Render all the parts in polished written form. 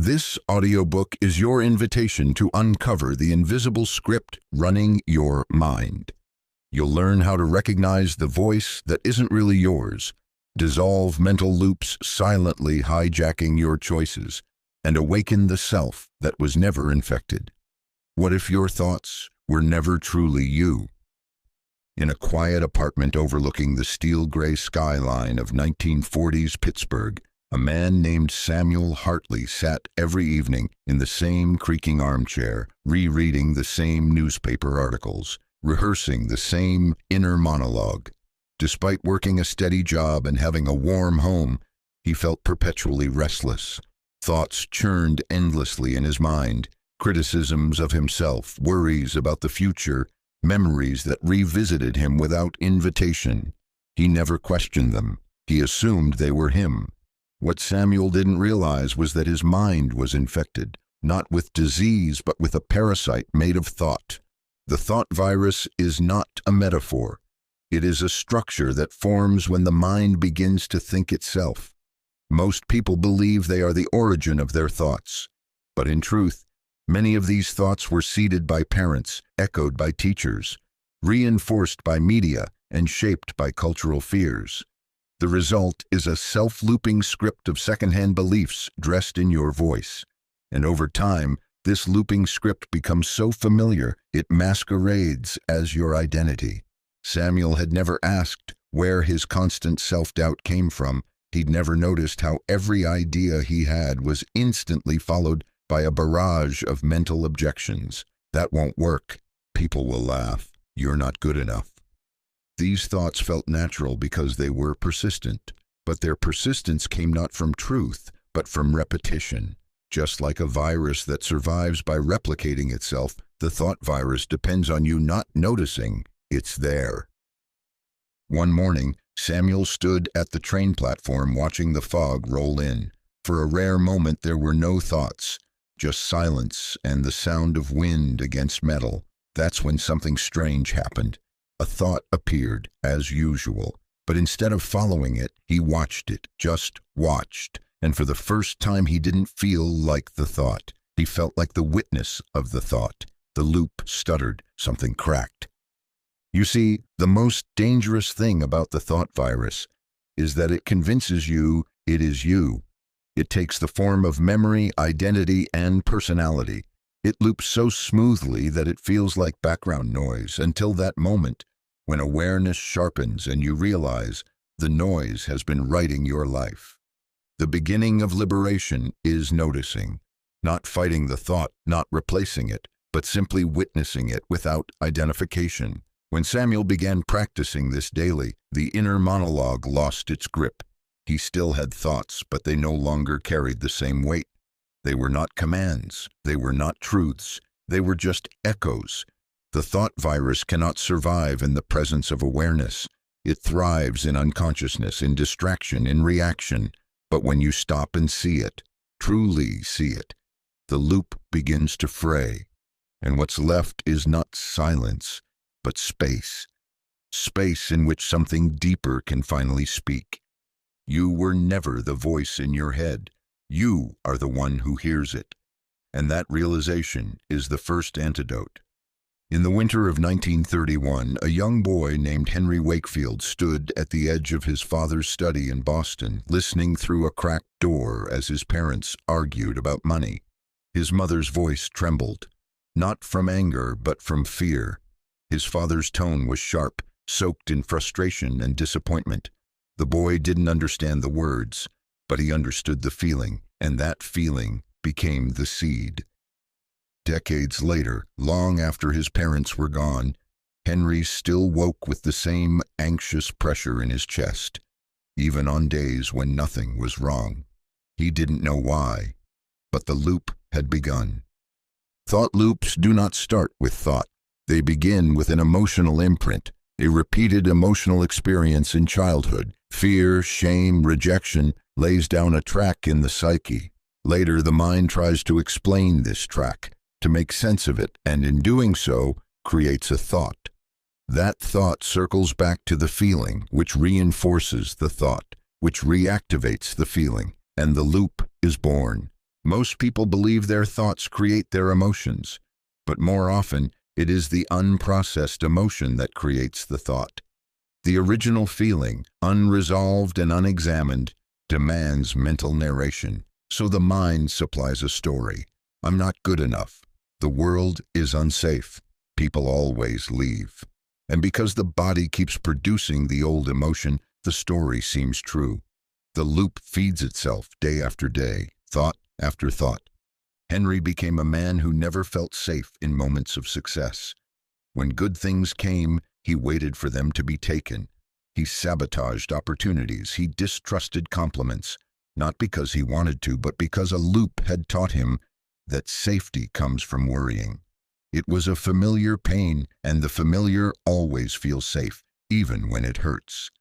This audiobook is your invitation to uncover the invisible script running your mind. You'll learn how to recognize the voice that isn't really yours, dissolve mental loops silently hijacking your choices, and awaken the self that was never infected. What if your thoughts were never truly you? In a quiet apartment overlooking the steel-gray skyline of 1940s Pittsburgh, a man named Samuel Hartley sat every evening in the same creaking armchair, rereading the same newspaper articles, rehearsing the same inner monologue. Despite working a steady job and having a warm home, he felt perpetually restless. Thoughts churned endlessly in his mind, criticisms of himself, worries about the future, memories that revisited him without invitation. He never questioned them. He assumed they were him. What Samuel didn't realize was that his mind was infected, not with disease, but with a parasite made of thought. The thought virus is not a metaphor. It is a structure that forms when the mind begins to think itself. Most people believe they are the origin of their thoughts. But in truth, many of these thoughts were seeded by parents, echoed by teachers, reinforced by media, and shaped by cultural fears. The result is a self-looping script of secondhand beliefs dressed in your voice. And over time, this looping script becomes so familiar, it masquerades as your identity. Samuel had never asked where his constant self-doubt came from. He'd never noticed how every idea he had was instantly followed by a barrage of mental objections. That won't work. People will laugh. You're not good enough. These thoughts felt natural because they were persistent, but their persistence came not from truth, but from repetition. Just like a virus that survives by replicating itself, the thought virus depends on you not noticing it's there. One morning, Samuel stood at the train platform watching the fog roll in. For a rare moment there were no thoughts, just silence and the sound of wind against metal. That's when something strange happened. A thought appeared, as usual, but instead of following it, he watched it, just watched, and for the first time he didn't feel like the thought. He felt like the witness of the thought. The loop stuttered, something cracked. You see, the most dangerous thing about the thought virus is that it convinces you it is you. It takes the form of memory, identity, and personality. It loops so smoothly that it feels like background noise until that moment when awareness sharpens and you realize the noise has been writing your life. The beginning of liberation is noticing, not fighting the thought, not replacing it, but simply witnessing it without identification. When Samuel began practicing this daily, the inner monologue lost its grip. He still had thoughts, but they no longer carried the same weight. They were not commands. They were not truths. They were just echoes. The thought virus cannot survive in the presence of awareness. It thrives in unconsciousness, in distraction, in reaction. But when you stop and see it, truly see it, the loop begins to fray. And what's left is not silence, but space. Space in which something deeper can finally speak. You were never the voice in your head. You are the one who hears it. And that realization is the first antidote. In the winter of 1931, a young boy named Henry Wakefield stood at the edge of his father's study in Boston, listening through a cracked door as his parents argued about money. His mother's voice trembled, not from anger, but from fear. His father's tone was sharp, soaked in frustration and disappointment. The boy didn't understand the words, but he understood the feeling, and that feeling became the seed. Decades later, long after his parents were gone, Henry still woke with the same anxious pressure in his chest, even on days when nothing was wrong. He didn't know why, but the loop had begun. Thought loops do not start with thought. They begin with an emotional imprint, a repeated emotional experience in childhood. Fear, shame, rejection lays down a track in the psyche. Later, the mind tries to explain this track, to make sense of it, and in doing so, creates a thought. That thought circles back to the feeling, which reinforces the thought, which reactivates the feeling, and the loop is born. Most people believe their thoughts create their emotions, but more often, it is the unprocessed emotion that creates the thought. The original feeling, unresolved and unexamined, demands mental narration. So the mind supplies a story. I'm not good enough. The world is unsafe. People always leave. And because the body keeps producing the old emotion, the story seems true. The loop feeds itself day after day, thought after thought. Henry became a man who never felt safe in moments of success. When good things came, he waited for them to be taken. He sabotaged opportunities. He distrusted compliments, not because he wanted to, but because a loop had taught him that safety comes from worrying. It was a familiar pain, and the familiar always feels safe, even when it hurts.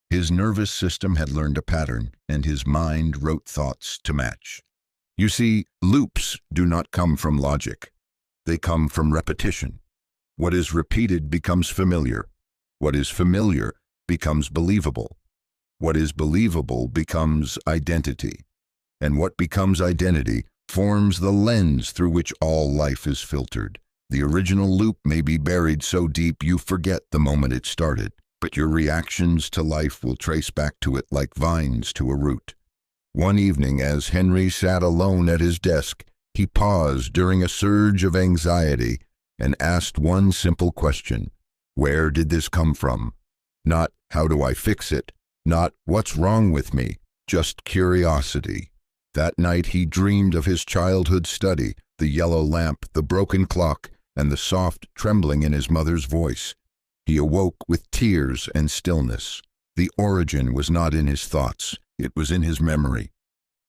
His nervous system had learned a pattern, and his mind wrote thoughts to match. You see, loops do not come from logic. They come from repetition. What is repeated becomes familiar. What is familiar becomes believable. What is believable becomes identity. And what becomes identity forms the lens through which all life is filtered. The original loop may be buried so deep you forget the moment it started, but your reactions to life will trace back to it like vines to a root. One evening, as Henry sat alone at his desk, he paused during a surge of anxiety and asked one simple question: where did this come from? Not, how do I fix it? Not, what's wrong with me? Just curiosity. That night he dreamed of his childhood study, the yellow lamp, the broken clock, and the soft trembling in his mother's voice. He awoke with tears and stillness. The origin was not in his thoughts, it was in his memory.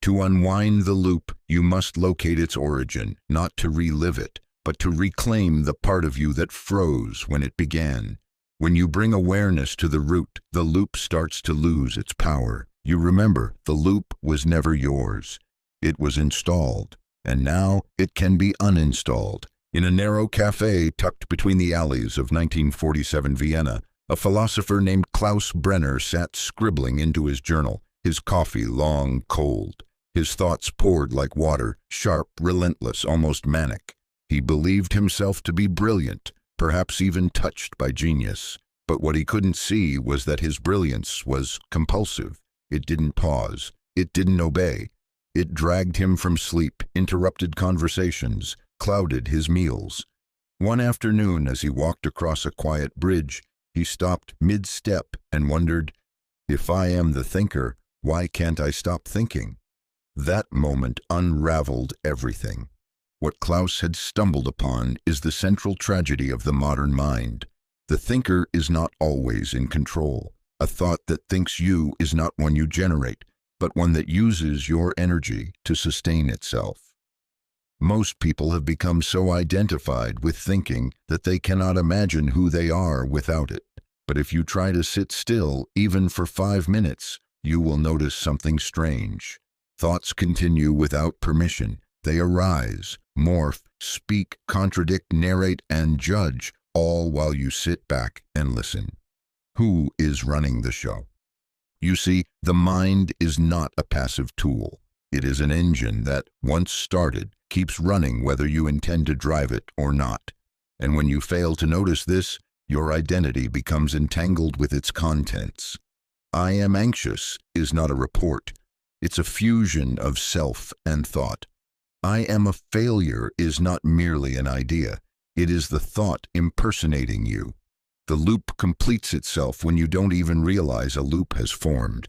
To unwind the loop, you must locate its origin, not to relive it, but to reclaim the part of you that froze when it began. When you bring awareness to the root, the loop starts to lose its power. You remember, the loop was never yours. It was installed, and now it can be uninstalled. In a narrow cafe tucked between the alleys of 1947 Vienna, a philosopher named Klaus Brenner sat scribbling into his journal, his coffee long cold. His thoughts poured like water, sharp, relentless, almost manic. He believed himself to be brilliant, perhaps even touched by genius. But what he couldn't see was that his brilliance was compulsive. It didn't pause. It didn't obey. It dragged him from sleep, interrupted conversations, clouded his meals. One afternoon, as he walked across a quiet bridge, he stopped mid-step and wondered, if I am the thinker, why can't I stop thinking? That moment unraveled everything. What Klaus had stumbled upon is the central tragedy of the modern mind. The thinker is not always in control. A thought that thinks you is not one you generate, but one that uses your energy to sustain itself. Most people have become so identified with thinking that they cannot imagine who they are without it. But if you try to sit still, even for 5 minutes, you will notice something strange. Thoughts continue without permission. They arise, morph, speak, contradict, narrate, and judge, all while you sit back and listen. Who is running the show? You see, the mind is not a passive tool. It is an engine that, once started, keeps running whether you intend to drive it or not. And when you fail to notice this, your identity becomes entangled with its contents. I am anxious is not a report. It's a fusion of self and thought. I am a failure is not merely an idea. It is the thought impersonating you. The loop completes itself when you don't even realize a loop has formed.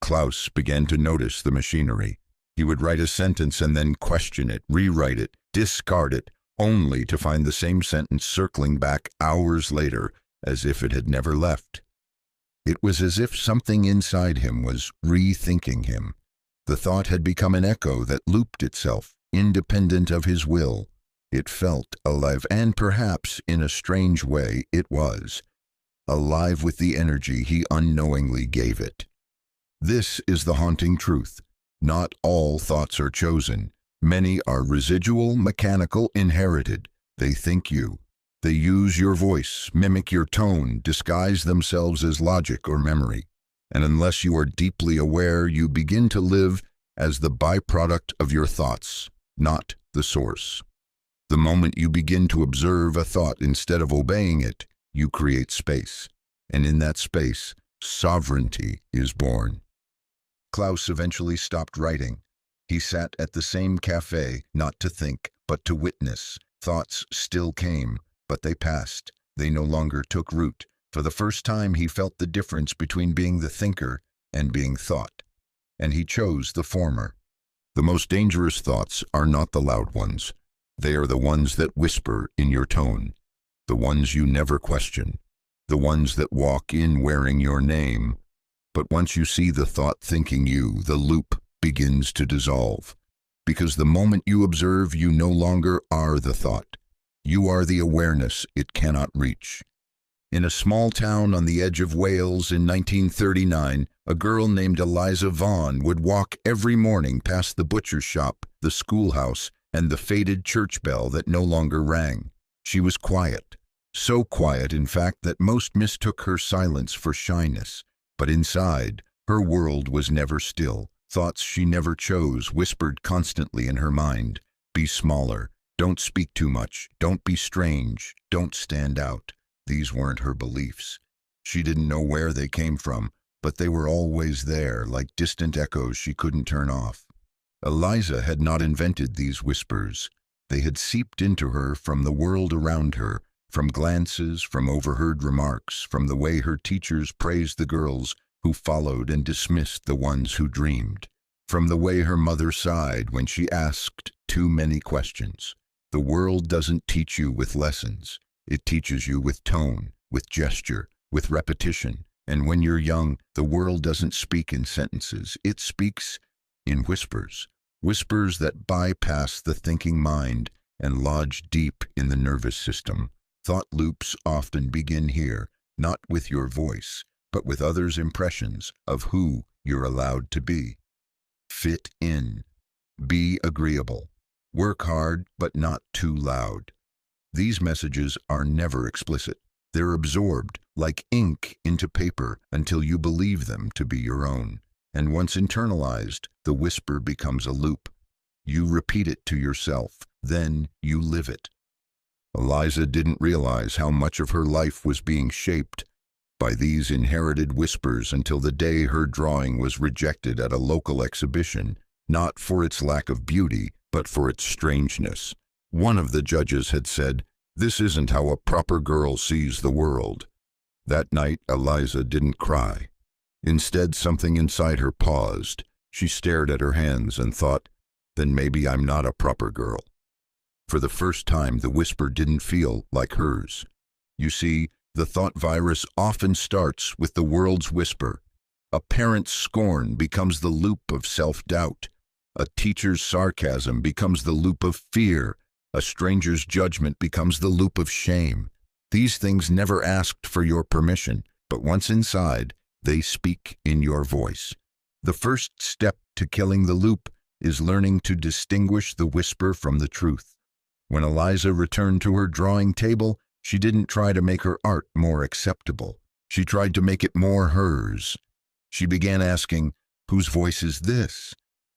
Klaus began to notice the machinery. He would write a sentence and then question it, rewrite it, discard it, only to find the same sentence circling back hours later as if it had never left. It was as if something inside him was rethinking him. The thought had become an echo that looped itself, independent of his will. It felt alive, and perhaps, in a strange way, it was. Alive with the energy he unknowingly gave it. This is the haunting truth. Not all thoughts are chosen. Many are residual, mechanical, inherited. They think you. They use your voice, mimic your tone, disguise themselves as logic or memory. And unless you are deeply aware, you begin to live as the byproduct of your thoughts, not the source. The moment you begin to observe a thought instead of obeying it, you create space. And in that space, sovereignty is born. Klaus eventually stopped writing. He sat at the same cafe, not to think, but to witness. Thoughts still came, but they passed. They no longer took root. For the first time, he felt the difference between being the thinker and being thought. And he chose the former. The most dangerous thoughts are not the loud ones. They are the ones that whisper in your tone, the ones you never question, the ones that walk in wearing your name. But once you see the thought thinking you, the loop begins to dissolve. Because the moment you observe, you no longer are the thought. You are the awareness it cannot reach. In a small town on the edge of Wales in 1939, a girl named Eliza Vaughan would walk every morning past the butcher's shop, the schoolhouse, and the faded church bell that no longer rang. She was quiet. So quiet, in fact, that most mistook her silence for shyness. But inside, her world was never still. Thoughts she never chose whispered constantly in her mind. Be smaller. Don't speak too much. Don't be strange. Don't stand out. These weren't her beliefs. She didn't know where they came from, but they were always there, like distant echoes she couldn't turn off. Eliza had not invented these whispers. They had seeped into her from the world around her, from glances, from overheard remarks, from the way her teachers praised the girls who followed and dismissed the ones who dreamed, from the way her mother sighed when she asked too many questions. The world doesn't teach you with lessons. It teaches you with tone, with gesture, with repetition. And when you're young, the world doesn't speak in sentences. It speaks in whispers. Whispers that bypass the thinking mind and lodge deep in the nervous system. Thought loops often begin here, not with your voice, but with others' impressions of who you're allowed to be. Fit in. Be agreeable. Work hard, but not too loud. These messages are never explicit. They're absorbed, like ink into paper, until you believe them to be your own. And once internalized, the whisper becomes a loop. You repeat it to yourself, then you live it. Eliza didn't realize how much of her life was being shaped by these inherited whispers until the day her drawing was rejected at a local exhibition, not for its lack of beauty, but for its strangeness. One of the judges had said, "This isn't how a proper girl sees the world." That night, Eliza didn't cry. Instead, something inside her paused. She stared at her hands and thought, then maybe I'm not a proper girl. For the first time, the whisper didn't feel like hers. You see, the thought virus often starts with the world's whisper. A parent's scorn becomes the loop of self-doubt. A teacher's sarcasm becomes the loop of fear. A stranger's judgment becomes the loop of shame. These things never asked for your permission, but once inside, they speak in your voice. The first step to killing the loop is learning to distinguish the whisper from the truth. When Eliza returned to her drawing table, she didn't try to make her art more acceptable. She tried to make it more hers. She began asking, "Whose voice is this?"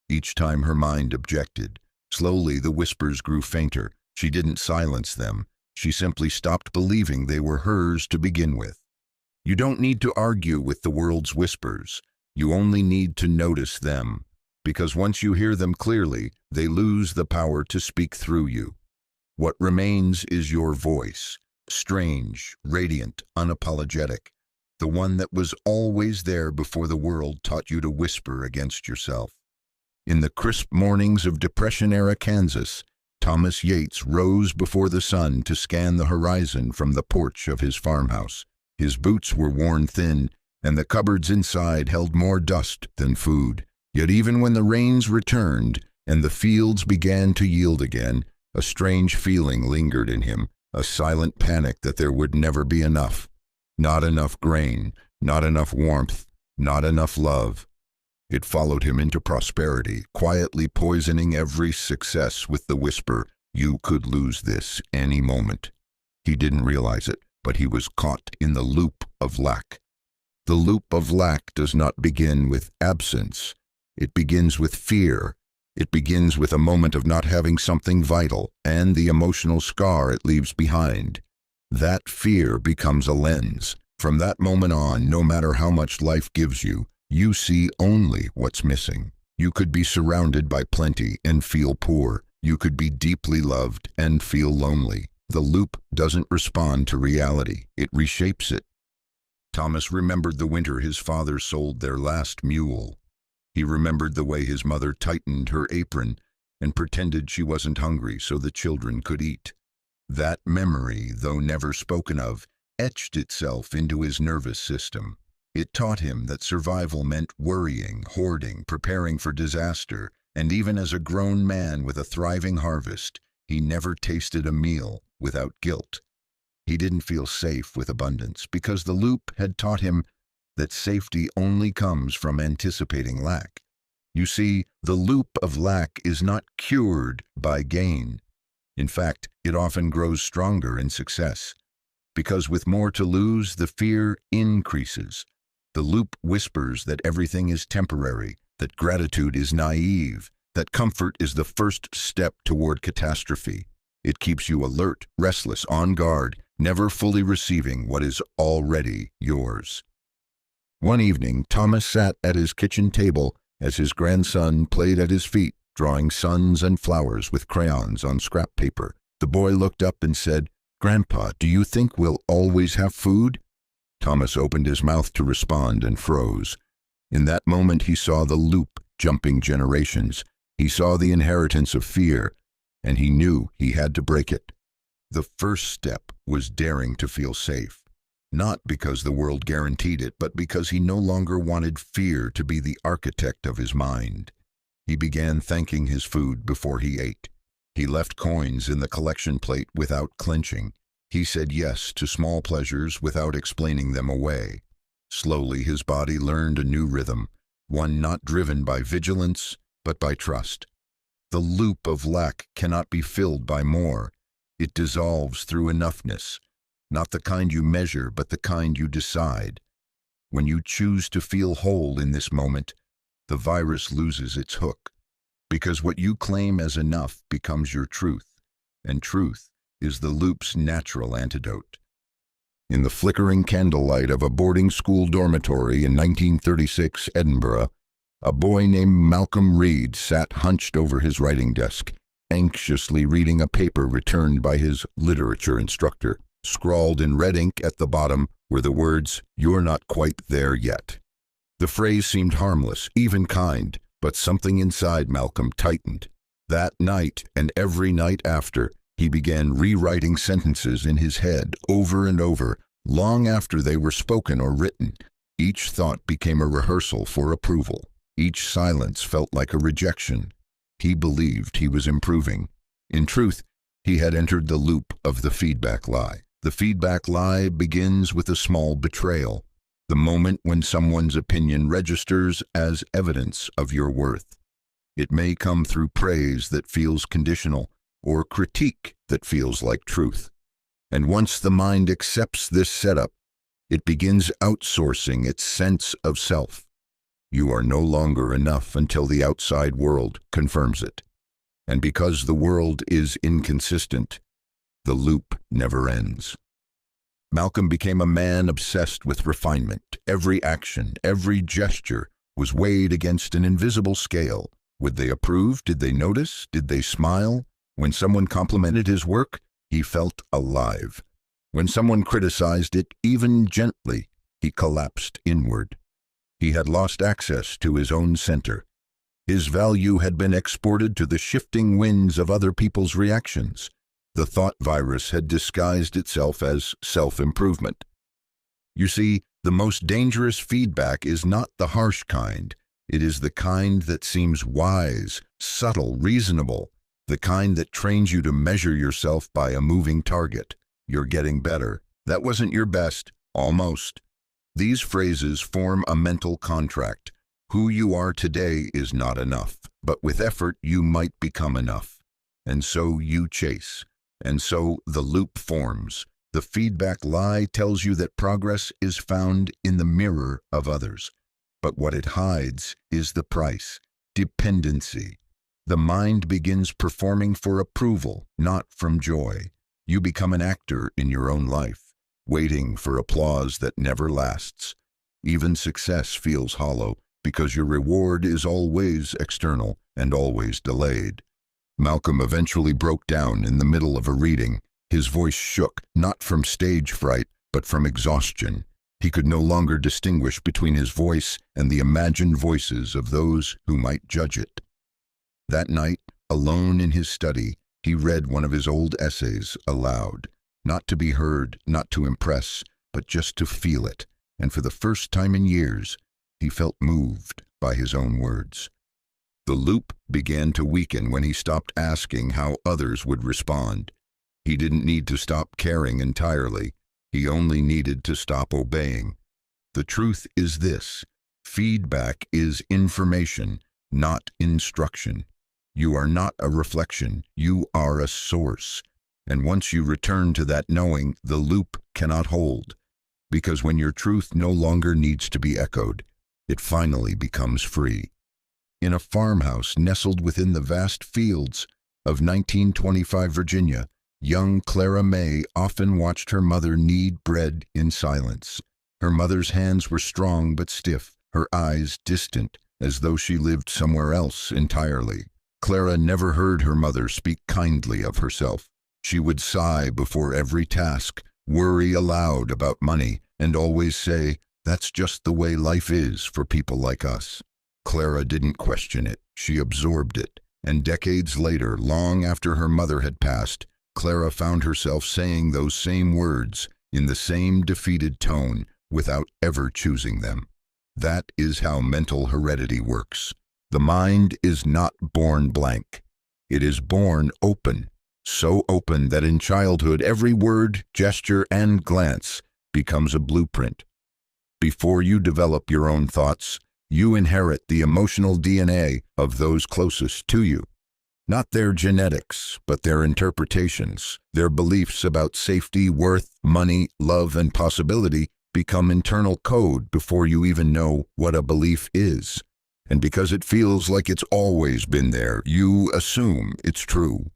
Each time her mind objected. Slowly, the whispers grew fainter. She didn't silence them. She simply stopped believing they were hers to begin with. You don't need to argue with the world's whispers. You only need to notice them, because once you hear them clearly, they lose the power to speak through you. What remains is your voice, strange, radiant, unapologetic, the one that was always there before the world taught you to whisper against yourself. In the crisp mornings of Depression-era Kansas, Thomas Yates rose before the sun to scan the horizon from the porch of his farmhouse. His boots were worn thin, and the cupboards inside held more dust than food. Yet even when the rains returned and the fields began to yield again, a strange feeling lingered in him, a silent panic that there would never be enough. Not enough grain, not enough warmth, not enough love. It followed him into prosperity, quietly poisoning every success with the whisper, "You could lose this any moment." He didn't realize it, but he was caught in the loop of lack. The loop of lack does not begin with absence. It begins with fear. It begins with a moment of not having something vital and the emotional scar it leaves behind. That fear becomes a lens. From that moment on, no matter how much life gives you, you see only what's missing. You could be surrounded by plenty and feel poor. You could be deeply loved and feel lonely. The loop doesn't respond to reality. It reshapes it. Thomas remembered the winter his father sold their last mule. He remembered the way his mother tightened her apron and pretended she wasn't hungry so the children could eat. That memory, though never spoken of, etched itself into his nervous system. It taught him that survival meant worrying, hoarding, preparing for disaster, and even as a grown man with a thriving harvest, he never tasted a meal without guilt. He didn't feel safe with abundance because the loop had taught him that safety only comes from anticipating lack. You see, the loop of lack is not cured by gain. In fact, it often grows stronger in success. Because with more to lose, the fear increases. The loop whispers that everything is temporary, that gratitude is naive, that comfort is the first step toward catastrophe. It keeps you alert, restless, on guard, never fully receiving what is already yours. One evening, Thomas sat at his kitchen table as his grandson played at his feet, drawing suns and flowers with crayons on scrap paper. The boy looked up and said, "Grandpa, do you think we'll always have food?" Thomas opened his mouth to respond and froze. In that moment he saw the loop jumping generations. He saw the inheritance of fear, and he knew he had to break it. The first step was daring to feel safe. Not because the world guaranteed it, but because he no longer wanted fear to be the architect of his mind. He began thanking his food before he ate. He left coins in the collection plate without clenching. He said yes to small pleasures without explaining them away. Slowly his body learned a new rhythm, one not driven by vigilance, but by trust. The loop of lack cannot be filled by more. It dissolves through enoughness, not the kind you measure, but the kind you decide. When you choose to feel whole in this moment, the virus loses its hook, because what you claim as enough becomes your truth, and truth is the loop's natural antidote. In the flickering candlelight of a boarding school dormitory in 1936 Edinburgh, a boy named Malcolm Reed sat hunched over his writing desk, anxiously reading a paper returned by his literature instructor. Scrawled in red ink at the bottom were the words, "You're not quite there yet." The phrase seemed harmless, even kind, but something inside Malcolm tightened. That night, and every night after, he began rewriting sentences in his head over and over, long after they were spoken or written. Each thought became a rehearsal for approval. Each silence felt like a rejection. He believed he was improving. In truth, he had entered the loop of the feedback lie. The feedback lie begins with a small betrayal, the moment when someone's opinion registers as evidence of your worth. It may come through praise that feels conditional, or critique that feels like truth. And once the mind accepts this setup, it begins outsourcing its sense of self. You are no longer enough until the outside world confirms it. And because the world is inconsistent, the loop never ends. Malcolm became a man obsessed with refinement. Every action, every gesture was weighed against an invisible scale. Would they approve? Did they notice? Did they smile? When someone complimented his work, he felt alive. When someone criticized it, even gently, he collapsed inward. He had lost access to his own center. His value had been exported to the shifting winds of other people's reactions. The thought virus had disguised itself as self-improvement. You see, the most dangerous feedback is not the harsh kind. It is the kind that seems wise, subtle, reasonable, the kind that trains you to measure yourself by a moving target. You're getting better. That wasn't your best. Almost. These phrases form a mental contract. Who you are today is not enough, but with effort you might become enough. And so you chase. And so the loop forms. The feedback lie tells you that progress is found in the mirror of others. But what it hides is the price. dependency. The mind begins performing for approval, not from joy. You become an actor in your own life, waiting for applause that never lasts. Even success feels hollow because your reward is always external and always delayed. Malcolm eventually broke down in the middle of a reading. His voice shook, not from stage fright, but from exhaustion. He could no longer distinguish between his voice and the imagined voices of those who might judge it. That night, alone in his study, he read one of his old essays aloud, not to be heard, not to impress, but just to feel it. And for the first time in years, he felt moved by his own words. The loop began to weaken when he stopped asking how others would respond. He didn't need to stop caring entirely. He only needed to stop obeying. The truth is this: feedback is information, not instruction. You are not a reflection, you are a source. And once you return to that knowing, the loop cannot hold. Because when your truth no longer needs to be echoed, it finally becomes free. In a farmhouse nestled within the vast fields of 1925 Virginia, young Clara May often watched her mother knead bread in silence. Her mother's hands were strong but stiff, her eyes distant, as though she lived somewhere else entirely. Clara never heard her mother speak kindly of herself. She would sigh before every task, worry aloud about money, and always say, "That's just the way life is for people like us." Clara didn't question it, she absorbed it, and decades later, long after her mother had passed, Clara found herself saying those same words in the same defeated tone without ever choosing them. That is how mental heredity works. The mind is not born blank. It is born open, so open that in childhood every word, gesture, and glance becomes a blueprint. Before you develop your own thoughts, you inherit the emotional DNA of those closest to you. Not their genetics, but their interpretations. Their beliefs about safety, worth, money, love, and possibility become internal code before you even know what a belief is. And because it feels like it's always been there, you assume it's true.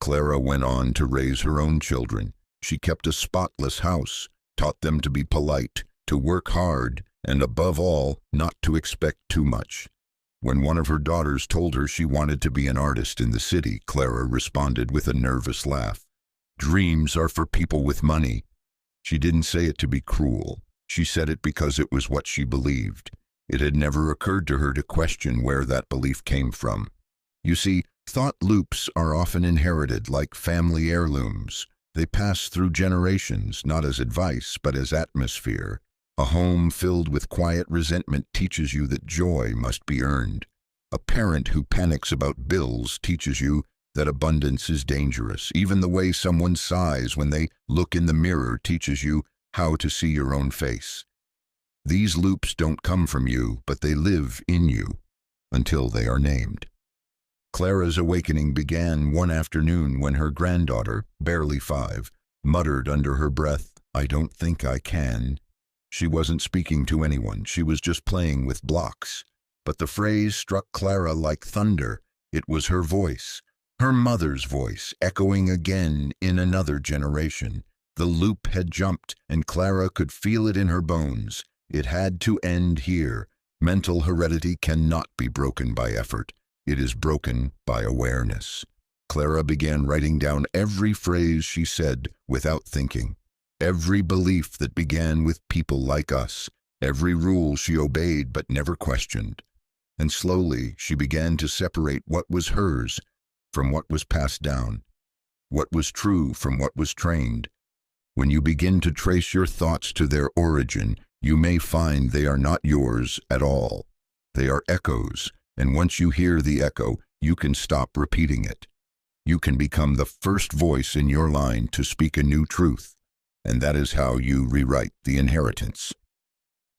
Clara went on to raise her own children. She kept a spotless house, taught them to be polite, to work hard, and above all, not to expect too much. When one of her daughters told her she wanted to be an artist in the city, Clara responded with a nervous laugh. "Dreams are for people with money." She didn't say it to be cruel. She said it because it was what she believed. It had never occurred to her to question where that belief came from. You see, thought loops are often inherited like family heirlooms. They pass through generations, not as advice, but as atmosphere. A home filled with quiet resentment teaches you that joy must be earned. A parent who panics about bills teaches you that abundance is dangerous. Even the way someone sighs when they look in the mirror teaches you how to see your own face. These loops don't come from you, but they live in you until they are named. Clara's awakening began one afternoon when her granddaughter, barely 5, muttered under her breath, "I don't think I can." She wasn't speaking to anyone, she was just playing with blocks. But the phrase struck Clara like thunder. It was her voice, her mother's voice, echoing again in another generation. The loop had jumped, and Clara could feel it in her bones. It had to end here. Mental heredity cannot be broken by effort. It is broken by awareness. Clara began writing down every phrase she said without thinking. Every belief that began with "people like us," every rule she obeyed but never questioned. And slowly she began to separate what was hers from what was passed down, what was true from what was trained. When you begin to trace your thoughts to their origin, you may find they are not yours at all. They are echoes, and once you hear the echo, you can stop repeating it. You can become the first voice in your line to speak a new truth. And that is how you rewrite the inheritance.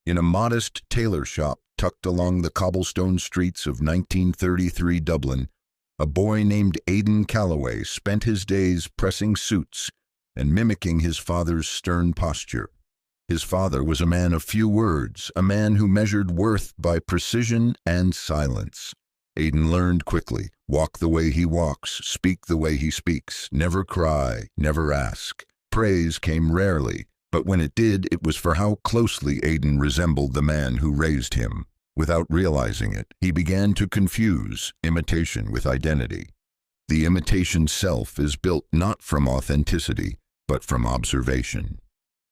In a modest tailor shop tucked along the cobblestone streets of 1933 Dublin, a boy named Aidan Calloway spent his days pressing suits and mimicking his father's stern posture. His father was a man of few words, a man who measured worth by precision and silence. Aiden learned quickly. Walk the way he walks, speak the way he speaks, never cry, never ask. Praise came rarely, but when it did, it was for how closely Aiden resembled the man who raised him. Without realizing it, he began to confuse imitation with identity. The imitation self is built not from authenticity, but from observation.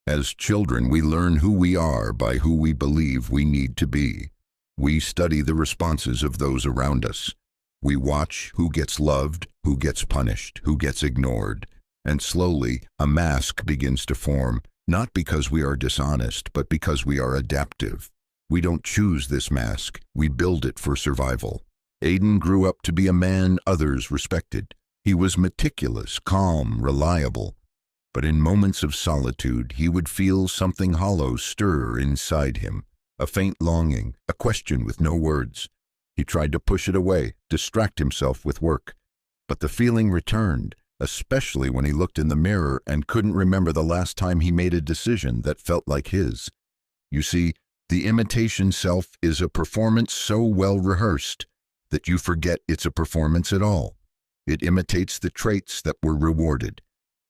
As children, we learn who we are by who we believe we need to be. We study the responses of those around us. We watch who gets loved, who gets punished, who gets ignored, and slowly a mask begins to form, not because we are dishonest, but because we are adaptive. We don't choose this mask, we build it for survival. Aiden grew up to be a man others respected. He was meticulous, calm, reliable. But in moments of solitude, he would feel something hollow stir inside him, a faint longing, a question with no words. He tried to push it away, distract himself with work. But the feeling returned, especially when he looked in the mirror and couldn't remember the last time he made a decision that felt like his. You see, the imitation self is a performance so well rehearsed that you forget it's a performance at all. It imitates the traits that were rewarded,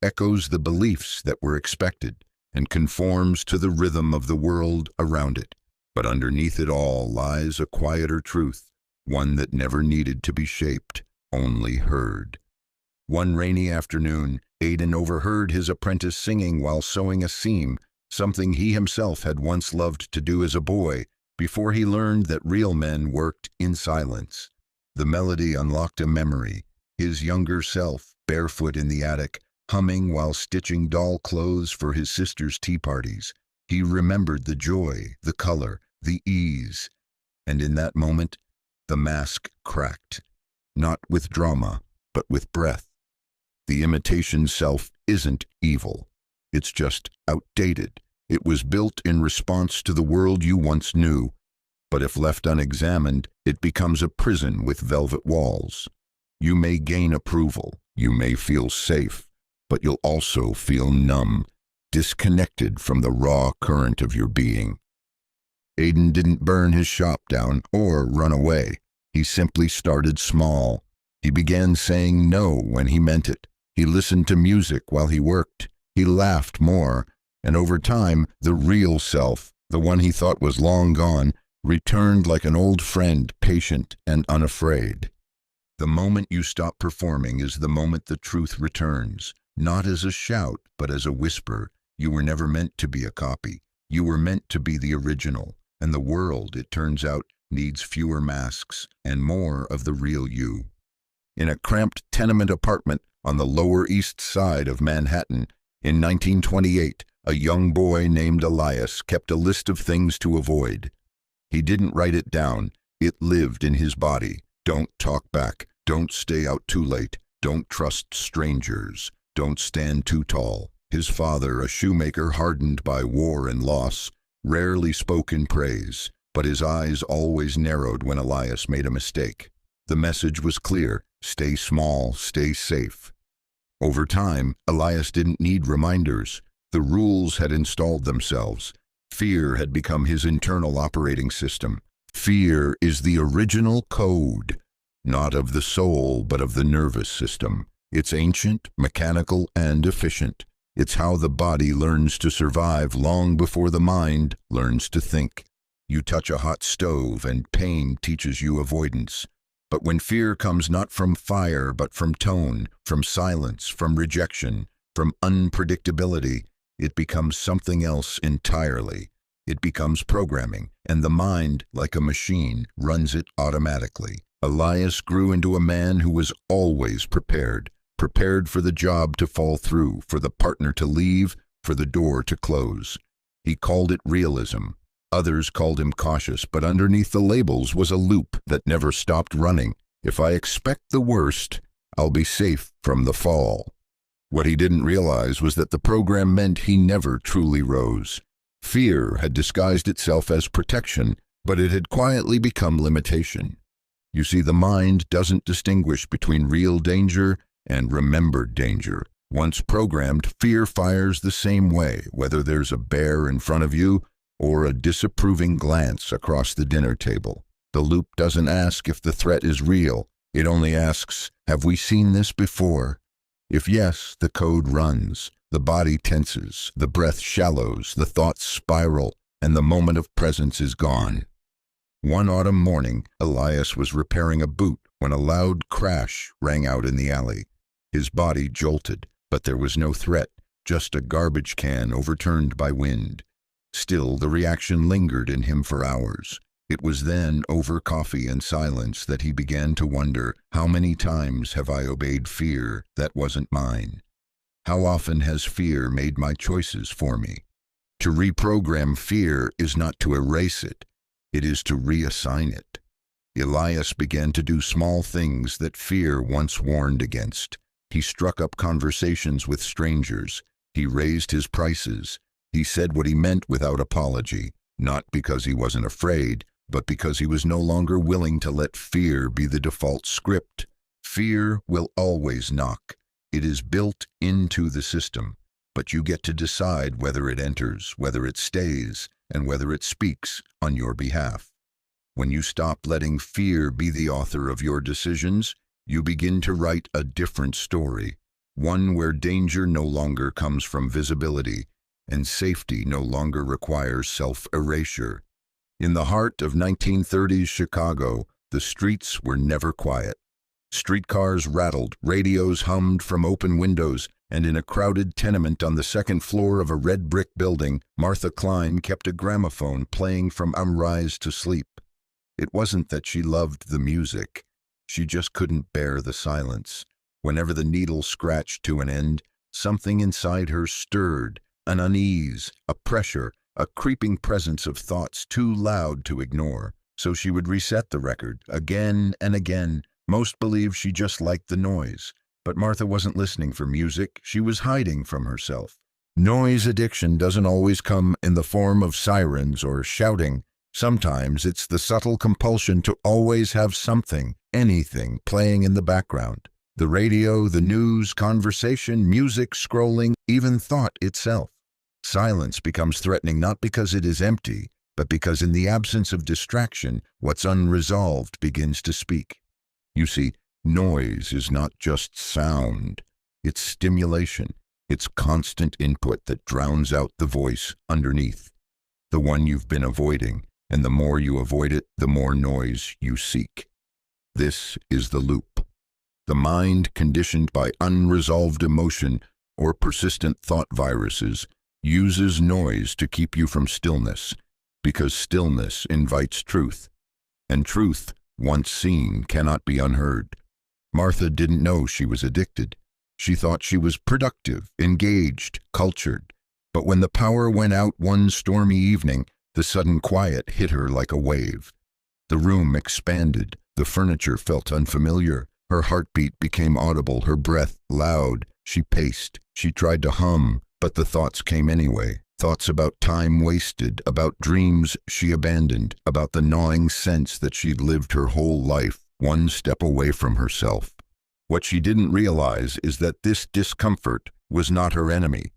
echoes the beliefs that were expected, and conforms to the rhythm of the world around it. But underneath it all lies a quieter truth, one that never needed to be shaped, only heard. One rainy afternoon, Aiden overheard his apprentice singing while sewing a seam, something he himself had once loved to do as a boy, before he learned that real men worked in silence. The melody unlocked a memory, his younger self, barefoot in the attic, humming while stitching doll clothes for his sister's tea parties. He remembered the joy, the color, the ease. And in that moment, the mask cracked, not with drama, but with breath. The imitation self isn't evil. It's just outdated. It was built in response to the world you once knew. But if left unexamined, it becomes a prison with velvet walls. You may gain approval, you may feel safe, but you'll also feel numb, disconnected from the raw current of your being. Aiden didn't burn his shop down or run away. He simply started small. He began saying no when he meant it. He listened to music while he worked. He laughed more. And over time, the real self, the one he thought was long gone, returned like an old friend, patient and unafraid. The moment you stop performing is the moment the truth returns, not as a shout, but as a whisper. You were never meant to be a copy. You were meant to be the original. And the world, it turns out, needs fewer masks and more of the real you. In a cramped tenement apartment on the Lower East Side of Manhattan, in 1928, a young boy named Elias kept a list of things to avoid. He didn't write it down. It lived in his body. Don't talk back. Don't stay out too late. Don't trust strangers. Don't stand too tall. His father, a shoemaker hardened by war and loss, rarely spoke in praise, but his eyes always narrowed when Elias made a mistake. The message was clear: stay small, stay safe. Over time, Elias didn't need reminders. The rules had installed themselves. Fear had become his internal operating system. Fear is the original code, not of the soul, but of the nervous system. It's ancient, mechanical, and efficient. It's how the body learns to survive long before the mind learns to think. You touch a hot stove and pain teaches you avoidance. But when fear comes not from fire, but from tone, from silence, from rejection, from unpredictability, it becomes something else entirely. It becomes programming, and the mind, like a machine, runs it automatically. Elias grew into a man who was always prepared for the job to fall through, for the partner to leave, for the door to close. He called it realism. Others called him cautious, but underneath the labels was a loop that never stopped running. If I expect the worst, I'll be safe from the fall. What he didn't realize was that the program meant he never truly rose. Fear had disguised itself as protection, but it had quietly become limitation. You see, the mind doesn't distinguish between real danger and remembered danger. Once programmed, fear fires the same way, whether there's a bear in front of you or a disapproving glance across the dinner table. The loop doesn't ask if the threat is real. It only asks, have we seen this before? If yes, the code runs. The body tenses, the breath shallows, the thoughts spiral, and the moment of presence is gone. One autumn morning, Elias was repairing a boot when a loud crash rang out in the alley. His body jolted, but there was no threat, just a garbage can overturned by wind. Still, the reaction lingered in him for hours. It was then, over coffee and silence, that he began to wonder, how many times have I obeyed fear that wasn't mine? How often has fear made my choices for me? To reprogram fear is not to erase it. It is to reassign it. Elias began to do small things that fear once warned against. He struck up conversations with strangers. He raised his prices. He said what he meant without apology, not because he wasn't afraid, but because he was no longer willing to let fear be the default script. Fear will always knock. It is built into the system, but you get to decide whether it enters, whether it stays, and whether it speaks on your behalf. When you stop letting fear be the author of your decisions, you begin to write a different story, one where danger no longer comes from visibility, and safety no longer requires self-erasure. In the heart of 1930s Chicago, the streets were never quiet. Streetcars rattled, radios hummed from open windows, and in a crowded tenement on the second floor of a red brick building, Martha Klein kept a gramophone playing from Rise to Sleep. It wasn't that she loved the music. She just couldn't bear the silence. Whenever the needle scratched to an end, something inside her stirred, an unease, a pressure, a creeping presence of thoughts too loud to ignore. So she would reset the record, again and again. Most believed she just liked the noise. But Martha wasn't listening for music, she was hiding from herself. Noise addiction doesn't always come in the form of sirens or shouting. Sometimes it's the subtle compulsion to always have something, anything, playing in the background. The radio, the news, conversation, music, scrolling, even thought itself. Silence becomes threatening not because it is empty, but because in the absence of distraction, what's unresolved begins to speak. You see, noise is not just sound. It's stimulation. It's constant input that drowns out the voice underneath, the one you've been avoiding. And the more you avoid it, the more noise you seek. This is the loop. The mind, conditioned by unresolved emotion or persistent thought viruses, uses noise to keep you from stillness, because stillness invites truth, and truth, once seen, cannot be unheard. Martha didn't know she was addicted. She thought she was productive, engaged, cultured. But when the power went out one stormy evening, the sudden quiet hit her like a wave. The room expanded. The furniture felt unfamiliar. Her heartbeat became audible, her breath loud. She paced. She tried to hum, but the thoughts came anyway. Thoughts about time wasted, about dreams she abandoned, about the gnawing sense that she'd lived her whole life one step away from herself. What she didn't realize is that this discomfort was not her enemy.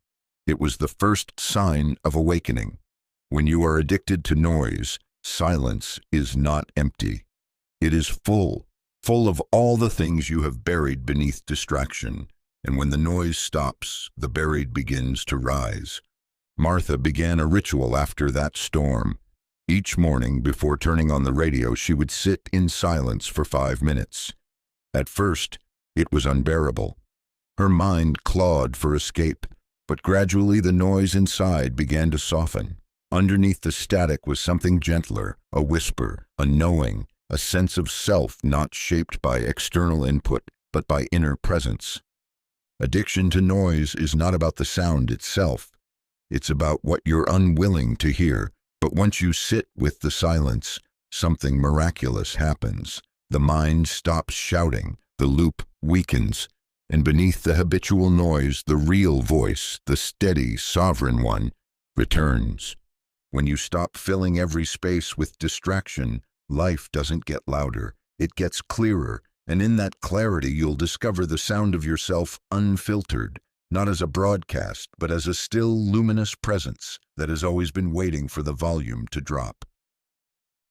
It was the first sign of awakening. When you are addicted to noise, silence is not empty. It is full of all the things you have buried beneath distraction. And when the noise stops, the buried begins to rise. Martha began a ritual after that storm. Each morning, before turning on the radio, she would sit in silence for 5 minutes. At first, it was unbearable. Her mind clawed for escape, but gradually the noise inside began to soften. Underneath the static was something gentler, a whisper, a knowing, a sense of self not shaped by external input, but by inner presence. Addiction to noise is not about the sound itself. It's about what you're unwilling to hear. But once you sit with the silence, something miraculous happens. The mind stops shouting, the loop weakens, and beneath the habitual noise, the real voice, the steady, sovereign one, returns. When you stop filling every space with distraction, life doesn't get louder, it gets clearer, and in that clarity you'll discover the sound of yourself unfiltered, not as a broadcast, but as a still, luminous presence that has always been waiting for the volume to drop.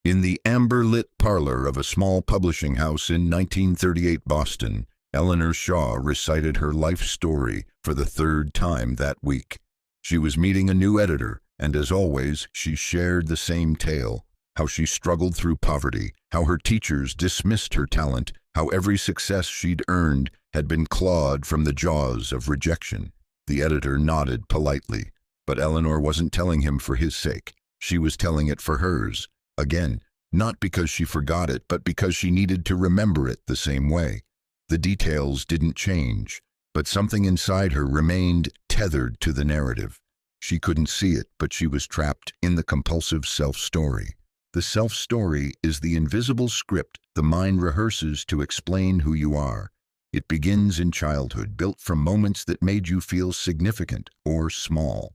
In the amber-lit parlor of a small publishing house in 1938 Boston, Eleanor Shaw recited her life story for the third time that week. She was meeting a new editor, and as always, she shared the same tale: how she struggled through poverty, how her teachers dismissed her talent, how every success she'd earned had been clawed from the jaws of rejection. The editor nodded politely, but Eleanor wasn't telling him for his sake. She was telling it for hers. Again, not because she forgot it, but because she needed to remember it the same way. The details didn't change, but something inside her remained tethered to the narrative. She couldn't see it, but she was trapped in the compulsive self-story. The self-story is the invisible script the mind rehearses to explain who you are. It begins in childhood, built from moments that made you feel significant or small.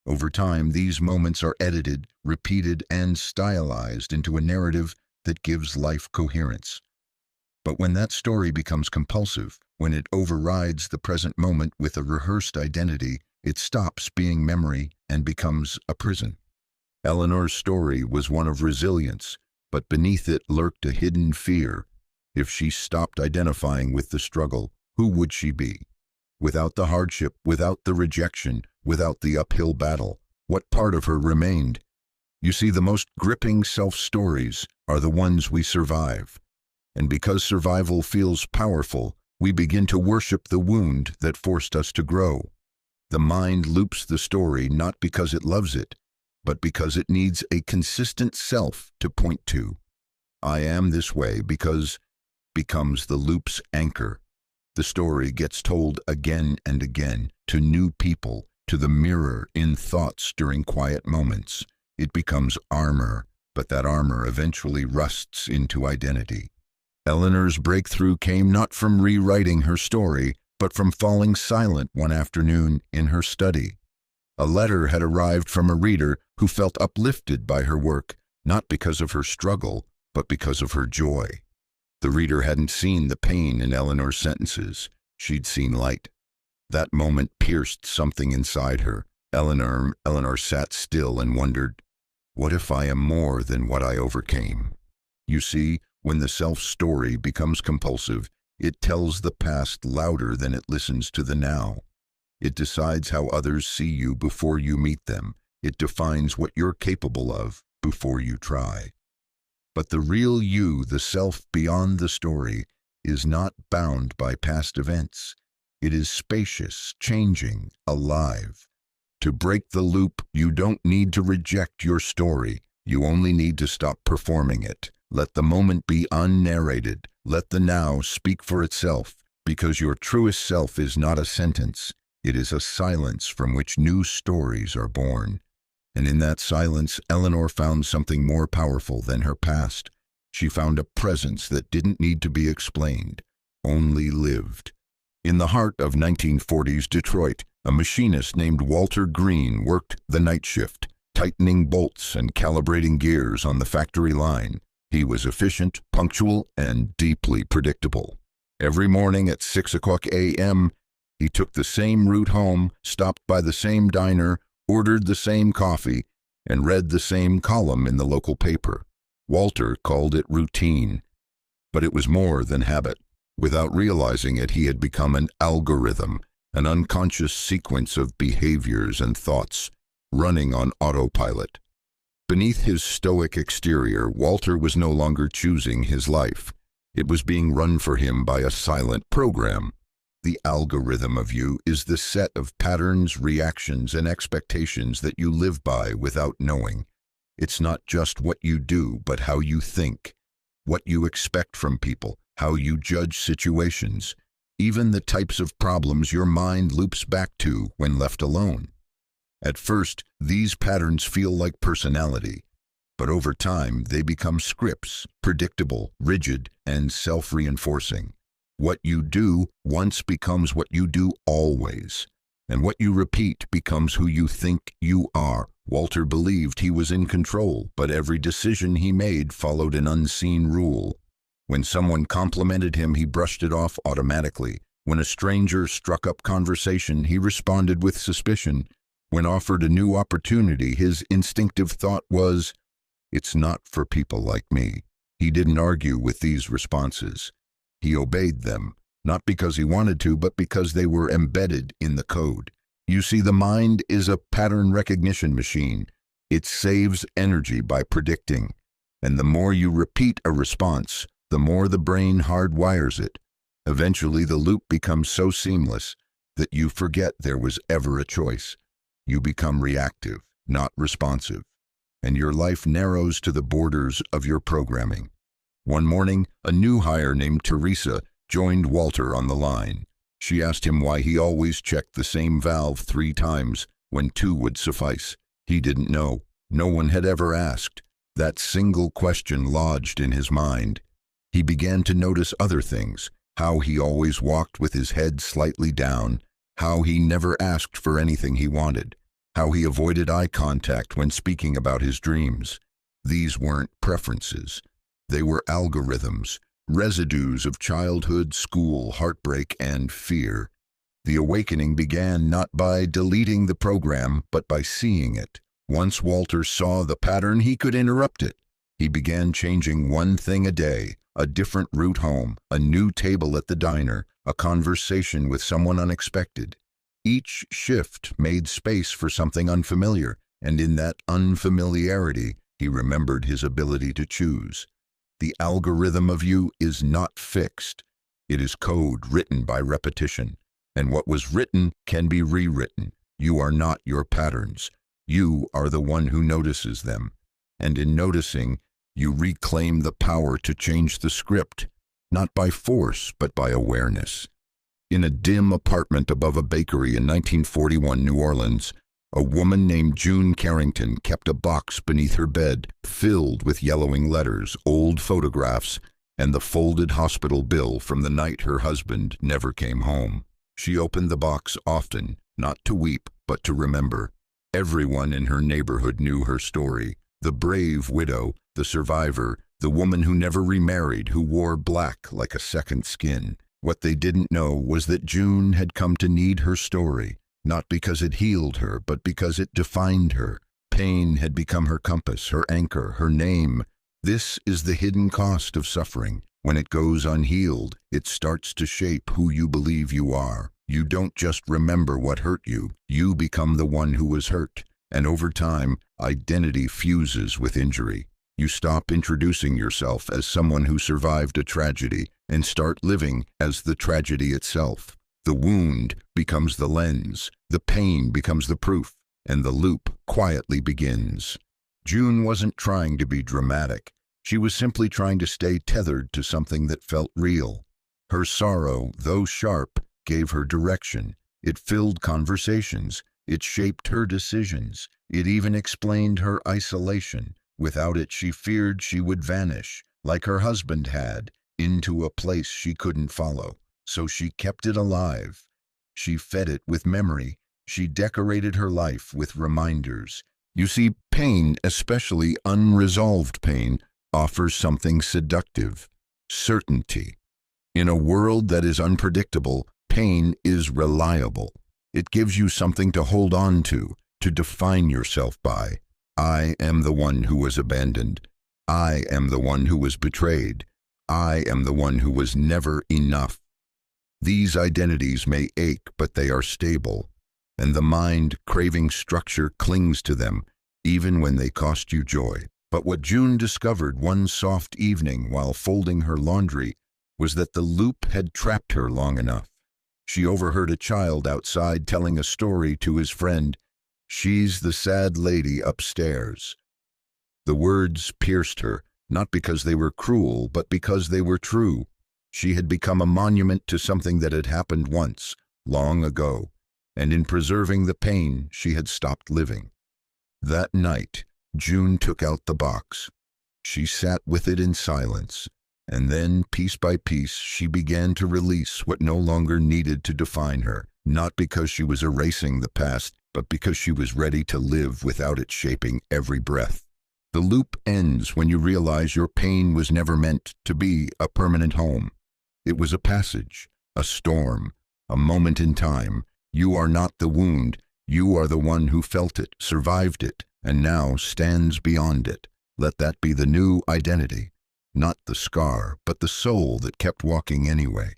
Over time, these moments are edited, repeated, and stylized into a narrative that gives life coherence. But when that story becomes compulsive, when it overrides the present moment with a rehearsed identity, it stops being memory and becomes a prison. Eleanor's story was one of resilience, but beneath it lurked a hidden fear. If she stopped identifying with the struggle, who would she be? Without the hardship, without the rejection, without the uphill battle, what part of her remained? You see, the most gripping self-stories are the ones we survive. And because survival feels powerful, we begin to worship the wound that forced us to grow. The mind loops the story not because it loves it, but because it needs a consistent self to point to. I am this way because becomes the loop's anchor. The story gets told again and again, to new people, to the mirror in thoughts during quiet moments. It becomes armor, but that armor eventually rusts into identity. Eleanor's breakthrough came not from rewriting her story, but from falling silent one afternoon in her study. A letter had arrived from a reader who felt uplifted by her work, not because of her struggle, but because of her joy. The reader hadn't seen the pain in Eleanor's sentences. She'd seen light. That moment pierced something inside her. Eleanor sat still and wondered, what if I am more than what I overcame? You see, when the self-story becomes compulsive, it tells the past louder than it listens to the now. It decides how others see you before you meet them. It defines what you're capable of before you try. But the real you, the self beyond the story, is not bound by past events. It is spacious, changing, alive. To break the loop, you don't need to reject your story. You only need to stop performing it. Let the moment be unnarrated. Let the now speak for itself, because your truest self is not a sentence. It is a silence from which new stories are born. And in that silence, Eleanor found something more powerful than her past. She found a presence that didn't need to be explained, only lived. In the heart of 1940s Detroit, a machinist named Walter Green worked the night shift, tightening bolts and calibrating gears on the factory line. He was efficient, punctual, and deeply predictable. Every morning at 6 a.m., he took the same route home, stopped by the same diner, ordered the same coffee, and read the same column in the local paper. Walter called it routine, but it was more than habit. Without realizing it, he had become an algorithm, an unconscious sequence of behaviors and thoughts, running on autopilot. Beneath his stoic exterior, Walter was no longer choosing his life. It was being run for him by a silent program. The algorithm of you is the set of patterns, reactions, and expectations that you live by without knowing. It's not just what you do, but how you think, what you expect from people, how you judge situations, even the types of problems your mind loops back to when left alone. At first, these patterns feel like personality, but over time they become scripts, predictable, rigid, and self-reinforcing. What you do once becomes what you do always, and what you repeat becomes who you think you are. Walter believed he was in control, but every decision he made followed an unseen rule. When someone complimented him, he brushed it off automatically. When a stranger struck up conversation, he responded with suspicion. When offered a new opportunity, his instinctive thought was, It's not for people like me. He didn't argue with these responses. He obeyed them, not because he wanted to, but because they were embedded in the code. You see, the mind is a pattern recognition machine. It saves energy by predicting. And the more you repeat a response, the more the brain hardwires it. Eventually, the loop becomes so seamless that you forget there was ever a choice. You become reactive, not responsive, and your life narrows to the borders of your programming. One morning, a new hire named Teresa joined Walter on the line. She asked him why he always checked the same valve 3 times when 2 would suffice. He didn't know. No one had ever asked. That single question lodged in his mind. He began to notice other things, how he always walked with his head slightly down, how he never asked for anything he wanted, how he avoided eye contact when speaking about his dreams. These weren't preferences. They were algorithms, residues of childhood, school, heartbreak, and fear. The awakening began not by deleting the program, but by seeing it. Once Walter saw the pattern, he could interrupt it. He began changing one thing a day, a different route home, a new table at the diner, a conversation with someone unexpected. Each shift made space for something unfamiliar, and in that unfamiliarity, he remembered his ability to choose. The algorithm of you is not fixed. It is code written by repetition, and what was written can be rewritten. You are not your patterns. You are the one who notices them, and in noticing, you reclaim the power to change the script, not by force, but by awareness. In a dim apartment above a bakery in 1941 New Orleans, a woman named June Carrington kept a box beneath her bed filled with yellowing letters, old photographs, and the folded hospital bill from the night her husband never came home. She opened the box often, not to weep, but to remember. Everyone in her neighborhood knew her story. The brave widow, the survivor, the woman who never remarried, who wore black like a second skin. What they didn't know was that June had come to need her story, not because it healed her, but because it defined her. Pain had become her compass, her anchor, her name. This is the hidden cost of suffering. When it goes unhealed, it starts to shape who you believe you are. You don't just remember what hurt you, you become the one who was hurt. And over time, identity fuses with injury. You stop introducing yourself as someone who survived a tragedy and start living as the tragedy itself. The wound becomes the lens, the pain becomes the proof, and the loop quietly begins. June wasn't trying to be dramatic. She was simply trying to stay tethered to something that felt real. Her sorrow, though sharp, gave her direction. It filled conversations. It shaped her decisions. It even explained her isolation. Without it, she feared she would vanish, like her husband had, into a place she couldn't follow. So she kept it alive. She fed it with memory. She decorated her life with reminders. You see, pain, especially unresolved pain, offers something seductive: certainty. In a world that is unpredictable, pain is reliable. It gives you something to hold on to define yourself by. I am the one who was abandoned. I am the one who was betrayed. I am the one who was never enough. These identities may ache, but they are stable, and the mind, craving structure, clings to them, even when they cost you joy. But what June discovered one soft evening while folding her laundry was that the loop had trapped her long enough. She overheard a child outside telling a story to his friend, "She's the sad lady upstairs." The words pierced her, not because they were cruel, but because they were true. She had become a monument to something that had happened once, long ago, and in preserving the pain, she had stopped living. That night, June took out the box. She sat with it in silence, and then, piece by piece, she began to release what no longer needed to define her, not because she was erasing the past, but because she was ready to live without it shaping every breath. The loop ends when you realize your pain was never meant to be a permanent home. It was a passage, a storm, a moment in time. You are not the wound. You are the one who felt it, survived it, and now stands beyond it. Let that be the new identity, not the scar, but the soul that kept walking anyway.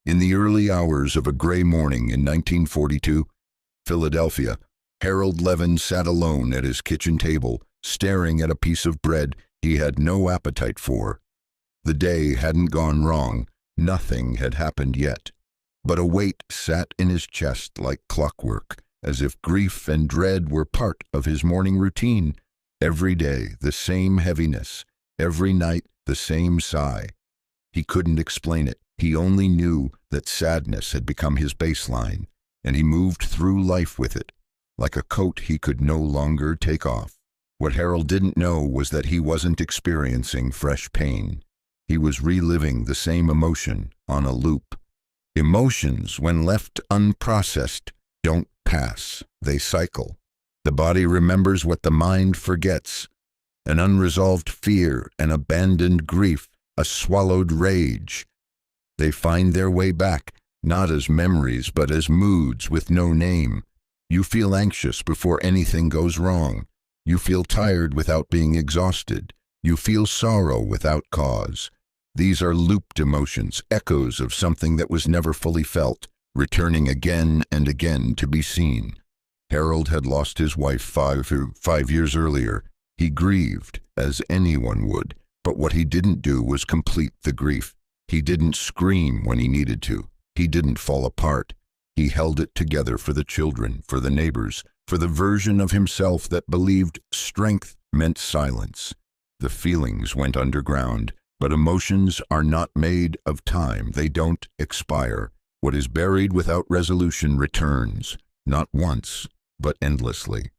In the early hours of a gray morning in 1942, Philadelphia, Harold Levin sat alone at his kitchen table, staring at a piece of bread he had no appetite for. The day hadn't gone wrong, nothing had happened yet, but a weight sat in his chest like clockwork, as if grief and dread were part of his morning routine. Every day, the same heaviness, every night, the same sigh. He couldn't explain it. He only knew that sadness had become his baseline, and he moved through life with it, like a coat he could no longer take off. What Harold didn't know was that he wasn't experiencing fresh pain. He was reliving the same emotion on a loop. Emotions, when left unprocessed, don't pass. They cycle. The body remembers what the mind forgets. An unresolved fear, an abandoned grief, a swallowed rage. They find their way back, not as memories, but as moods with no name. You feel anxious before anything goes wrong. You feel tired without being exhausted. You feel sorrow without cause. These are looped emotions, echoes of something that was never fully felt, returning again and again to be seen. Harold had lost his wife five years earlier. He grieved, as anyone would, but what he didn't do was complete the grief. He didn't scream when he needed to. He didn't fall apart. He held it together for the children, for the neighbors, for the version of himself that believed strength meant silence. The feelings went underground, but emotions are not made of time. They don't expire. What is buried without resolution returns, not once, but endlessly.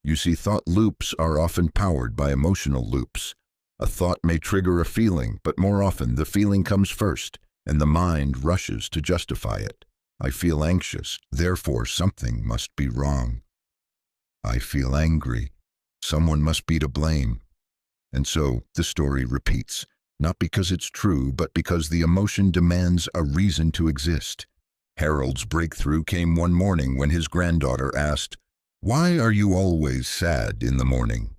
You see, thought loops are often powered by emotional loops. A thought may trigger a feeling, but more often the feeling comes first, and the mind rushes to justify it. I feel anxious, therefore something must be wrong. I feel angry, someone must be to blame. And so the story repeats, not because it's true, but because the emotion demands a reason to exist. Harold's breakthrough came one morning when his granddaughter asked, "Why are you always sad in the morning?"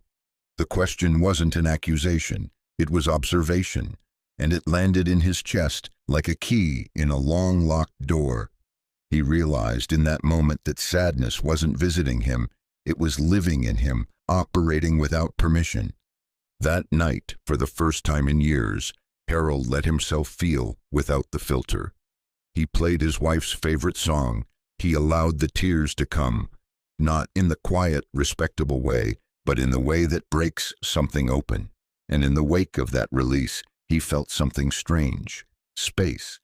The question wasn't an accusation, it was observation, and it landed in his chest like a key in a long locked door. He realized in that moment that sadness wasn't visiting him, it was living in him, operating without permission. That night, for the first time in years, Harold let himself feel without the filter. He played his wife's favorite song. He allowed the tears to come, not in the quiet, respectable way, but in the way that breaks something open. And in the wake of that release, he felt something strange. Space.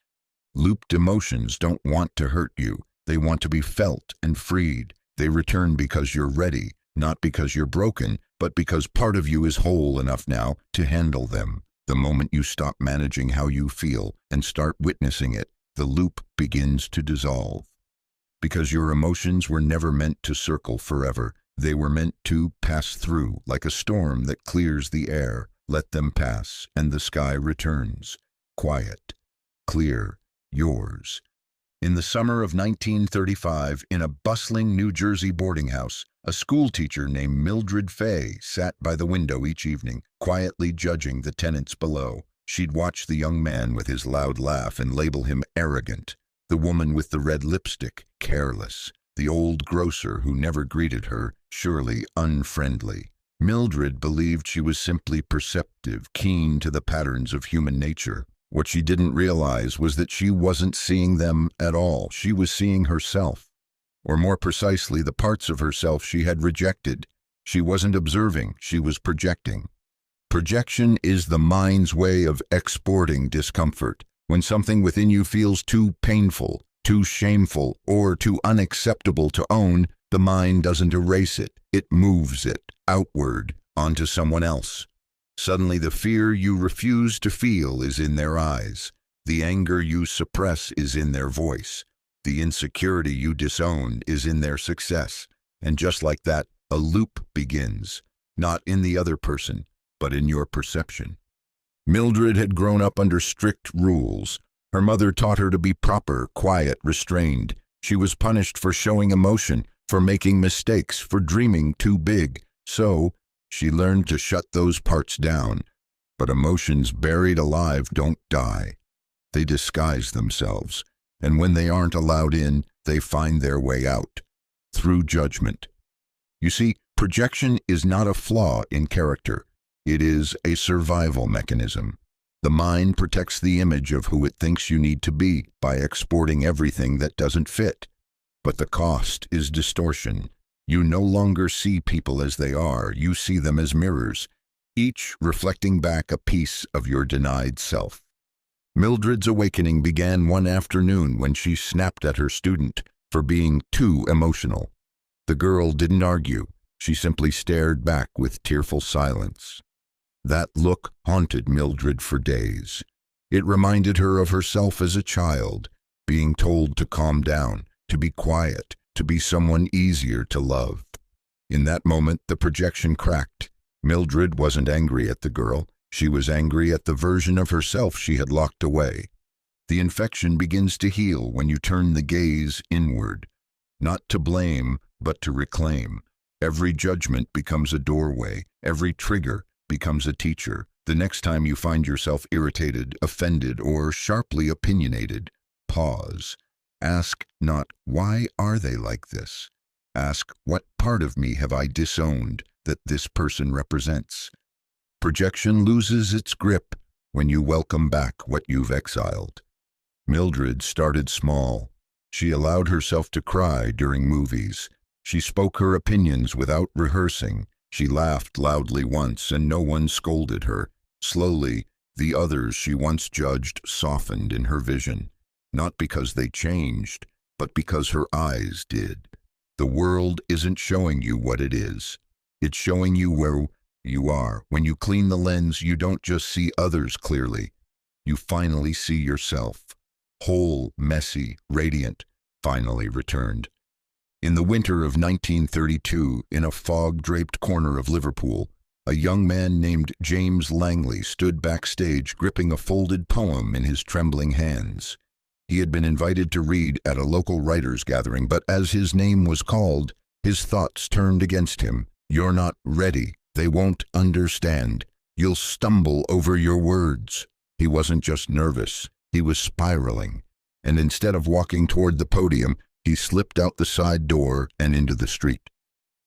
Looped emotions don't want to hurt you. They want to be felt and freed. They return because you're ready, not because you're broken, but because part of you is whole enough now to handle them. The moment you stop managing how you feel and start witnessing it, the loop begins to dissolve. Because your emotions were never meant to circle forever. They were meant to pass through, like a storm that clears the air. Let them pass, and the sky returns. Quiet, clear, yours. In the summer of 1935, in a bustling New Jersey boarding house, a schoolteacher named Mildred Fay sat by the window each evening, quietly judging the tenants below. She'd watch the young man with his loud laugh and label him arrogant, the woman with the red lipstick, careless, the old grocer who never greeted her, surely unfriendly. Mildred believed she was simply perceptive, keen to the patterns of human nature. What she didn't realize was that she wasn't seeing them at all. She was seeing herself, or more precisely, the parts of herself she had rejected. She wasn't observing, she was projecting. Projection is the mind's way of exporting discomfort. When something within you feels too painful, too shameful, or too unacceptable to own, the mind doesn't erase it. It moves it outward onto someone else. Suddenly the fear you refuse to feel is in their eyes. The anger you suppress is in their voice. The insecurity you disown is in their success. And just like that, a loop begins, not in the other person, but in your perception. Mildred had grown up under strict rules. Her mother taught her to be proper, quiet, restrained. She was punished for showing emotion, for making mistakes, for dreaming too big. So, She learned to shut those parts down, but emotions buried alive don't die. They disguise themselves, and when they aren't allowed in, they find their way out, through judgment. You see, projection is not a flaw in character. It is a survival mechanism. The mind protects the image of who it thinks you need to be by exporting everything that doesn't fit. But the cost is distortion. You no longer see people as they are, you see them as mirrors, each reflecting back a piece of your denied self. Mildred's awakening began one afternoon when she snapped at her student for being too emotional. The girl didn't argue. She simply stared back with tearful silence. That look haunted Mildred for days. It reminded her of herself as a child, being told to calm down, to be quiet, to be someone easier to love. In that moment, the projection cracked. Mildred wasn't angry at the girl. She was angry at the version of herself she had locked away. The infection begins to heal when you turn the gaze inward, not to blame, but to reclaim. Every judgment becomes a doorway. Every trigger becomes a teacher. The next time you find yourself irritated, offended, or sharply opinionated, pause. Ask not, why are they like this? Ask, what part of me have I disowned that this person represents? Projection loses its grip when you welcome back what you've exiled. Mildred started small. She allowed herself to cry during movies. She spoke her opinions without rehearsing. She laughed loudly once and no one scolded her. Slowly, the others she once judged softened in her vision, not because they changed, but because her eyes did. The world isn't showing you what it is. It's showing you where you are. When you clean the lens, you don't just see others clearly. You finally see yourself. Whole, messy, radiant, finally returned. In the winter of 1932, in a fog-draped corner of Liverpool, a young man named James Langley stood backstage gripping a folded poem in his trembling hands. He had been invited to read at a local writers' gathering, but as his name was called, his thoughts turned against him. You're not ready. They won't understand. You'll stumble over your words. He wasn't just nervous. He was spiraling. And instead of walking toward the podium, he slipped out the side door and into the street.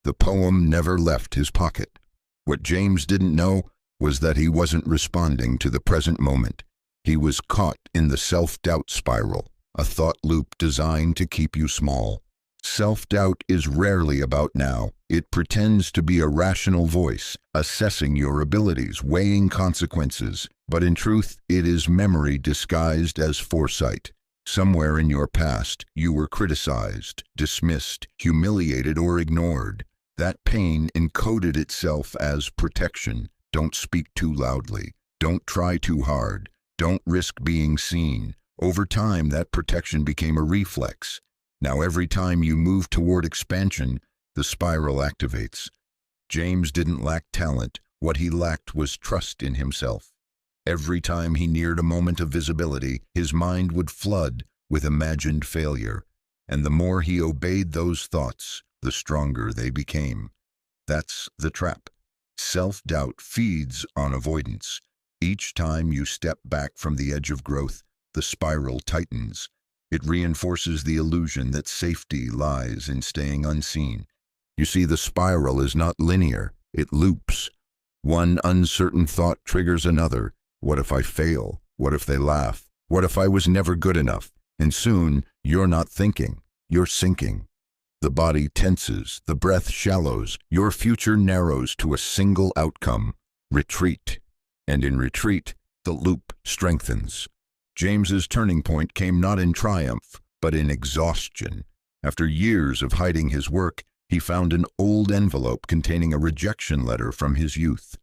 The poem never left his pocket. What James didn't know was that he wasn't responding to the present moment. He was caught in the self-doubt spiral, a thought loop designed to keep you small. Self-doubt is rarely about now. It pretends to be a rational voice, assessing your abilities, weighing consequences. But in truth, it is memory disguised as foresight. Somewhere in your past, you were criticized, dismissed, humiliated, or ignored. That pain encoded itself as protection. Don't speak too loudly. Don't try too hard. Don't risk being seen. Over time, that protection became a reflex. Now every time you move toward expansion, the spiral activates. James didn't lack talent. What he lacked was trust in himself. Every time he neared a moment of visibility, his mind would flood with imagined failure. And the more he obeyed those thoughts, the stronger they became. That's the trap. Self-doubt feeds on avoidance. Each time you step back from the edge of growth, the spiral tightens. It reinforces the illusion that safety lies in staying unseen. You see, the spiral is not linear. It loops. One uncertain thought triggers another. What if I fail? What if they laugh? What if I was never good enough? And soon, you're not thinking. You're sinking. The body tenses. The breath shallows. Your future narrows to a single outcome: retreat. And in retreat, the loop strengthens. James's turning point came not in triumph, but in exhaustion. After years of hiding his work, he found an old envelope containing a rejection letter from his youth.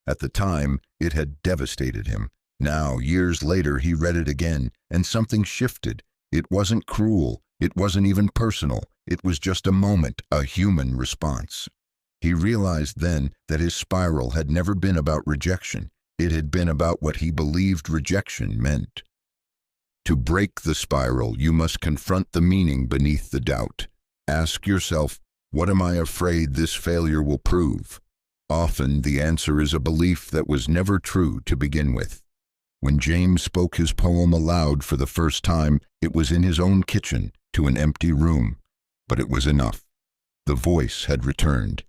At the time, it had devastated him. Now, years later, he read it again, and something shifted. It wasn't cruel. It wasn't even personal. It was just a moment, a human response. He realized then that his spiral had never been about rejection. It had been about what he believed rejection meant. To break the spiral, you must confront the meaning beneath the doubt. Ask yourself, what am I afraid this failure will prove? Often the answer is a belief that was never true to begin with. When James spoke his poem aloud for the first time, it was in his own kitchen, to an empty room. But it was enough. The voice had returned.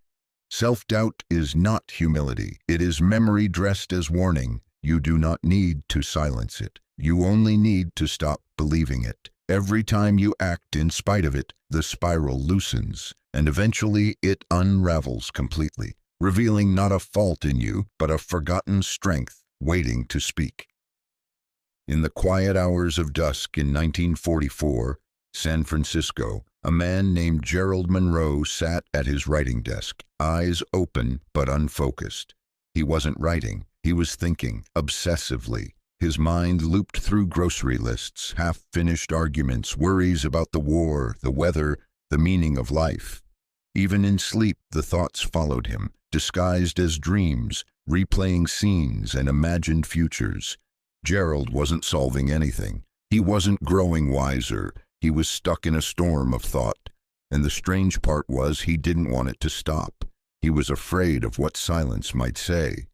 Self-doubt is not humility. It is memory dressed as warning. You do not need to silence it. You only need to stop believing it. Every time you act in spite of it, the spiral loosens, and eventually it unravels completely, revealing not a fault in you, but a forgotten strength waiting to speak. In the quiet hours of dusk in 1944, San Francisco, a man named Gerald Monroe sat at his writing desk, eyes open but unfocused. He wasn't writing, he was thinking, obsessively. His mind looped through grocery lists, half-finished arguments, worries about the war, the weather, the meaning of life. Even in sleep, the thoughts followed him, disguised as dreams, replaying scenes and imagined futures. Gerald wasn't solving anything. He wasn't growing wiser. He was stuck in a storm of thought. And the strange part was he didn't want it to stop. He was afraid of what silence might say.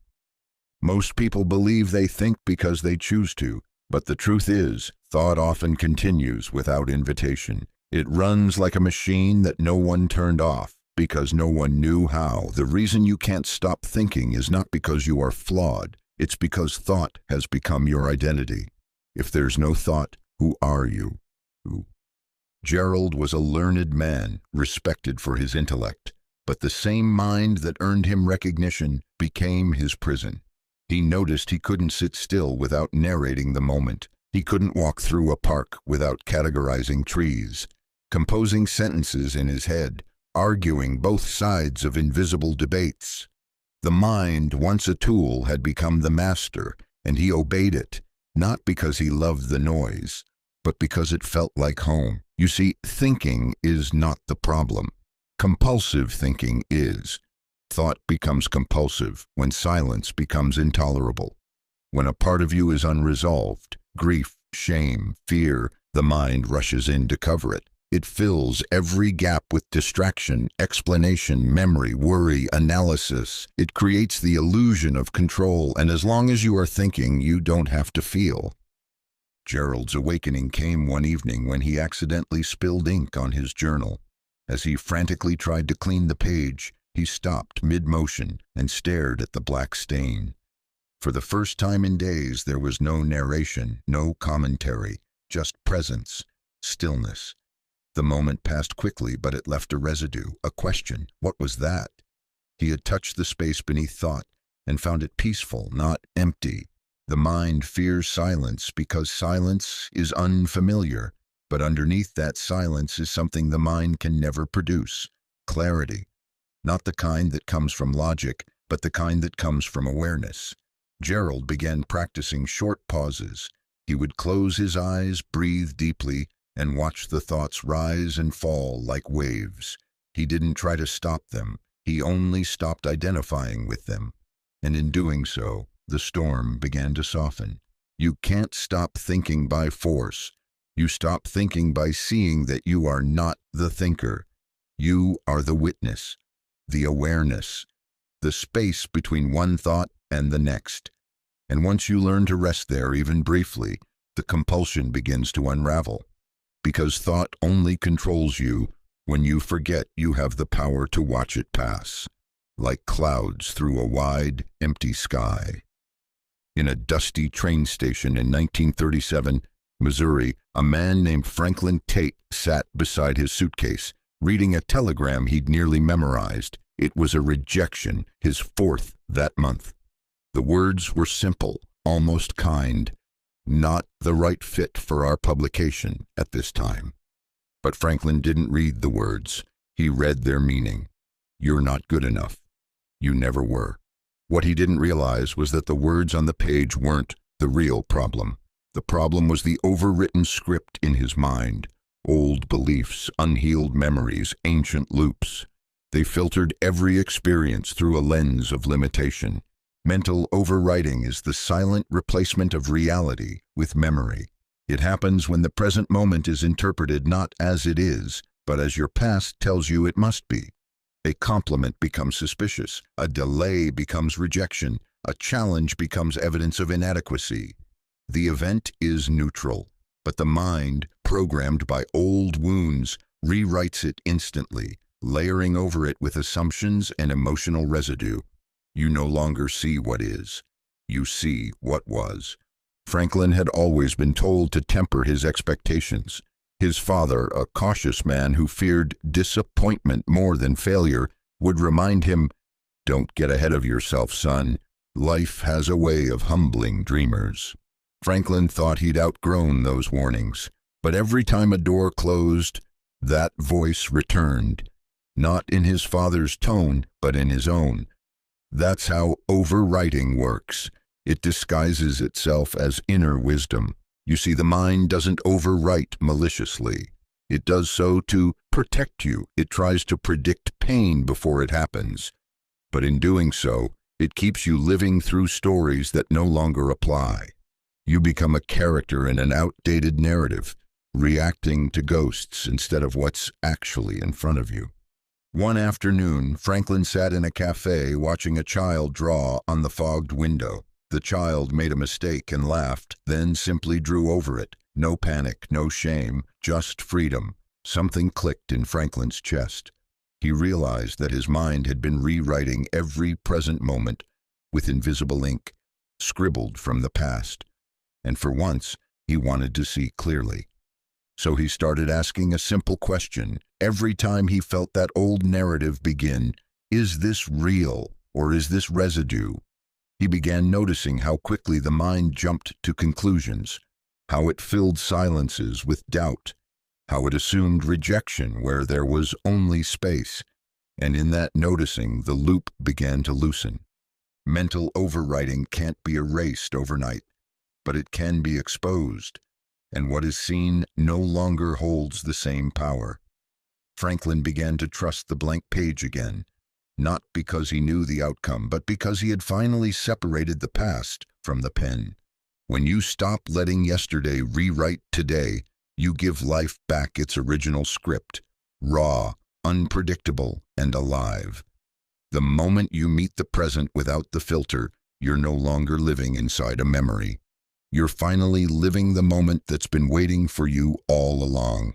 Most people believe they think because they choose to, but the truth is, thought often continues without invitation. It runs like a machine that no one turned off, because no one knew how. The reason you can't stop thinking is not because you are flawed. It's because thought has become your identity. If there's no thought, who are you? Gerald was a learned man, respected for his intellect, but the same mind that earned him recognition became his prison. He noticed he couldn't sit still without narrating the moment. He couldn't walk through a park without categorizing trees, composing sentences in his head, arguing both sides of invisible debates. The mind, once a tool, had become the master, and he obeyed it, not because he loved the noise, but because it felt like home. You see, thinking is not the problem. Compulsive thinking is. Thought becomes compulsive when silence becomes intolerable. When a part of you is unresolved, grief, shame, fear, the mind rushes in to cover it. It fills every gap with distraction, explanation, memory, worry, analysis. It creates the illusion of control, and as long as you are thinking, you don't have to feel. Gerald's awakening came one evening when he accidentally spilled ink on his journal. As he frantically tried to clean the page, he stopped mid-motion and stared at the black stain. For the first time in days, there was no narration, no commentary, just presence, stillness. The moment passed quickly, but it left a residue, a question. What was that? He had touched the space beneath thought and found it peaceful, not empty. The mind fears silence because silence is unfamiliar, but underneath that silence is something the mind can never produce: clarity. Not the kind that comes from logic, but the kind that comes from awareness. Gerald began practicing short pauses. He would close his eyes, breathe deeply, and watch the thoughts rise and fall like waves. He didn't try to stop them. He only stopped identifying with them. And in doing so, the storm began to soften. You can't stop thinking by force. You stop thinking by seeing that you are not the thinker. You are the witness, the awareness, the space between one thought and the next. And once you learn to rest there, even briefly, the compulsion begins to unravel. Because thought only controls you when you forget you have the power to watch it pass, like clouds through a wide, empty sky. In a dusty train station in 1937, Missouri, a man named Franklin Tate sat beside his suitcase, reading a telegram he'd nearly memorized. It was a rejection, his fourth that month. The words were simple, almost kind. Not the right fit for our publication at this time. But Franklin didn't read the words. He read their meaning. You're not good enough. You never were. What he didn't realize was that the words on the page weren't the real problem. The problem was the overwritten script in his mind. Old beliefs, unhealed memories, ancient loops. They filtered every experience through a lens of limitation. Mental overwriting is the silent replacement of reality with memory. It happens when the present moment is interpreted not as it is, but as your past tells you it must be. A compliment becomes suspicious. A delay becomes rejection. A challenge becomes evidence of inadequacy. The event is neutral, but the mind, programmed by old wounds, rewrites it instantly, layering over it with assumptions and emotional residue. You no longer see what is. You see what was. Franklin had always been told to temper his expectations. His father, a cautious man who feared disappointment more than failure, would remind him, "Don't get ahead of yourself, son. Life has a way of humbling dreamers." Franklin thought he'd outgrown those warnings, but every time a door closed, that voice returned, not in his father's tone, but in his own. That's how overwriting works. It disguises itself as inner wisdom. You see, the mind doesn't overwrite maliciously. It does so to protect you. It tries to predict pain before it happens. But in doing so, it keeps you living through stories that no longer apply. You become a character in an outdated narrative, reacting to ghosts instead of what's actually in front of you. One afternoon, Franklin sat in a cafe watching a child draw on the fogged window. The child made a mistake and laughed, then simply drew over it. No panic, no shame, just freedom. Something clicked in Franklin's chest. He realized that his mind had been rewriting every present moment with invisible ink, scribbled from the past. And for once, he wanted to see clearly. So he started asking a simple question every time he felt that old narrative begin: is this real, or is this residue? He began noticing how quickly the mind jumped to conclusions, how it filled silences with doubt, how it assumed rejection where there was only space, and in that noticing, the loop began to loosen. Mental overwriting can't be erased overnight, but it can be exposed, and what is seen no longer holds the same power. Franklin began to trust the blank page again, not because he knew the outcome, but because he had finally separated the past from the pen. When you stop letting yesterday rewrite today, you give life back its original script, raw, unpredictable, and alive. The moment you meet the present without the filter, you're no longer living inside a memory. You're finally living the moment that's been waiting for you all along.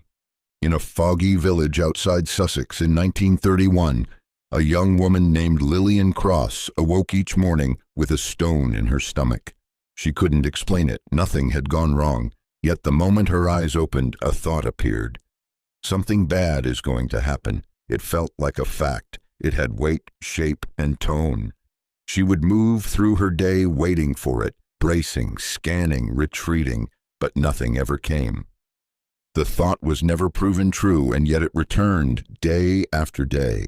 In a foggy village outside Sussex in 1931, a young woman named Lillian Cross awoke each morning with a stone in her stomach. She couldn't explain it. Nothing had gone wrong. Yet the moment her eyes opened, a thought appeared. Something bad is going to happen. It felt like a fact. It had weight, shape, and tone. She would move through her day waiting for it, bracing, scanning, retreating, but nothing ever came. The thought was never proven true, and yet it returned day after day.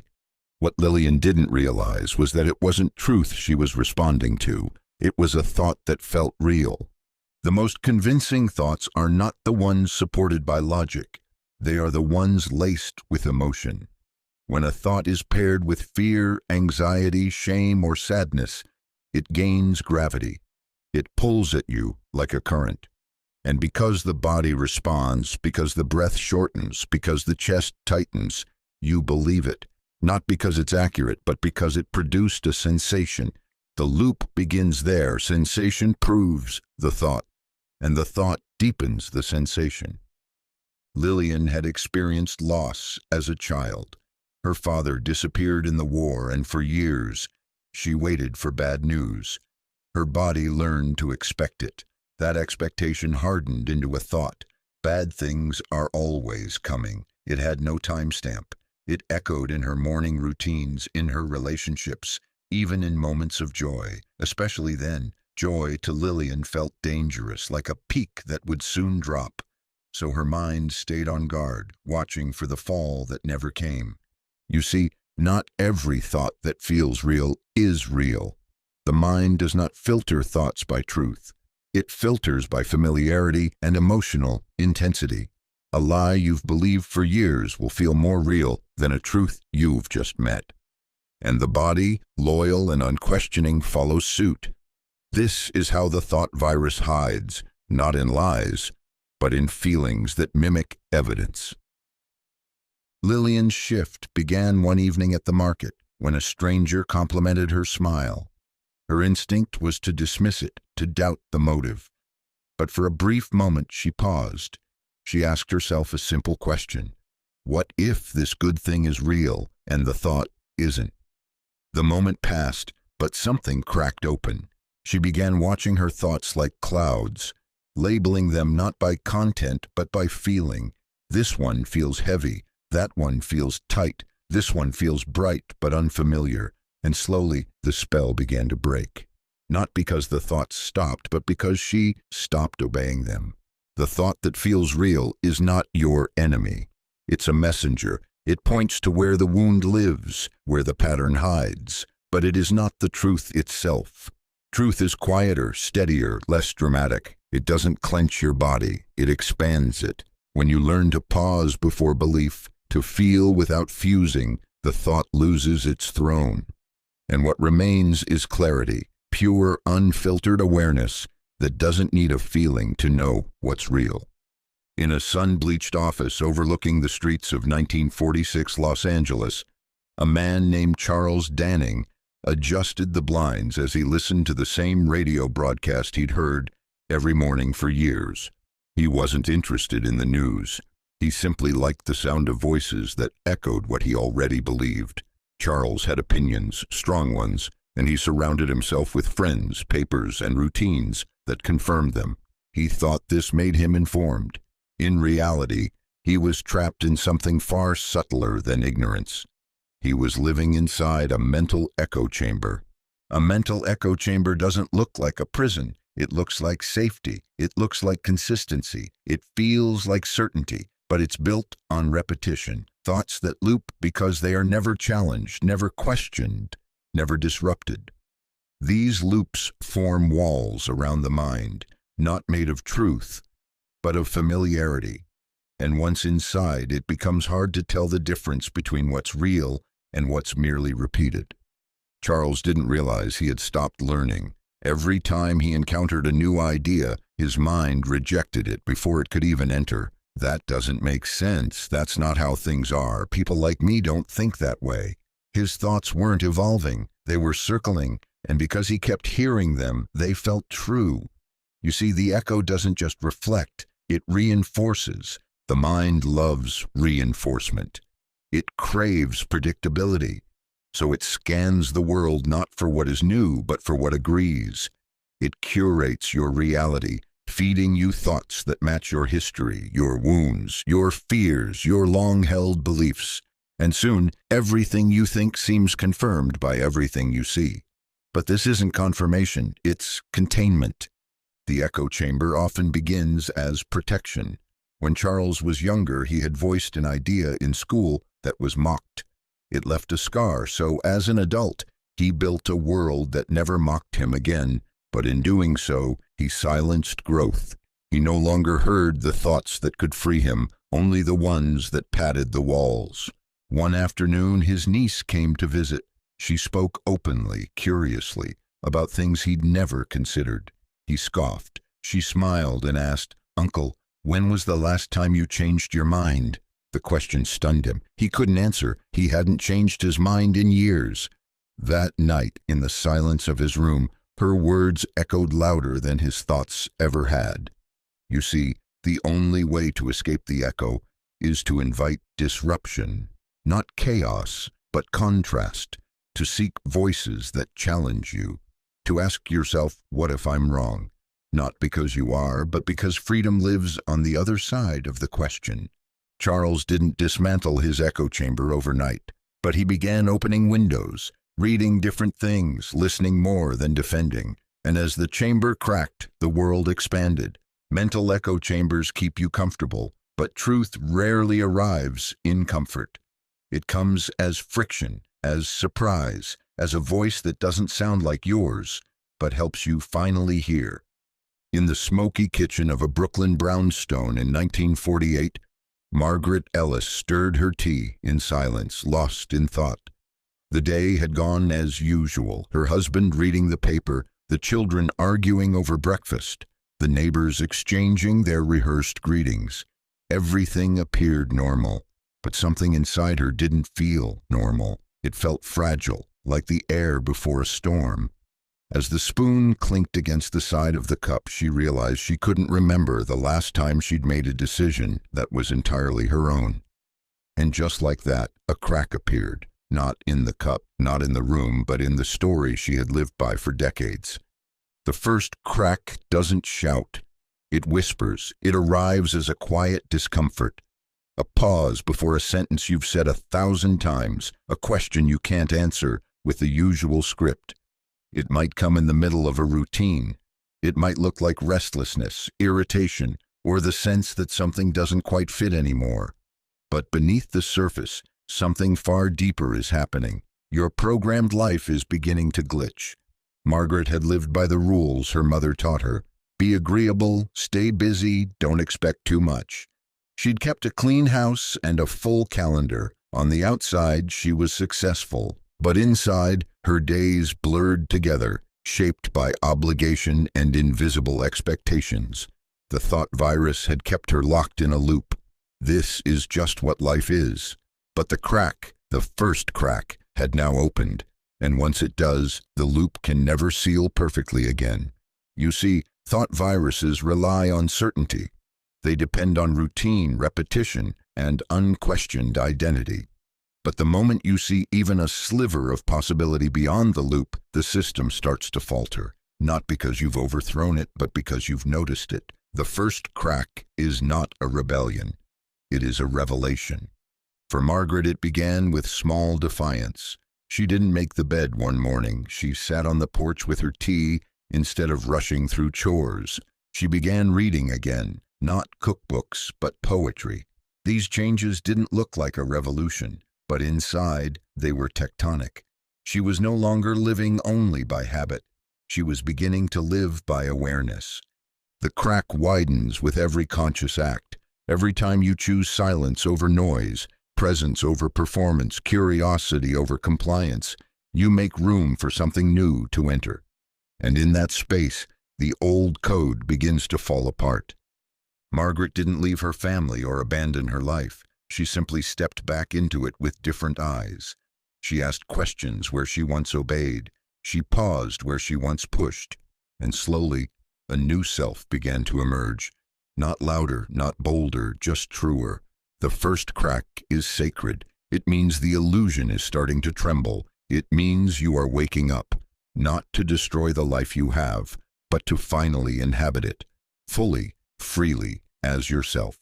What Lillian didn't realize was that it wasn't truth she was responding to. It was a thought that felt real. The most convincing thoughts are not the ones supported by logic. They are the ones laced with emotion. When a thought is paired with fear, anxiety, shame, or sadness, it gains gravity. It pulls at you like a current. And because the body responds, because the breath shortens, because the chest tightens, you believe it. Not because it's accurate, but because it produced a sensation. The loop begins there. Sensation proves the thought, and the thought deepens the sensation. Lillian had experienced loss as a child. Her father disappeared in the war, and for years, she waited for bad news. Her body learned to expect it. That expectation hardened into a thought. Bad things are always coming. It had no timestamp. It echoed in her morning routines, in her relationships, even in moments of joy. Especially then, joy to Lillian felt dangerous, like a peak that would soon drop. So her mind stayed on guard, watching for the fall that never came. You see, not every thought that feels real is real. The mind does not filter thoughts by truth. It filters by familiarity and emotional intensity. A lie you've believed for years will feel more real than a truth you've just met. And the body, loyal and unquestioning, follows suit. This is how the thought virus hides, not in lies, but in feelings that mimic evidence. Lillian's shift began one evening at the market when a stranger complimented her smile. Her instinct was to dismiss it, to doubt the motive. But for a brief moment she paused. She asked herself a simple question. What if this good thing is real and the thought isn't? The moment passed, but something cracked open. She began watching her thoughts like clouds, labeling them not by content but by feeling. This one feels heavy, that one feels tight, this one feels bright but unfamiliar, and slowly the spell began to break. Not because the thoughts stopped, but because she stopped obeying them. The thought that feels real is not your enemy. It's a messenger. It points to where the wound lives, where the pattern hides, but it is not the truth itself. Truth is quieter, steadier, less dramatic. It doesn't clench your body, it expands it. When you learn to pause before belief, to feel without fusing, the thought loses its throne. And what remains is clarity, pure, unfiltered awareness that doesn't need a feeling to know what's real. In a sun-bleached office overlooking the streets of 1946 Los Angeles, a man named Charles Danning adjusted the blinds as he listened to the same radio broadcast he'd heard every morning for years. He wasn't interested in the news. He simply liked the sound of voices that echoed what he already believed. Charles had opinions, strong ones, and he surrounded himself with friends, papers, and routines that confirmed them. He thought this made him informed. In reality, he was trapped in something far subtler than ignorance. He was living inside a mental echo chamber. A mental echo chamber doesn't look like a prison. It looks like safety. It looks like consistency. It feels like certainty, but it's built on repetition. Thoughts that loop because they are never challenged, never questioned, never disrupted. These loops form walls around the mind, not made of truth, but of familiarity. And once inside, it becomes hard to tell the difference between what's real and what's merely repeated. Charles didn't realize he had stopped learning. Every time he encountered a new idea, his mind rejected it before it could even enter. That doesn't make sense. That's not how things are. People like me don't think that way. His thoughts weren't evolving. They were circling, and because he kept hearing them, they felt true. You see, the echo doesn't just reflect, it reinforces. The mind loves reinforcement. It craves predictability. So it scans the world not for what is new, but for what agrees. It curates your reality, feeding you thoughts that match your history, your wounds, your fears, your long-held beliefs. And soon, everything you think seems confirmed by everything you see. But this isn't confirmation, it's containment. The echo chamber often begins as protection. When Charles was younger, he had voiced an idea in school that was mocked. It left a scar, so as an adult, he built a world that never mocked him again, but in doing so, he silenced growth. He no longer heard the thoughts that could free him, only the ones that padded the walls. One afternoon, his niece came to visit. She spoke openly, curiously, about things he'd never considered. He scoffed. She smiled and asked, "Uncle, when was the last time you changed your mind?" The question stunned him. He couldn't answer. He hadn't changed his mind in years. That night, in the silence of his room, her words echoed louder than his thoughts ever had. You see, the only way to escape the echo is to invite disruption, not chaos, but contrast, to seek voices that challenge you, to ask yourself, what if I'm wrong? Not because you are, but because freedom lives on the other side of the question. Charles didn't dismantle his echo chamber overnight, but he began opening windows, reading different things, listening more than defending. And as the chamber cracked, the world expanded. Mental echo chambers keep you comfortable, but truth rarely arrives in comfort. It comes as friction, as surprise, as a voice that doesn't sound like yours, but helps you finally hear. In the smoky kitchen of a Brooklyn brownstone in 1948, Margaret Ellis stirred her tea in silence, lost in thought. The day had gone as usual, her husband reading the paper, the children arguing over breakfast, the neighbors exchanging their rehearsed greetings. Everything appeared normal. But something inside her didn't feel normal. It felt fragile, like the air before a storm. As the spoon clinked against the side of the cup, she realized she couldn't remember the last time she'd made a decision that was entirely her own. And just like that, a crack appeared, not in the cup, not in the room, but in the story she had lived by for decades. The first crack doesn't shout. It whispers. It arrives as a quiet discomfort. A pause before a sentence you've said 1,000 times, a question you can't answer with the usual script. It might come in the middle of a routine. It might look like restlessness, irritation, or the sense that something doesn't quite fit anymore. But beneath the surface, something far deeper is happening. Your programmed life is beginning to glitch. Margaret had lived by the rules her mother taught her. Be agreeable, stay busy, don't expect too much. She'd kept a clean house and a full calendar. On the outside, she was successful, but inside, her days blurred together, shaped by obligation and invisible expectations. The thought virus had kept her locked in a loop. This is just what life is. But the crack, the first crack, had now opened, and once it does, the loop can never seal perfectly again. You see, thought viruses rely on certainty. They depend on routine, repetition, and unquestioned identity. But the moment you see even a sliver of possibility beyond the loop, the system starts to falter. Not because you've overthrown it, but because you've noticed it. The first crack is not a rebellion. It is a revelation. For Margaret, it began with small defiance. She didn't make the bed one morning. She sat on the porch with her tea instead of rushing through chores. She began reading again. Not cookbooks, but poetry. These changes didn't look like a revolution, but inside they were tectonic. She was no longer living only by habit. She was beginning to live by awareness. The crack widens with every conscious act. Every time you choose silence over noise, presence over performance, curiosity over compliance, you make room for something new to enter. And in that space, the old code begins to fall apart. Margaret didn't leave her family or abandon her life. She simply stepped back into it with different eyes. She asked questions where she once obeyed. She paused where she once pushed. And slowly, a new self began to emerge. Not louder, not bolder, just truer. The first crack is sacred. It means the illusion is starting to tremble. It means you are waking up, not to destroy the life you have, but to finally inhabit it, fully, freely, as yourself.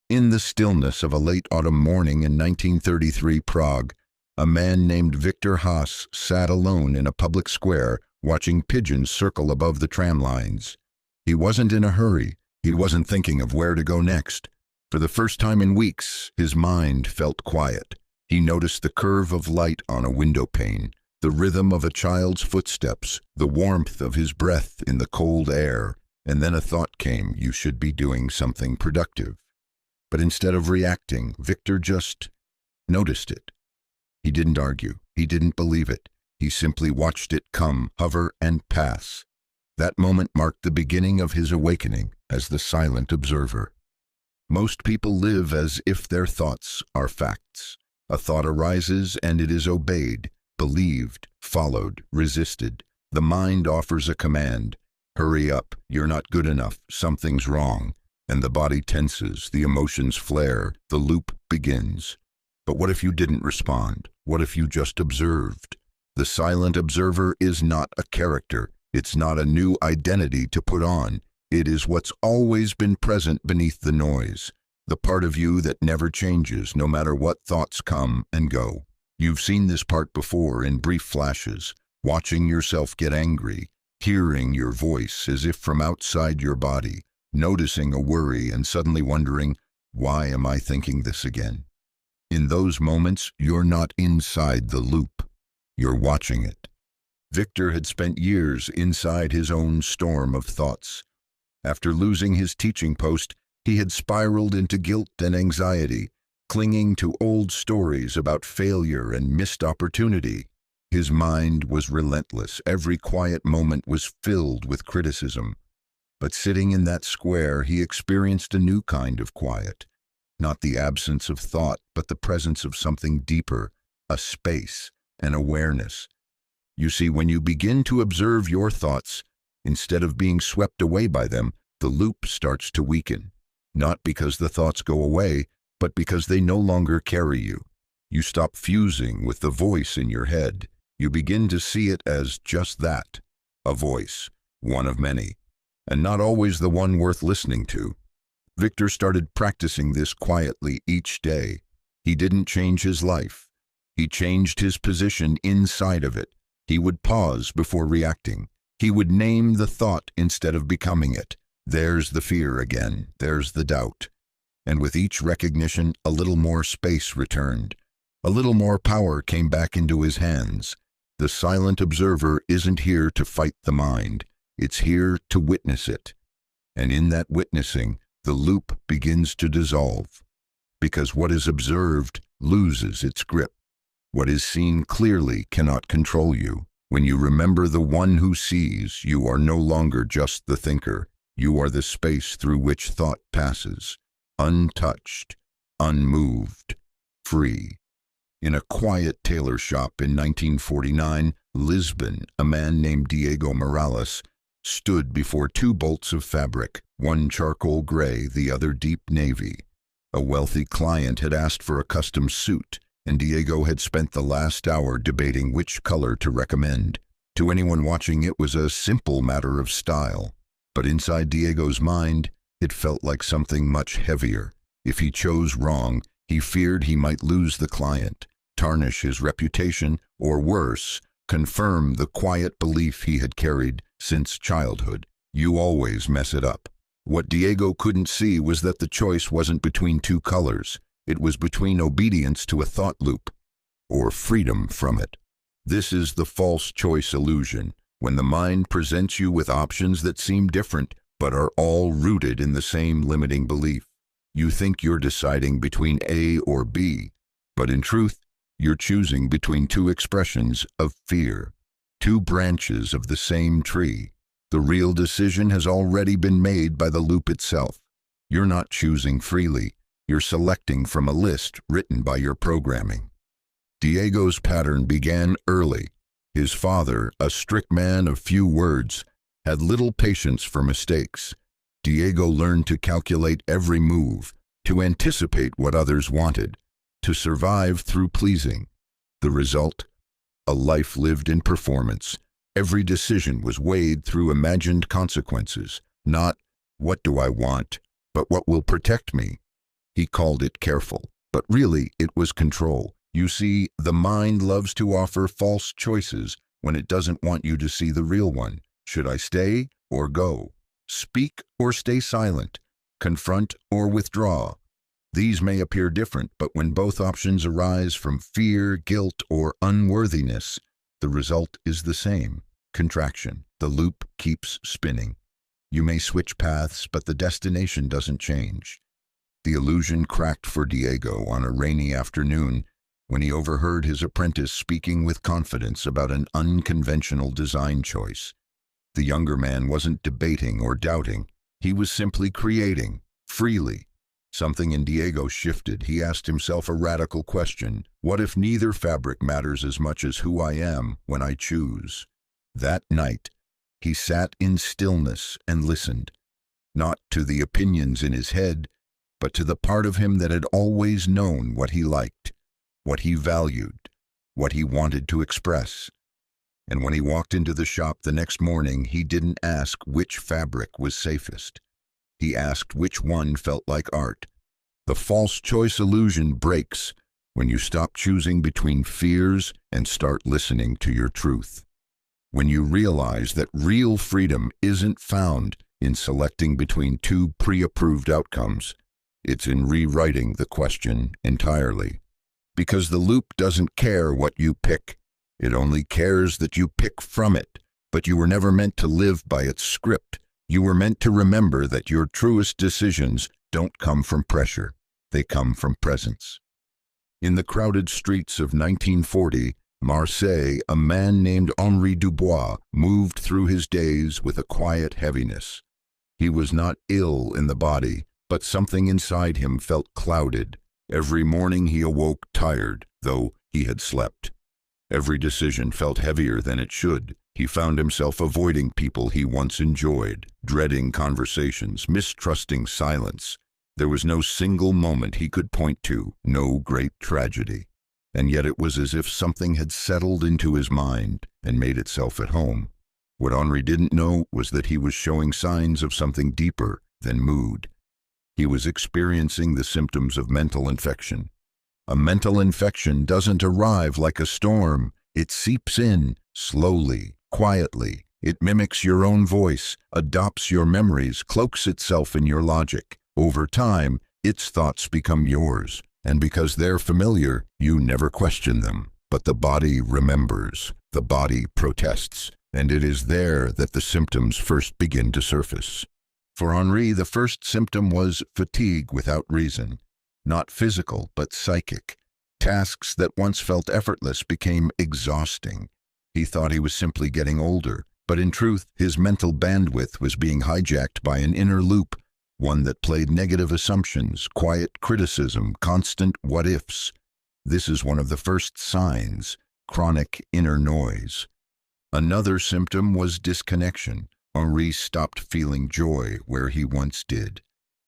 In the stillness of a late autumn morning in 1933 Prague, a man named Victor Haas sat alone in a public square watching pigeons circle above the tram lines. He wasn't in a hurry. He wasn't thinking of where to go next. For the first time in weeks, his mind felt quiet. He noticed the curve of light on a window pane, the rhythm of a child's footsteps, the warmth of his breath in the cold air. And then a thought came, you should be doing something productive. But instead of reacting, Victor just noticed it. He didn't argue. He didn't believe it. He simply watched it come, hover, and pass. That moment marked the beginning of his awakening as the silent observer. Most people live as if their thoughts are facts. A thought arises and it is obeyed, believed, followed, resisted. The mind offers a command. Hurry up, you're not good enough, something's wrong. And the body tenses, the emotions flare, the loop begins. But what if you didn't respond? What if you just observed? The silent observer is not a character. It's not a new identity to put on. It is what's always been present beneath the noise. The part of you that never changes, no matter what thoughts come and go. You've seen this part before in brief flashes, watching yourself get angry, hearing your voice as if from outside your body, noticing a worry and suddenly wondering, why am I thinking this again? In those moments, you're not inside the loop. You're watching it. Victor had spent years inside his own storm of thoughts. After losing his teaching post, he had spiraled into guilt and anxiety, clinging to old stories about failure and missed opportunity. His mind was relentless. Every quiet moment was filled with criticism. But sitting in that square, he experienced a new kind of quiet. not the absence of thought, but the presence of something deeper, a space, an awareness. You see, when you begin to observe your thoughts, instead of being swept away by them, the loop starts to weaken. Not because the thoughts go away, but because they no longer carry you. You stop fusing with the voice in your head. You begin to see it as just that, a voice, one of many, and not always the one worth listening to. Victor started practicing this quietly each day. He didn't change his life. He changed his position inside of it. He would pause before reacting. He would name the thought instead of becoming it. There's the fear again. There's the doubt. And with each recognition, a little more space returned. A little more power came back into his hands. The silent observer isn't here to fight the mind. It's here to witness it. And in that witnessing, the loop begins to dissolve. Because what is observed loses its grip. What is seen clearly cannot control you. When you remember the one who sees, you are no longer just the thinker. You are the space through which thought passes, untouched, unmoved, free. In a quiet tailor shop in 1949, Lisbon, a man named Diego Morales stood before two bolts of fabric, one charcoal gray, the other deep navy. A wealthy client had asked for a custom suit, and Diego had spent the last hour debating which color to recommend. To anyone watching, it was a simple matter of style. But inside Diego's mind, it felt like something much heavier. If he chose wrong, he feared he might lose the client, tarnish his reputation, or worse, confirm the quiet belief he had carried since childhood. You always mess it up. What Diego couldn't see was that the choice wasn't between two colors. It was between obedience to a thought loop or freedom from it. This is the false choice illusion, when the mind presents you with options that seem different but are all rooted in the same limiting belief. You think you're deciding between A or B, but in truth, you're choosing between two expressions of fear, two branches of the same tree. The real decision has already been made by the loop itself. You're not choosing freely. You're selecting from a list written by your programming. Diego's pattern began early. His father, a strict man of few words, had little patience for mistakes. Diego learned to calculate every move, to anticipate what others wanted, to survive through pleasing. The result? A life lived in performance. Every decision was weighed through imagined consequences, not what do I want, but what will protect me. He called it careful, but really it was control. You see, the mind loves to offer false choices when it doesn't want you to see the real one. Should I stay or go? Speak or stay silent? Confront or withdraw? These may appear different, but when both options arise from fear, guilt, or unworthiness, the result is the same: contraction. The loop keeps spinning. You may switch paths, but the destination doesn't change. The illusion cracked for Diego on a rainy afternoon when he overheard his apprentice speaking with confidence about an unconventional design choice. The younger man wasn't debating or doubting. He was simply creating, freely. Something in Diego shifted. He asked himself a radical question. What if neither fabric matters as much as who I am when I choose? That night, he sat in stillness and listened, not to the opinions in his head, but to the part of him that had always known what he liked, what he valued, what he wanted to express. And when he walked into the shop the next morning, he didn't ask which fabric was safest. He asked which one felt like art. The false choice illusion breaks when you stop choosing between fears and start listening to your truth. When you realize that real freedom isn't found in selecting between two pre-approved outcomes, it's in rewriting the question entirely. Because the loop doesn't care what you pick. It only cares that you pick from it. But you were never meant to live by its script. You were meant to remember that your truest decisions don't come from pressure. They come from presence. In the crowded streets of 1940, Marseille, a man named Henri Dubois moved through his days with a quiet heaviness. He was not ill in the body, But something inside him felt clouded. Every morning he awoke tired, though he had slept. Every decision felt heavier than it should. He found himself avoiding people he once enjoyed, dreading conversations, mistrusting silence. There was no single moment he could point to, no great tragedy. And yet it was as if something had settled into his mind and made itself at home. What Henri didn't know was that he was showing signs of something deeper than mood. He was experiencing the symptoms of mental infection. A mental infection doesn't arrive like a storm. It seeps in, slowly, quietly. It mimics your own voice, adopts your memories, cloaks itself in your logic. Over time, its thoughts become yours, and because they're familiar, you never question them. But the body remembers, the body protests, and it is there that the symptoms first begin to surface. For Henri, the first symptom was fatigue without reason. Not physical, but psychic. Tasks that once felt effortless became exhausting. He thought he was simply getting older, but in truth, his mental bandwidth was being hijacked by an inner loop, one that played negative assumptions, quiet criticism, constant what-ifs. This is one of the first signs, chronic inner noise. Another symptom was disconnection. Henri stopped feeling joy where he once did.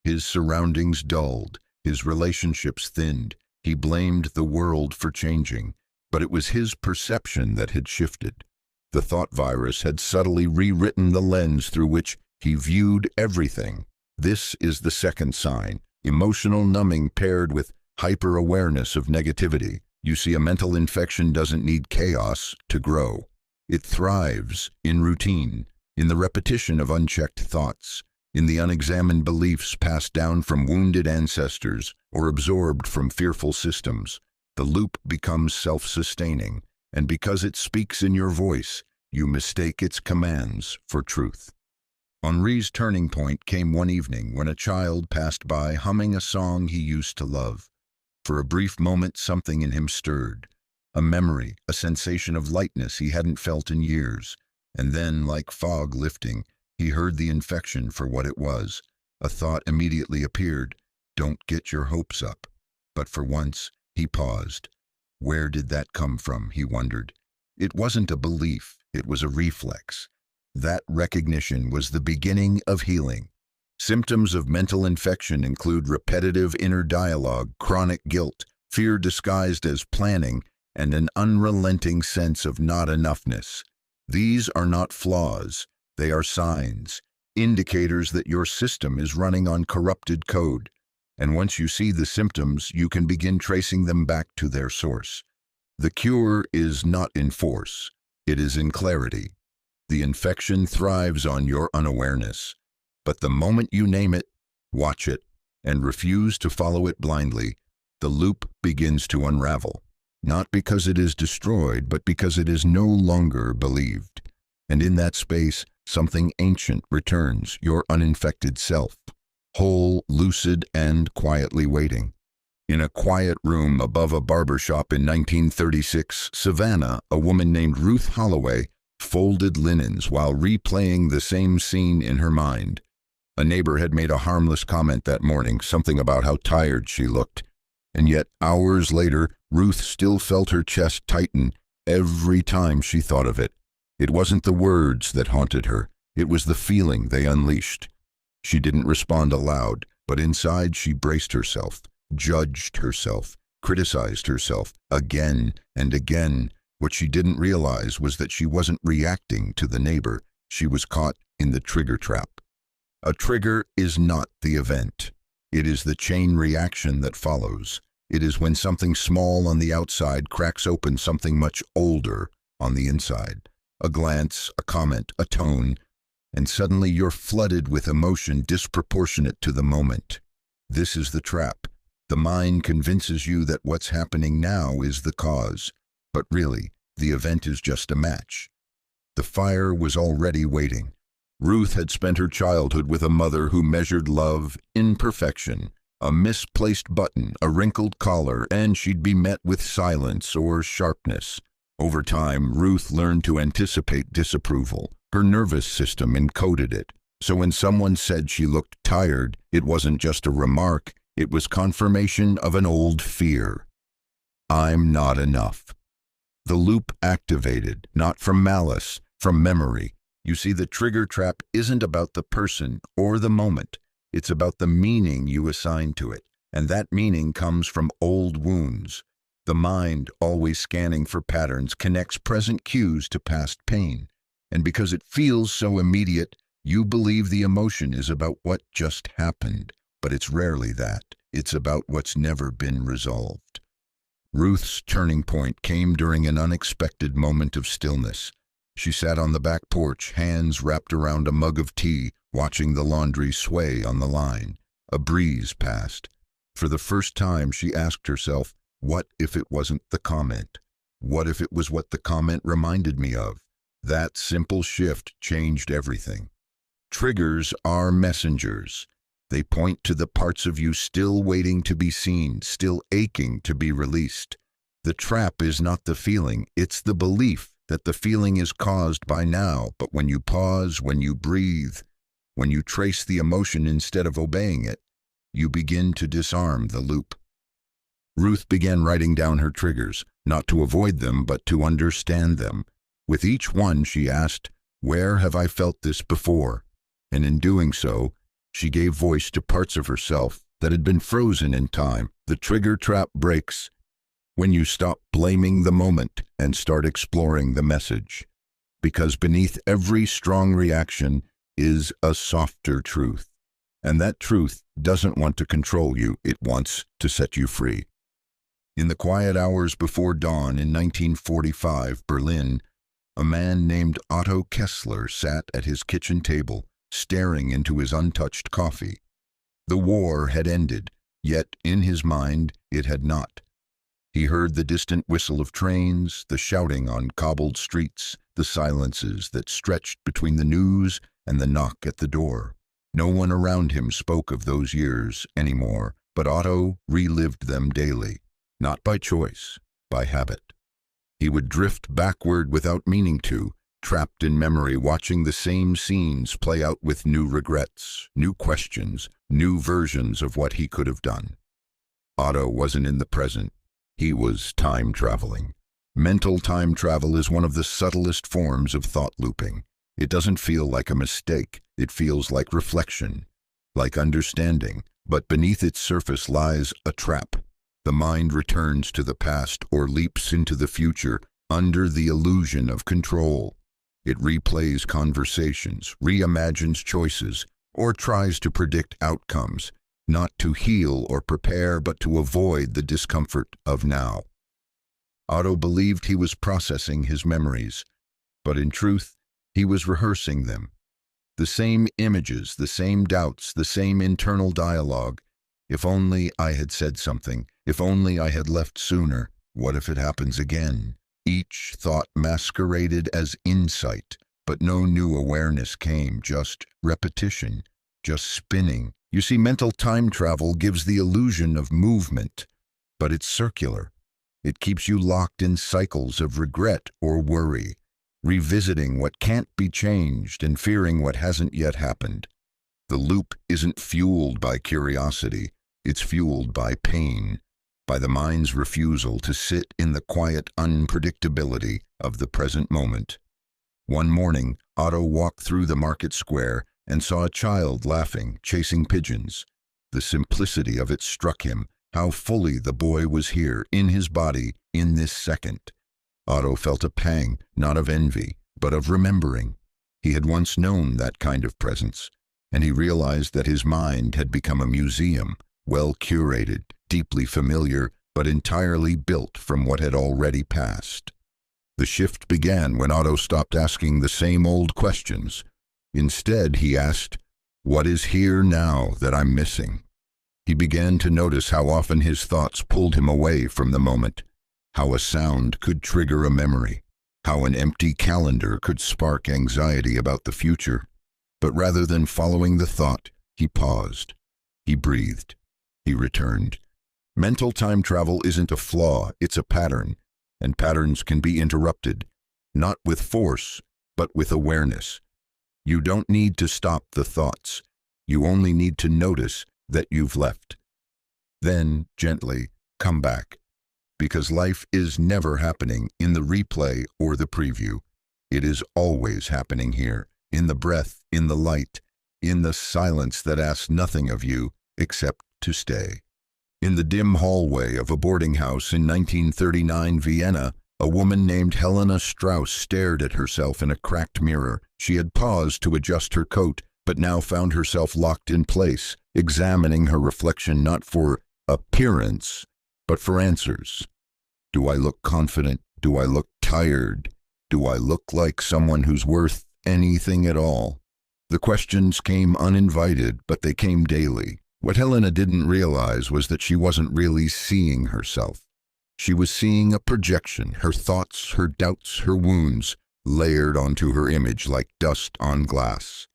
His surroundings dulled, his relationships thinned. He blamed the world for changing, but it was his perception that had shifted. The thought virus had subtly rewritten the lens through which he viewed everything. This is the second sign, emotional numbing paired with hyper-awareness of negativity. You see, a mental infection doesn't need chaos to grow. It thrives in routine, in the repetition of unchecked thoughts, in the unexamined beliefs passed down from wounded ancestors or absorbed from fearful systems. The loop becomes self-sustaining, and because it speaks in your voice, you mistake its commands for truth. Henri's turning point came one evening when a child passed by humming a song he used to love. For a brief moment, something in him stirred. A memory, a sensation of lightness he hadn't felt in years. And then, like fog lifting, he heard the infection for what it was. A thought immediately appeared. Don't get your hopes up. But for once, he paused. Where did that come from, he wondered. It wasn't a belief, it was a reflex. That recognition was the beginning of healing. Symptoms of mental infection include repetitive inner dialogue, chronic guilt, fear disguised as planning, and an unrelenting sense of not enoughness. These are not flaws, they are signs, indicators that your system is running on corrupted code. And once you see the symptoms, you can begin tracing them back to their source. The cure is not in force, it is in clarity. The infection thrives on your unawareness. But the moment you name it, watch it, and refuse to follow it blindly, the loop begins to unravel. Not because it is destroyed, but because it is no longer believed. And in that space, something ancient returns, your uninfected self, whole, lucid, and quietly waiting. In a quiet room above a barber shop in 1936, Savannah, a woman named Ruth Holloway, folded linens while replaying the same scene in her mind. A neighbor had made a harmless comment that morning, something about how tired she looked. And yet, hours later, Ruth still felt her chest tighten every time she thought of it. It wasn't the words that haunted her, it was the feeling they unleashed. She didn't respond aloud, but inside she braced herself, judged herself, criticized herself again and again. What she didn't realize was that she wasn't reacting to the neighbor, she was caught in the trigger trap. A trigger is not the event. It is the chain reaction that follows. It is when something small on the outside cracks open something much older on the inside. A glance, a comment, a tone, and suddenly you're flooded with emotion disproportionate to the moment. This is the trap. The mind convinces you that what's happening now is the cause, but really, the event is just a match. The fire was already waiting. Ruth had spent her childhood with a mother who measured love in perfection. A misplaced button, a wrinkled collar, and she'd be met with silence or sharpness. Over time, Ruth learned to anticipate disapproval. Her nervous system encoded it. So when someone said she looked tired, it wasn't just a remark, it was confirmation of an old fear. I'm not enough. The loop activated, not from malice, from memory. You see, the trigger trap isn't about the person or the moment. It's about the meaning you assign to it. And that meaning comes from old wounds. The mind, always scanning for patterns, connects present cues to past pain. And because it feels so immediate, you believe the emotion is about what just happened. But it's rarely that. It's about what's never been resolved. Ruth's turning point came during an unexpected moment of stillness. She sat on the back porch, hands wrapped around a mug of tea, watching the laundry sway on the line. A breeze passed. For the first time, she asked herself, what if it wasn't the comment? What if it was what the comment reminded me of? That simple shift changed everything. Triggers are messengers. They point to the parts of you still waiting to be seen, still aching to be released. The trap is not the feeling, it's the belief that the feeling is caused by now. But when you pause, when you breathe, when you trace the emotion instead of obeying it, you begin to disarm the loop. Ruth began writing down her triggers, not to avoid them, but to understand them. With each one, she asked, where have I felt this before? And in doing so, she gave voice to parts of herself that had been frozen in time. The trigger trap breaks when you stop blaming the moment and start exploring the message. Because beneath every strong reaction is a softer truth. And that truth doesn't want to control you, it wants to set you free. In the quiet hours before dawn in 1945, Berlin, a man named Otto Kessler sat at his kitchen table, staring into his untouched coffee. The war had ended, yet in his mind it had not. He heard the distant whistle of trains, the shouting on cobbled streets, the silences that stretched between the news and the knock at the door. No one around him spoke of those years anymore, but Otto relived them daily, not by choice, by habit. He would drift backward without meaning to, trapped in memory, watching the same scenes play out with new regrets, new questions, new versions of what he could have done. Otto wasn't in the present. He was time traveling. Mental time travel is one of the subtlest forms of thought looping. It doesn't feel like a mistake. It feels like reflection, like understanding. But beneath its surface lies a trap. The mind returns to the past or leaps into the future under the illusion of control. It replays conversations, reimagines choices, or tries to predict outcomes, not to heal or prepare, but to avoid the discomfort of now. Otto believed he was processing his memories, but in truth, he was rehearsing them. The same images, the same doubts, the same internal dialogue. If only I had said something, if only I had left sooner, what if it happens again? Each thought masqueraded as insight, but no new awareness came, just repetition, just spinning. You see, mental time travel gives the illusion of movement, but it's circular. It keeps you locked in cycles of regret or worry, revisiting what can't be changed and fearing what hasn't yet happened. The loop isn't fueled by curiosity, it's fueled by pain, by the mind's refusal to sit in the quiet unpredictability of the present moment. One morning, Otto walked through the market square and saw a child laughing, chasing pigeons. The simplicity of it struck him, how fully the boy was here, in his body, in this second. Otto felt a pang, not of envy, but of remembering. He had once known that kind of presence, and he realized that his mind had become a museum, well curated, deeply familiar, but entirely built from what had already passed. The shift began when Otto stopped asking the same old questions. Instead, he asked, "What is here now that I'm missing?" He began to notice how often his thoughts pulled him away from the moment, how a sound could trigger a memory, how an empty calendar could spark anxiety about the future. But rather than following the thought, he paused. He breathed. He returned. Mental time travel isn't a flaw, it's a pattern, and patterns can be interrupted, not with force, but with awareness. You don't need to stop the thoughts. You only need to notice that you've left. Then, gently, come back. Because life is never happening in the replay or the preview. It is always happening here, in the breath, in the light, in the silence that asks nothing of you except to stay. In the dim hallway of a boarding house in 1939 Vienna, a woman named Helena Strauss stared at herself in a cracked mirror. She had paused to adjust her coat, but now found herself locked in place, examining her reflection not for appearance, but for answers. Do I look confident? Do I look tired? Do I look like someone who's worth anything at all? The questions came uninvited, but they came daily. What Helena didn't realize was that she wasn't really seeing herself. She was seeing a projection, her thoughts, her doubts, her wounds, layered onto her image like dust on glass.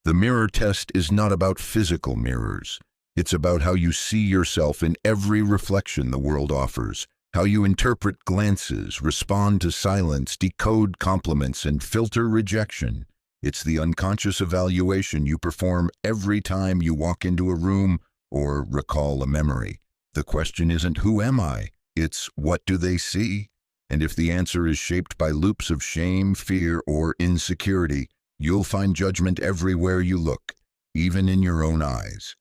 The mirror test is not about physical mirrors. It's about how you see yourself in every reflection the world offers, how you interpret glances, respond to silence, decode compliments, and filter rejection. It's the unconscious evaluation you perform every time you walk into a room or recall a memory. The question isn't, who am I? It's, what do they see? And if the answer is shaped by loops of shame, fear, or insecurity, you'll find judgment everywhere you look, even in your own eyes.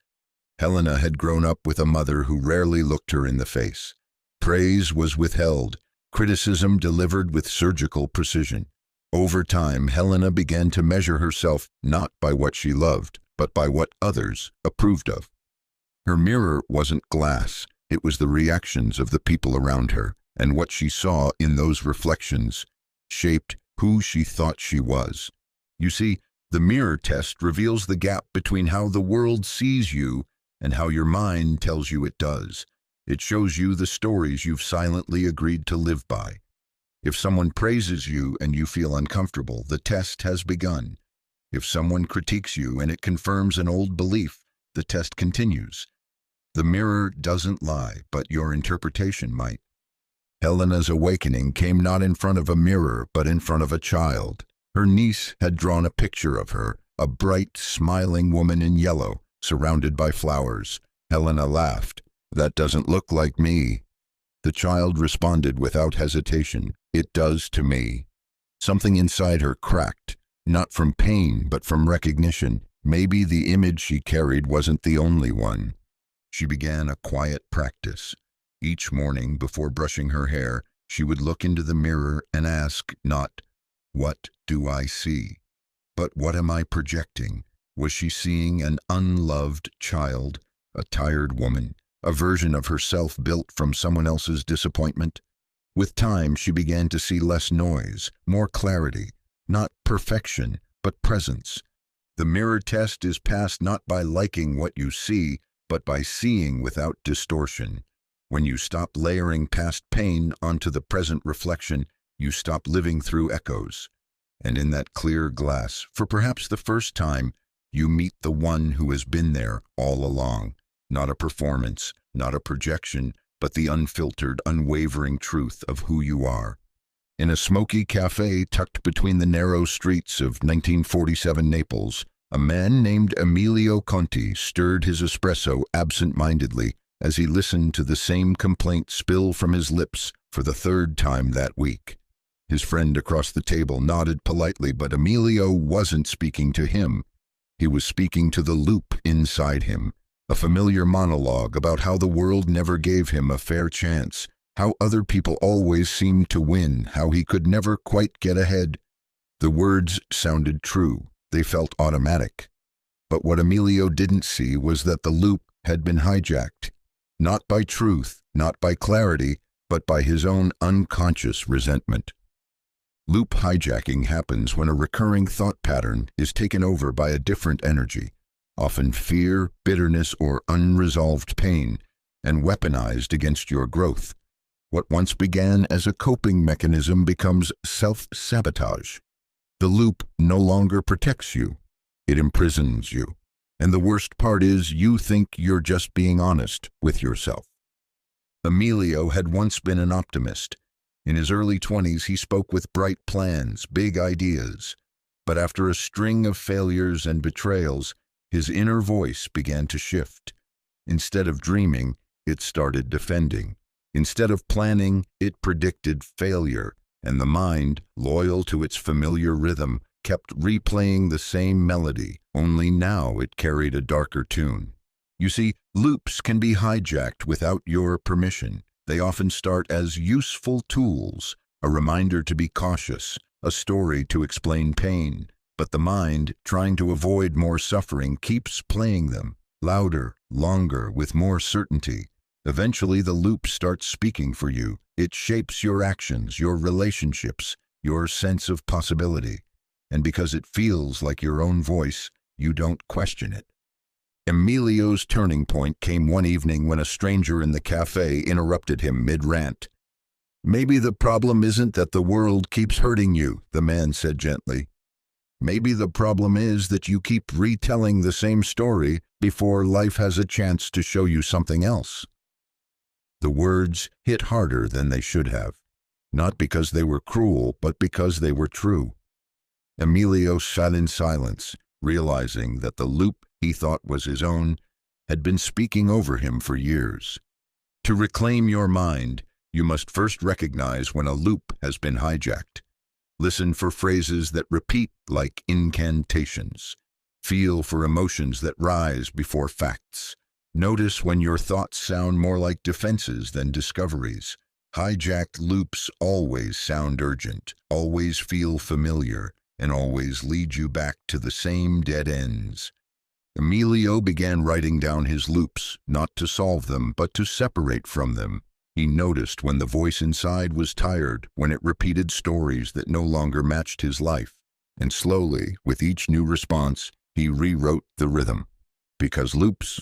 Helena had grown up with a mother who rarely looked her in the face. Praise was withheld, criticism delivered with surgical precision. Over time, Helena began to measure herself not by what she loved, but by what others approved of. Her mirror wasn't glass, it was the reactions of the people around her, and what she saw in those reflections shaped who she thought she was. You see, the mirror test reveals the gap between how the world sees you and how your mind tells you it does. It shows you the stories you've silently agreed to live by. If someone praises you and you feel uncomfortable, the test has begun. If someone critiques you and it confirms an old belief, the test continues. The mirror doesn't lie, but your interpretation might. Helena's awakening came not in front of a mirror, but in front of a child. Her niece had drawn a picture of her, a bright, smiling woman in yellow, surrounded by flowers. Helena laughed. "That doesn't look like me." The child responded without hesitation, "It does to me." Something inside her cracked, not from pain, but from recognition. Maybe the image she carried wasn't the only one. She began a quiet practice. Each morning, before brushing her hair, she would look into the mirror and ask not, "What do I see?" but "What am I projecting?" Was she seeing an unloved child, a tired woman, a version of herself built from someone else's disappointment? With time, she began to see less noise, more clarity, not perfection, but presence. The mirror test is passed not by liking what you see, but by seeing without distortion. When you stop layering past pain onto the present reflection, you stop living through echoes. And in that clear glass, for perhaps the first time, you meet the one who has been there all along. Not a performance, not a projection, but the unfiltered, unwavering truth of who you are. In a smoky cafe tucked between the narrow streets of 1947 Naples, a man named Emilio Conti stirred his espresso absent-mindedly as he listened to the same complaint spill from his lips for the third time that week. His friend across the table nodded politely, but Emilio wasn't speaking to him. He was speaking to the loop inside him, a familiar monologue about how the world never gave him a fair chance, how other people always seemed to win, how he could never quite get ahead. The words sounded true. They felt automatic. But what Emilio didn't see was that the loop had been hijacked, not by truth, not by clarity, but by his own unconscious resentment. Loop hijacking happens when a recurring thought pattern is taken over by a different energy, often fear, bitterness, or unresolved pain, and weaponized against your growth. What once began as a coping mechanism becomes self-sabotage. The loop no longer protects you. It imprisons you. And the worst part is you think you're just being honest with yourself. Emilio had once been an optimist. In his early 20s, he spoke with bright plans, big ideas. But after a string of failures and betrayals, his inner voice began to shift. Instead of dreaming, it started defending. Instead of planning, it predicted failure, and the mind, loyal to its familiar rhythm, kept replaying the same melody, only now it carried a darker tune. You see, loops can be hijacked without your permission. They often start as useful tools, a reminder to be cautious, a story to explain pain. But the mind, trying to avoid more suffering, keeps playing them, louder, longer, with more certainty. Eventually, the loop starts speaking for you. It shapes your actions, your relationships, your sense of possibility. And because it feels like your own voice, you don't question it. Emilio's turning point came one evening when a stranger in the cafe interrupted him mid-rant. "Maybe the problem isn't that the world keeps hurting you," the man said gently. "Maybe the problem is that you keep retelling the same story before life has a chance to show you something else." The words hit harder than they should have, not because they were cruel, but because they were true. Emilio sat in silence, realizing that the loop he thought was his own had been speaking over him for years. To reclaim your mind, you must first recognize when a loop has been hijacked. Listen for phrases that repeat like incantations. Feel for emotions that rise before facts. Notice when your thoughts sound more like defenses than discoveries. Hijacked loops always sound urgent, always feel familiar, and always lead you back to the same dead ends. Emilio began writing down his loops, not to solve them, but to separate from them. He noticed when the voice inside was tired, when it repeated stories that no longer matched his life. And slowly, with each new response, he rewrote the rhythm. Because loops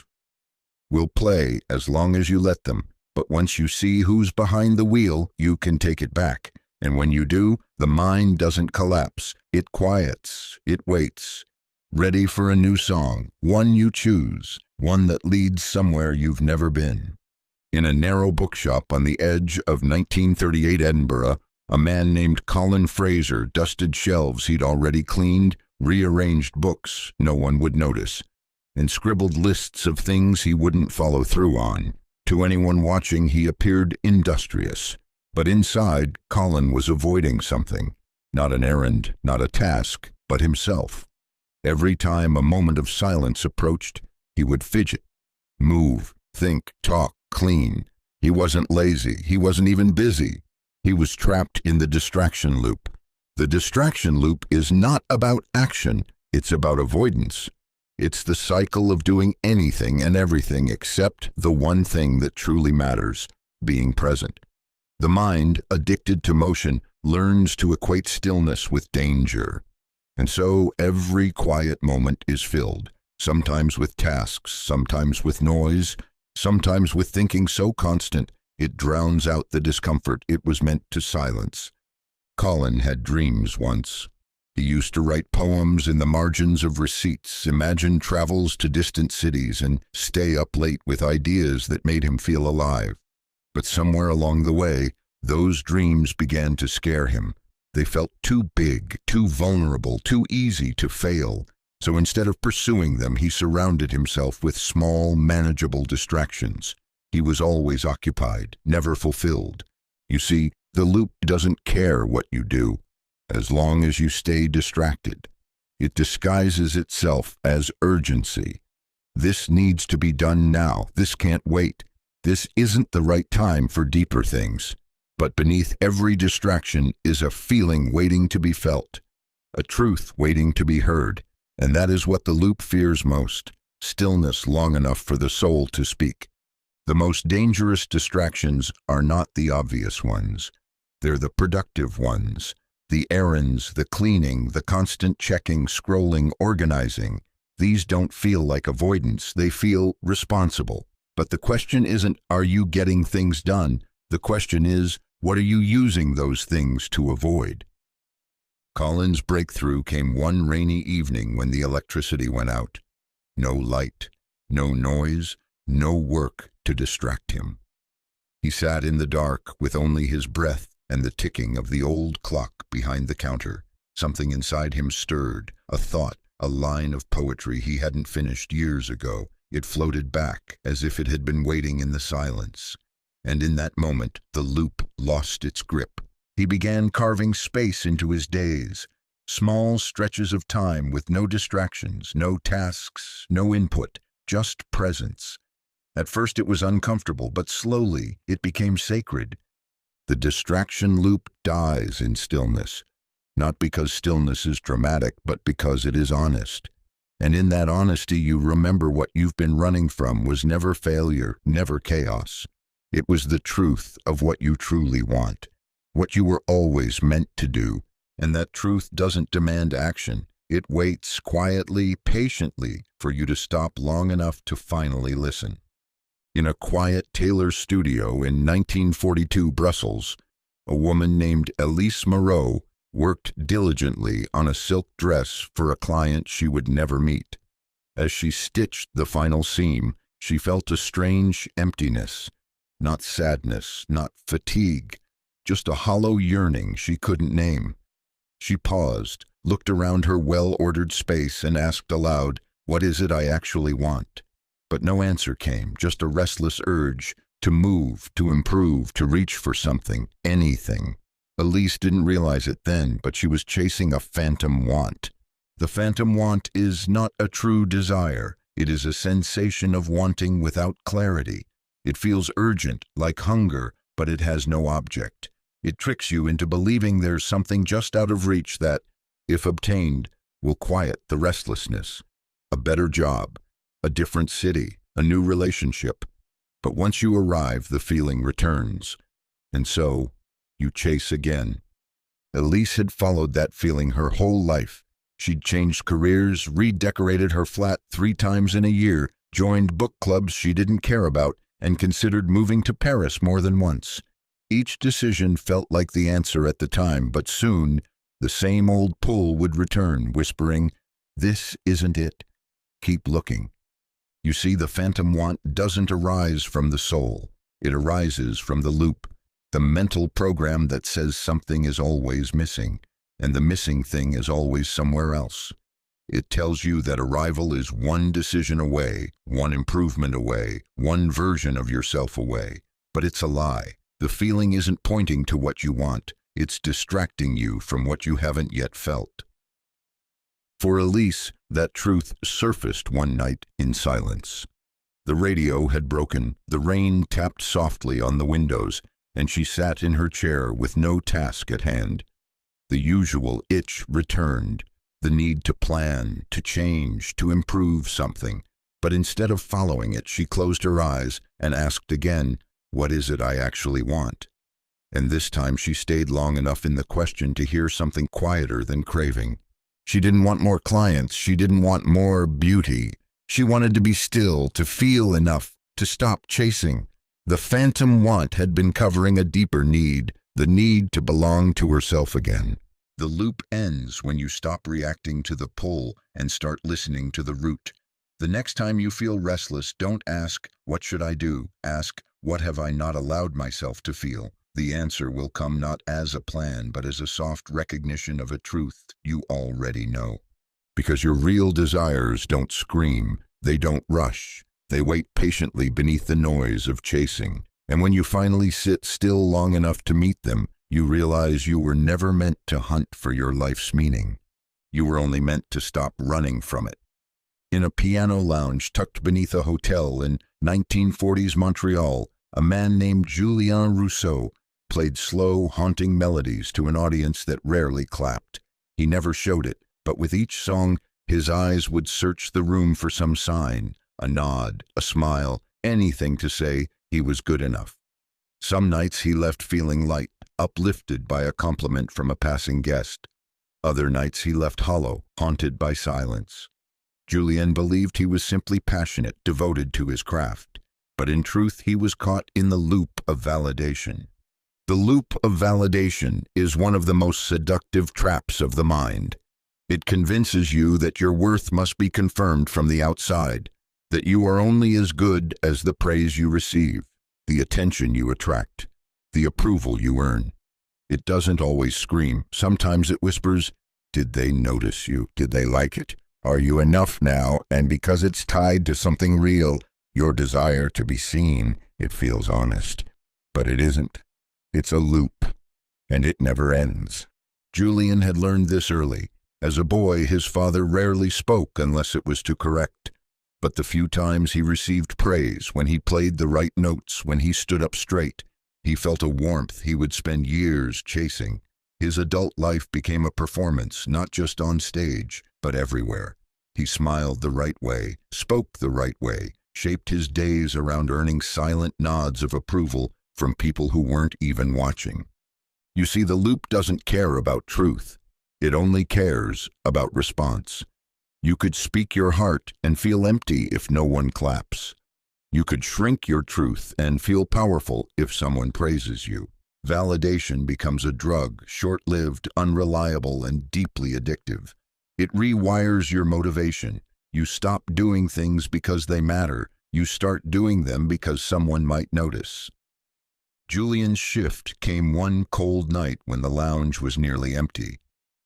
will play as long as you let them, but once you see who's behind the wheel, you can take it back. And when you do, the mind doesn't collapse. It quiets, it waits, ready for a new song, one you choose, one that leads somewhere you've never been. In a narrow bookshop on the edge of 1938 Edinburgh, a man named Colin Fraser dusted shelves he'd already cleaned, rearranged books no one would notice, and scribbled lists of things he wouldn't follow through on. To anyone watching, he appeared industrious. But inside, Colin was avoiding something. Not an errand, not a task, but himself. Every time a moment of silence approached, he would fidget, move, think, talk, clean. He wasn't lazy. He wasn't even busy. He was trapped in the distraction loop. The distraction loop is not about action. It's about avoidance. It's the cycle of doing anything and everything except the one thing that truly matters, being present. The mind, addicted to motion, learns to equate stillness with danger. And so every quiet moment is filled, sometimes with tasks, sometimes with noise, sometimes with thinking so constant it drowns out the discomfort it was meant to silence. Colin had dreams once. He used to write poems in the margins of receipts, imagine travels to distant cities, and stay up late with ideas that made him feel alive. But somewhere along the way, those dreams began to scare him. They felt too big, too vulnerable, too easy to fail. So instead of pursuing them, he surrounded himself with small, manageable distractions. He was always occupied, never fulfilled. You see, the loop doesn't care what you do, as long as you stay distracted. It disguises itself as urgency. This needs to be done now. This can't wait. This isn't the right time for deeper things. But beneath every distraction is a feeling waiting to be felt, a truth waiting to be heard. And that is what the loop fears most, stillness long enough for the soul to speak. The most dangerous distractions are not the obvious ones. They're the productive ones. The errands, the cleaning, the constant checking, scrolling, organizing. These don't feel like avoidance. They feel responsible. But the question isn't, are you getting things done? The question is, what are you using those things to avoid? Colin's breakthrough came one rainy evening when the electricity went out. No light, no noise, no work to distract him. He sat in the dark with only his breath and the ticking of the old clock behind the counter. Something inside him stirred, a thought, a line of poetry he hadn't finished years ago. It floated back, as if it had been waiting in the silence. And in that moment, the loop lost its grip. He began carving space into his days, small stretches of time with no distractions, no tasks, no input, just presence. At first it was uncomfortable, but slowly it became sacred. The distraction loop dies in stillness, not because stillness is dramatic, but because it is honest. And in that honesty you remember what you've been running from was never failure, never chaos. It was the truth of what you truly want, what you were always meant to do. And that truth doesn't demand action. It waits quietly, patiently, for you to stop long enough to finally listen. In a quiet tailor studio in 1942 Brussels, a woman named Elise Moreau worked diligently on a silk dress for a client she would never meet. As she stitched the final seam, she felt a strange emptiness. Not sadness, not fatigue, just a hollow yearning she couldn't name. She paused, looked around her well-ordered space, and asked aloud, "What is it I actually want?" But no answer came, just a restless urge to move, to improve, to reach for something, anything. Elise didn't realize it then, but she was chasing a phantom want. The phantom want is not a true desire. It is a sensation of wanting without clarity. It feels urgent, like hunger, but it has no object. It tricks you into believing there's something just out of reach that, if obtained, will quiet the restlessness. A better job, a different city, a new relationship. But once you arrive, the feeling returns. And so, you chase again. Elise had followed that feeling her whole life. She'd changed careers, redecorated her flat 3 times in a year, joined book clubs she didn't care about, and considered moving to Paris more than once. Each decision felt like the answer at the time, but soon the same old pull would return, whispering, "This isn't it. Keep looking." You see, the phantom want doesn't arise from the soul. It arises from the loop, the mental program that says something is always missing, and the missing thing is always somewhere else. It tells you that arrival is one decision away, one improvement away, one version of yourself away. But it's a lie. The feeling isn't pointing to what you want. It's distracting you from what you haven't yet felt. For Elise, that truth surfaced one night in silence. The radio had broken, the rain tapped softly on the windows, and she sat in her chair with no task at hand. The usual itch returned, the need to plan, to change, to improve something. But instead of following it, she closed her eyes and asked again, "What is it I actually want?" And this time she stayed long enough in the question to hear something quieter than craving. She didn't want more clients, she didn't want more beauty. She wanted to be still, to feel enough, to stop chasing. The phantom want had been covering a deeper need, the need to belong to herself again. The loop ends when you stop reacting to the pull and start listening to the root. The next time you feel restless, don't ask, "What should I do?" Ask, "What have I not allowed myself to feel?" The answer will come not as a plan, but as a soft recognition of a truth you already know. Because your real desires don't scream, they don't rush. They wait patiently beneath the noise of chasing. And when you finally sit still long enough to meet them, you realize you were never meant to hunt for your life's meaning. You were only meant to stop running from it. In a piano lounge tucked beneath a hotel in 1940s Montreal, a man named Julien Rousseau played slow, haunting melodies to an audience that rarely clapped. He never showed it, but with each song, his eyes would search the room for some sign, a nod, a smile, anything to say he was good enough. Some nights he left feeling light, uplifted by a compliment from a passing guest. Other nights he left hollow, haunted by silence. Julien believed he was simply passionate, devoted to his craft. But in truth, he was caught in the loop of validation. The loop of validation is one of the most seductive traps of the mind. It convinces you that your worth must be confirmed from the outside, that you are only as good as the praise you receive, the attention you attract, the approval you earn. It doesn't always scream. Sometimes it whispers, Did they notice you? Did they like it? Are you enough now? And because it's tied to something real, your desire to be seen, it feels honest. But it isn't. It's a loop, and it never ends. Julian had learned this early. As a boy, his father rarely spoke unless it was to correct. But the few times he received praise, when he played the right notes, when he stood up straight, he felt a warmth he would spend years chasing. His adult life became a performance, not just on stage, but everywhere. He smiled the right way, spoke the right way, shaped his days around earning silent nods of approval from people who weren't even watching. You see, the loop doesn't care about truth. It only cares about response. You could speak your heart and feel empty if no one claps. You could shrink your truth and feel powerful if someone praises you. Validation becomes a drug, short-lived, unreliable, and deeply addictive. It rewires your motivation. You stop doing things because they matter. You start doing them because someone might notice. Julian's shift came one cold night when the lounge was nearly empty.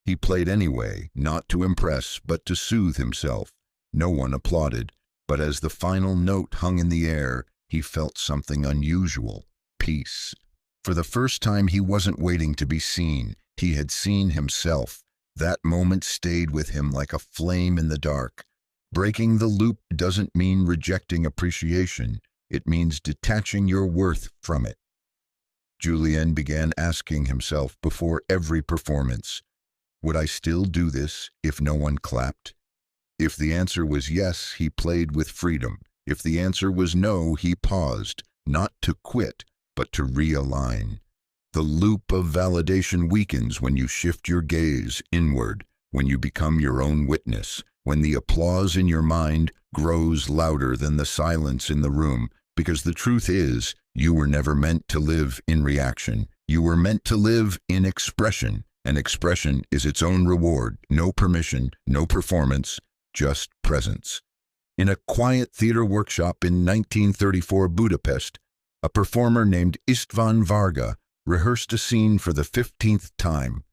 He played anyway, not to impress, but to soothe himself. No one applauded, but as the final note hung in the air, he felt something unusual: peace. For the first time, he wasn't waiting to be seen. He had seen himself. That moment stayed with him like a flame in the dark. Breaking the loop doesn't mean rejecting appreciation. It means detaching your worth from it. Julian began asking himself before every performance, would I still do this if no one clapped? If the answer was yes, he played with freedom. If the answer was no, he paused, not to quit, but to realign. The loop of validation weakens when you shift your gaze inward, when you become your own witness, when the applause in your mind grows louder than the silence in the room, because the truth is, you were never meant to live in reaction. You were meant to live in expression, and expression is its own reward. No permission, no performance, just presence. In a quiet theater workshop in 1934 Budapest, a performer named István Varga rehearsed a scene for the 15th time.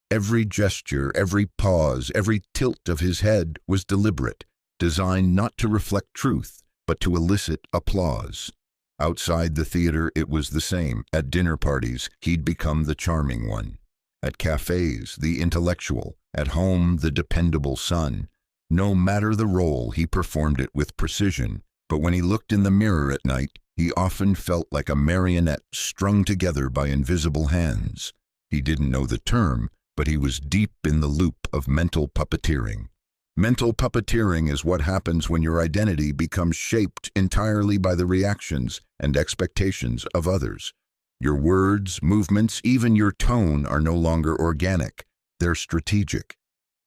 Every gesture, every pause, every tilt of his head was deliberate, designed not to reflect truth, but to elicit applause. Outside the theater, it was the same. At dinner parties, he'd become the charming one. At cafes, the intellectual. At home, the dependable son. No matter the role, he performed it with precision. But when he looked in the mirror at night, he often felt like a marionette strung together by invisible hands. He didn't know the term, but he was deep in the loop of mental puppeteering. Mental puppeteering is what happens when your identity becomes shaped entirely by the reactions and expectations of others. Your words, movements, even your tone are no longer organic. They're strategic.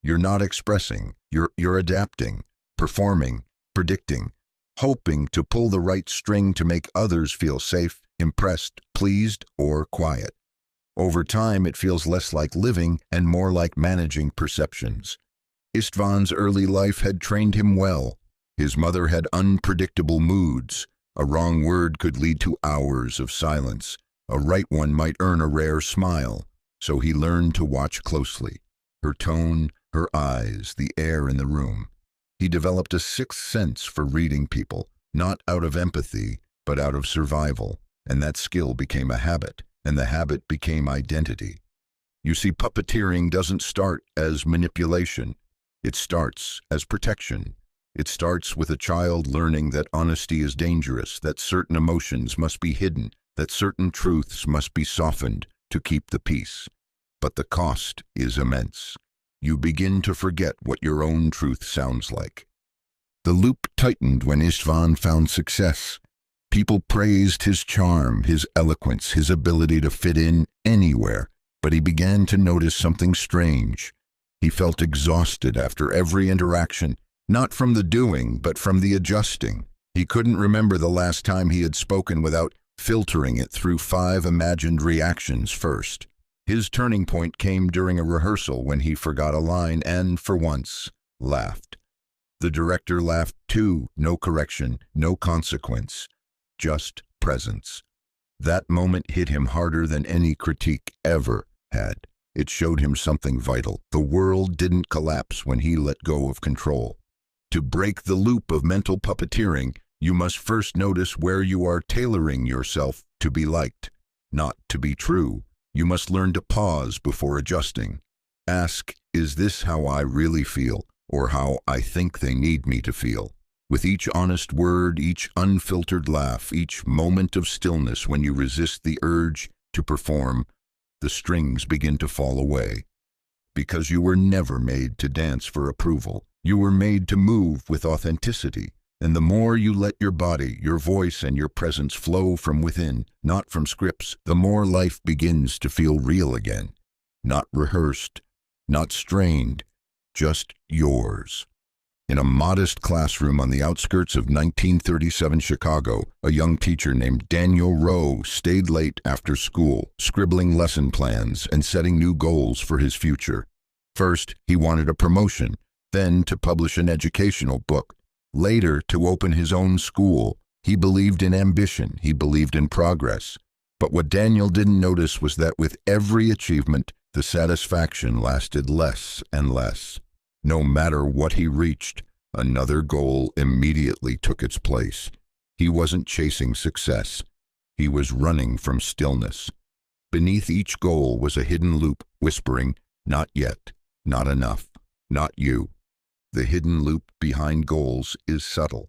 You're not expressing, you're adapting, performing, predicting, hoping to pull the right string to make others feel safe, impressed, pleased, or quiet. Over time, it feels less like living and more like managing perceptions. István's early life had trained him well. His mother had unpredictable moods. A wrong word could lead to hours of silence. A right one might earn a rare smile. So he learned to watch closely. Her tone, her eyes, the air in the room. He developed a sixth sense for reading people, not out of empathy, but out of survival. And that skill became a habit, and the habit became identity. You see, puppeteering doesn't start as manipulation. It starts as protection. It starts with a child learning that honesty is dangerous, that certain emotions must be hidden, that certain truths must be softened to keep the peace. But the cost is immense. You begin to forget what your own truth sounds like. The loop tightened when István found success. People praised his charm, his eloquence, his ability to fit in anywhere, but he began to notice something strange. He felt exhausted after every interaction, not from the doing, but from the adjusting. He couldn't remember the last time he had spoken without filtering it through 5 imagined reactions first. His turning point came during a rehearsal when he forgot a line and, for once, laughed. The director laughed too. No correction, no consequence, just presence. That moment hit him harder than any critique ever had. It showed him something vital. The world didn't collapse when he let go of control. To break the loop of mental puppeteering, you must first notice where you are tailoring yourself to be liked, not to be true. You must learn to pause before adjusting. Ask, is this how I really feel, or how I think they need me to feel? With each honest word, each unfiltered laugh, each moment of stillness when you resist the urge to perform, the strings begin to fall away. Because you were never made to dance for approval. You were made to move with authenticity. And the more you let your body, your voice, and your presence flow from within, not from scripts, the more life begins to feel real again. Not rehearsed, not strained, just yours. In a modest classroom on the outskirts of 1937 Chicago, a young teacher named Daniel Rowe stayed late after school, scribbling lesson plans and setting new goals for his future. First, he wanted a promotion, then to publish an educational book, later to open his own school. He believed in ambition, he believed in progress. But what Daniel didn't notice was that with every achievement, the satisfaction lasted less and less. No matter what he reached, another goal immediately took its place. He wasn't chasing success. He was running from stillness. Beneath each goal was a hidden loop whispering, not yet, not enough, not you. The hidden loop behind goals is subtle.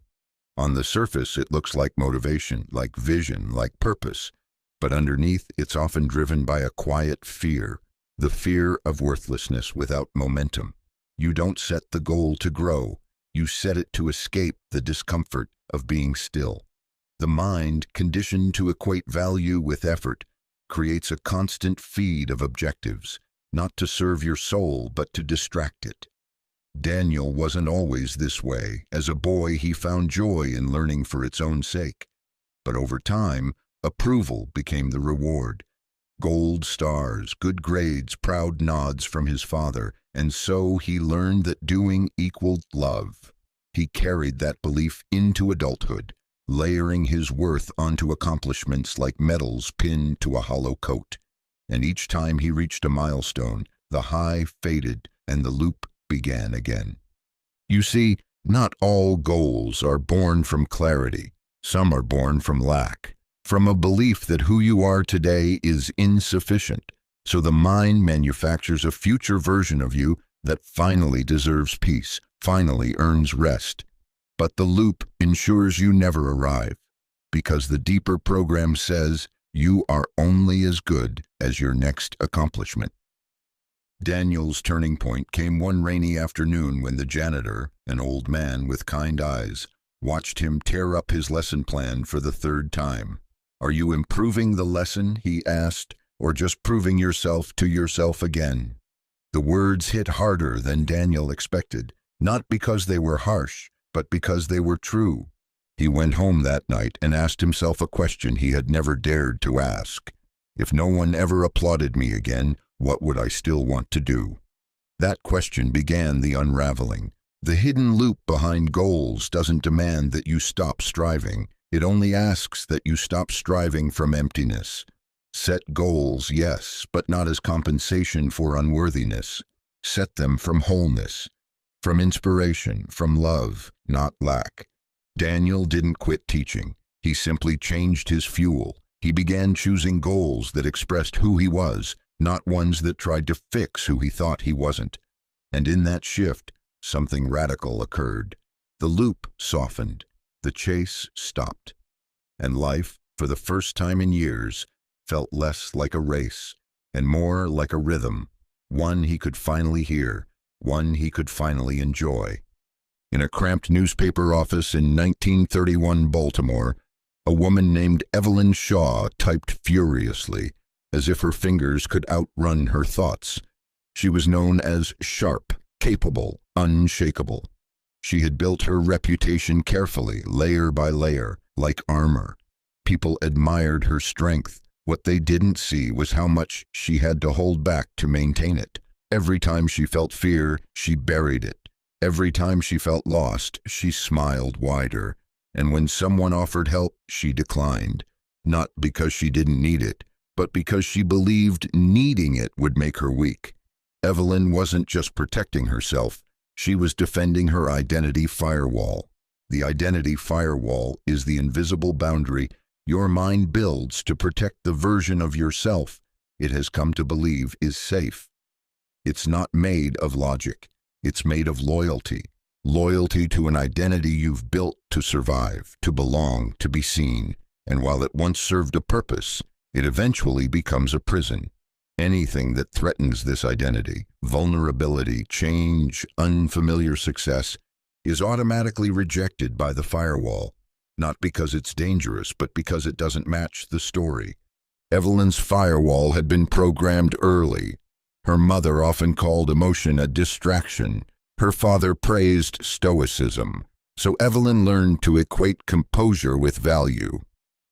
On the surface, it looks like motivation, like vision, like purpose. But underneath, it's often driven by a quiet fear, the fear of worthlessness without momentum. You don't set the goal to grow. You set it to escape the discomfort of being still. The mind, conditioned to equate value with effort, creates a constant feed of objectives, not to serve your soul, but to distract it. Daniel wasn't always this way. As a boy, he found joy in learning for its own sake. But over time, approval became the reward. Gold stars, good grades, proud nods from his father, and so he learned that doing equaled love. He carried that belief into adulthood, layering his worth onto accomplishments like medals pinned to a hollow coat. And each time he reached a milestone, the high faded and the loop began again. You see, not all goals are born from clarity. Some are born from lack, from a belief that who you are today is insufficient. So the mind manufactures a future version of you that finally deserves peace, finally earns rest. But the loop ensures you never arrive, because the deeper program says you are only as good as your next accomplishment. Daniel's turning point came one rainy afternoon when the janitor, an old man with kind eyes, watched him tear up his lesson plan for the third time. "Are you improving the lesson?" he asked, "or just proving yourself to yourself again?" The words hit harder than Daniel expected, not because they were harsh, but because they were true. He went home that night and asked himself a question he had never dared to ask. If no one ever applauded me again, what would I still want to do? That question began the unraveling. The hidden loop behind goals doesn't demand that you stop striving. It only asks that you stop striving from emptiness. Set goals, yes, but not as compensation for unworthiness. Set them from wholeness, from inspiration, from love, not lack. Daniel didn't quit teaching. He simply changed his fuel. He began choosing goals that expressed who he was, not ones that tried to fix who he thought he wasn't. And in that shift, something radical occurred. The loop softened. The chase stopped. And life, for the first time in years, felt less like a race and more like a rhythm, one he could finally hear, one he could finally enjoy. In a cramped newspaper office in 1931 Baltimore, a woman named Evelyn Shaw typed furiously, as if her fingers could outrun her thoughts. She was known as sharp, capable, unshakable. She had built her reputation carefully, layer by layer, like armor. People admired her strength. What they didn't see was how much she had to hold back to maintain it. Every time she felt fear, she buried it. Every time she felt lost, she smiled wider. And when someone offered help, she declined. Not because she didn't need it, but because she believed needing it would make her weak. Evelyn wasn't just protecting herself, she was defending her identity firewall. The identity firewall is the invisible boundary your mind builds to protect the version of yourself it has come to believe is safe. It's not made of logic. It's made of loyalty. Loyalty to an identity you've built to survive, to belong, to be seen. And while it once served a purpose, it eventually becomes a prison. Anything that threatens this identity, vulnerability, change, unfamiliar success, is automatically rejected by the firewall, not because it's dangerous, but because it doesn't match the story. Evelyn's firewall had been programmed early. Her mother often called emotion a distraction. Her father praised stoicism. So Evelyn learned to equate composure with value.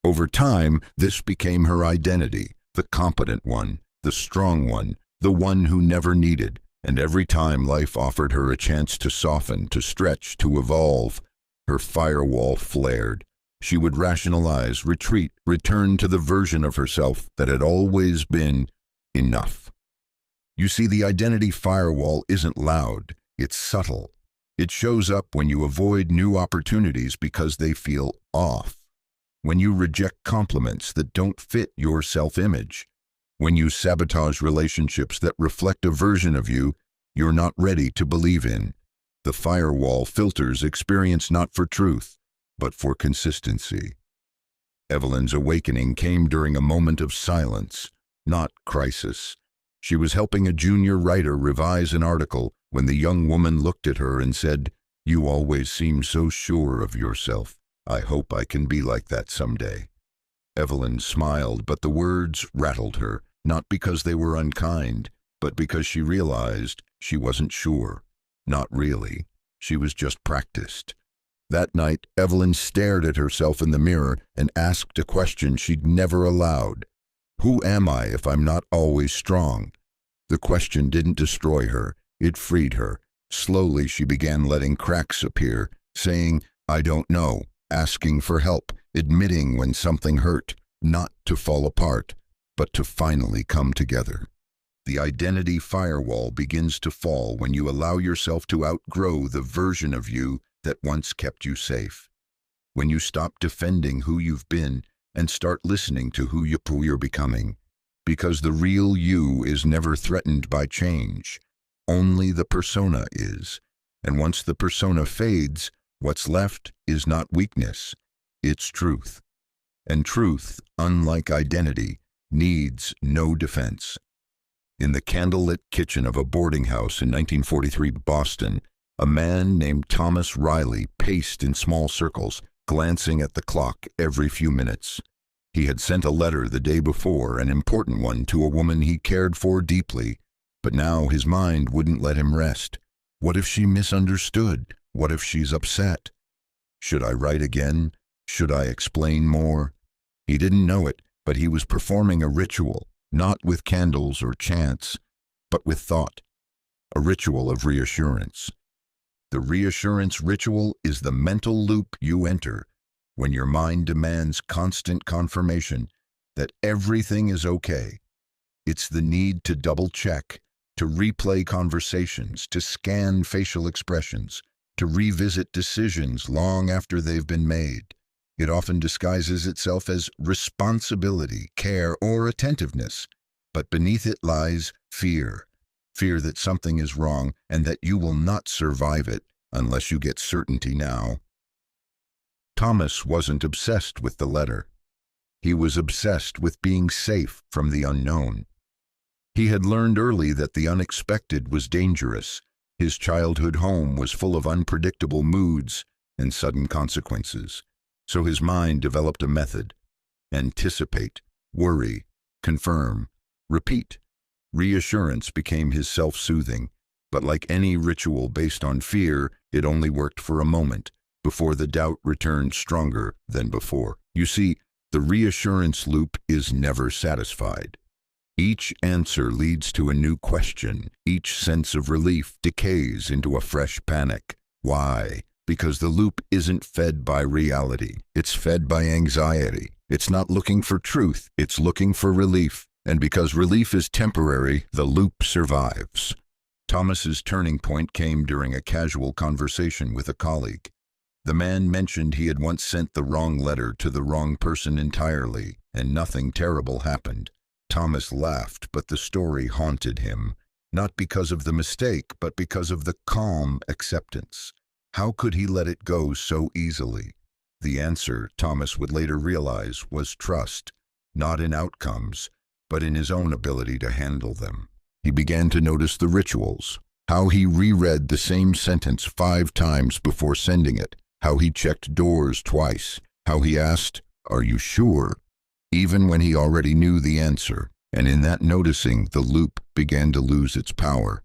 Over time, this became her identity, the competent one, the strong one, the one who never needed. And every time life offered her a chance to soften, to stretch, to evolve, her firewall flared. She would rationalize, retreat, return to the version of herself that had always been enough. You see, the identity firewall isn't loud, it's subtle. It shows up when you avoid new opportunities because they feel off, when you reject compliments that don't fit your self-image, when you sabotage relationships that reflect a version of you you're not ready to believe in. The firewall filters experience not for truth, but for consistency. Evelyn's awakening came during a moment of silence, not crisis. She was helping a junior writer revise an article when the young woman looked at her and said, "You always seem so sure of yourself. I hope I can be like that someday." Evelyn smiled, but the words rattled her, not because they were unkind, but because she realized she wasn't sure. Not really. She was just practiced. That night, Evelyn stared at herself in the mirror and asked a question she'd never allowed. Who am I if I'm not always strong? The question didn't destroy her. It freed her. Slowly, she began letting cracks appear, saying, "I don't know," asking for help, admitting when something hurt, not to fall apart, but to finally come together. The identity firewall begins to fall when you allow yourself to outgrow the version of you that once kept you safe. When you stop defending who you've been and start listening to who you're becoming. Because the real you is never threatened by change. Only the persona is. And once the persona fades, what's left is not weakness, it's truth. And truth, unlike identity, needs no defense. In the candlelit kitchen of a boarding house in 1943 Boston, a man named Thomas Riley paced in small circles, glancing at the clock every few minutes. He had sent a letter the day before, an important one, to a woman he cared for deeply, but now his mind wouldn't let him rest. What if she misunderstood? What if she's upset? Should I write again? Should I explain more? He didn't know it, but he was performing a ritual, not with candles or chants, but with thought. A ritual of reassurance. The reassurance ritual is the mental loop you enter when your mind demands constant confirmation that everything is okay. It's the need to double-check, to replay conversations, to scan facial expressions, to revisit decisions long after they've been made. It often disguises itself as responsibility, care, or attentiveness, but beneath it lies fear. Fear that something is wrong and that you will not survive it unless you get certainty now. Thomas wasn't obsessed with the letter. He was obsessed with being safe from the unknown. He had learned early that the unexpected was dangerous. His childhood home was full of unpredictable moods and sudden consequences. So his mind developed a method. Anticipate, worry, confirm, repeat. Reassurance became his self-soothing, but like any ritual based on fear, it only worked for a moment, before the doubt returned stronger than before. You see, the reassurance loop is never satisfied. Each answer leads to a new question. Each sense of relief decays into a fresh panic. Why? Because the loop isn't fed by reality. It's fed by anxiety. It's not looking for truth, it's looking for relief. And because relief is temporary, the loop survives. Thomas's turning point came during a casual conversation with a colleague. The man mentioned he had once sent the wrong letter to the wrong person entirely, and nothing terrible happened. Thomas laughed, but the story haunted him, not because of the mistake, but because of the calm acceptance. How could he let it go so easily? The answer, Thomas would later realize, was trust, not in outcomes, but in his own ability to handle them. He began to notice the rituals, how he reread the same sentence 5 times before sending it, how he checked doors twice, how he asked, "Are you sure?" even when he already knew the answer. And in that noticing, the loop began to lose its power.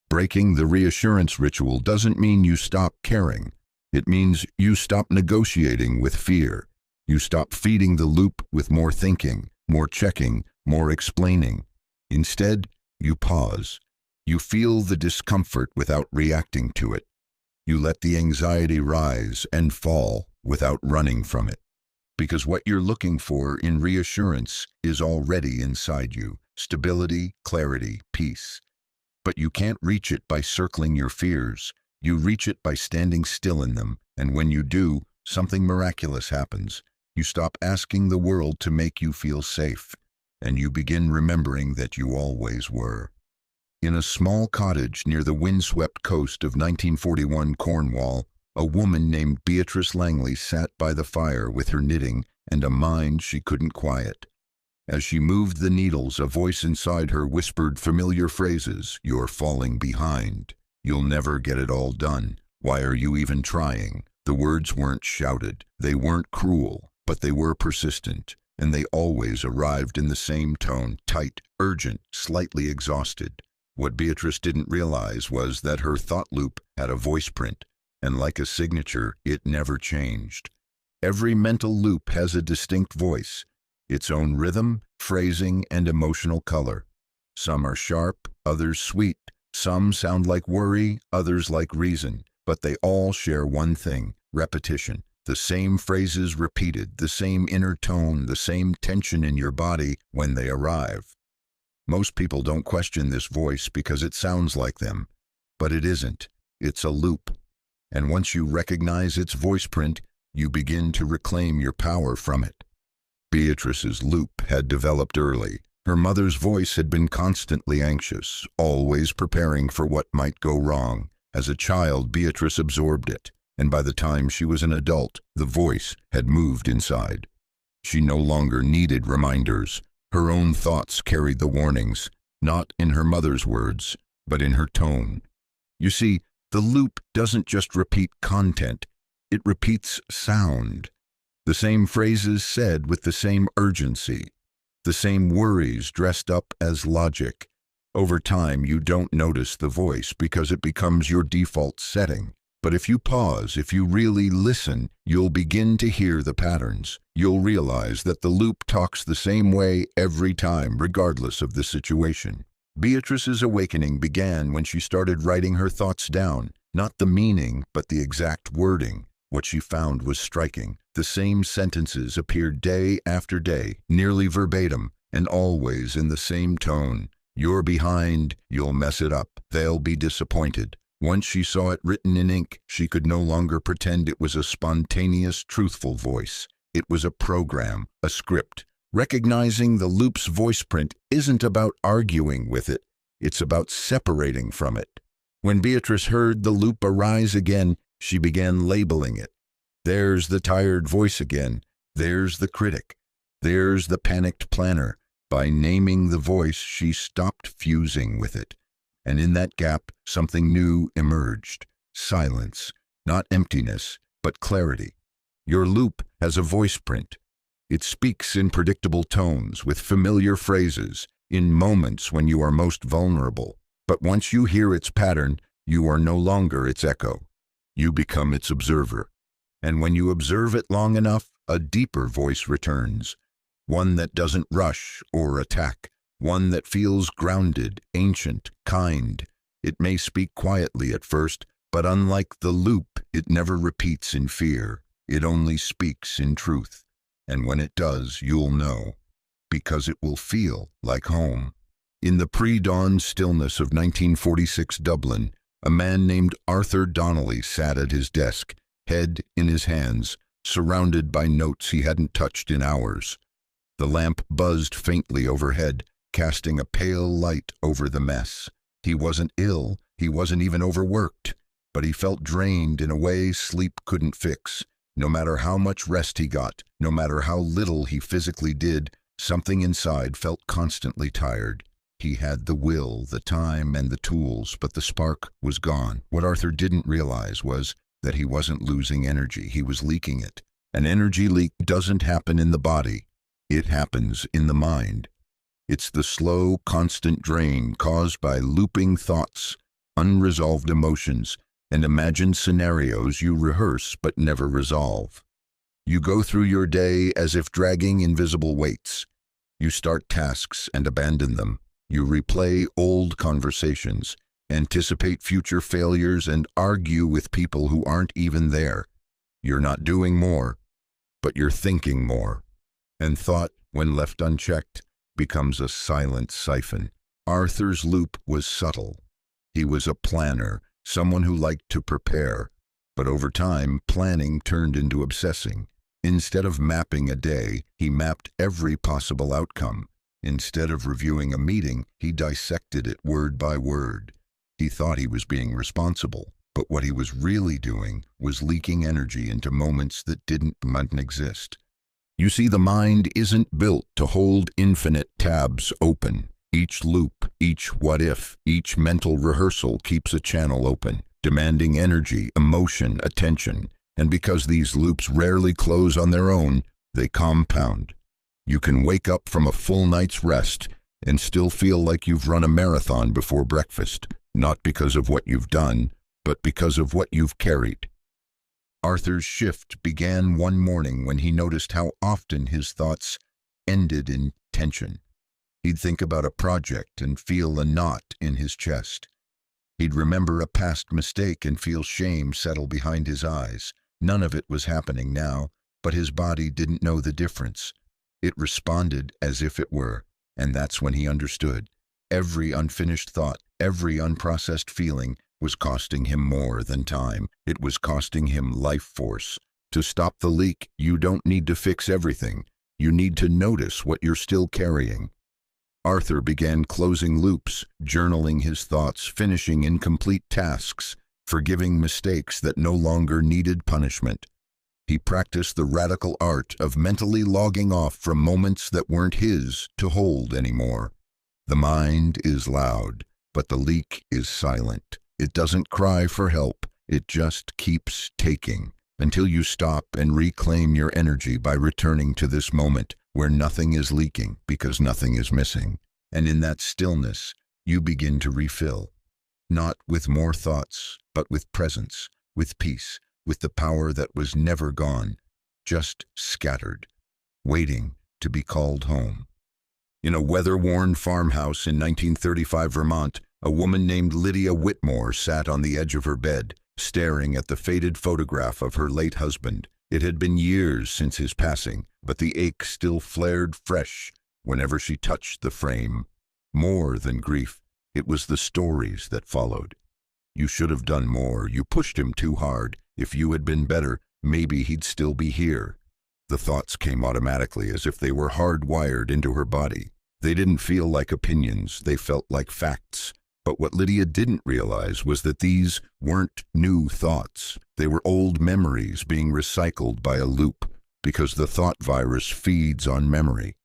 Breaking the reassurance ritual doesn't mean you stop caring. It means you stop negotiating with fear. You stop feeding the loop with more thinking, more checking, more explaining. Instead, you pause. You feel the discomfort without reacting to it. You let the anxiety rise and fall without running from it. Because what you're looking for in reassurance is already inside you: stability, clarity, peace. But you can't reach it by circling your fears. You reach it by standing still in them, and when you do, something miraculous happens. You stop asking the world to make you feel safe, and you begin remembering that you always were. In a small cottage near the windswept coast of 1941 Cornwall, a woman named Beatrice Langley sat by the fire with her knitting and a mind she couldn't quiet. As she moved the needles, a voice inside her whispered familiar phrases: "You're falling behind. You'll never get it all done. Why are you even trying?" The words weren't shouted. They weren't cruel, but they were persistent, and they always arrived in the same tone: tight, urgent, slightly exhausted. What Beatrice didn't realize was that her thought loop had a voice print, and like a signature, it never changed. Every mental loop has a distinct voice, its own rhythm, phrasing, and emotional color. Some are sharp, others sweet. Some sound like worry, others like reason. But they all share one thing: repetition. The same phrases repeated, the same inner tone, the same tension in your body when they arrive. Most people don't question this voice because it sounds like them. But it isn't. It's a loop. And once you recognize its voice print, you begin to reclaim your power from it. Beatrice's loop had developed early. Her mother's voice had been constantly anxious, always preparing for what might go wrong. As a child, Beatrice absorbed it, and by the time she was an adult, the voice had moved inside. She no longer needed reminders. Her own thoughts carried the warnings, not in her mother's words, but in her tone. You see, the loop doesn't just repeat content, it repeats sound. The same phrases said with the same urgency, the same worries dressed up as logic. Over time, you don't notice the voice because it becomes your default setting. But if you pause, if you really listen, you'll begin to hear the patterns. You'll realize that the loop talks the same way every time, regardless of the situation. Beatrice's awakening began when she started writing her thoughts down, not the meaning, but the exact wording. What she found was striking. The same sentences appeared day after day, nearly verbatim, and always in the same tone. "You're behind, you'll mess it up, they'll be disappointed." Once she saw it written in ink, she could no longer pretend it was a spontaneous, truthful voice. It was a program, a script. Recognizing the loop's voice print isn't about arguing with it, it's about separating from it. When Beatrice heard the loop arise again, she began labeling it. There's the tired voice again. There's the critic. There's the panicked planner. By naming the voice, she stopped fusing with it. And in that gap, something new emerged. Silence. Not emptiness, but clarity. Your loop has a voice print. It speaks in predictable tones, with familiar phrases, in moments when you are most vulnerable. But once you hear its pattern, you are no longer its echo. You become its observer. And when you observe it long enough, a deeper voice returns. One that doesn't rush or attack. One that feels grounded, ancient, kind. It may speak quietly at first, but unlike the loop, it never repeats in fear. It only speaks in truth. And when it does, you'll know, because it will feel like home. In the pre-dawn stillness of 1946 Dublin, a man named Arthur Donnelly sat at his desk, head in his hands, surrounded by notes he hadn't touched in hours. The lamp buzzed faintly overhead, casting a pale light over the mess. He wasn't ill, he wasn't even overworked, but he felt drained in a way sleep couldn't fix. No matter how much rest he got, no matter how little he physically did, something inside felt constantly tired. He had the will, the time, and the tools, but the spark was gone. What Arthur didn't realize was that he wasn't losing energy, he was leaking it. An energy leak doesn't happen in the body, it happens in the mind. It's the slow, constant drain caused by looping thoughts, unresolved emotions, and imagined scenarios you rehearse but never resolve. You go through your day as if dragging invisible weights. You start tasks and abandon them. You replay old conversations, anticipate future failures, and argue with people who aren't even there. You're not doing more, but you're thinking more. And thought, when left unchecked, becomes a silent siphon. Arthur's loop was subtle. He was a planner, someone who liked to prepare. But over time, planning turned into obsessing. Instead of mapping a day, he mapped every possible outcome. Instead of reviewing a meeting, he dissected it word by word. He thought he was being responsible, but what he was really doing was leaking energy into moments that didn't exist. You see, the mind isn't built to hold infinite tabs open. Each loop, each what if, each mental rehearsal keeps a channel open, demanding energy, emotion, attention. And because these loops rarely close on their own, they compound. You can wake up from a full night's rest and still feel like you've run a marathon before breakfast, not because of what you've done, but because of what you've carried. Arthur's shift began one morning when he noticed how often his thoughts ended in tension. He'd think about a project and feel a knot in his chest. He'd remember a past mistake and feel shame settle behind his eyes. None of it was happening now, but his body didn't know the difference. It responded as if it were, and that's when he understood. Every unfinished thought, every unprocessed feeling was costing him more than time. It was costing him life force. To stop the leak, you don't need to fix everything. You need to notice what you're still carrying. Arthur began closing loops, journaling his thoughts, finishing incomplete tasks, forgiving mistakes that no longer needed punishment. He practiced the radical art of mentally logging off from moments that weren't his to hold anymore. The mind is loud, but the leak is silent. It doesn't cry for help, it just keeps taking, until you stop and reclaim your energy by returning to this moment where nothing is leaking because nothing is missing. And in that stillness, you begin to refill, not with more thoughts, but with presence, with peace, with the power that was never gone, just scattered, waiting to be called home. In a weather-worn farmhouse in 1935 Vermont, a woman named Lydia Whitmore sat on the edge of her bed, staring at the faded photograph of her late husband. It had been years since his passing, but the ache still flared fresh whenever she touched the frame. More than grief, it was the stories that followed. You should have done more. You pushed him too hard. If you had been better, maybe he'd still be here. The thoughts came automatically, as if they were hardwired into her body. They didn't feel like opinions, they felt like facts. But what Lydia didn't realize was that these weren't new thoughts. They were old memories being recycled by a loop, because the thought virus feeds on memory.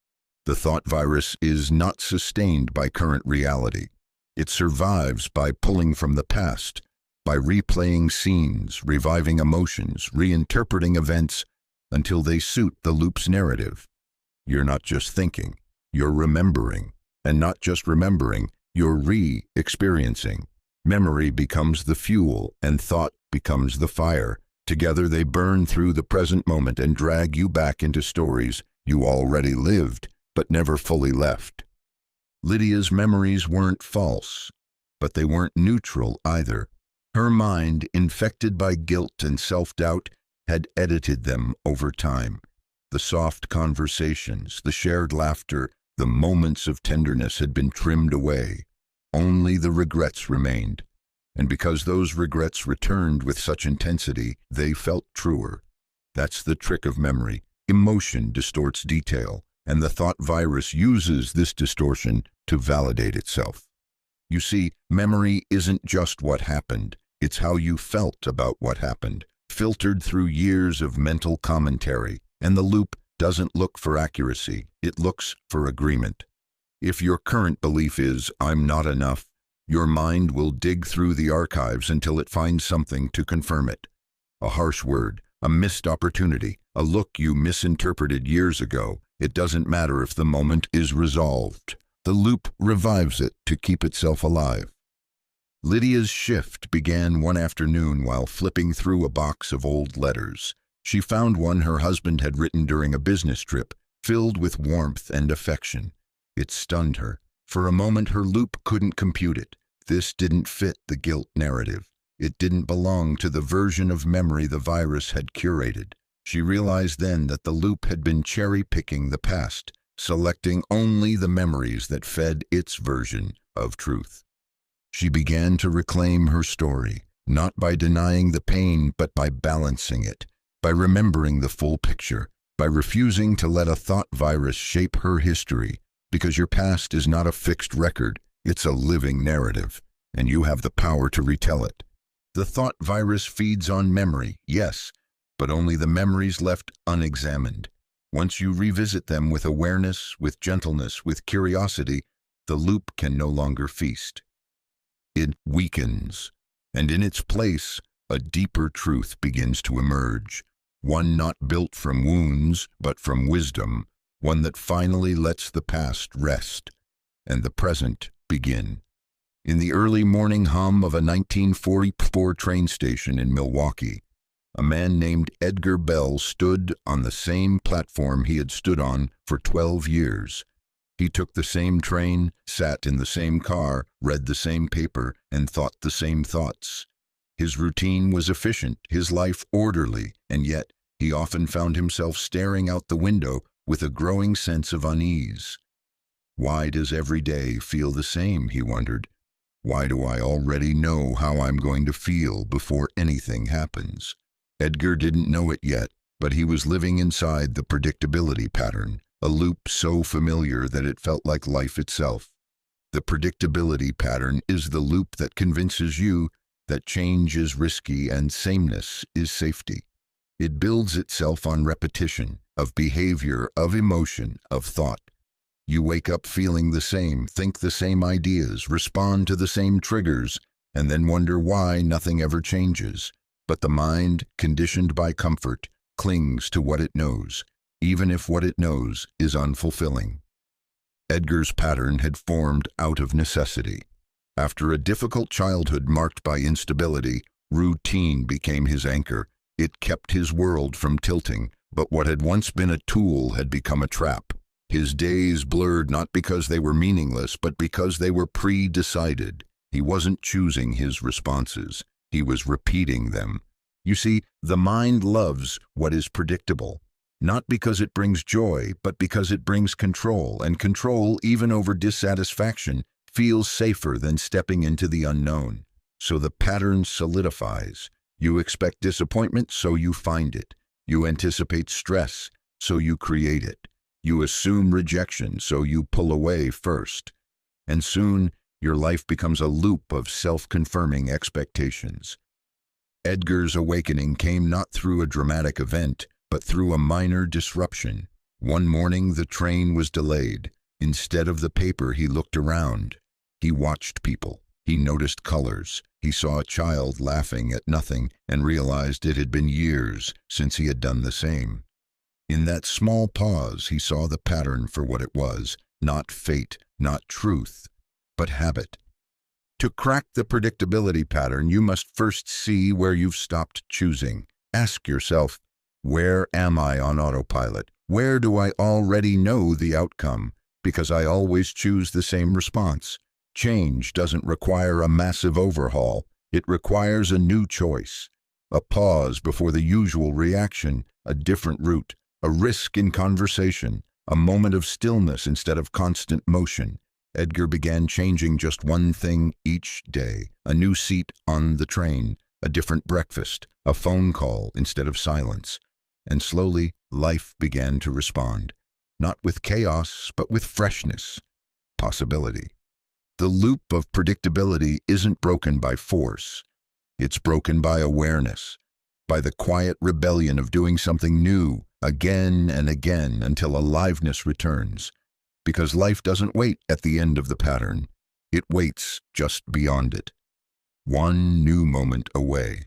The thought virus is not sustained by current reality. It survives by pulling from the past, by replaying scenes, reviving emotions, reinterpreting events until they suit the loop's narrative. You're not just thinking, you're remembering. And not just remembering, you're re-experiencing. Memory becomes the fuel and thought becomes the fire. Together they burn through the present moment and drag you back into stories you already lived but never fully left. Lydia's memories weren't false, but they weren't neutral either. Her mind, infected by guilt and self-doubt, had edited them over time. The soft conversations, the shared laughter, the moments of tenderness had been trimmed away. Only the regrets remained. And because those regrets returned with such intensity, they felt truer. That's the trick of memory. Emotion distorts detail, and the thought virus uses this distortion to validate itself. You see, memory isn't just what happened, it's how you felt about what happened, filtered through years of mental commentary. And the loop doesn't look for accuracy, it looks for agreement. If your current belief is, "I'm not enough," your mind will dig through the archives until it finds something to confirm it. A harsh word, a missed opportunity, a look you misinterpreted years ago. It doesn't matter if the moment is resolved. The loop revives it to keep itself alive. Lydia's shift began one afternoon while flipping through a box of old letters. She found one her husband had written during a business trip, filled with warmth and affection. It stunned her. For a moment her loop couldn't compute it. This didn't fit the guilt narrative. It didn't belong to the version of memory the virus had curated. She realized then that the loop had been cherry-picking the past, selecting only the memories that fed its version of truth. She began to reclaim her story, not by denying the pain, but by balancing it, by remembering the full picture, by refusing to let a thought virus shape her history, because your past is not a fixed record, it's a living narrative, and you have the power to retell it. The thought virus feeds on memory, yes, but only the memories left unexamined. Once you revisit them with awareness, with gentleness, with curiosity, the loop can no longer feast. It weakens, and in its place, a deeper truth begins to emerge, one not built from wounds, but from wisdom, one that finally lets the past rest and the present begin. In the early morning hum of a 1944 train station in Milwaukee, a man named Edgar Bell stood on the same platform he had stood on for 12 years. He took the same train, sat in the same car, read the same paper, and thought the same thoughts. His routine was efficient, his life orderly, and yet he often found himself staring out the window with a growing sense of unease. Why does every day feel the same, he wondered. Why do I already know how I'm going to feel before anything happens? Edgar didn't know it yet, but he was living inside the predictability pattern, a loop so familiar that it felt like life itself. The predictability pattern is the loop that convinces you that change is risky and sameness is safety. It builds itself on repetition, of behavior, of emotion, of thought. You wake up feeling the same, think the same ideas, respond to the same triggers, and then wonder why nothing ever changes. But the mind, conditioned by comfort, clings to what it knows, even if what it knows is unfulfilling. Edgar's pattern had formed out of necessity. After a difficult childhood marked by instability, routine became his anchor. It kept his world from tilting, but what had once been a tool had become a trap. His days blurred not because they were meaningless, but because they were pre-decided. He wasn't choosing his responses. He was repeating them. You see, the mind loves what is predictable, not because it brings joy, but because it brings control, and control, even over dissatisfaction, feels safer than stepping into the unknown. So the pattern solidifies. You expect disappointment, so you find it. You anticipate stress, so you create it. You assume rejection, so you pull away first. And soon, your life becomes a loop of self-confirming expectations. Edgar's awakening came not through a dramatic event, but through a minor disruption. One morning, the train was delayed. Instead of the paper, he looked around. He watched people. He noticed colors. He saw a child laughing at nothing and realized it had been years since he had done the same. In that small pause, he saw the pattern for what it was, not fate, not truth, but habit. To crack the predictability pattern, you must first see where you've stopped choosing. Ask yourself, where am I on autopilot? Where do I already know the outcome? Because I always choose the same response. Change doesn't require a massive overhaul. It requires a new choice. A pause before the usual reaction, a different route, a risk in conversation, a moment of stillness instead of constant motion. Edgar began changing just one thing each day: a new seat on the train, a different breakfast, a phone call instead of silence. And slowly, life began to respond, not with chaos, but with freshness, possibility. The loop of predictability isn't broken by force. It's broken by awareness, by the quiet rebellion of doing something new again and again until aliveness returns. Because life doesn't wait at the end of the pattern. It waits just beyond it. One new moment away.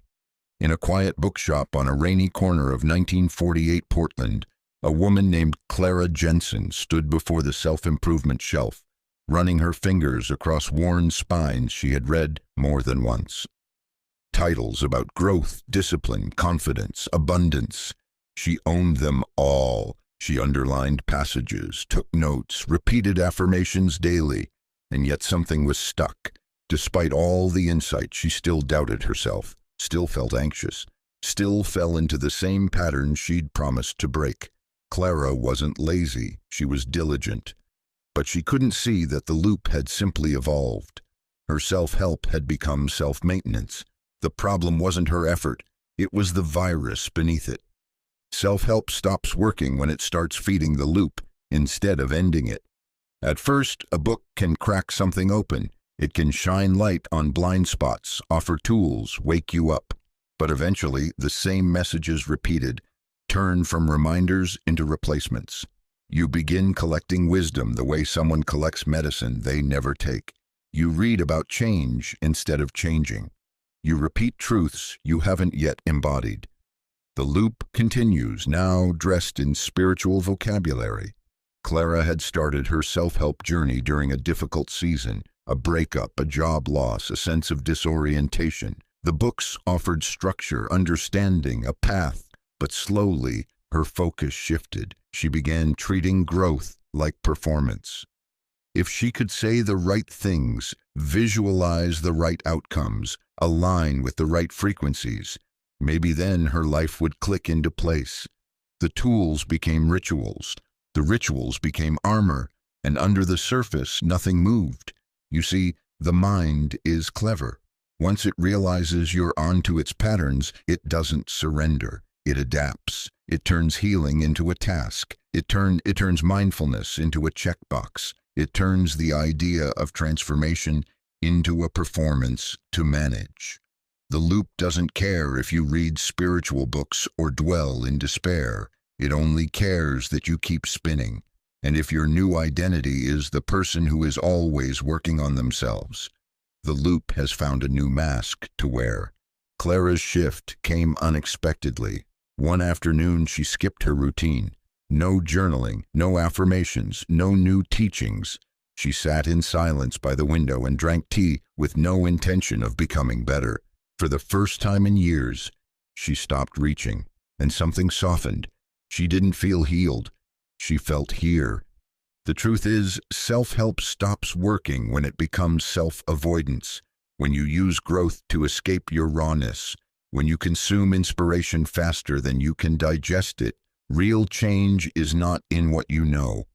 In a quiet bookshop on a rainy corner of 1948 Portland, a woman named Clara Jensen stood before the self-improvement shelf, running her fingers across worn spines she had read more than once. Titles about growth, discipline, confidence, abundance. She owned them all. She underlined passages, took notes, repeated affirmations daily, and yet something was stuck. Despite all the insight, she still doubted herself, still felt anxious, still fell into the same pattern she'd promised to break. Clara wasn't lazy, she was diligent. But she couldn't see that the loop had simply evolved. Her self-help had become self-maintenance. The problem wasn't her effort, it was the virus beneath it. Self-help stops working when it starts feeding the loop instead of ending it. At first, a book can crack something open. It can shine light on blind spots, offer tools, wake you up. But eventually, the same messages repeated turn from reminders into replacements. You begin collecting wisdom the way someone collects medicine they never take. You read about change instead of changing. You repeat truths you haven't yet embodied. The loop continues, now dressed in spiritual vocabulary. Clara had started her self-help journey during a difficult season, a breakup, a job loss, a sense of disorientation. The books offered structure, understanding, a path, but slowly her focus shifted. She began treating growth like performance. If she could say the right things, visualize the right outcomes, align with the right frequencies, maybe then her life would click into place. The tools became rituals. The rituals became armor, and under the surface, nothing moved. You see, the mind is clever. Once it realizes you're onto its patterns, it doesn't surrender. It adapts. It turns healing into a task. It turns mindfulness into a checkbox. It turns the idea of transformation into a performance to manage. The loop doesn't care if you read spiritual books or dwell in despair. It only cares that you keep spinning. And if your new identity is the person who is always working on themselves, the loop has found a new mask to wear. Clara's shift came unexpectedly. One afternoon, she skipped her routine. No journaling, no affirmations, no new teachings. She sat in silence by the window and drank tea with no intention of becoming better. For the first time in years, she stopped reaching, and something softened. She didn't feel healed. She felt here. The truth is, self-help stops working when it becomes self-avoidance, when you use growth to escape your rawness, when you consume inspiration faster than you can digest it. Real change is not in what you know.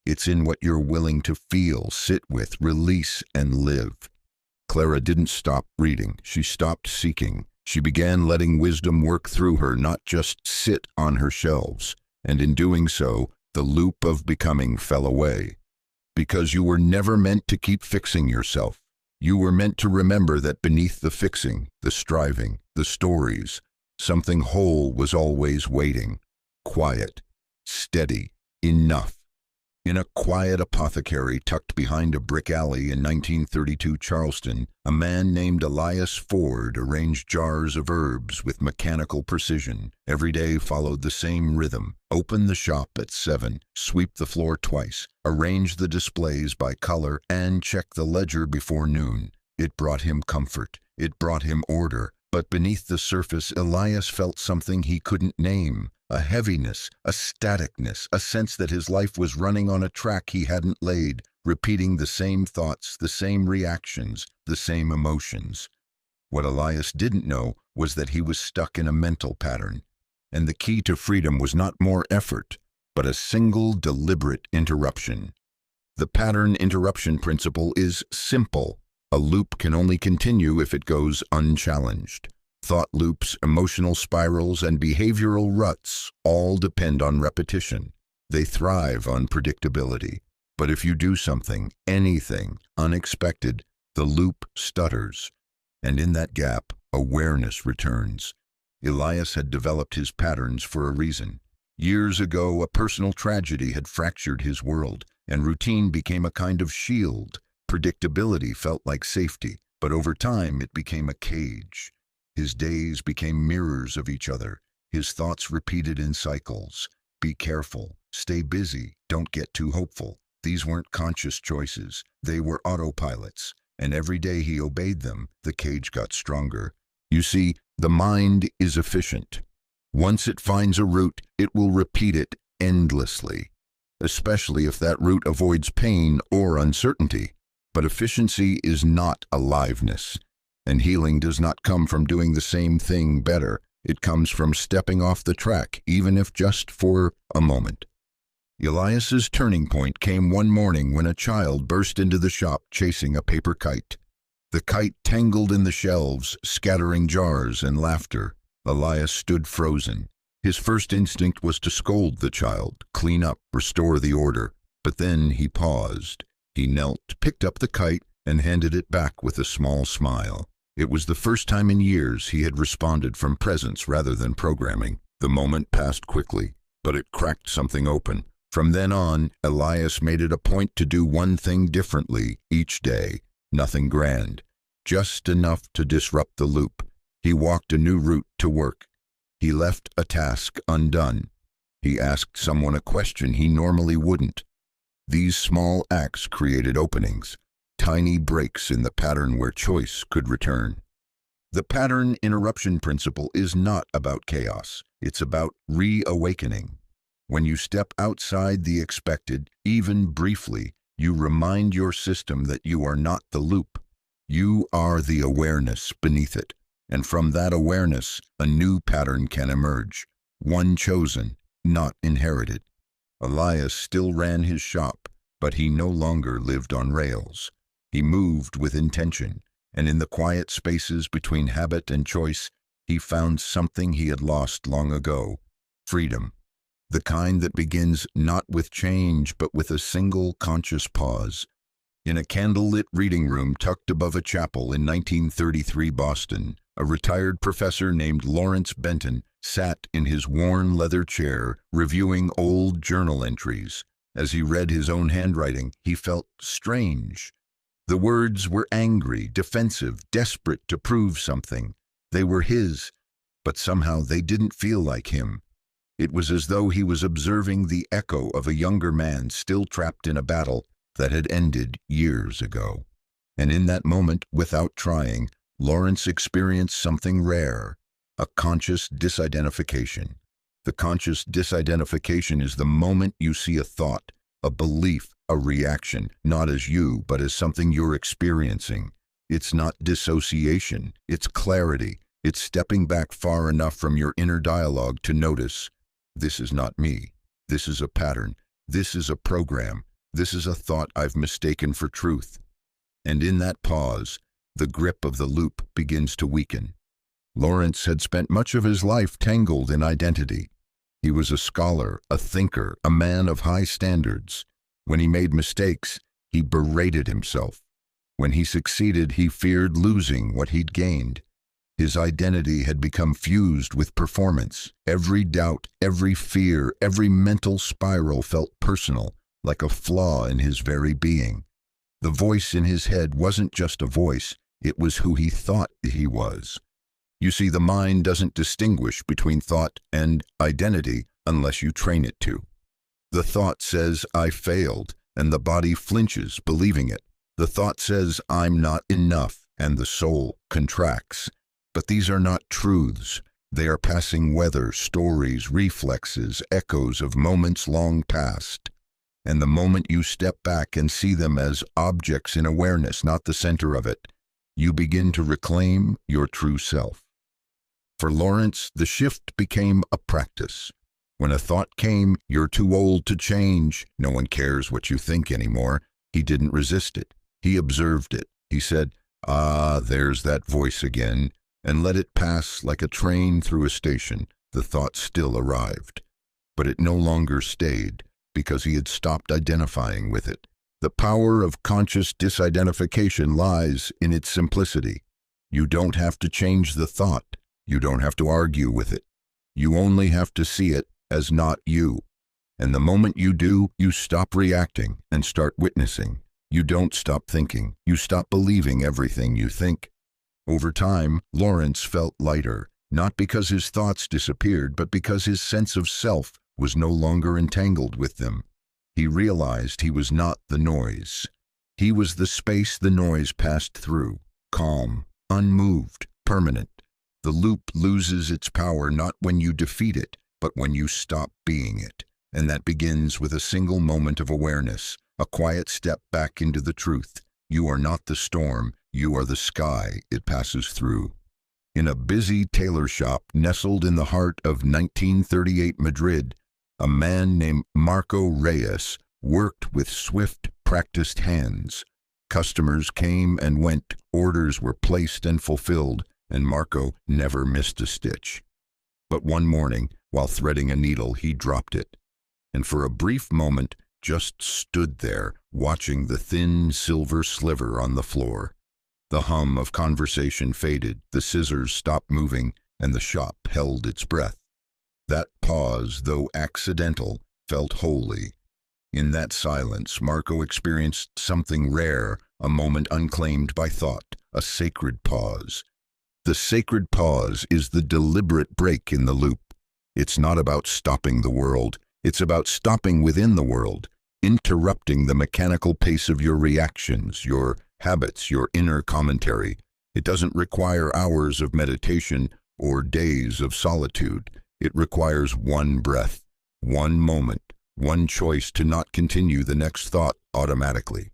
It's in what you're willing to feel, sit with, release, and live. Clara didn't stop reading. She stopped seeking. She began letting wisdom work through her, not just sit on her shelves. And in doing so, the loop of becoming fell away. Because you were never meant to keep fixing yourself. You were meant to remember that beneath the fixing, the striving, the stories, something whole was always waiting. Quiet, steady, enough. In a quiet apothecary tucked behind a brick alley in 1932 Charleston, a man named Elias Ford arranged jars of herbs with mechanical precision. Every day followed the same rhythm. Open the shop at 7, sweep the floor twice, arrange the displays by color, and check the ledger before noon. It brought him comfort. It brought him order. But beneath the surface, Elias felt something he couldn't name. A heaviness, a staticness, a sense that his life was running on a track he hadn't laid, repeating the same thoughts, the same reactions, the same emotions. What Elias didn't know was that he was stuck in a mental pattern. And the key to freedom was not more effort, but a single deliberate interruption. The pattern interruption principle is simple. A loop can only continue if it goes unchallenged. Thought loops, emotional spirals, and behavioral ruts all depend on repetition. They thrive on predictability. But if you do something, anything, unexpected, the loop stutters. And in that gap, awareness returns. Elias had developed his patterns for a reason. Years ago, a personal tragedy had fractured his world, and routine became a kind of shield. Predictability felt like safety, but over time it became a cage. His days became mirrors of each other. His thoughts repeated in cycles. Be careful, stay busy, don't get too hopeful. These weren't conscious choices. They were autopilots, and every day he obeyed them, the cage got stronger. You see, the mind is efficient. Once it finds a route, it will repeat it endlessly, especially if that route avoids pain or uncertainty. But efficiency is not aliveness, and healing does not come from doing the same thing better. It comes from stepping off the track, even if just for a moment. Elias's turning point came one morning when a child burst into the shop chasing a paper kite. The kite tangled in the shelves, scattering jars and laughter. Elias stood frozen. His first instinct was to scold the child, clean up, restore the order. But then he paused. He knelt, picked up the kite, and handed it back with a small smile. It was the first time in years he had responded from presence rather than programming. The moment passed quickly, but it cracked something open. From then on, Elias made it a point to do one thing differently each day. Nothing grand, just enough to disrupt the loop. He walked a new route to work. He left a task undone. He asked someone a question he normally wouldn't. These small acts created openings, tiny breaks in the pattern where choice could return. The pattern interruption principle is not about chaos. It's about reawakening. When you step outside the expected, even briefly, you remind your system that you are not the loop. You are the awareness beneath it. And from that awareness, a new pattern can emerge. One chosen, not inherited. Elias still ran his shop, but he no longer lived on rails. He moved with intention, and in the quiet spaces between habit and choice, he found something he had lost long ago: freedom. The kind that begins not with change, but with a single conscious pause. In a candlelit reading room tucked above a chapel in 1933 Boston, a retired professor named Lawrence Benton sat in his worn leather chair, reviewing old journal entries. As he read his own handwriting, he felt strange. The words were angry, defensive, desperate to prove something. They were his, but somehow they didn't feel like him. It was as though he was observing the echo of a younger man still trapped in a battle that had ended years ago. And in that moment, without trying, Lawrence experienced something rare: a conscious disidentification. The conscious disidentification is the moment you see a thought, a belief, a reaction, not as you, but as something you're experiencing. It's not dissociation, it's clarity. It's stepping back far enough from your inner dialogue to notice, this is not me. This is a pattern. This is a program. This is a thought I've mistaken for truth. And in that pause, the grip of the loop begins to weaken. Lawrence had spent much of his life tangled in identity. He was a scholar, a thinker, a man of high standards. When he made mistakes, he berated himself. When he succeeded, he feared losing what he'd gained. His identity had become fused with performance. Every doubt, every fear, every mental spiral felt personal, like a flaw in his very being. The voice in his head wasn't just a voice, it was who he thought he was. You see, the mind doesn't distinguish between thought and identity unless you train it to. The thought says, I failed, and the body flinches, believing it. The thought says, I'm not enough, and the soul contracts. But these are not truths. They are passing weather, stories, reflexes, echoes of moments long past. And the moment you step back and see them as objects in awareness, not the center of it, you begin to reclaim your true self. For Lawrence, the shift became a practice. When a thought came, "You're too old to change, no one cares what you think anymore," he didn't resist it. He observed it. He said, "Ah, there's that voice again," and let it pass like a train through a station. The thought still arrived, but it no longer stayed because he had stopped identifying with it. The power of conscious disidentification lies in its simplicity. You don't have to change the thought. You don't have to argue with it. You only have to see it as not you. And the moment you do, you stop reacting and start witnessing. You don't stop thinking. You stop believing everything you think. Over time, Lawrence felt lighter, not because his thoughts disappeared, but because his sense of self was no longer entangled with them. He realized he was not the noise. He was the space the noise passed through, calm, unmoved, permanent. The loop loses its power not when you defeat it, but when you stop being it. And that begins with a single moment of awareness, a quiet step back into the truth. You are not the storm, you are the sky it passes through. In a busy tailor shop nestled in the heart of 1938 Madrid, a man named Marco Reyes worked with swift, practiced hands. Customers came and went, orders were placed and fulfilled, and Marco never missed a stitch. But one morning, while threading a needle, he dropped it, and for a brief moment just stood there, watching the thin silver sliver on the floor. The hum of conversation faded, the scissors stopped moving, and the shop held its breath. That pause, though accidental, felt holy. In that silence, Marco experienced something rare, a moment unclaimed by thought, a sacred pause. The sacred pause is the deliberate break in the loop. It's not about stopping the world. It's about stopping within the world, interrupting the mechanical pace of your reactions, your habits, your inner commentary. It doesn't require hours of meditation or days of solitude. It requires one breath, one moment, one choice to not continue the next thought automatically.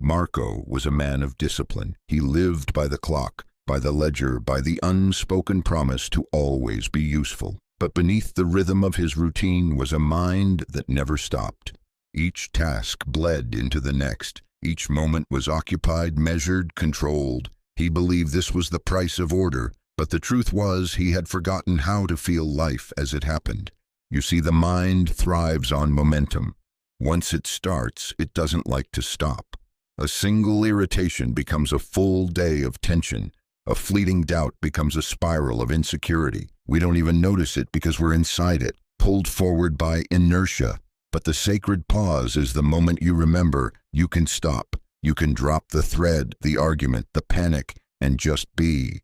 Marco was a man of discipline. He lived by the clock, by the ledger, by the unspoken promise to always be useful. But beneath the rhythm of his routine was a mind that never stopped. Each task bled into the next. Each moment was occupied, measured, controlled. He believed this was the price of order, but the truth was he had forgotten how to feel life as it happened. You see, the mind thrives on momentum. Once it starts, it doesn't like to stop. A single irritation becomes a full day of tension. A fleeting doubt becomes a spiral of insecurity. We don't even notice it because we're inside it, pulled forward by inertia. But the sacred pause is the moment you remember you can stop. You can drop the thread, the argument, the panic, and just be.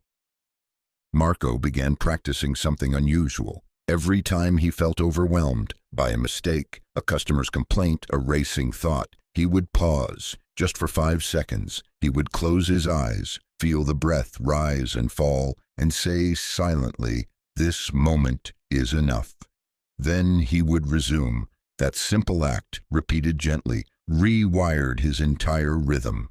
Marco began practicing something unusual. Every time he felt overwhelmed by a mistake, a customer's complaint, a racing thought, he would pause. Just for 5 seconds, he would close his eyes, feel the breath rise and fall, and say silently, "This moment is enough." Then he would resume. That simple act, repeated gently, rewired his entire rhythm.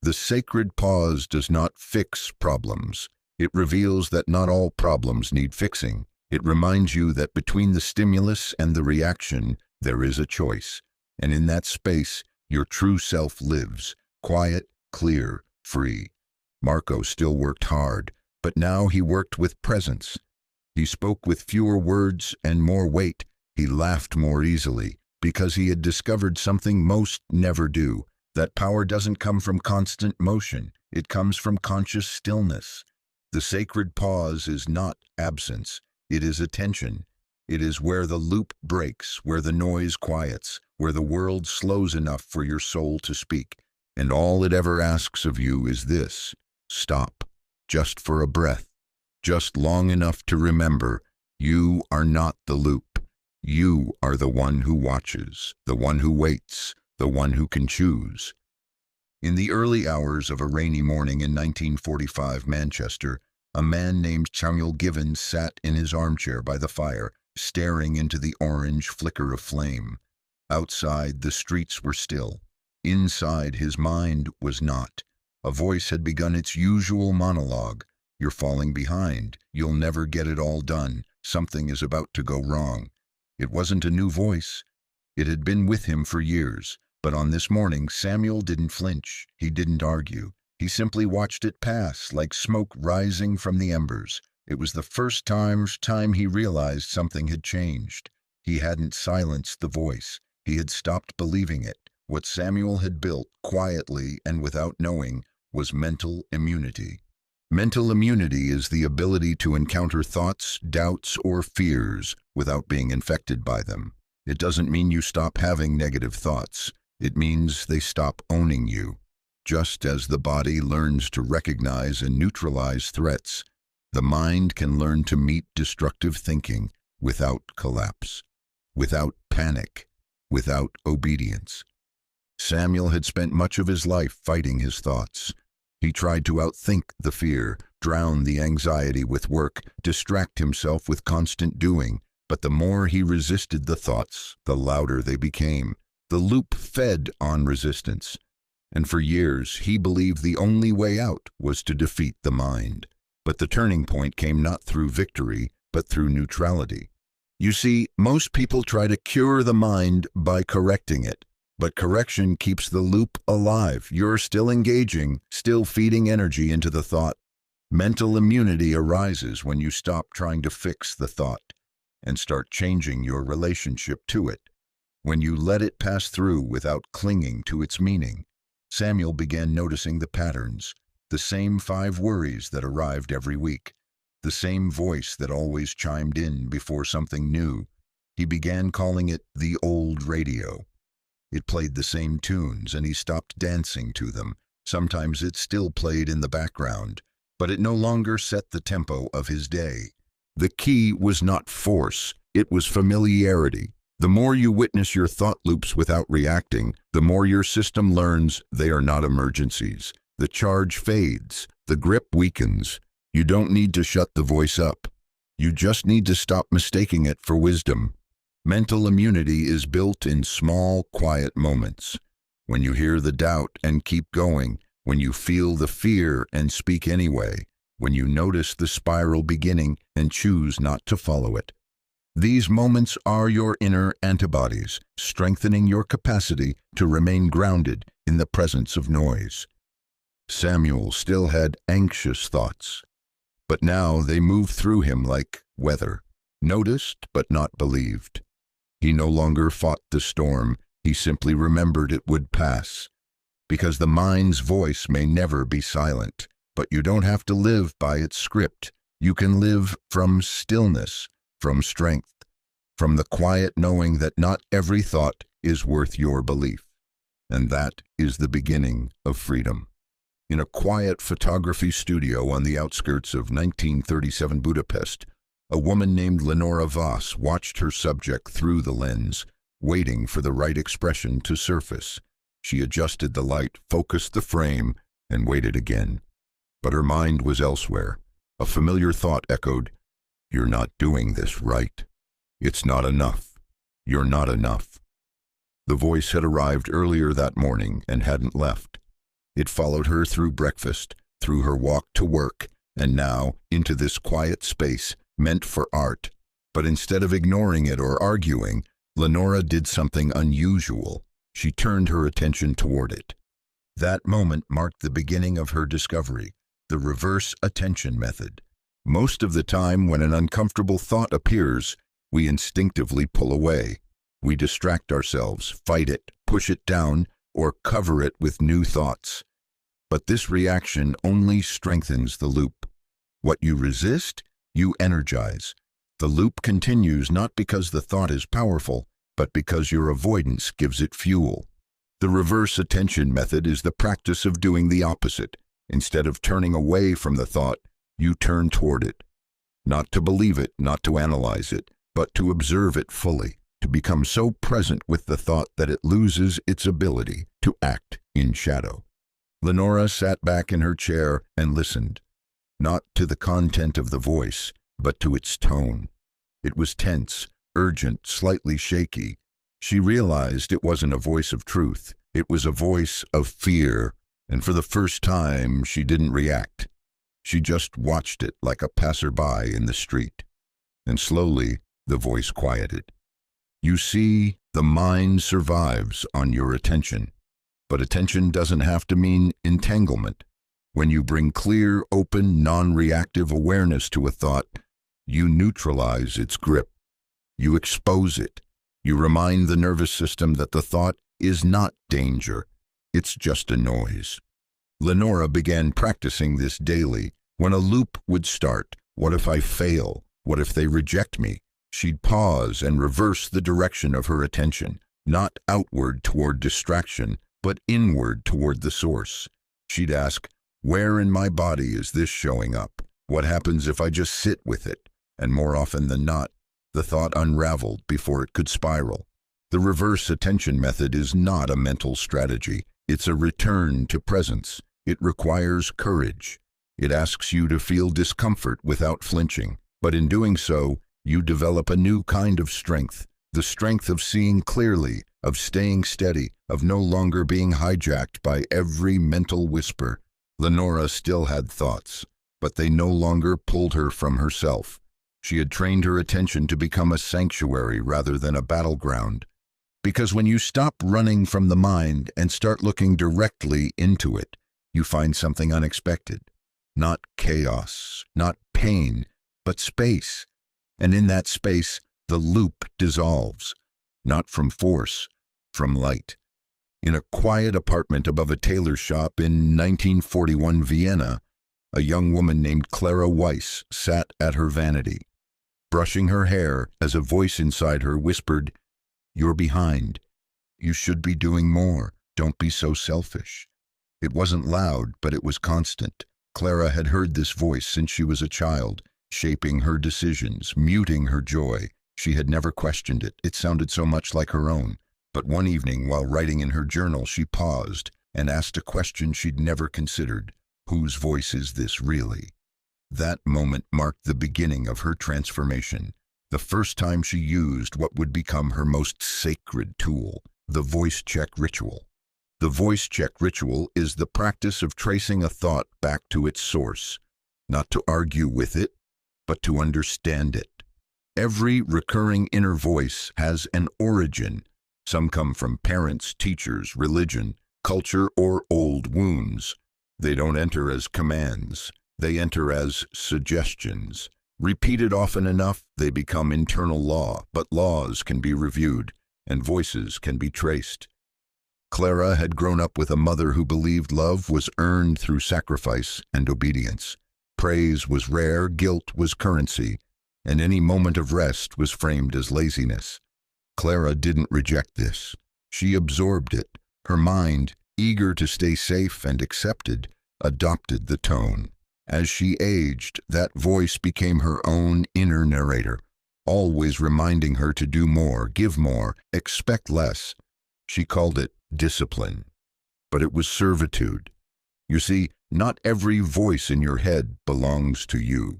The sacred pause does not fix problems. It reveals that not all problems need fixing. It reminds you that between the stimulus and the reaction, there is a choice. And in that space, your true self lives, quiet, clear, free. Marco still worked hard, but now he worked with presence. He spoke with fewer words and more weight. He laughed more easily, because he had discovered something most never do. That power doesn't come from constant motion. It comes from conscious stillness. The sacred pause is not absence. It is attention. It is where the loop breaks, where the noise quiets, where the world slows enough for your soul to speak. And all it ever asks of you is this: stop, just for a breath, just long enough to remember you are not the loop. You are the one who watches, the one who waits, the one who can choose. In the early hours of a rainy morning in 1945 Manchester, a man named Samuel Givens sat in his armchair by the fire, staring into the orange flicker of flame. Outside, the streets were still. Inside, his mind was not. A voice had begun its usual monologue. You're falling behind. You'll never get it all done. Something is about to go wrong. It wasn't a new voice. It had been with him for years. But on this morning, Samuel didn't flinch. He didn't argue. He simply watched it pass, like smoke rising from the embers. It was the first time he realized something had changed. He hadn't silenced the voice. He had stopped believing it. What Samuel had built, quietly and without knowing, was mental immunity. Mental immunity is the ability to encounter thoughts, doubts, or fears without being infected by them. It doesn't mean you stop having negative thoughts. It means they stop owning you. Just as the body learns to recognize and neutralize threats, the mind can learn to meet destructive thinking without collapse, without panic, without obedience. Samuel had spent much of his life fighting his thoughts. He tried to outthink the fear, drown the anxiety with work, distract himself with constant doing. But the more he resisted the thoughts, the louder they became. The loop fed on resistance. And for years, he believed the only way out was to defeat the mind. But the turning point came not through victory, but through neutrality. You see, most people try to cure the mind by correcting it. But correction keeps the loop alive. You're still engaging, still feeding energy into the thought. Mental immunity arises when you stop trying to fix the thought and start changing your relationship to it. When you let it pass through without clinging to its meaning, Samuel began noticing the patterns, the same 5 worries that arrived every week, the same voice that always chimed in before something new. He began calling it the old radio. It played the same tunes, and he stopped dancing to them. Sometimes it still played in the background, but it no longer set the tempo of his day. The key was not force, it was familiarity. The more you witness your thought loops without reacting, the more your system learns they are not emergencies. The charge fades, the grip weakens. You don't need to shut the voice up. You just need to stop mistaking it for wisdom. Mental immunity is built in small, quiet moments. When you hear the doubt and keep going, when you feel the fear and speak anyway, when you notice the spiral beginning and choose not to follow it. These moments are your inner antibodies, strengthening your capacity to remain grounded in the presence of noise. Samuel still had anxious thoughts, but now they moved through him like weather, noticed but not believed. He no longer fought the storm, he simply remembered it would pass. Because the mind's voice may never be silent, but you don't have to live by its script. You can live from stillness, from strength, from the quiet knowing that not every thought is worth your belief. And that is the beginning of freedom. In a quiet photography studio on the outskirts of 1937 Budapest, a woman named Lenora Voss watched her subject through the lens, waiting for the right expression to surface. She adjusted the light, focused the frame, and waited again. But her mind was elsewhere. A familiar thought echoed, "You're not doing this right. It's not enough. You're not enough." The voice had arrived earlier that morning and hadn't left. It followed her through breakfast, through her walk to work, and now into this quiet space meant for art. But instead of ignoring it or arguing, Lenora did something unusual. She turned her attention toward it. That moment marked the beginning of her discovery, the reverse attention method. Most of the time when an uncomfortable thought appears, we instinctively pull away. We distract ourselves, fight it, push it down, or cover it with new thoughts. But this reaction only strengthens the loop. What you resist, you energize. The loop continues not because the thought is powerful, but because your avoidance gives it fuel. The reverse attention method is the practice of doing the opposite. Instead of turning away from the thought, you turn toward it. Not to believe it, not to analyze it, but to observe it fully, to become so present with the thought that it loses its ability to act in shadow. Lenora sat back in her chair and listened, not to the content of the voice, but to its tone. It was tense, urgent, slightly shaky. She realized it wasn't a voice of truth. It was a voice of fear, and for the first time she didn't react. She just watched it like a passerby in the street. And slowly, the voice quieted. You see, the mind survives on your attention. But attention doesn't have to mean entanglement. When you bring clear, open, non-reactive awareness to a thought, you neutralize its grip. You expose it. You remind the nervous system that the thought is not danger. It's just a noise. Lenora began practicing this daily. When a loop would start, what if I fail? What if they reject me? She'd pause and reverse the direction of her attention, not outward toward distraction, but inward toward the source. She'd ask, where in my body is this showing up? What happens if I just sit with it? And more often than not, the thought unraveled before it could spiral. The reverse attention method is not a mental strategy. It's a return to presence. It requires courage. It asks you to feel discomfort without flinching. But in doing so, you develop a new kind of strength. The strength of seeing clearly, of staying steady, of no longer being hijacked by every mental whisper. Lenora still had thoughts, but they no longer pulled her from herself. She had trained her attention to become a sanctuary rather than a battleground. Because when you stop running from the mind and start looking directly into it, you find something unexpected. Not chaos, not pain, but space. And in that space, the loop dissolves. Not from force, from light. In a quiet apartment above a tailor shop in 1941 Vienna, a young woman named Clara Weiss sat at her vanity, brushing her hair as a voice inside her whispered, "You're behind. You should be doing more. Don't be so selfish." It wasn't loud, but it was constant. Clara had heard this voice since she was a child, shaping her decisions, muting her joy. She had never questioned it. It sounded so much like her own. But one evening, while writing in her journal, she paused and asked a question she'd never considered. Whose voice is this really? That moment marked the beginning of her transformation. The first time she used what would become her most sacred tool, the voice check ritual. The voice check ritual is the practice of tracing a thought back to its source, not to argue with it, but to understand it. Every recurring inner voice has an origin. Some come from parents, teachers, religion, culture, or old wounds. They don't enter as commands. They enter as suggestions. Repeated often enough, they become internal law, but laws can be reviewed, and voices can be traced. Clara had grown up with a mother who believed love was earned through sacrifice and obedience. Praise was rare, guilt was currency, and any moment of rest was framed as laziness. Clara didn't reject this. She absorbed it. Her mind, eager to stay safe and accepted, adopted the tone. As she aged, that voice became her own inner narrator, always reminding her to do more, give more, expect less. She called it discipline, but it was servitude. You see, not every voice in your head belongs to you.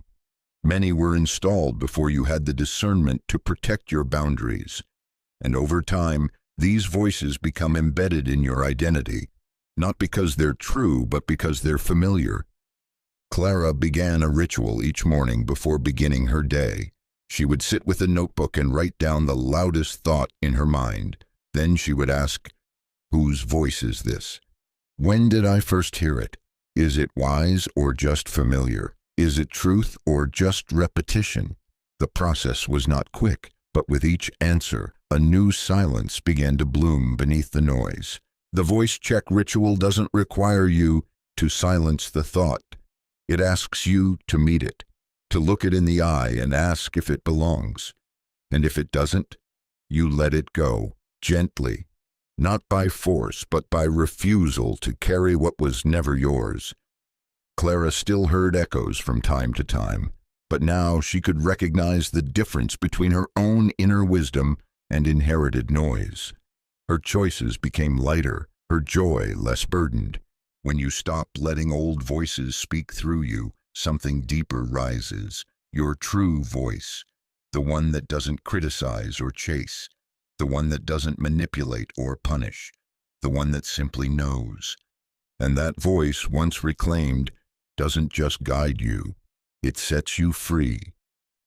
Many were installed before you had the discernment to protect your boundaries. And over time, these voices become embedded in your identity, not because they're true, but because they're familiar. Clara began a ritual each morning before beginning her day. She would sit with a notebook and write down the loudest thought in her mind. Then she would ask, whose voice is this? When did I first hear it? Is it wise or just familiar? Is it truth or just repetition? The process was not quick, but with each answer, a new silence began to bloom beneath the noise. The voice check ritual doesn't require you to silence the thought. It asks you to meet it, to look it in the eye and ask if it belongs. And if it doesn't, you let it go, gently, not by force, but by refusal to carry what was never yours. Clara still heard echoes from time to time, but now she could recognize the difference between her own inner wisdom and inherited noise. Her choices became lighter, her joy less burdened. When you stop letting old voices speak through you, something deeper rises, your true voice, the one that doesn't criticize or chase, the one that doesn't manipulate or punish, the one that simply knows. And that voice, once reclaimed, doesn't just guide you, it sets you free.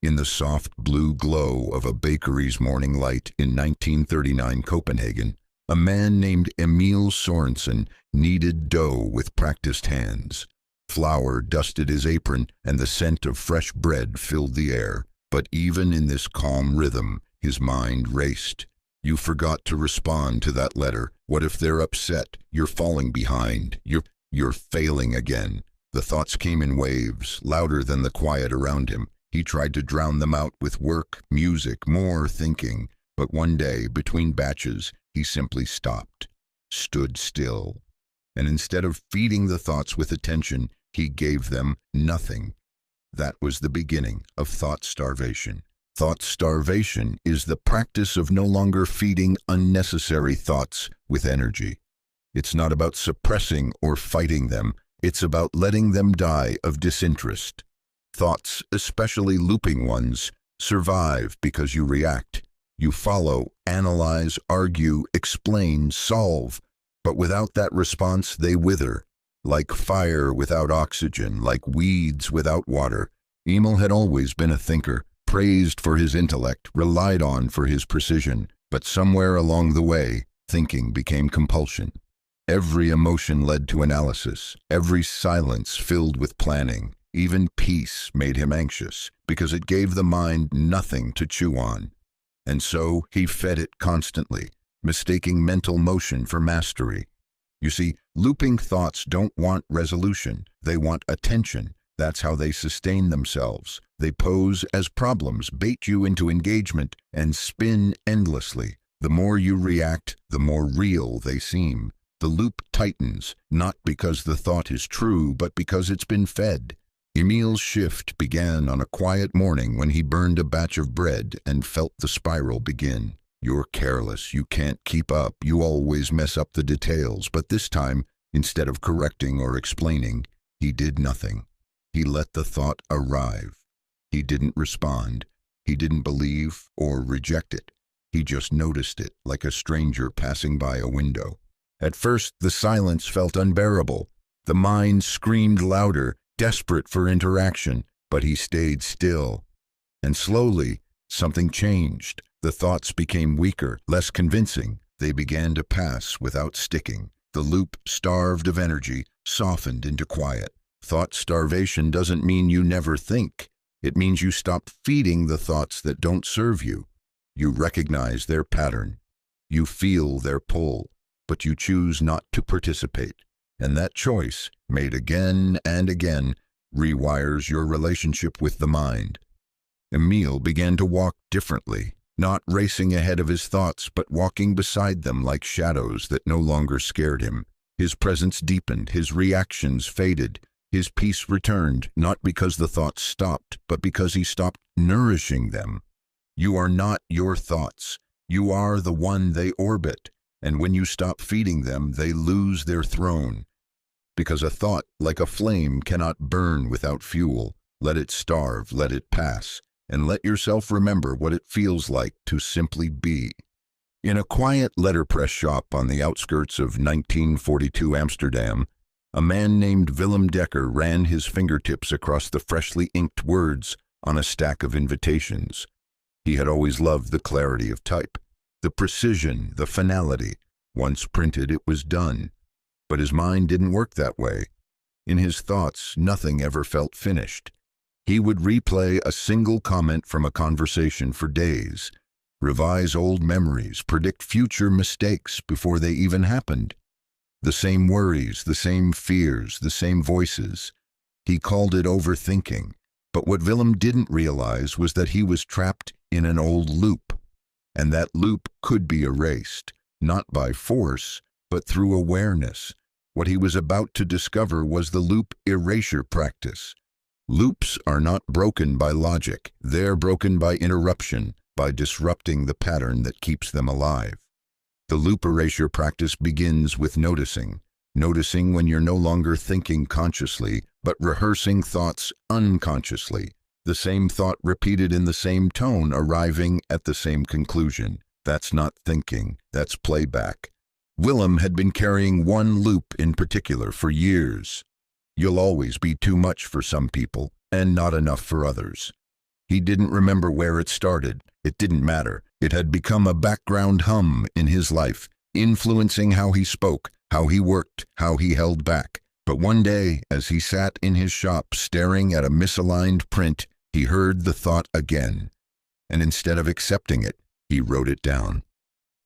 In the soft blue glow of a bakery's morning light in 1939 Copenhagen, a man named Emil Sorensen kneaded dough with practiced hands. Flour dusted his apron, and the scent of fresh bread filled the air. But even in this calm rhythm, his mind raced. You forgot to respond to that letter. What if they're upset? You're falling behind. You're failing again. The thoughts came in waves, louder than the quiet around him. He tried to drown them out with work, music, more thinking. But one day, between batches, he simply stopped, stood still. And instead of feeding the thoughts with attention, he gave them nothing. That was the beginning of thought starvation. Thought starvation is the practice of no longer feeding unnecessary thoughts with energy. It's not about suppressing or fighting them. It's about letting them die of disinterest. Thoughts, especially looping ones, survive because you react. You follow, analyze, argue, explain, solve. But without that response, they wither. Like fire without oxygen, like weeds without water. Emil had always been a thinker, praised for his intellect, relied on for his precision. But somewhere along the way, thinking became compulsion. Every emotion led to analysis. Every silence filled with planning. Even peace made him anxious, because it gave the mind nothing to chew on. And so he fed it constantly, mistaking mental motion for mastery. You see, looping thoughts don't want resolution. They want attention. That's how they sustain themselves. They pose as problems, bait you into engagement, and spin endlessly. The more you react, the more real they seem. The loop tightens, not because the thought is true, but because it's been fed. Emil's shift began on a quiet morning when he burned a batch of bread and felt the spiral begin. You're careless, you can't keep up, you always mess up the details. But this time, instead of correcting or explaining, he did nothing. He let the thought arrive. He didn't respond. He didn't believe or reject it. He just noticed it, like a stranger passing by a window. At first, the silence felt unbearable. The mind screamed louder, desperate for interaction, but he stayed still. And slowly, something changed. The thoughts became weaker, less convincing. They began to pass without sticking. The loop, starved of energy, softened into quiet. Thought starvation doesn't mean you never think. It means you stop feeding the thoughts that don't serve you. You recognize their pattern. You feel their pull, but you choose not to participate. And that choice, made again and again, rewires your relationship with the mind. Emil began to walk differently, not racing ahead of his thoughts, but walking beside them like shadows that no longer scared him. His presence deepened, his reactions faded, his peace returned, not because the thoughts stopped, but because he stopped nourishing them. You are not your thoughts. You are the one they orbit. And when you stop feeding them, they lose their throne. Because a thought, like a flame, cannot burn without fuel. Let it starve, let it pass, and let yourself remember what it feels like to simply be. In a quiet letterpress shop on the outskirts of 1942 Amsterdam, a man named Willem Dekker ran his fingertips across the freshly inked words on a stack of invitations. He had always loved the clarity of type. The precision, the finality. Once printed, it was done. But his mind didn't work that way. In his thoughts, nothing ever felt finished. He would replay a single comment from a conversation for days, revise old memories, predict future mistakes before they even happened. The same worries, the same fears, the same voices. He called it overthinking. But what Willem didn't realize was that he was trapped in an old loop. And that loop could be erased, not by force, but through awareness. What he was about to discover was the loop erasure practice. Loops are not broken by logic. They're broken by interruption, by disrupting the pattern that keeps them alive. The loop erasure practice begins with noticing. Noticing when you're no longer thinking consciously, but rehearsing thoughts unconsciously. The same thought repeated in the same tone, arriving at the same conclusion. That's not thinking, that's playback. Willem had been carrying one loop in particular for years. You'll always be too much for some people and not enough for others. He didn't remember where it started. It didn't matter. It had become a background hum in his life, influencing how he spoke, how he worked, how he held back. But one day, as he sat in his shop staring at a misaligned print, he heard the thought again. And instead of accepting it, he wrote it down.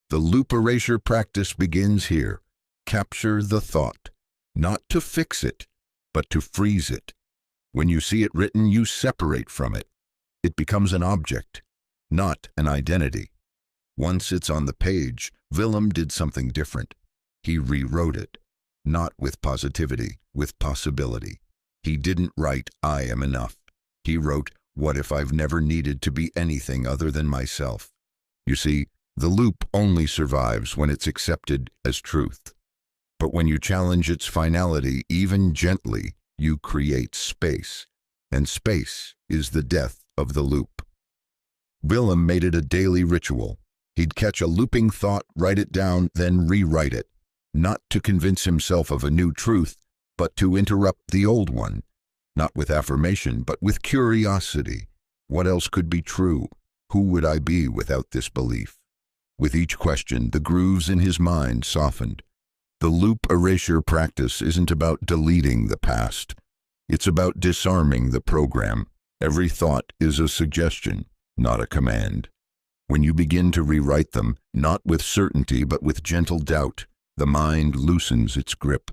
The loop erasure practice begins here. Capture the thought, not to fix it, but to freeze it. When you see it written, you separate from it. It becomes an object, not an identity. Once it's on the page, Willem did something different. He rewrote it, not with positivity, with possibility. He didn't write, "I am enough." He wrote, "What if I've never needed to be anything other than myself?" You see, the loop only survives when it's accepted as truth. But when you challenge its finality, even gently, you create space. And space is the death of the loop. Willem made it a daily ritual. He'd catch a looping thought, write it down, then rewrite it. Not to convince himself of a new truth, but to interrupt the old one. Not with affirmation, but with curiosity. What else could be true? Who would I be without this belief? With each question, the grooves in his mind softened. The loop erasure practice isn't about deleting the past. It's about disarming the program. Every thought is a suggestion, not a command. When you begin to rewrite them, not with certainty but with gentle doubt, the mind loosens its grip.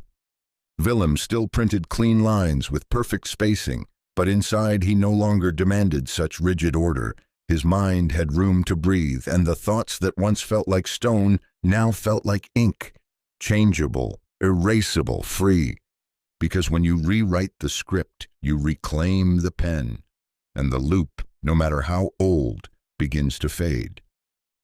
Willem still printed clean lines with perfect spacing, but inside he no longer demanded such rigid order. His mind had room to breathe, and the thoughts that once felt like stone now felt like ink, changeable, erasable, free. Because when you rewrite the script, you reclaim the pen, and the loop, no matter how old, begins to fade.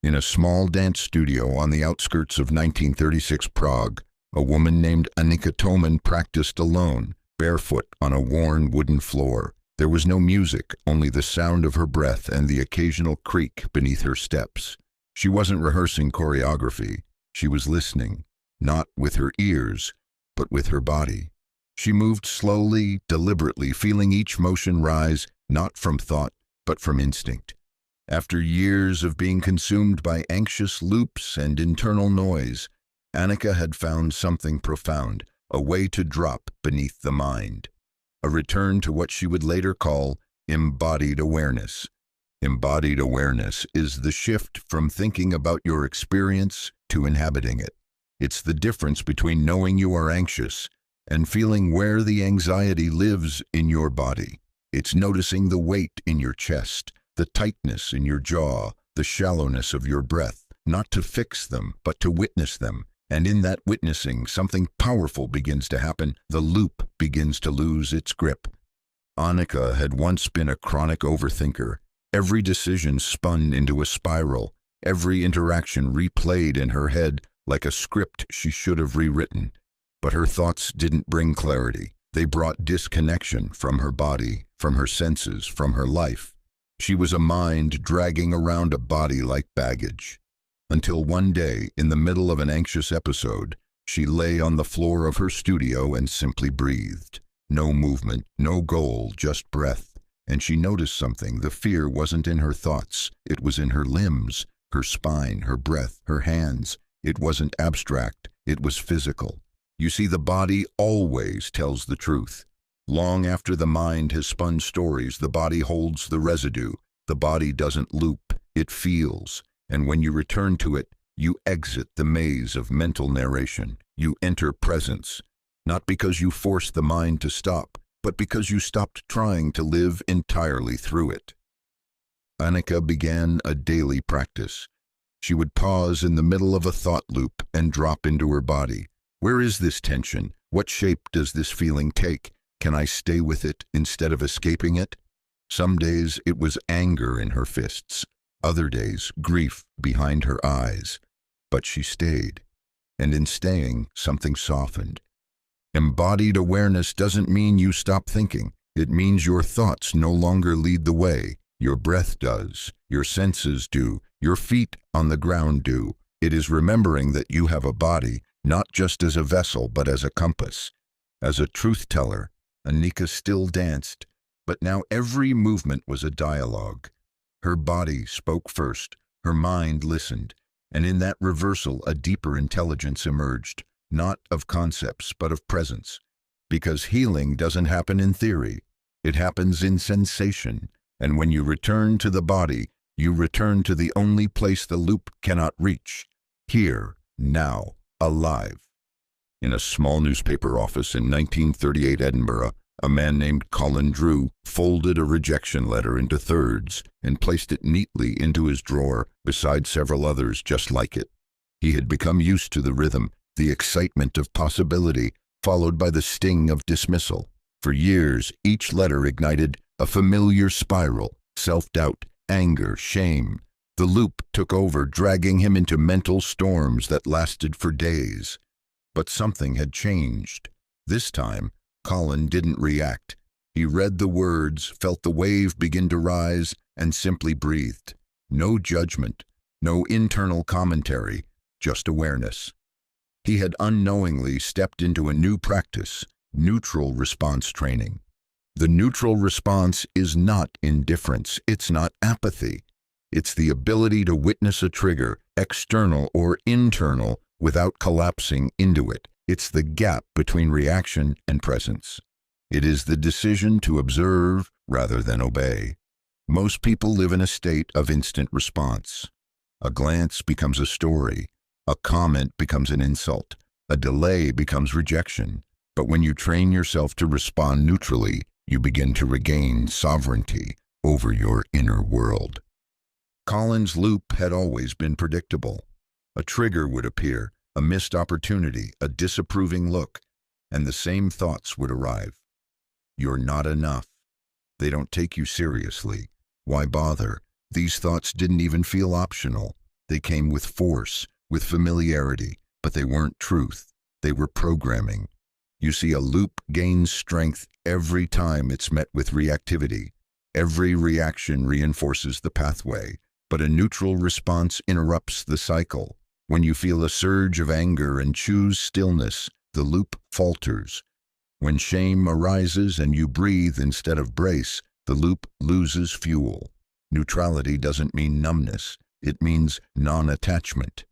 In a small dance studio on the outskirts of 1936 Prague, a woman named Annika Toman practiced alone, barefoot on a worn wooden floor. There was no music, only the sound of her breath and the occasional creak beneath her steps. She wasn't rehearsing choreography. She was listening, not with her ears, but with her body. She moved slowly, deliberately, feeling each motion rise, not from thought, but from instinct. After years of being consumed by anxious loops and internal noise, Annika had found something profound, a way to drop beneath the mind. A return to what she would later call embodied awareness. Embodied awareness is the shift from thinking about your experience to inhabiting it. It's the difference between knowing you are anxious and feeling where the anxiety lives in your body. It's noticing the weight in your chest, the tightness in your jaw, the shallowness of your breath, not to fix them, but to witness them. And in that witnessing, something powerful begins to happen. The loop begins to lose its grip. Annika had once been a chronic overthinker. Every decision spun into a spiral, every interaction replayed in her head like a script she should have rewritten. But her thoughts didn't bring clarity. They brought disconnection from her body, from her senses, from her life. She was a mind dragging around a body like baggage. Until one day, in the middle of an anxious episode, she lay on the floor of her studio and simply breathed. No movement, no goal, just breath. And she noticed something. The fear wasn't in her thoughts. It was in her limbs, her spine, her breath, her hands. It wasn't abstract. It was physical. You see, the body always tells the truth. Long after the mind has spun stories, the body holds the residue. The body doesn't loop. It feels. And when you return to it, you exit the maze of mental narration. You enter presence, not because you forced the mind to stop, but because you stopped trying to live entirely through it. Annika began a daily practice. She would pause in the middle of a thought loop and drop into her body. Where is this tension? What shape does this feeling take? Can I stay with it instead of escaping it? Some days it was anger in her fists. Other days, grief behind her eyes. But she stayed. And in staying, something softened. Embodied awareness doesn't mean you stop thinking. It means your thoughts no longer lead the way. Your breath does. Your senses do. Your feet on the ground do. It is remembering that you have a body, not just as a vessel, but as a compass, as a truth teller, Anika still danced, but now every movement was a dialogue. Her body spoke first, her mind listened, and in that reversal a deeper intelligence emerged, not of concepts but of presence. Because healing doesn't happen in theory, it happens in sensation, and when you return to the body, you return to the only place the loop cannot reach, here, now, alive. In a small newspaper office in 1938 Edinburgh, a man named Colin Drew folded a rejection letter into thirds and placed it neatly into his drawer beside several others just like it. He had become used to the rhythm, the excitement of possibility, followed by the sting of dismissal. For years, each letter ignited a familiar spiral, self-doubt, anger, shame. The loop took over, dragging him into mental storms that lasted for days. But something had changed. This time, Colin didn't react. He read the words, felt the wave begin to rise, and simply breathed. No judgment, no internal commentary, just awareness. He had unknowingly stepped into a new practice, neutral response training. The neutral response is not indifference, it's not apathy. It's the ability to witness a trigger, external or internal, without collapsing into it. It's the gap between reaction and presence. It is the decision to observe rather than obey. Most people live in a state of instant response. A glance becomes a story. A comment becomes an insult. A delay becomes rejection. But when you train yourself to respond neutrally, you begin to regain sovereignty over your inner world. Colin's loop had always been predictable. A trigger would appear, a missed opportunity, a disapproving look, and the same thoughts would arrive. You're not enough. They don't take you seriously. Why bother? These thoughts didn't even feel optional. They came with force, with familiarity, but they weren't truth. They were programming. You see, a loop gains strength every time it's met with reactivity. Every reaction reinforces the pathway, but a neutral response interrupts the cycle. When you feel a surge of anger and choose stillness, the loop falters. When shame arises and you breathe instead of brace, the loop loses fuel. Neutrality doesn't mean numbness, it means non-attachment.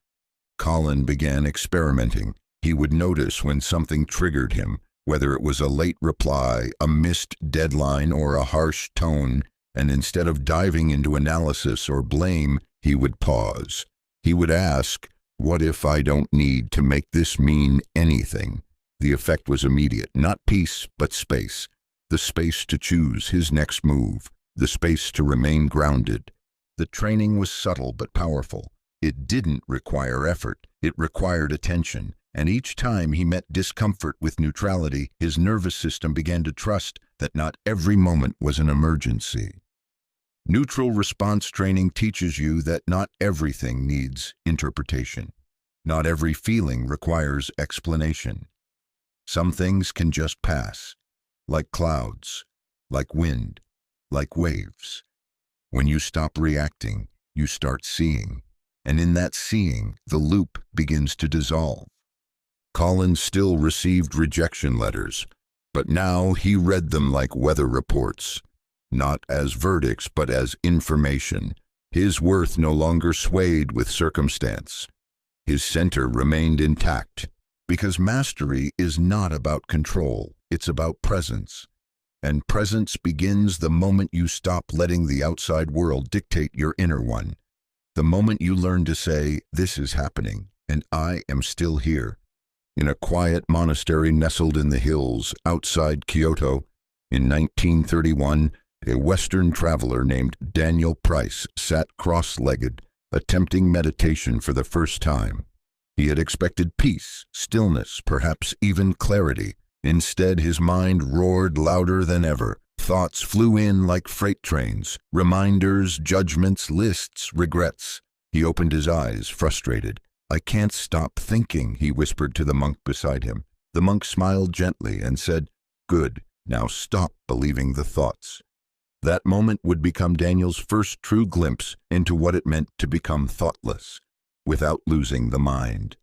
Colin began experimenting. He would notice when something triggered him, whether it was a late reply, a missed deadline, or a harsh tone, and instead of diving into analysis or blame, he would pause. He would ask, "What if I don't need to make this mean anything?" The effect was immediate, not peace, but space. The space to choose his next move, the space to remain grounded. The training was subtle but powerful. It didn't require effort, it required attention. And each time he met discomfort with neutrality, his nervous system began to trust that not every moment was an emergency. Neutral response training teaches you that not everything needs interpretation. Not every feeling requires explanation. Some things can just pass, like clouds, like wind, like waves. When you stop reacting, you start seeing. And in that seeing, the loop begins to dissolve. Colin still received rejection letters, but now he read them like weather reports, not as verdicts but as information. His worth no longer swayed with circumstance. His center remained intact, because mastery is not about control, it's about presence. And presence begins the moment you stop letting the outside world dictate your inner one. The moment you learn to say, "This is happening, and I am still here." In a quiet monastery nestled in the hills outside Kyoto, in 1931, a Western traveler named Daniel Price sat cross-legged, attempting meditation for the first time. He had expected peace, stillness, perhaps even clarity. Instead, his mind roared louder than ever. Thoughts flew in like freight trains, reminders, judgments, lists, regrets. He opened his eyes, frustrated. "I can't stop thinking," he whispered to the monk beside him. The monk smiled gently and said, "Good, now stop believing the thoughts." That moment would become Daniel's first true glimpse into what it meant to become thoughtless, without losing the mind.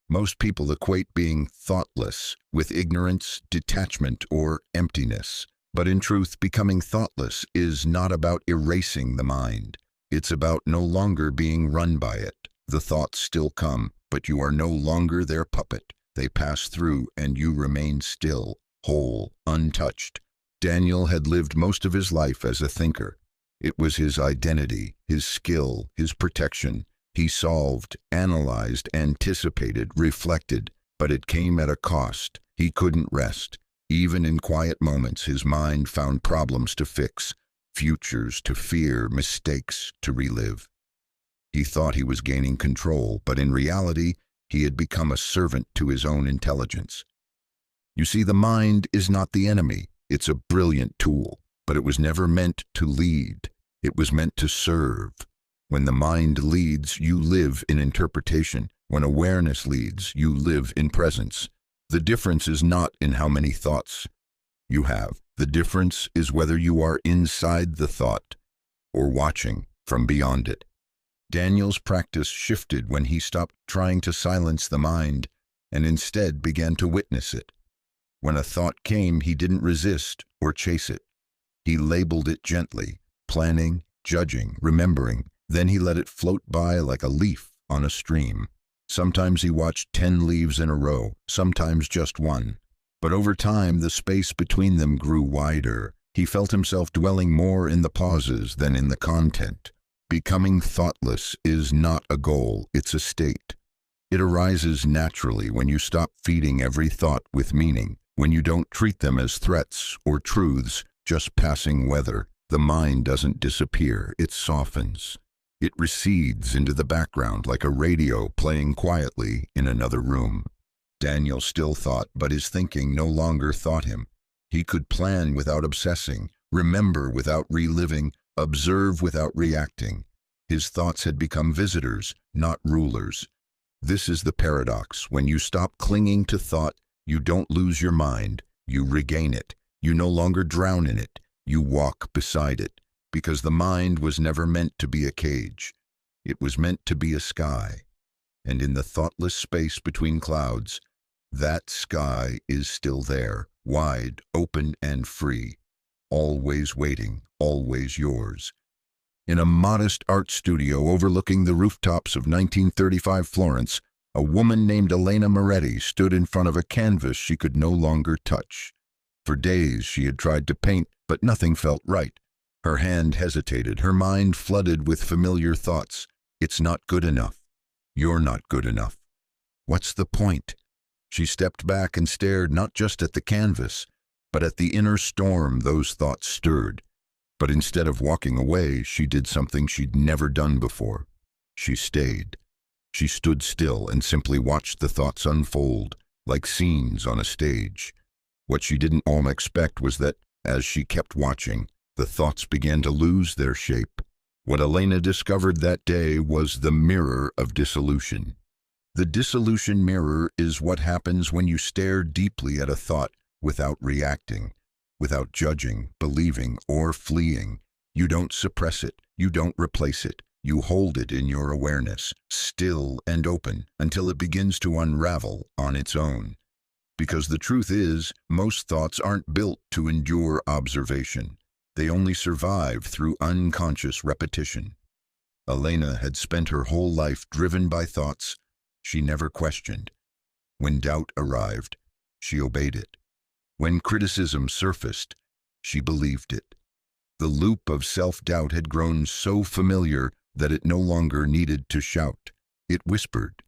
Most people equate being thoughtless with ignorance, detachment, or emptiness. But in truth, becoming thoughtless is not about erasing the mind. It's about no longer being run by it. The thoughts still come, but you are no longer their puppet. They pass through, and you remain still, whole, untouched. Daniel had lived most of his life as a thinker. It was his identity, his skill, his protection. He solved, analyzed, anticipated, reflected, but it came at a cost. He couldn't rest. Even in quiet moments, his mind found problems to fix, futures to fear, mistakes to relive. He thought he was gaining control, but in reality, he had become a servant to his own intelligence. You see, the mind is not the enemy. It's a brilliant tool, but it was never meant to lead. It was meant to serve. When the mind leads, you live in interpretation. When awareness leads, you live in presence. The difference is not in how many thoughts you have. The difference is whether you are inside the thought or watching from beyond it. Daniel's practice shifted when he stopped trying to silence the mind and instead began to witness it. When a thought came, he didn't resist or chase it. He labeled it gently, planning, judging, remembering. Then he let it float by like a leaf on a stream. Sometimes he watched 10 leaves in a row, sometimes just one. But over time, the space between them grew wider. He felt himself dwelling more in the pauses than in the content. Becoming thoughtless is not a goal, it's a state. It arises naturally when you stop feeding every thought with meaning, when you don't treat them as threats or truths, just passing weather. The mind doesn't disappear, it softens. It recedes into the background like a radio playing quietly in another room. Daniel still thought, but his thinking no longer thought him. He could plan without obsessing, remember without reliving, observe without reacting. His thoughts had become visitors, not rulers. This is the paradox. When you stop clinging to thought, you don't lose your mind, you regain it. You no longer drown in it, you walk beside it. Because the mind was never meant to be a cage. It was meant to be a sky. And in the thoughtless space between clouds, that sky is still there, wide, open, and free. Always waiting, always yours. In a modest art studio overlooking the rooftops of 1935 Florence, a woman named Elena Moretti stood in front of a canvas she could no longer touch. For days she had tried to paint, but nothing felt right. Her hand hesitated, her mind flooded with familiar thoughts. It's not good enough. You're not good enough. What's the point? She stepped back and stared not just at the canvas, but at the inner storm those thoughts stirred. But instead of walking away, she did something she'd never done before. She stayed. She stood still and simply watched the thoughts unfold, like scenes on a stage. What she didn't expect was that, as she kept watching, the thoughts began to lose their shape. What Elena discovered that day was the mirror of dissolution. The dissolution mirror is what happens when you stare deeply at a thought without reacting, without judging, believing, or fleeing. You don't suppress it, you don't replace it. You hold it in your awareness, still and open, until it begins to unravel on its own. Because the truth is, most thoughts aren't built to endure observation. They only survive through unconscious repetition. Elena had spent her whole life driven by thoughts she never questioned. When doubt arrived, she obeyed it. When criticism surfaced, she believed it. The loop of self-doubt had grown so familiar that it no longer needed to shout. It whispered,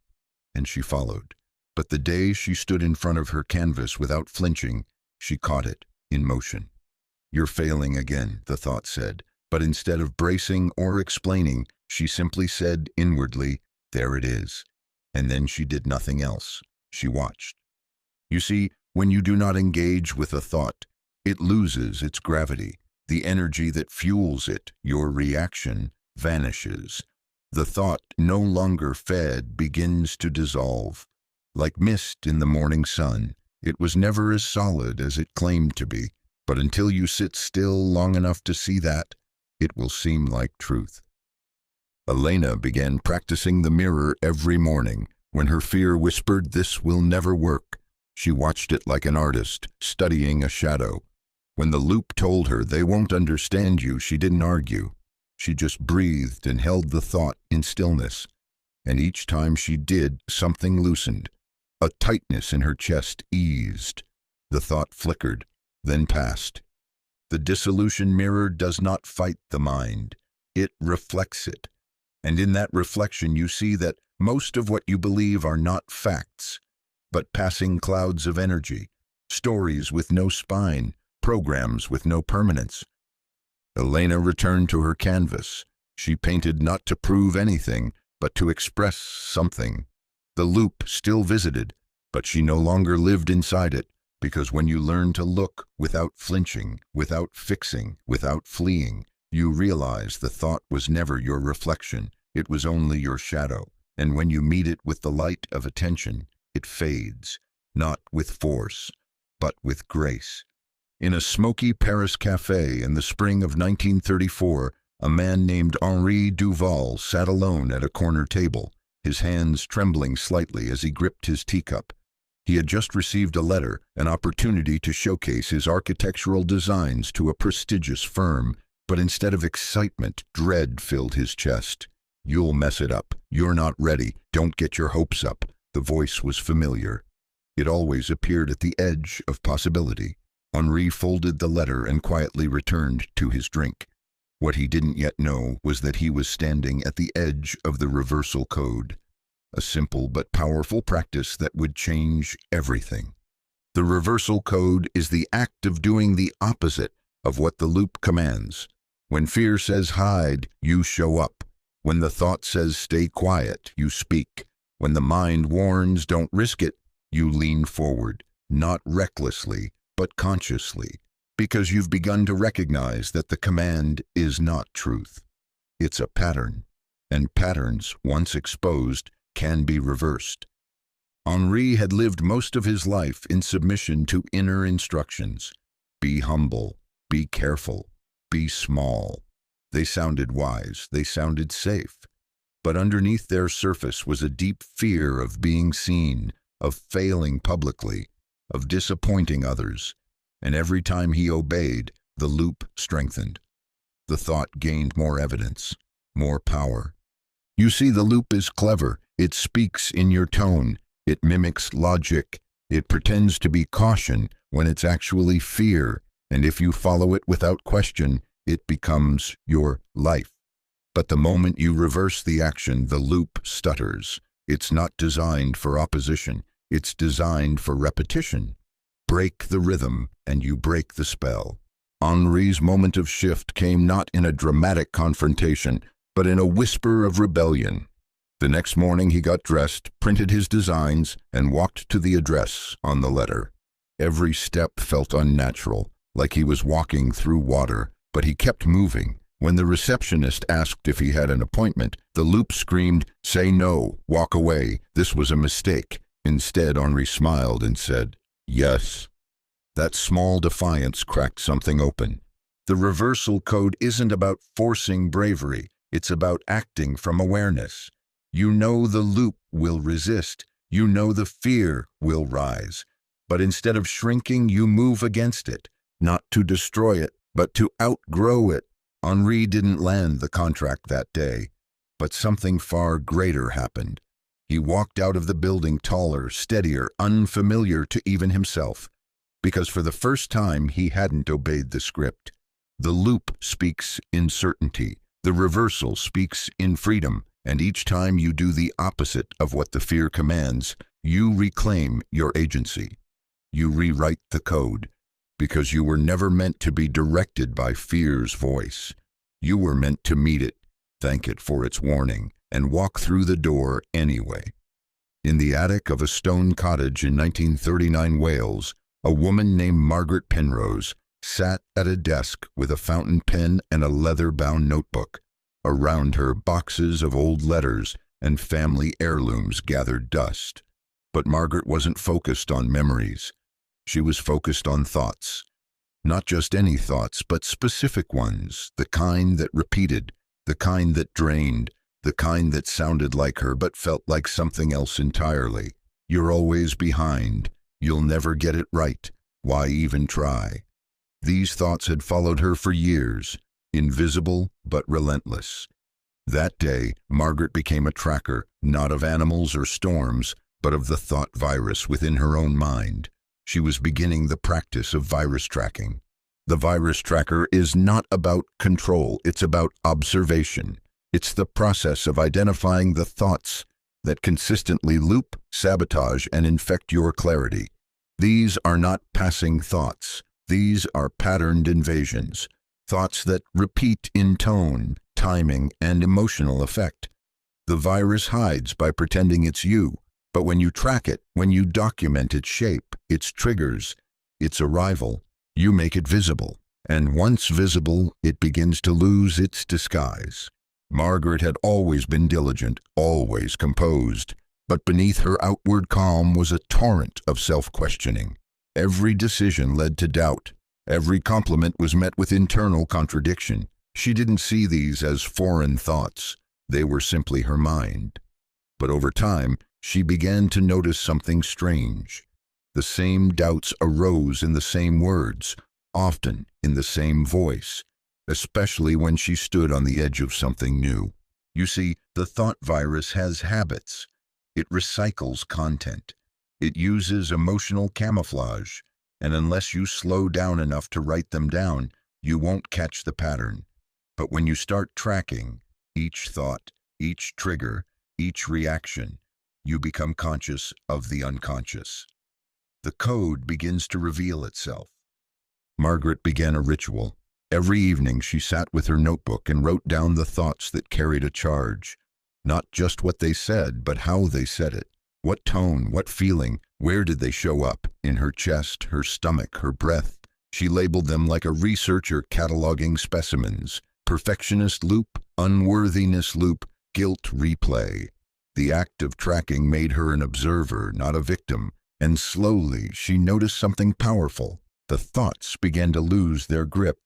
and she followed. But the day she stood in front of her canvas without flinching, she caught it in motion. You're failing again, the thought said, but instead of bracing or explaining, she simply said inwardly, there it is. And then she did nothing else. She watched. You see, when you do not engage with a thought, it loses its gravity. The energy that fuels it, your reaction, vanishes. The thought, no longer fed, begins to dissolve. Like mist in the morning sun, it was never as solid as it claimed to be. But until you sit still long enough to see that, it will seem like truth. Elena began practicing the mirror every morning, When her fear whispered, "This will never work," she watched it like an artist, studying a shadow. When the loop told her, "They won't understand you," she didn't argue. She just breathed and held the thought in stillness. And each time she did, something loosened. A tightness in her chest eased. The thought flickered, then passed. The dissolution mirror does not fight the mind. It reflects it. And in that reflection you see that most of what you believe are not facts, but passing clouds of energy, stories with no spine, programs with no permanence. Elena returned to her canvas. She painted not to prove anything, but to express something. The loop still visited, but she no longer lived inside it, because when you learn to look without flinching, without fixing, without fleeing, you realize the thought was never your reflection, it was only your shadow. And when you meet it with the light of attention, it fades, not with force, but with grace. In a smoky Paris cafe in the spring of 1934, a man named Henri Duval sat alone at a corner table, his hands trembling slightly as he gripped his teacup. He had just received a letter, an opportunity to showcase his architectural designs to a prestigious firm, but instead of excitement, dread filled his chest. "You'll mess it up. You're not ready. Don't get your hopes up." The voice was familiar. It always appeared at the edge of possibility. Henri folded the letter and quietly returned to his drink. What he didn't yet know was that he was standing at the edge of the reversal code, a simple but powerful practice that would change everything. The reversal code is the act of doing the opposite of what the loop commands. When fear says hide, you show up. When the thought says stay quiet, you speak. When the mind warns don't risk it, you lean forward, not recklessly, but consciously, because you've begun to recognize that the command is not truth. It's a pattern, and patterns, once exposed, can be reversed. Henri had lived most of his life in submission to inner instructions. Be humble, be careful, be small. They sounded wise, they sounded safe. But underneath their surface was a deep fear of being seen, of failing publicly, of disappointing others. And every time he obeyed, the loop strengthened. The thought gained more evidence, more power. You see, the loop is clever. It speaks in your tone. It mimics logic. It pretends to be caution when it's actually fear. And if you follow it without question, it becomes your life. But the moment you reverse the action, the loop stutters. It's not designed for opposition. It's designed for repetition. Break the rhythm, and you break the spell. Henri's moment of shift came not in a dramatic confrontation, but in a whisper of rebellion. The next morning he got dressed, printed his designs, and walked to the address on the letter. Every step felt unnatural, like he was walking through water, but he kept moving. When the receptionist asked if he had an appointment, the loop screamed, "Say no, walk away, this was a mistake." Instead, Henri smiled and said, "Yes." That small defiance cracked something open. The reversal code isn't about forcing bravery, it's about acting from awareness. You know the loop will resist, you know the fear will rise, but instead of shrinking, you move against it, not to destroy it, but to outgrow it. Henri didn't land the contract that day, but something far greater happened. He walked out of the building taller, steadier, unfamiliar to even himself, because for the first time he hadn't obeyed the script. The loop speaks in certainty, the reversal speaks in freedom, and each time you do the opposite of what the fear commands, you reclaim your agency. You rewrite the code, because you were never meant to be directed by fear's voice. You were meant to meet it, thank it for its warning, and walk through the door anyway. In the attic of a stone cottage in 1939 Wales, a woman named Margaret Penrose sat at a desk with a fountain pen and a leather-bound notebook. Around her, boxes of old letters and family heirlooms gathered dust. But Margaret wasn't focused on memories. She was focused on thoughts. Not just any thoughts, but specific ones, the kind that repeated, the kind that drained, the kind that sounded like her but felt like something else entirely. You're always behind. You'll never get it right. Why even try? These thoughts had followed her for years, invisible but relentless. That day, Margaret became a tracker, not of animals or storms, but of the thought virus within her own mind. She was beginning the practice of virus tracking. The virus tracker is not about control, it's about observation. It's the process of identifying the thoughts that consistently loop, sabotage, and infect your clarity. These are not passing thoughts. These are patterned invasions, thoughts that repeat in tone, timing, and emotional effect. The virus hides by pretending it's you, but when you track it, when you document its shape, its triggers, its arrival, you make it visible. And once visible, it begins to lose its disguise. Margaret had always been diligent, always composed, but beneath her outward calm was a torrent of self-questioning. Every decision led to doubt. Every compliment was met with internal contradiction. She didn't see these as foreign thoughts. They were simply her mind. But over time, she began to notice something strange. The same doubts arose in the same words, often in the same voice, especially when she stood on the edge of something new. You see, the thought virus has habits. It recycles content. It uses emotional camouflage, and unless you slow down enough to write them down, you won't catch the pattern. But when you start tracking each thought, each trigger, each reaction, you become conscious of the unconscious. The code begins to reveal itself. Margaret began a ritual. Every evening she sat with her notebook and wrote down the thoughts that carried a charge. Not just what they said, but how they said it. What tone, what feeling, where did they show up? In her chest, her stomach, her breath. She labeled them like a researcher cataloging specimens. Perfectionist loop, unworthiness loop, guilt replay. The act of tracking made her an observer, not a victim, and slowly she noticed something powerful. The thoughts began to lose their grip,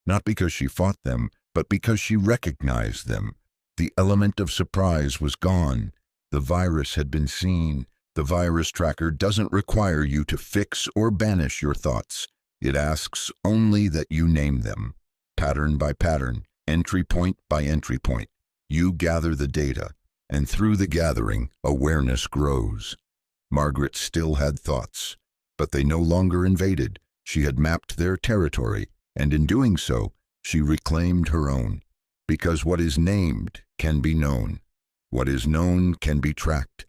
not because she fought them, but because she recognized them. The element of surprise was gone. The virus had been seen. The virus tracker doesn't require you to fix or banish your thoughts. It asks only that you name them. Pattern by pattern, entry point by entry point. You gather the data, and through the gathering, awareness grows. Margaret still had thoughts, but they no longer invaded. She had mapped their territory, and in doing so, she reclaimed her own. Because what is named can be known. What is known can be tracked,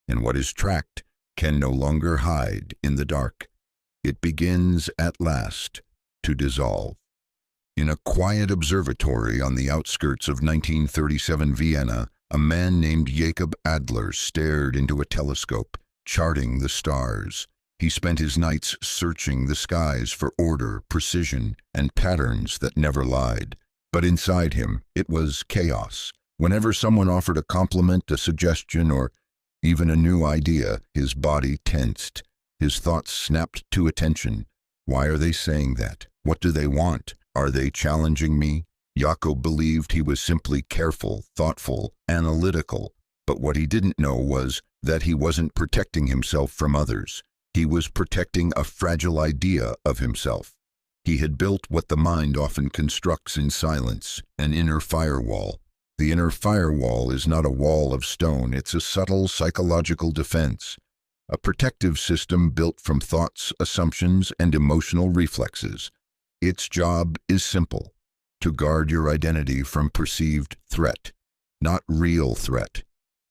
and what is tracked can no longer hide in the dark. It begins at last to dissolve. In a quiet observatory on the outskirts of 1937 Vienna, a man named Jacob Adler stared into a telescope, charting the stars. He spent his nights searching the skies for order, precision, and patterns that never lied. But inside him, it was chaos. Whenever someone offered a compliment, a suggestion, or even a new idea, his body tensed. His thoughts snapped to attention. Why are they saying that? What do they want? Are they challenging me? Jacob believed he was simply careful, thoughtful, analytical. But what he didn't know was that he wasn't protecting himself from others. He was protecting a fragile idea of himself. He had built what the mind often constructs in silence, an inner firewall. The inner firewall is not a wall of stone, it's a subtle psychological defense, a protective system built from thoughts, assumptions, and emotional reflexes. Its job is simple, to guard your identity from perceived threat, not real threat,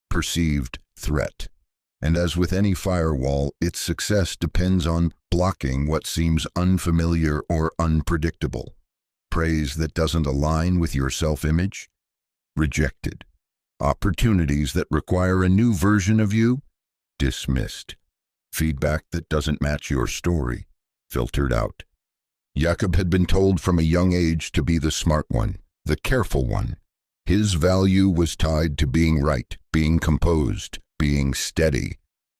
perceived threat. And as with any firewall, its success depends on blocking what seems unfamiliar or unpredictable. Praise that doesn't align with your self-image? Rejected. Opportunities that require a new version of you? Dismissed. Feedback that doesn't match your story? Filtered out. Jacob had been told from a young age to be the smart one, the careful one. His value was tied to being right, being composed, being steady.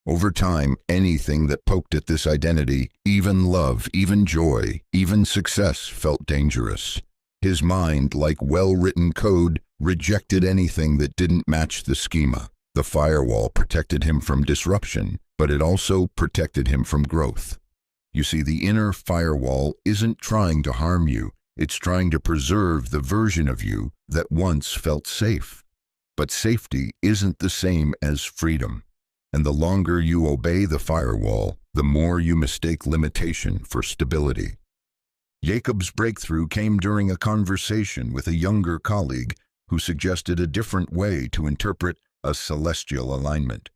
Over time, anything that poked at this identity, even love, even joy, even success, felt dangerous. His mind, like well-written code, rejected anything that didn't match the schema. The firewall protected him from disruption, but it also protected him from growth. You see, the inner firewall isn't trying to harm you. It's trying to preserve the version of you that once felt safe. But safety isn't the same as freedom. And the longer you obey the firewall, the more you mistake limitation for stability. Jacob's breakthrough came during a conversation with a younger colleague who suggested a different way to interpret a celestial alignment.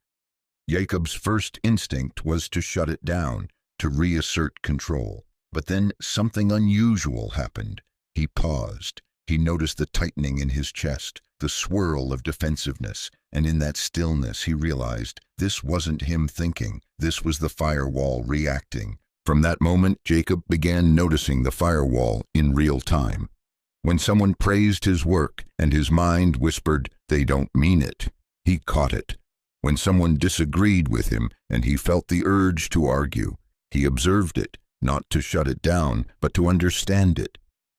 Jacob's first instinct was to shut it down, to reassert control. But then something unusual happened. He paused. He noticed the tightening in his chest, the swirl of defensiveness, and in that stillness he realized this wasn't him thinking, this was the firewall reacting. From that moment, Jacob began noticing the firewall in real time. When someone praised his work and his mind whispered, "They don't mean it," he caught it. When someone disagreed with him and he felt the urge to argue, he observed it, not to shut it down, but to understand it.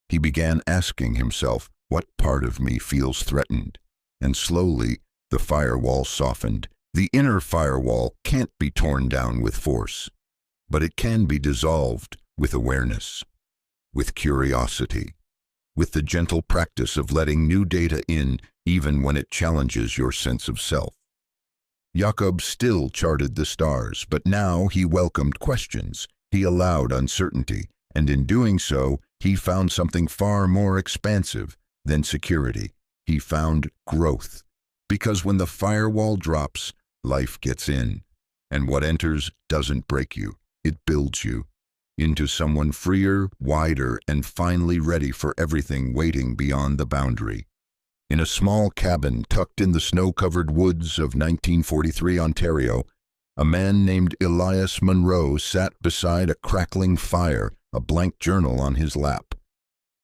He began asking himself, what part of me feels threatened? And slowly, the firewall softened. The inner firewall can't be torn down with force, but it can be dissolved with awareness, with curiosity, with the gentle practice of letting new data in even when it challenges your sense of self. Jacob still charted the stars, but now he welcomed questions. He allowed uncertainty, and in doing so, he found something far more expansive than security. He found growth. Because when the firewall drops, life gets in, and what enters doesn't break you. It builds you into someone freer, wider, and finally ready for everything waiting beyond the boundary. In a small cabin tucked in the snow-covered woods of 1943 Ontario, a man named Elias Munro sat beside a crackling fire, a blank journal on his lap.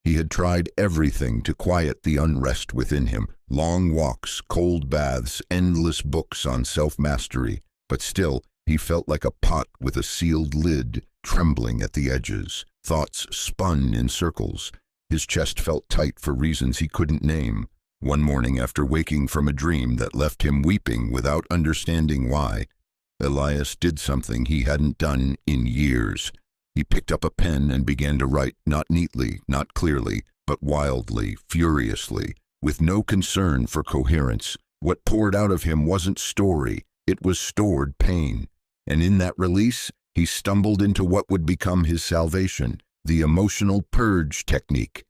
He had tried everything to quiet the unrest within him: long walks, cold baths, endless books on self-mastery, but still he felt like a pot with a sealed lid, trembling at the edges. Thoughts spun in circles. His chest felt tight for reasons he couldn't name. One morning, after waking from a dream that left him weeping without understanding why, Elias did something he hadn't done in years. He picked up a pen and began to write, not neatly, not clearly, but wildly, furiously, with no concern for coherence. What poured out of him wasn't story, it was stored pain. And in that release, he stumbled into what would become his salvation, the emotional purge technique.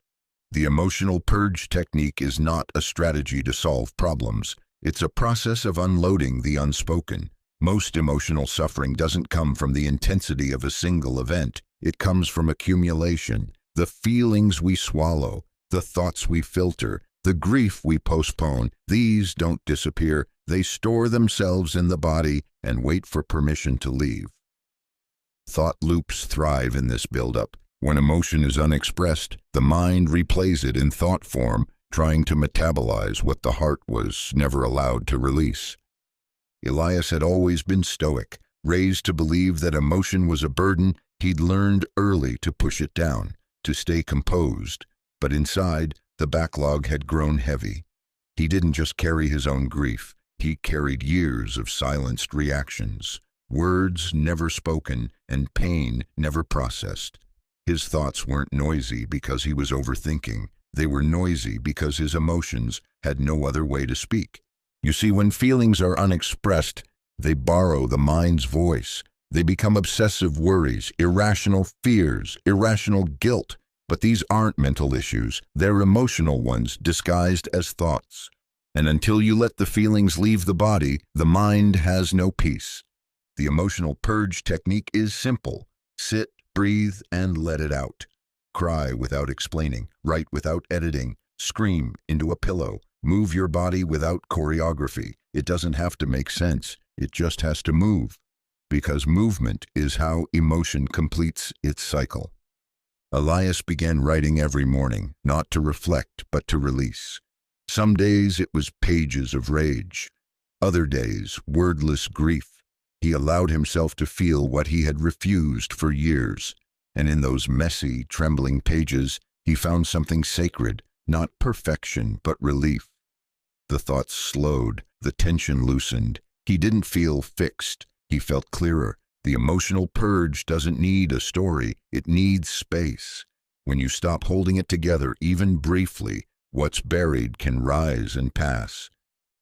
The emotional purge technique is not a strategy to solve problems. It's a process of unloading the unspoken. Most emotional suffering doesn't come from the intensity of a single event. It comes from accumulation. The feelings we swallow, the thoughts we filter, the grief we postpone, these don't disappear. They store themselves in the body and wait for permission to leave. Thought loops thrive in this buildup. When emotion is unexpressed, the mind replays it in thought form, trying to metabolize what the heart was never allowed to release. Elias had always been stoic, raised to believe that emotion was a burden. He'd learned early to push it down, to stay composed. But inside, the backlog had grown heavy. He didn't just carry his own grief. He carried years of silenced reactions, words never spoken, and pain never processed. His thoughts weren't noisy because he was overthinking. They were noisy because his emotions had no other way to speak. You see, when feelings are unexpressed, they borrow the mind's voice. They become obsessive worries, irrational fears, irrational guilt. But these aren't mental issues. They're emotional ones disguised as thoughts. And until you let the feelings leave the body, the mind has no peace. The emotional purge technique is simple. Sit, breathe, and let it out. Cry without explaining, write without editing, scream into a pillow. Move your body without choreography. It doesn't have to make sense. It just has to move. Because movement is how emotion completes its cycle. Elias began writing every morning, not to reflect, but to release. Some days it was pages of rage. Other days, wordless grief. He allowed himself to feel what he had refused for years. And in those messy, trembling pages, he found something sacred, not perfection, but relief. The thoughts slowed, the tension loosened. He didn't feel fixed, he felt clearer. The emotional purge doesn't need a story, it needs space. When you stop holding it together, even briefly, what's buried can rise and pass.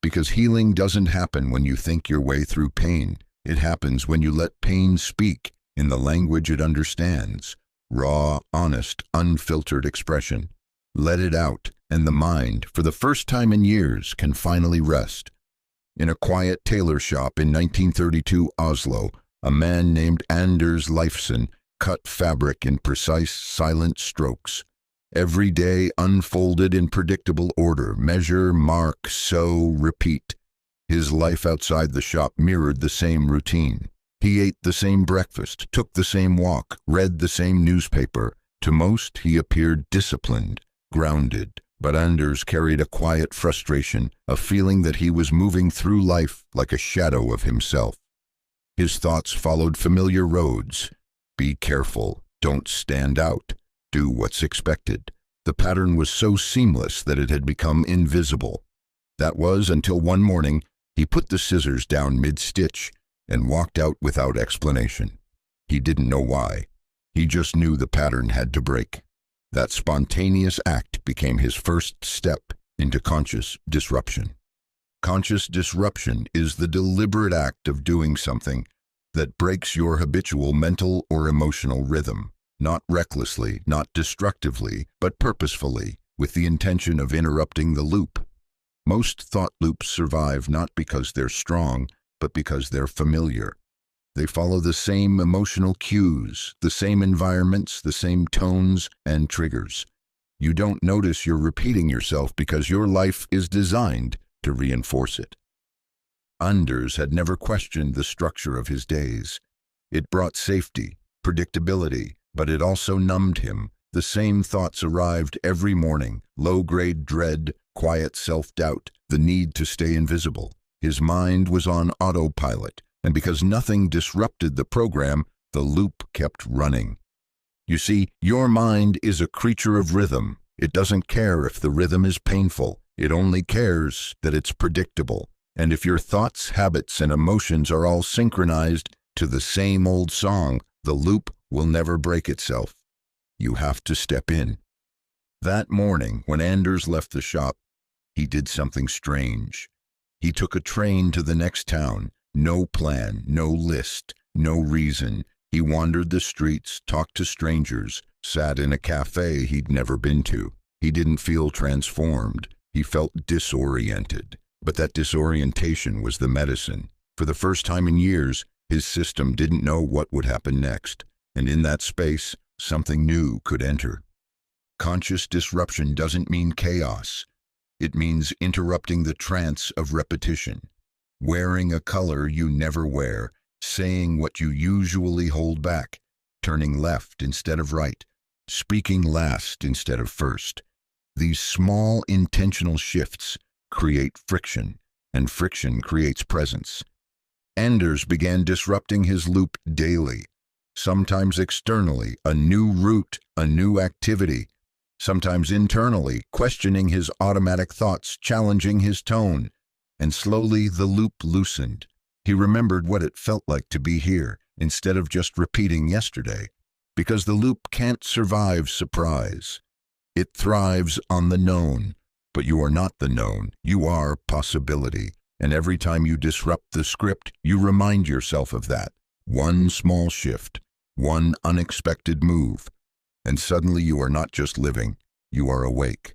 Because healing doesn't happen when you think your way through pain. It happens when you let pain speak in the language it understands. Raw, honest, unfiltered expression. Let it out, and the mind, for the first time in years, can finally rest. In a quiet tailor shop in 1932 Oslo, a man named Anders Leifson cut fabric in precise, silent strokes. Every day unfolded in predictable order: measure, mark, sew, repeat. His life outside the shop mirrored the same routine. He ate the same breakfast, took the same walk, read the same newspaper. To most, he appeared disciplined, grounded. But Anders carried a quiet frustration, a feeling that he was moving through life like a shadow of himself. His thoughts followed familiar roads. Be careful, don't stand out, do what's expected. The pattern was so seamless that it had become invisible. That was until one morning he put the scissors down mid-stitch and walked out without explanation. He didn't know why. He just knew the pattern had to break. That spontaneous act became his first step into conscious disruption. Conscious disruption is the deliberate act of doing something that breaks your habitual mental or emotional rhythm, not recklessly, not destructively, but purposefully, with the intention of interrupting the loop. Most thought loops survive not because they're strong, but because they're familiar. They follow the same emotional cues, the same environments, the same tones and triggers. You don't notice you're repeating yourself because your life is designed to reinforce it. Anders had never questioned the structure of his days. It brought safety, predictability, but it also numbed him. The same thoughts arrived every morning: low-grade dread, quiet self-doubt, the need to stay invisible. His mind was on autopilot, and because nothing disrupted the program, the loop kept running. You see, your mind is a creature of rhythm. It doesn't care if the rhythm is painful. It only cares that it's predictable. And if your thoughts, habits, and emotions are all synchronized to the same old song, the loop will never break itself. You have to step in. That morning, when Anders left the shop, he did something strange. He took a train to the next town. No plan, no list, no reason. He wandered the streets, talked to strangers, sat in a cafe he'd never been to. He didn't feel transformed. He felt disoriented. But that disorientation was the medicine. For the first time in years, his system didn't know what would happen next. And in that space, something new could enter. Conscious disruption doesn't mean chaos. It means interrupting the trance of repetition. Wearing a color you never wear, saying what you usually hold back, turning left instead of right, speaking last instead of first. These small intentional shifts create friction, and friction creates presence. Anders began disrupting his loop daily, sometimes externally, a new route, a new activity, sometimes internally, questioning his automatic thoughts, challenging his tone. And slowly the loop loosened. He remembered what it felt like to be here, instead of just repeating yesterday. Because the loop can't survive surprise. It thrives on the known. But you are not the known, you are possibility. And every time you disrupt the script, you remind yourself of that. One small shift, one unexpected move, and suddenly you are not just living, you are awake.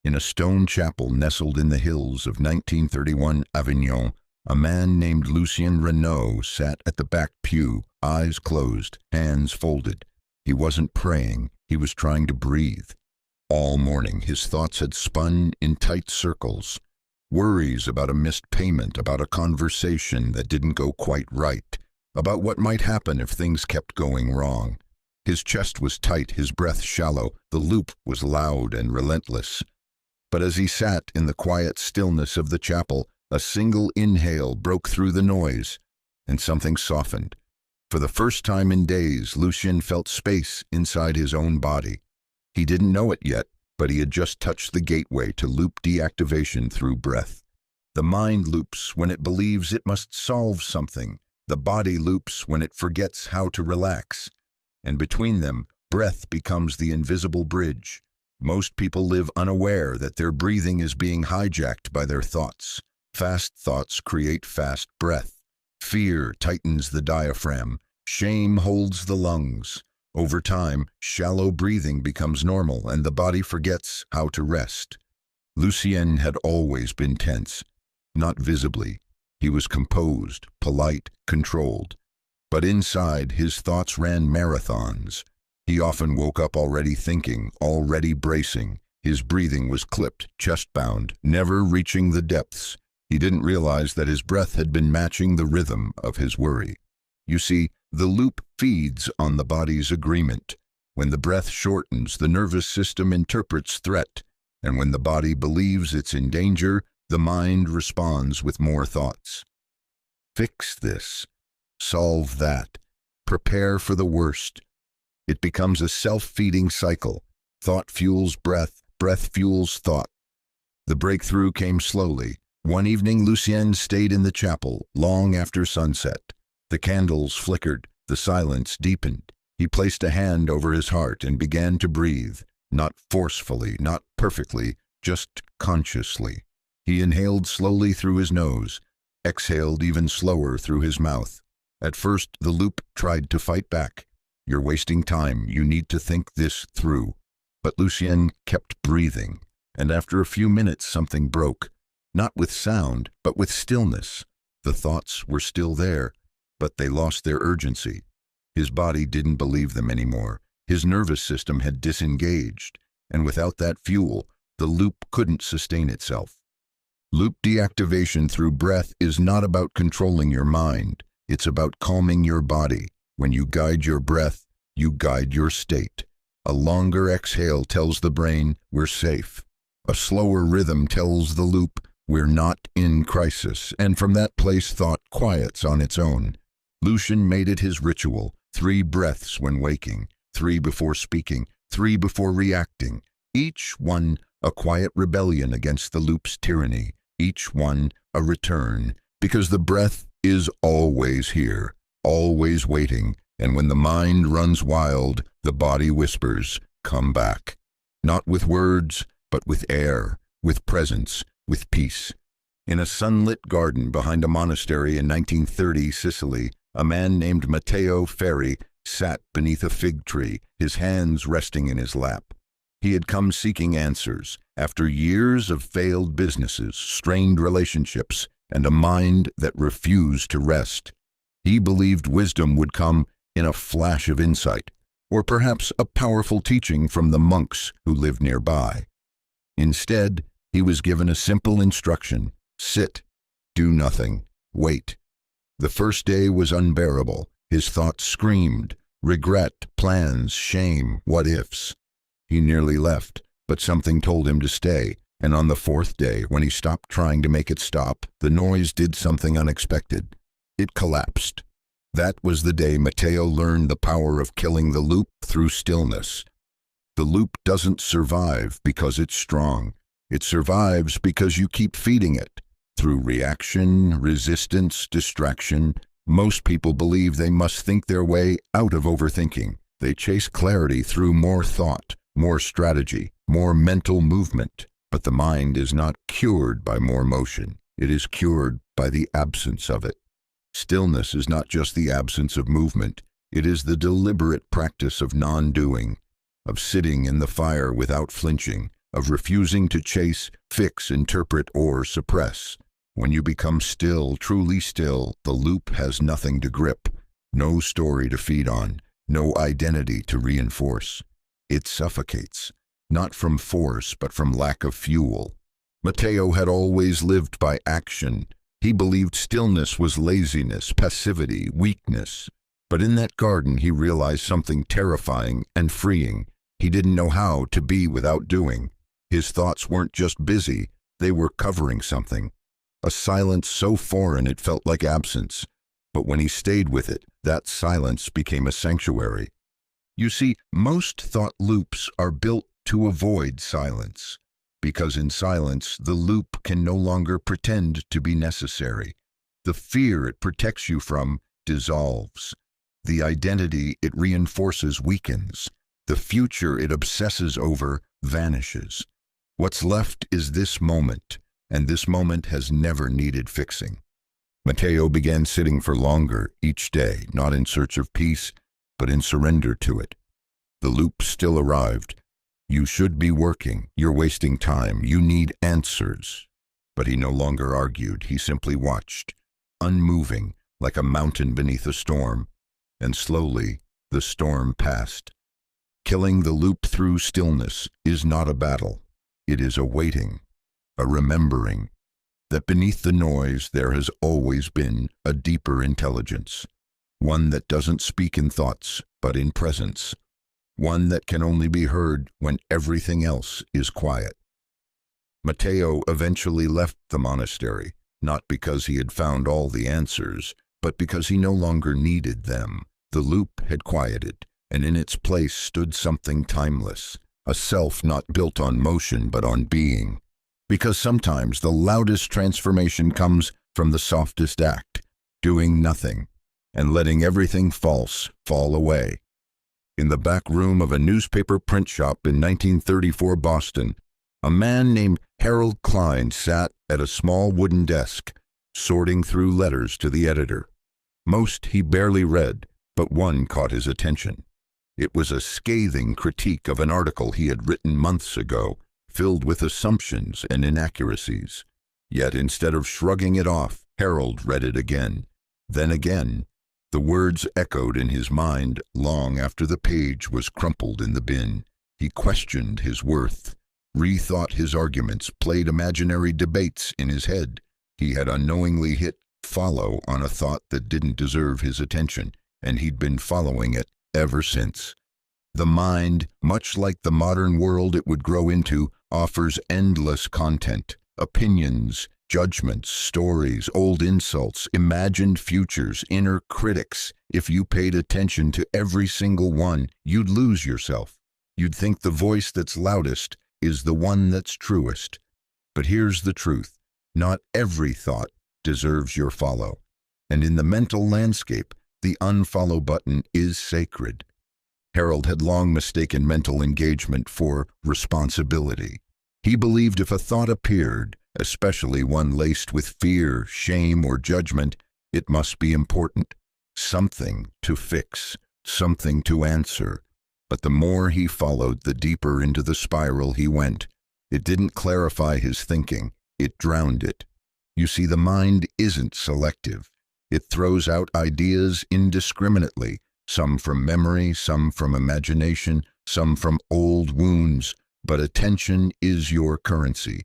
In a stone chapel nestled in the hills of 1931 Avignon, a man named Lucien Renaud sat at the back pew, eyes closed, hands folded. He wasn't praying, he was trying to breathe. All morning his thoughts had spun in tight circles. Worries about a missed payment, about a conversation that didn't go quite right, about what might happen if things kept going wrong. His chest was tight, his breath shallow, the loop was loud and relentless. But as he sat in the quiet stillness of the chapel, a single inhale broke through the noise, and something softened. For the first time in days, Lucien felt space inside his own body. He didn't know it yet, but he had just touched the gateway to loop deactivation through breath. The mind loops when it believes it must solve something. The body loops when it forgets how to relax. And between them, breath becomes the invisible bridge. Most people live unaware that their breathing is being hijacked by their thoughts. Fast thoughts create fast breath. Fear tightens the diaphragm. Shame holds the lungs. Over time, shallow breathing becomes normal and the body forgets how to rest. Lucien had always been tense. Not visibly. He was composed, polite, controlled. But inside, his thoughts ran marathons. He often woke up already thinking, already bracing. His breathing was clipped, chest-bound, never reaching the depths. He didn't realize that his breath had been matching the rhythm of his worry. You see, the loop feeds on the body's agreement. When the breath shortens, the nervous system interprets threat, and when the body believes it's in danger, the mind responds with more thoughts. Fix this. Solve that. Prepare for the worst. It becomes a self-feeding cycle. Thought fuels breath, breath fuels thought. The breakthrough came slowly. One evening, Lucien stayed in the chapel, long after sunset. The candles flickered, the silence deepened. He placed a hand over his heart and began to breathe, not forcefully, not perfectly, just consciously. He inhaled slowly through his nose, exhaled even slower through his mouth. At first, the loop tried to fight back. You're wasting time, you need to think this through. But Lucien kept breathing, and after a few minutes something broke. Not with sound, but with stillness. The thoughts were still there, but they lost their urgency. His body didn't believe them anymore. His nervous system had disengaged, and without that fuel, the loop couldn't sustain itself. Loop deactivation through breath is not about controlling your mind. It's about calming your body. When you guide your breath, you guide your state. A longer exhale tells the brain, we're safe. A slower rhythm tells the loop, we're not in crisis. And from that place, thought quiets on its own. Lucien made it his ritual. 3 breaths when waking, 3 before speaking, 3 before reacting. Each one a quiet rebellion against the loop's tyranny. Each one a return, because the breath is always here, always waiting, and when the mind runs wild, the body whispers, come back. Not with words, but with air, with presence, with peace. In a sunlit garden behind a monastery in 1930 Sicily, a man named Matteo Ferri sat beneath a fig tree, his hands resting in his lap. He had come seeking answers, after years of failed businesses, strained relationships, and a mind that refused to rest. He believed wisdom would come in a flash of insight, or perhaps a powerful teaching from the monks who lived nearby. Instead, he was given a simple instruction: sit, do nothing, wait. The first day was unbearable. His thoughts screamed, regret, plans, shame, what-ifs. He nearly left, but something told him to stay, and on the 4th day, when he stopped trying to make it stop, the noise did something unexpected. It collapsed. That was the day Matteo learned the power of killing the loop through stillness. The loop doesn't survive because it's strong. It survives because you keep feeding it. Through reaction, resistance, distraction, most people believe they must think their way out of overthinking. They chase clarity through more thought, more strategy, more mental movement. But the mind is not cured by more motion. It is cured by the absence of it. Stillness is not just the absence of movement. It is the deliberate practice of non-doing, of sitting in the fire without flinching, of refusing to chase, fix, interpret, or suppress. When you become still, truly still, the loop has nothing to grip, no story to feed on, no identity to reinforce. It suffocates, not from force, but from lack of fuel. Matteo had always lived by action. He believed stillness was laziness, passivity, weakness. But in that garden, he realized something terrifying and freeing. He didn't know how to be without doing. His thoughts weren't just busy, they were covering something. A silence so foreign it felt like absence. But when he stayed with it, that silence became a sanctuary. You see, most thought loops are built to avoid silence, because in silence the loop can no longer pretend to be necessary. The fear it protects you from dissolves. The identity it reinforces weakens. The future it obsesses over vanishes. What's left is this moment, and this moment has never needed fixing. Matteo began sitting for longer each day, not in search of peace, but in surrender to it. The loop still arrived. You should be working. You're wasting time. You need answers. But he no longer argued. He simply watched, unmoving, like a mountain beneath a storm. And slowly, the storm passed. Killing the loop through stillness is not a battle. It is a waiting, a remembering, that beneath the noise there has always been a deeper intelligence, one that doesn't speak in thoughts, but in presence, one that can only be heard when everything else is quiet. Matteo eventually left the monastery, not because he had found all the answers, but because he no longer needed them. The loop had quieted, and in its place stood something timeless, a self not built on motion but on being. Because sometimes the loudest transformation comes from the softest act, doing nothing, and letting everything false fall away. In the back room of a newspaper print shop in 1934 Boston, a man named Harold Klein sat at a small wooden desk, sorting through letters to the editor. Most he barely read, but one caught his attention. It was a scathing critique of an article he had written months ago, filled with assumptions and inaccuracies. Yet instead of shrugging it off, Harold read it again. Then again. The words echoed in his mind long after the page was crumpled in the bin. He questioned his worth, rethought his arguments, played imaginary debates in his head. He had unknowingly hit follow on a thought that didn't deserve his attention, and he'd been following it ever since. The mind, much like the modern world it would grow into, offers endless content, opinions, judgments, stories, old insults, imagined futures, inner critics. If you paid attention to every single one, you'd lose yourself. You'd think the voice that's loudest is the one that's truest. But here's the truth. Not every thought deserves your follow. And in the mental landscape, the unfollow button is sacred. Harold had long mistaken mental engagement for responsibility. He believed if a thought appeared, especially one laced with fear, shame, or judgment, it must be important. Something to fix, something to answer. But the more he followed, the deeper into the spiral he went. It didn't clarify his thinking, it drowned it. You see, the mind isn't selective. It throws out ideas indiscriminately, some from memory, some from imagination, some from old wounds. But attention is your currency.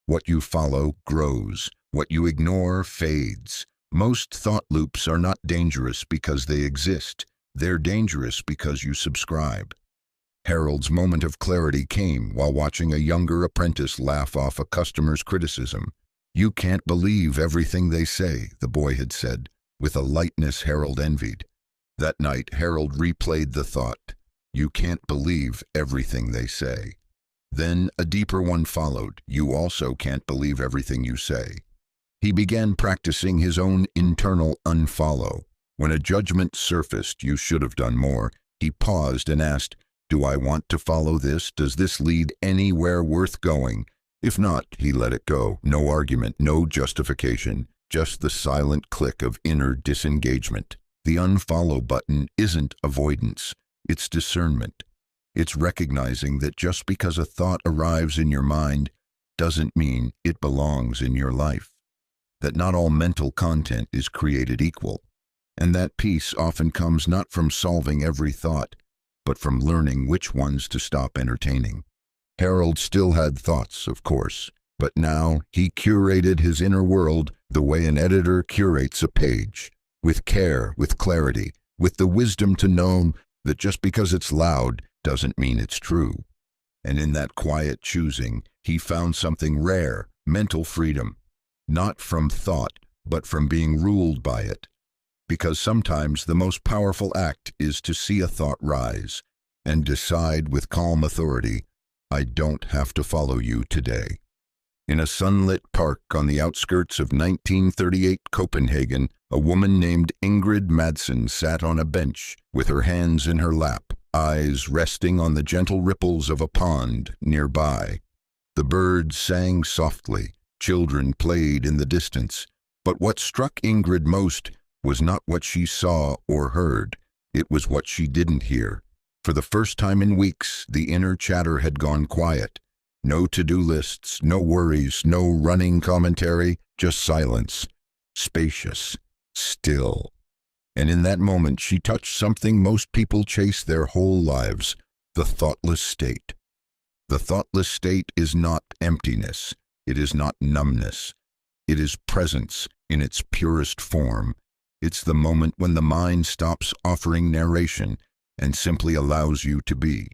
What you follow grows. What you ignore fades. Most thought loops are not dangerous because they exist. They're dangerous because you subscribe. Harold's moment of clarity came while watching a younger apprentice laugh off a customer's criticism. "You can't believe everything they say," the boy had said, with a lightness Harold envied. That night, Harold replayed the thought, "You can't believe everything they say." Then a deeper one followed, "You also can't believe everything you say." He began practicing his own internal unfollow. When a judgment surfaced, "You should have done more," he paused and asked, "Do I want to follow this? Does this lead anywhere worth going?" If not, he let it go. No argument, no justification, just the silent click of inner disengagement. The unfollow button isn't avoidance, it's discernment. It's recognizing that just because a thought arrives in your mind doesn't mean it belongs in your life. That not all mental content is created equal. And that peace often comes not from solving every thought, but from learning which ones to stop entertaining. Harold still had thoughts, of course, but now he curated his inner world the way an editor curates a page, with care, with clarity, with the wisdom to know that just because it's loud doesn't mean it's true. And in that quiet choosing, he found something rare, mental freedom, not from thought, but from being ruled by it. Because sometimes the most powerful act is to see a thought rise and decide with calm authority, I don't have to follow you today. In a sunlit park on the outskirts of 1938 Copenhagen, a woman named Ingrid Madsen sat on a bench with her hands in her lap, eyes resting on the gentle ripples of a pond nearby. The birds sang softly, children played in the distance, but what struck Ingrid most was not what she saw or heard, it was what she didn't hear. For the first time in weeks, the inner chatter had gone quiet. No to-do lists, no worries, no running commentary, just silence. Spacious, still. And in that moment, she touched something most people chase their whole lives, the thoughtless state. The thoughtless state is not emptiness. It is not numbness. It is presence in its purest form. It's the moment when the mind stops offering narration and simply allows you to be.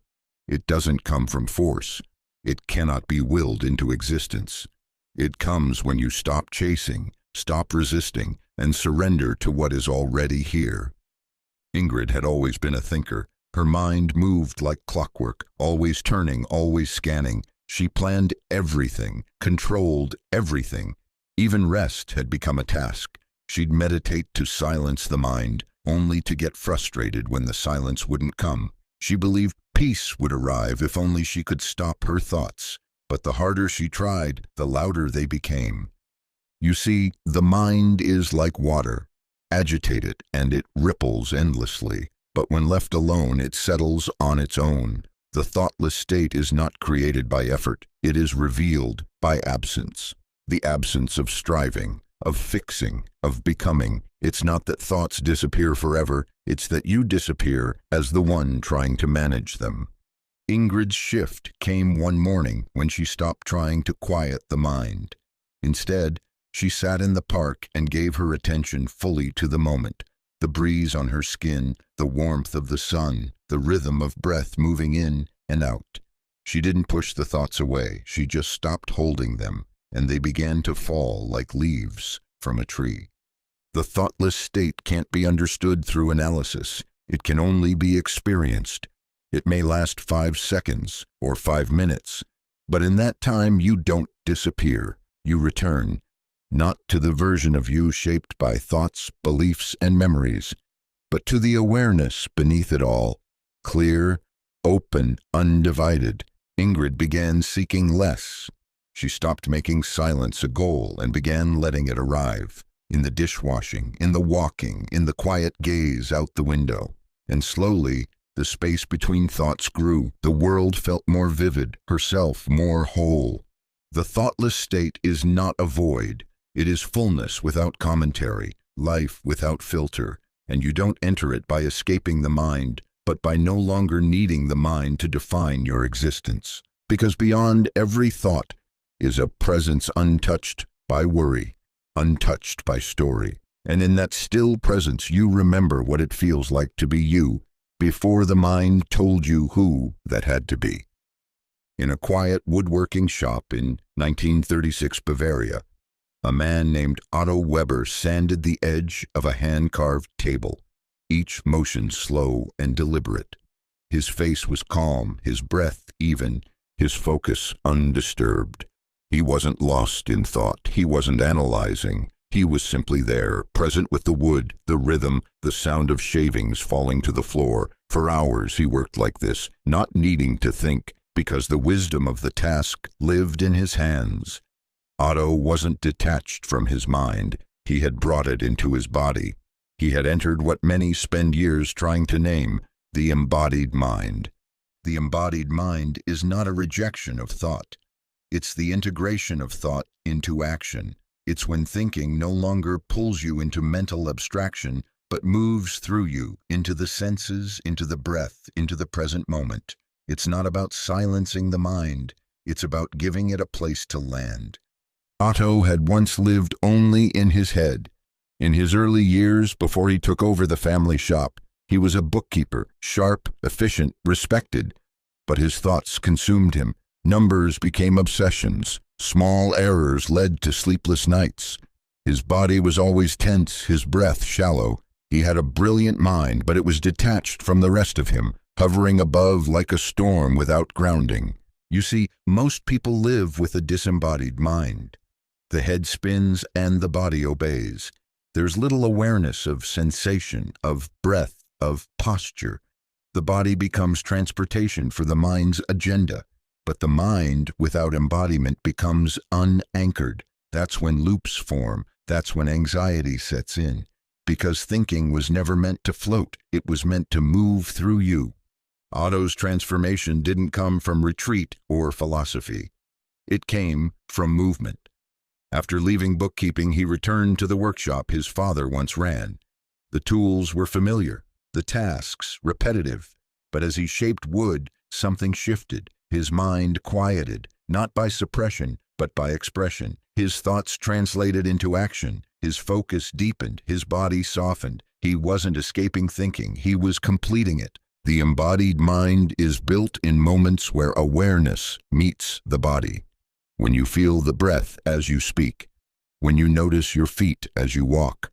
It doesn't come from force. It cannot be willed into existence. It comes when you stop chasing, stop resisting, and surrender to what is already here. Ingrid had always been a thinker. Her mind moved like clockwork, always turning, always scanning. She planned everything, controlled everything. Even rest had become a task. She'd meditate to silence the mind, only to get frustrated when the silence wouldn't come. She believed peace would arrive if only she could stop her thoughts. But the harder she tried, the louder they became. You see, the mind is like water, agitated, and it ripples endlessly. But when left alone, it settles on its own. The thoughtless state is not created by effort. It is revealed by absence. The absence of striving, of fixing, of becoming. It's not that thoughts disappear forever. It's that you disappear as the one trying to manage them. Ingrid's shift came one morning when she stopped trying to quiet the mind. Instead, she sat in the park and gave her attention fully to the moment. The breeze on her skin, the warmth of the sun, the rhythm of breath moving in and out. She didn't push the thoughts away. She just stopped holding them, and they began to fall like leaves from a tree. The thoughtless state can't be understood through analysis. It can only be experienced. It may last 5 seconds or 5 minutes, but in that time you don't disappear. You return, not to the version of you shaped by thoughts, beliefs, and memories, but to the awareness beneath it all, clear, open, undivided. Ingrid began seeking less. She stopped making silence a goal and began letting it arrive. In the dishwashing, in the walking, in the quiet gaze out the window. And slowly, the space between thoughts grew. The world felt more vivid, herself more whole. The thoughtless state is not a void. It is fullness without commentary, life without filter, and you don't enter it by escaping the mind, but by no longer needing the mind to define your existence. Because beyond every thought is a presence untouched by worry, untouched by story. And in that still presence, you remember what it feels like to be you, before the mind told you who that had to be. In a quiet woodworking shop in 1936 Bavaria, a man named Otto Weber sanded the edge of a hand-carved table, each motion slow and deliberate. His face was calm, his breath even, his focus undisturbed. He wasn't lost in thought, he wasn't analyzing. He was simply there, present with the wood, the rhythm, the sound of shavings falling to the floor. For hours he worked like this, not needing to think, because the wisdom of the task lived in his hands. Otto wasn't detached from his mind. He had brought it into his body. He had entered what many spend years trying to name, the embodied mind. The embodied mind is not a rejection of thought. It's the integration of thought into action. It's when thinking no longer pulls you into mental abstraction, but moves through you, into the senses, into the breath, into the present moment. It's not about silencing the mind. It's about giving it a place to land. Otto had once lived only in his head. In his early years, before he took over the family shop, he was a bookkeeper, sharp, efficient, respected. But his thoughts consumed him. Numbers became obsessions. Small errors led to sleepless nights. His body was always tense, his breath shallow. He had a brilliant mind, but it was detached from the rest of him, hovering above like a storm without grounding. You see, most people live with a disembodied mind. The head spins and the body obeys. There's little awareness of sensation, of breath, of posture. The body becomes transportation for the mind's agenda, but the mind without embodiment becomes unanchored. That's when loops form. That's when anxiety sets in. Because thinking was never meant to float. It was meant to move through you. Otto's transformation didn't come from retreat or philosophy. It came from movement. After leaving bookkeeping, he returned to the workshop his father once ran. The tools were familiar, the tasks repetitive, but as he shaped wood, something shifted. His mind quieted, not by suppression, but by expression. His thoughts translated into action. His focus deepened. His body softened. He wasn't escaping thinking. He was completing it. The embodied mind is built in moments where awareness meets the body. When you feel the breath as you speak. When you notice your feet as you walk.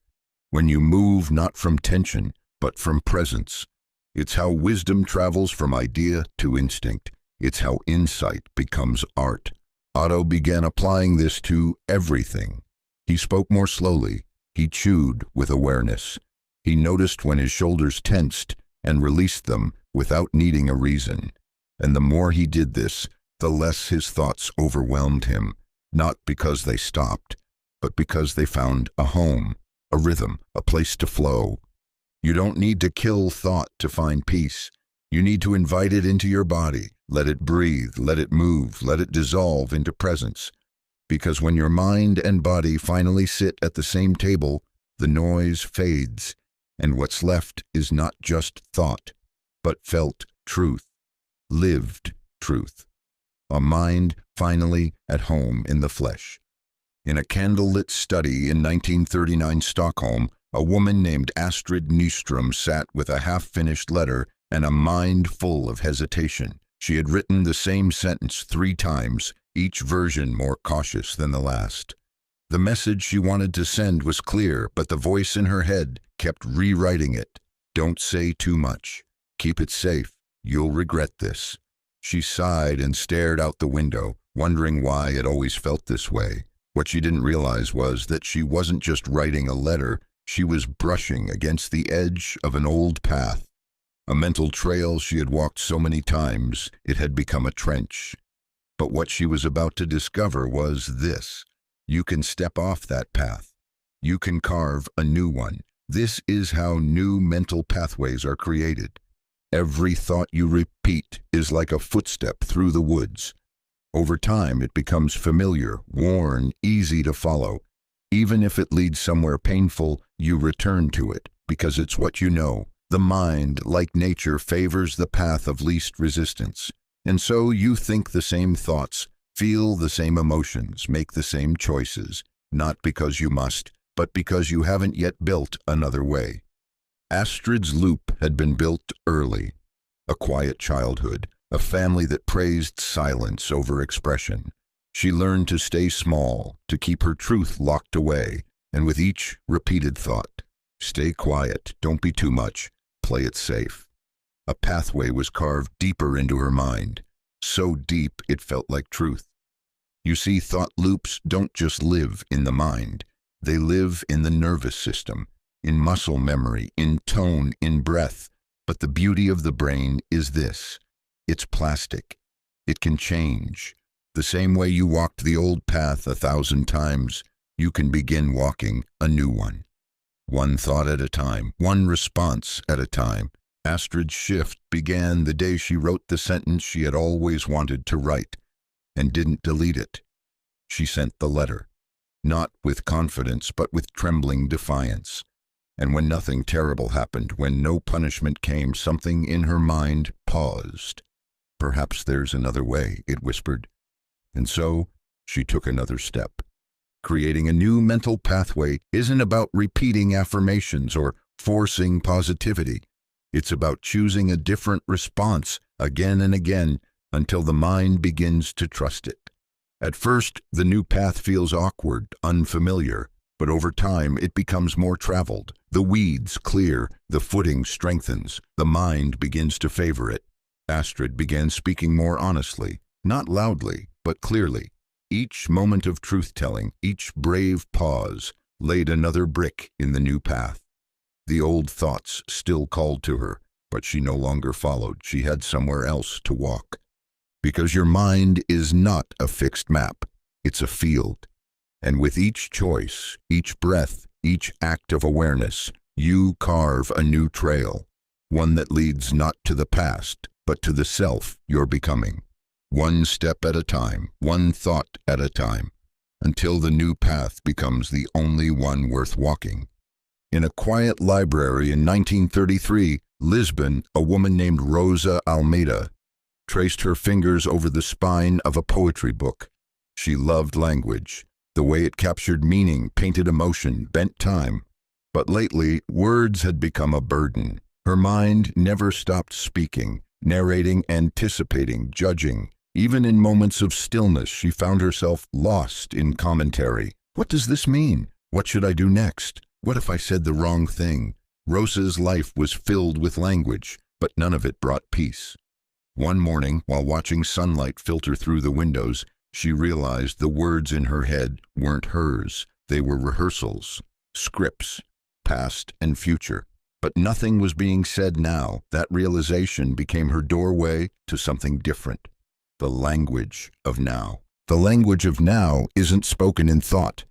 When you move not from tension, but from presence. It's how wisdom travels from idea to instinct. It's how insight becomes art. Otto began applying this to everything. He spoke more slowly. He chewed with awareness. He noticed when his shoulders tensed and released them without needing a reason. And the more he did this, the less his thoughts overwhelmed him, not because they stopped, but because they found a home, a rhythm, a place to flow. You don't need to kill thought to find peace. You need to invite it into your body. Let it breathe, let it move, let it dissolve into presence. Because when your mind and body finally sit at the same table, the noise fades, and what's left is not just thought, but felt truth, lived truth. A mind finally at home in the flesh. In a candlelit study in 1939 Stockholm, a woman named Astrid Nyström sat with a half-finished letter and a mind full of hesitation. She had written the same sentence 3 times, each version more cautious than the last. The message she wanted to send was clear, but the voice in her head kept rewriting it. Don't say too much. Keep it safe. You'll regret this. She sighed and stared out the window, wondering why it always felt this way. What she didn't realize was that she wasn't just writing a letter, she was brushing against the edge of an old path. A mental trail she had walked so many times, it had become a trench. But what she was about to discover was this. You can step off that path. You can carve a new one. This is how new mental pathways are created. Every thought you repeat is like a footstep through the woods. Over time, it becomes familiar, worn, easy to follow. Even if it leads somewhere painful, you return to it, because it's what you know. The mind, like nature, favors the path of least resistance. And so you think the same thoughts, feel the same emotions, make the same choices, not because you must, but because you haven't yet built another way. Astrid's loop had been built early. A quiet childhood, a family that praised silence over expression. She learned to stay small, to keep her truth locked away, and with each repeated thought, stay quiet, don't be too much, play it safe. A pathway was carved deeper into her mind, so deep it felt like truth. You see, thought loops don't just live in the mind, they live in the nervous system, in muscle memory, in tone, in breath. But the beauty of the brain is this. It's plastic. It can change. The same way you walked the old path 1,000 times, you can begin walking a new one. One thought at a time, one response at a time. Astrid's shift began the day she wrote the sentence she had always wanted to write, and didn't delete it. She sent the letter, not with confidence, but with trembling defiance. And when nothing terrible happened, when no punishment came, something in her mind paused. Perhaps there's another way, it whispered. And so she took another step. Creating a new mental pathway isn't about repeating affirmations or forcing positivity. It's about choosing a different response again and again until the mind begins to trust it. At first, the new path feels awkward, unfamiliar, but over time it becomes more traveled. The weeds clear, the footing strengthens, the mind begins to favor it. Astrid began speaking more honestly, Not loudly, but clearly. Each moment of truth-telling, each brave pause, laid another brick in the new path. The old thoughts still called to her, but she no longer followed. She had somewhere else to walk. Because your mind is not a fixed map, it's a field. And with each choice, each breath, each act of awareness, you carve a new trail, one that leads not to the past, but to the self you're becoming. One step at a time, one thought at a time, until the new path becomes the only one worth walking. In a quiet library in 1933, Lisbon, a woman named Rosa Almeida traced her fingers over the spine of a poetry book. She loved language, the way it captured meaning, painted emotion, bent time. But lately, words had become a burden. Her mind never stopped speaking, narrating, anticipating, judging. Even in moments of stillness, she found herself lost in commentary. What does this mean? What should I do next? What if I said the wrong thing? Rosa's life was filled with language, but none of it brought peace. One morning, while watching sunlight filter through the windows, she realized the words in her head weren't hers. They were rehearsals, scripts, past and future. But nothing was being said now. That realization became her doorway to something different. The language of now. The language of now isn't spoken in thought.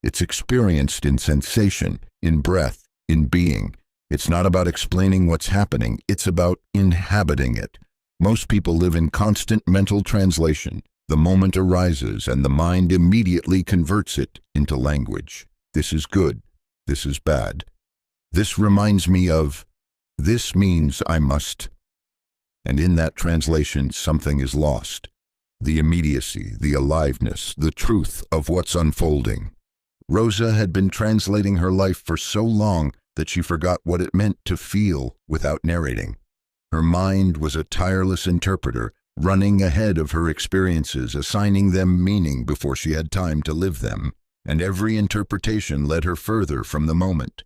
It's experienced in sensation, in breath, in being. It's not about explaining what's happening. It's about inhabiting it. Most people live in constant mental translation. The moment arises and the mind immediately converts it into language. This is good. This is bad. This reminds me of. This means I must. And in that translation, something is lost. The immediacy, the aliveness, the truth of what's unfolding. Rosa had been translating her life for so long that she forgot what it meant to feel without narrating. Her mind was a tireless interpreter, running ahead of her experiences, assigning them meaning before she had time to live them. And every interpretation led her further from the moment.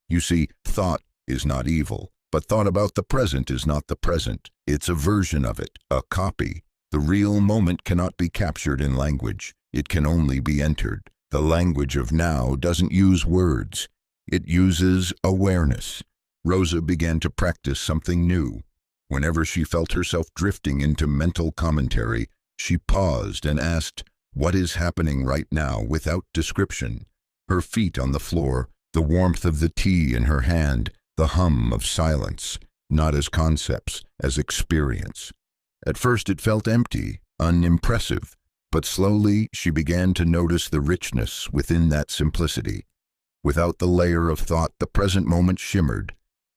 You see, thought is not evil, but thought about the present is not the present. It's a version of it, a copy. The real moment cannot be captured in language. It can only be entered. The language of now doesn't use words. It uses awareness. Rosa began to practice something new. Whenever she felt herself drifting into mental commentary, she paused and asked, "What is happening right now?" without description. Her feet on the floor, the warmth of the tea in her hand, the hum of silence, not as concepts, as experience. At first it felt empty, unimpressive, but slowly she began to notice the richness within that simplicity. Without the layer of thought, the present moment shimmered.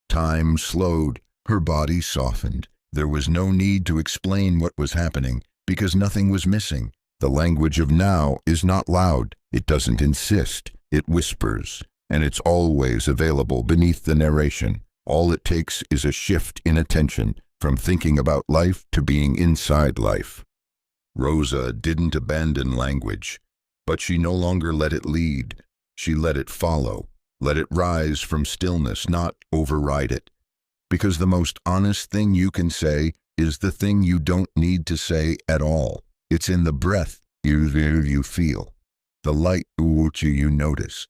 Time slowed, her body softened. There was no need to explain what was happening, because nothing was missing. The language of now is not loud. It doesn't insist. It whispers. And it's always available beneath the narration. All it takes is a shift in attention, from thinking about life to being inside life. Rosa didn't abandon language, but she no longer let it lead. She let it follow, let it rise from stillness, not override it. Because the most honest thing you can say is the thing you don't need to say at all. It's in the breath you feel, the light you notice,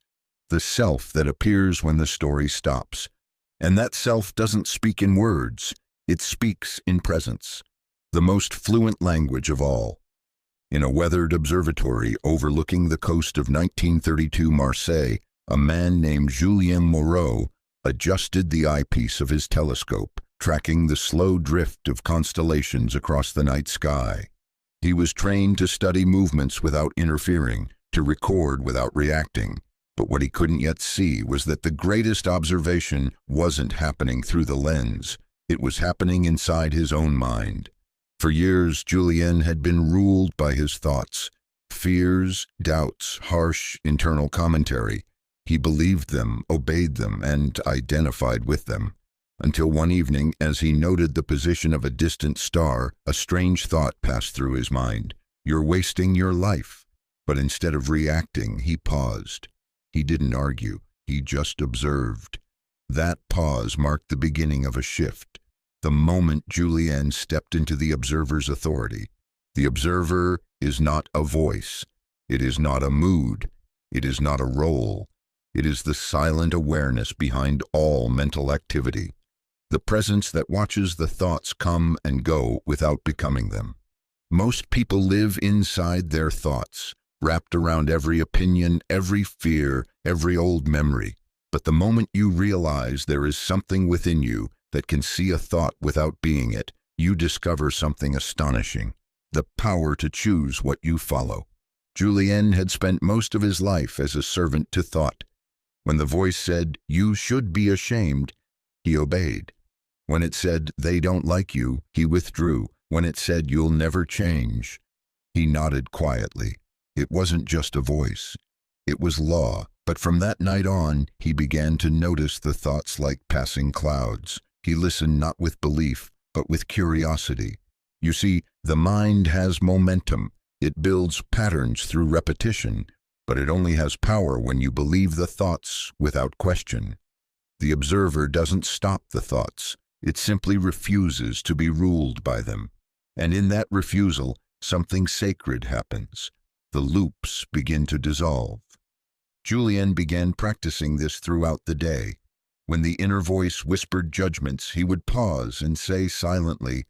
the self that appears when the story stops. And that self doesn't speak in words, it speaks in presence, the most fluent language of all. In a weathered observatory overlooking the coast of 1932 Marseille, a man named Julien Moreau adjusted the eyepiece of his telescope, tracking the slow drift of constellations across the night sky. He was trained to study movements without interfering, to record without reacting. But what he couldn't yet see was that the greatest observation wasn't happening through the lens. It was happening inside his own mind. For years, Julien had been ruled by his thoughts, fears, doubts, harsh internal commentary. He believed them, obeyed them, and identified with them. Until one evening, as he noted the position of a distant star, a strange thought passed through his mind. "You're wasting your life." But instead of reacting, he paused. He didn't argue, he just observed. That pause marked the beginning of a shift. The moment Julien stepped into the observer's authority, The observer is not a voice. It is not a mood. It is not a role. It is the silent awareness behind all mental activity, the presence that watches the thoughts come and go without becoming them. Most people live inside their thoughts, wrapped around every opinion, every fear, every old memory. But the moment you realize there is something within you that can see a thought without being it, you discover something astonishing: the power to choose what you follow. Julien had spent most of his life as a servant to thought. When the voice said, "You should be ashamed," he obeyed. When it said, "They don't like you," he withdrew. When it said, "You'll never change," he nodded quietly. It wasn't just a voice. It was law. But from that night on, he began to notice the thoughts like passing clouds. He listened not with belief, but with curiosity. You see, the mind has momentum. It builds patterns through repetition, but it only has power when you believe the thoughts without question. The observer doesn't stop the thoughts. It simply refuses to be ruled by them. And in that refusal, something sacred happens. The loops begin to dissolve. Julien began practicing this throughout the day. When the inner voice whispered judgments, he would pause and say silently,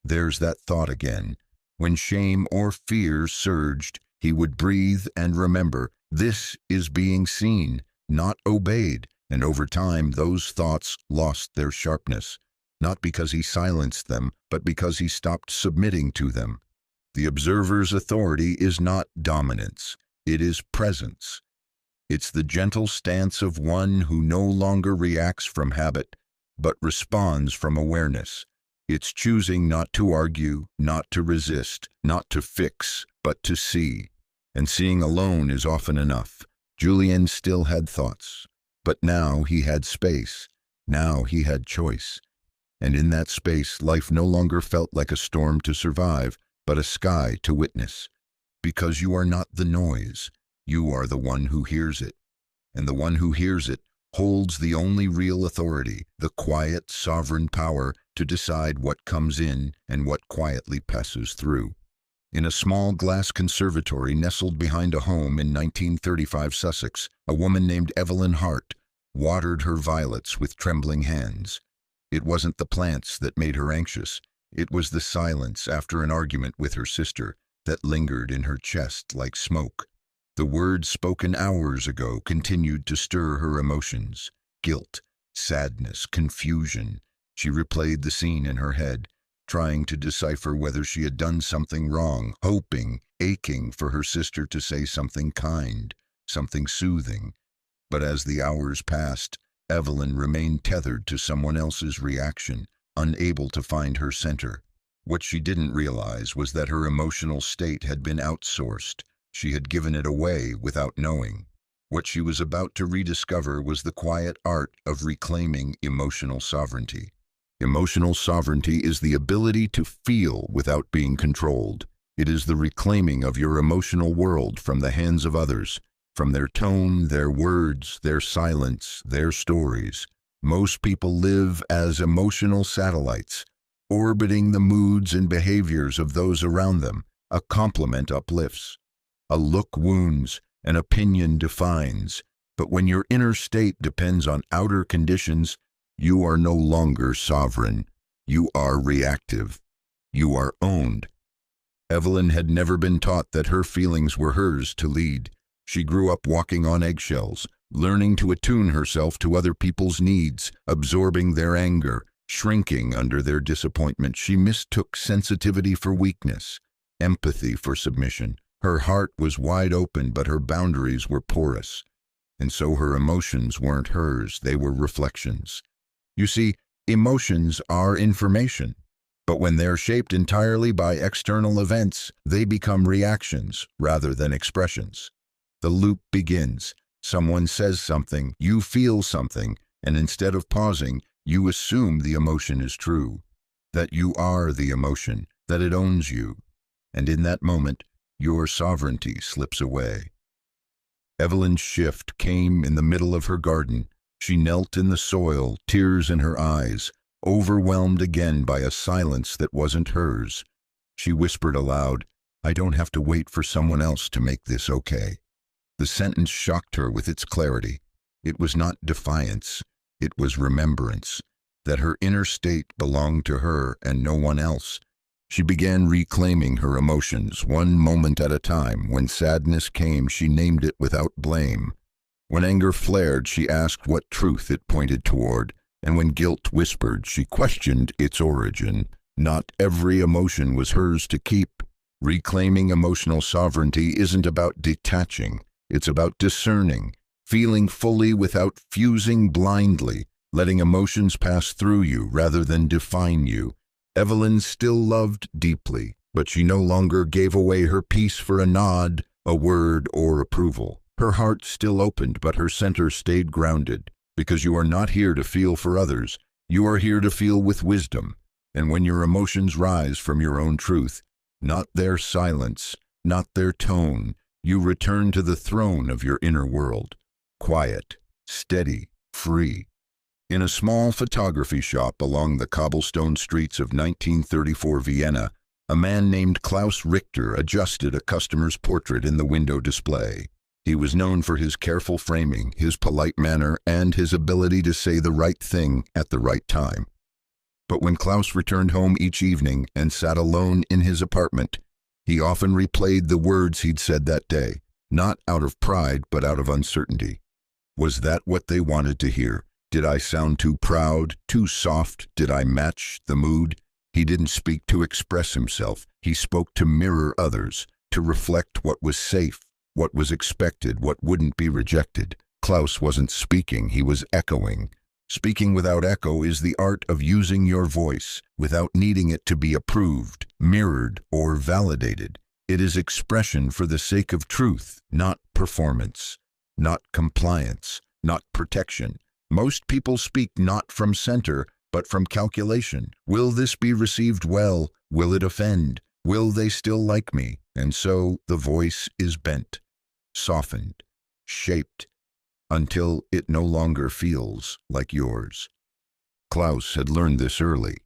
"There's that thought again." When shame or fear surged, he would breathe and remember, "This is being seen, not obeyed." And over time, those thoughts lost their sharpness, not because he silenced them, but because he stopped submitting to them. The observer's authority is not dominance, it is presence. It's the gentle stance of one who no longer reacts from habit, but responds from awareness. It's choosing not to argue, not to resist, not to fix, but to see. And seeing alone is often enough. Julien still had thoughts, but now he had space. Now he had choice. And in that space, life no longer felt like a storm to survive, but a sky to witness. Because you are not the noise. You are the one who hears it. And the one who hears it holds the only real authority, the quiet, sovereign power to decide what comes in and what quietly passes through. In a small glass conservatory nestled behind a home in 1935 Sussex, a woman named Evelyn Hart watered her violets with trembling hands. It wasn't the plants that made her anxious. It was the silence after an argument with her sister that lingered in her chest like smoke. The words spoken hours ago continued to stir her emotions: guilt, sadness, confusion. She replayed the scene in her head, trying to decipher whether she had done something wrong, hoping, aching for her sister to say something kind, something soothing. But as the hours passed, Evelyn remained tethered to someone else's reaction, unable to find her center. What she didn't realize was that her emotional state had been outsourced. She had given it away without knowing. What she was about to rediscover was the quiet art of reclaiming emotional sovereignty. Emotional sovereignty is the ability to feel without being controlled. It is the reclaiming of your emotional world from the hands of others, from their tone, their words, their silence, their stories. Most people live as emotional satellites, orbiting the moods and behaviors of those around them. A compliment uplifts. A look wounds, an opinion defines. But when your inner state depends on outer conditions, you are no longer sovereign. You are reactive. You are owned. Evelyn had never been taught that her feelings were hers to lead. She grew up walking on eggshells, learning to attune herself to other people's needs, absorbing their anger, shrinking under their disappointment. She mistook sensitivity for weakness, empathy for submission. Her heart was wide open, but her boundaries were porous. And so her emotions weren't hers, they were reflections. You see, emotions are information, but when they're shaped entirely by external events, they become reactions rather than expressions. The loop begins. Someone says something, you feel something, and instead of pausing, you assume the emotion is true, that you are the emotion, that it owns you. And in that moment, your sovereignty slips away. Evelyn's shift came in the middle of her garden. She knelt in the soil, tears in her eyes, overwhelmed again by a silence that wasn't hers. She whispered aloud, "I don't have to wait for someone else to make this okay." The sentence shocked her with its clarity. It was not defiance, it was remembrance, that her inner state belonged to her and no one else. She began reclaiming her emotions, one moment at a time. When sadness came, she named it without blame. When anger flared, she asked what truth it pointed toward, and when guilt whispered, she questioned its origin. Not every emotion was hers to keep. Reclaiming emotional sovereignty isn't about detaching, it's about discerning, feeling fully without fusing blindly, letting emotions pass through you rather than define you. Evelyn still loved deeply, but she no longer gave away her peace for a nod, a word, or approval. Her heart still opened, but her center stayed grounded, because you are not here to feel for others, you are here to feel with wisdom. And when your emotions rise from your own truth, not their silence, not their tone, you return to the throne of your inner world, quiet, steady, free. In a small photography shop along the cobblestone streets of 1934 Vienna, a man named Klaus Richter adjusted a customer's portrait in the window display. He was known for his careful framing, his polite manner, and his ability to say the right thing at the right time. But when Klaus returned home each evening and sat alone in his apartment, he often replayed the words he'd said that day, not out of pride but out of uncertainty. Was that what they wanted to hear? Did I sound too proud, too soft? Did I match the mood? He didn't speak to express himself. He spoke to mirror others, to reflect what was safe, what was expected, what wouldn't be rejected. Klaus wasn't speaking, he was echoing. Speaking without echo is the art of using your voice without needing it to be approved, mirrored, or validated. It is expression for the sake of truth, not performance, not compliance, not protection. Most people speak not from center, but from calculation. Will this be received well? Will it offend? Will they still like me? And so the voice is bent, softened, shaped, until it no longer feels like yours. Klaus had learned this early.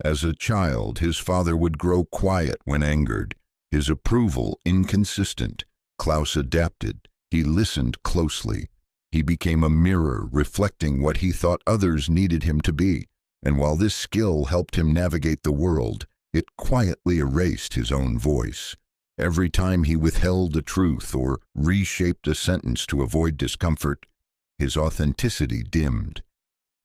As a child, his father would grow quiet when angered, his approval inconsistent. Klaus adapted. He listened closely. He became a mirror reflecting what he thought others needed him to be. And while this skill helped him navigate the world, it quietly erased his own voice. Every time he withheld a truth or reshaped a sentence to avoid discomfort, his authenticity dimmed.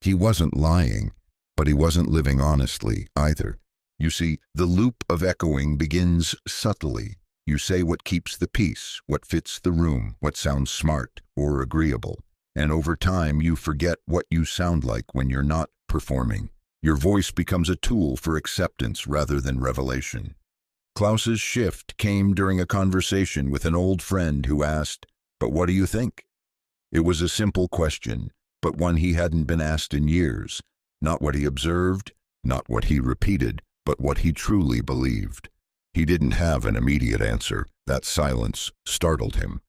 He wasn't lying, but he wasn't living honestly either. You see, the loop of echoing begins subtly. You say what keeps the peace, what fits the room, what sounds smart or agreeable. And over time, you forget what you sound like when you're not performing. Your voice becomes a tool for acceptance rather than revelation. Klaus's shift came during a conversation with an old friend who asked, "But what do you think?" It was a simple question, but one he hadn't been asked in years. Not what he observed, not what he repeated, but what he truly believed. He didn't have an immediate answer. That silence startled him.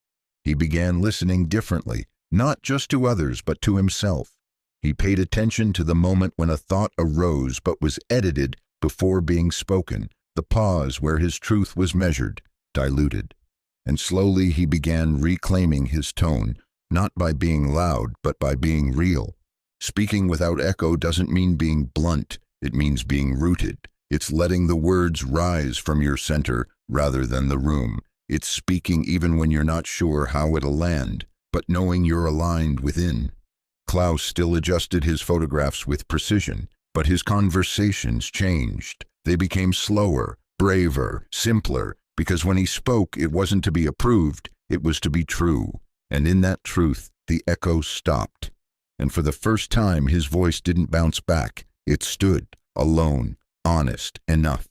He began listening differently, not just to others, but to himself. He paid attention to the moment when a thought arose but was edited before being spoken, the pause where his truth was measured, diluted. And slowly he began reclaiming his tone, not by being loud, but by being real. Speaking without echo doesn't mean being blunt, it means being rooted. It's letting the words rise from your center rather than the room. It's speaking even when you're not sure how it'll land, but knowing you're aligned within. Klaus still adjusted his photographs with precision, but his conversations changed. They became slower, braver, simpler, because when he spoke, it wasn't to be approved, it was to be true. And in that truth, the echo stopped. And for the first time, his voice didn't bounce back. It stood, alone, honest, enough.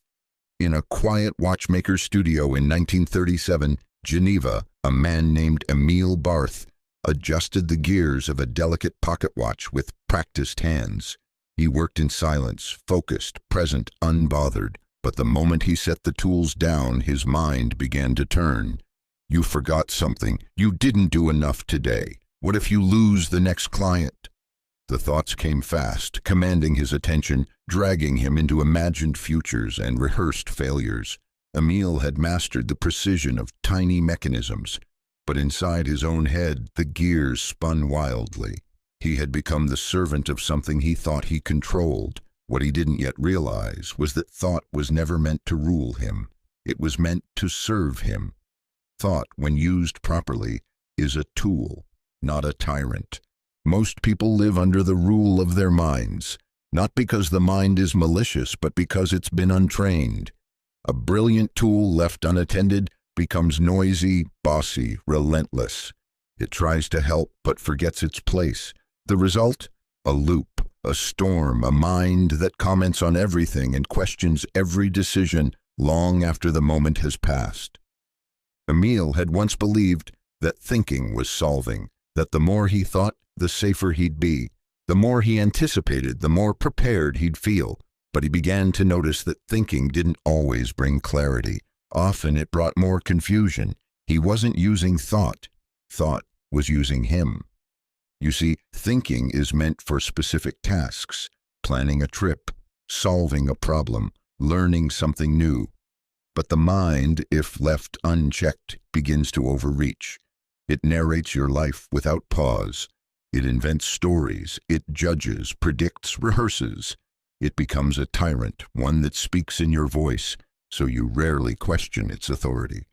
In a quiet watchmaker's studio in 1937, Geneva, a man named Emil Barth adjusted the gears of a delicate pocket watch with practiced hands. He worked in silence, focused, present, unbothered. But the moment he set the tools down, his mind began to turn. You forgot something. You didn't do enough today. What if you lose the next client? The thoughts came fast, commanding his attention, dragging him into imagined futures and rehearsed failures. Emil had mastered the precision of tiny mechanisms, but inside his own head the gears spun wildly. He had become the servant of something he thought he controlled. What he didn't yet realize was that thought was never meant to rule him. It was meant to serve him. Thought, when used properly, is a tool, not a tyrant. Most people live under the rule of their minds, not because the mind is malicious, but because it's been untrained. A brilliant tool left unattended becomes noisy, bossy, relentless. It tries to help but forgets its place. The result? A loop, a storm, a mind that comments on everything and questions every decision long after the moment has passed. Emil had once believed that thinking was solving, that the more he thought, the safer he'd be. The more he anticipated, the more prepared he'd feel. But he began to notice that thinking didn't always bring clarity. Often it brought more confusion. He wasn't using thought. Thought was using him. You see, thinking is meant for specific tasks: planning a trip, solving a problem, learning something new. But the mind, if left unchecked, begins to overreach. It narrates your life without pause. It invents stories. It judges, predicts, rehearses. It becomes a tyrant, one that speaks in your voice, so you rarely question its authority.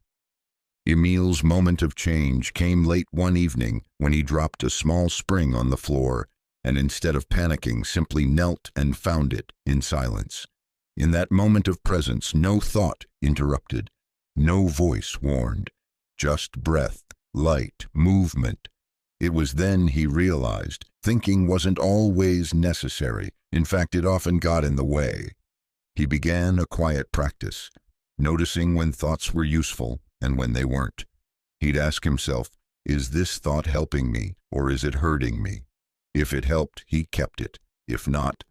Emil's moment of change came late one evening when he dropped a small spring on the floor and, instead of panicking, simply knelt and found it in silence. In that moment of presence, no thought interrupted, no voice warned, just breath, light, movement. It was then he realized thinking wasn't always necessary. In fact, it often got in the way. He began a quiet practice, noticing when thoughts were useful and when they weren't. He'd ask himself, is this thought helping me or is it hurting me? If it helped, he kept it. If not,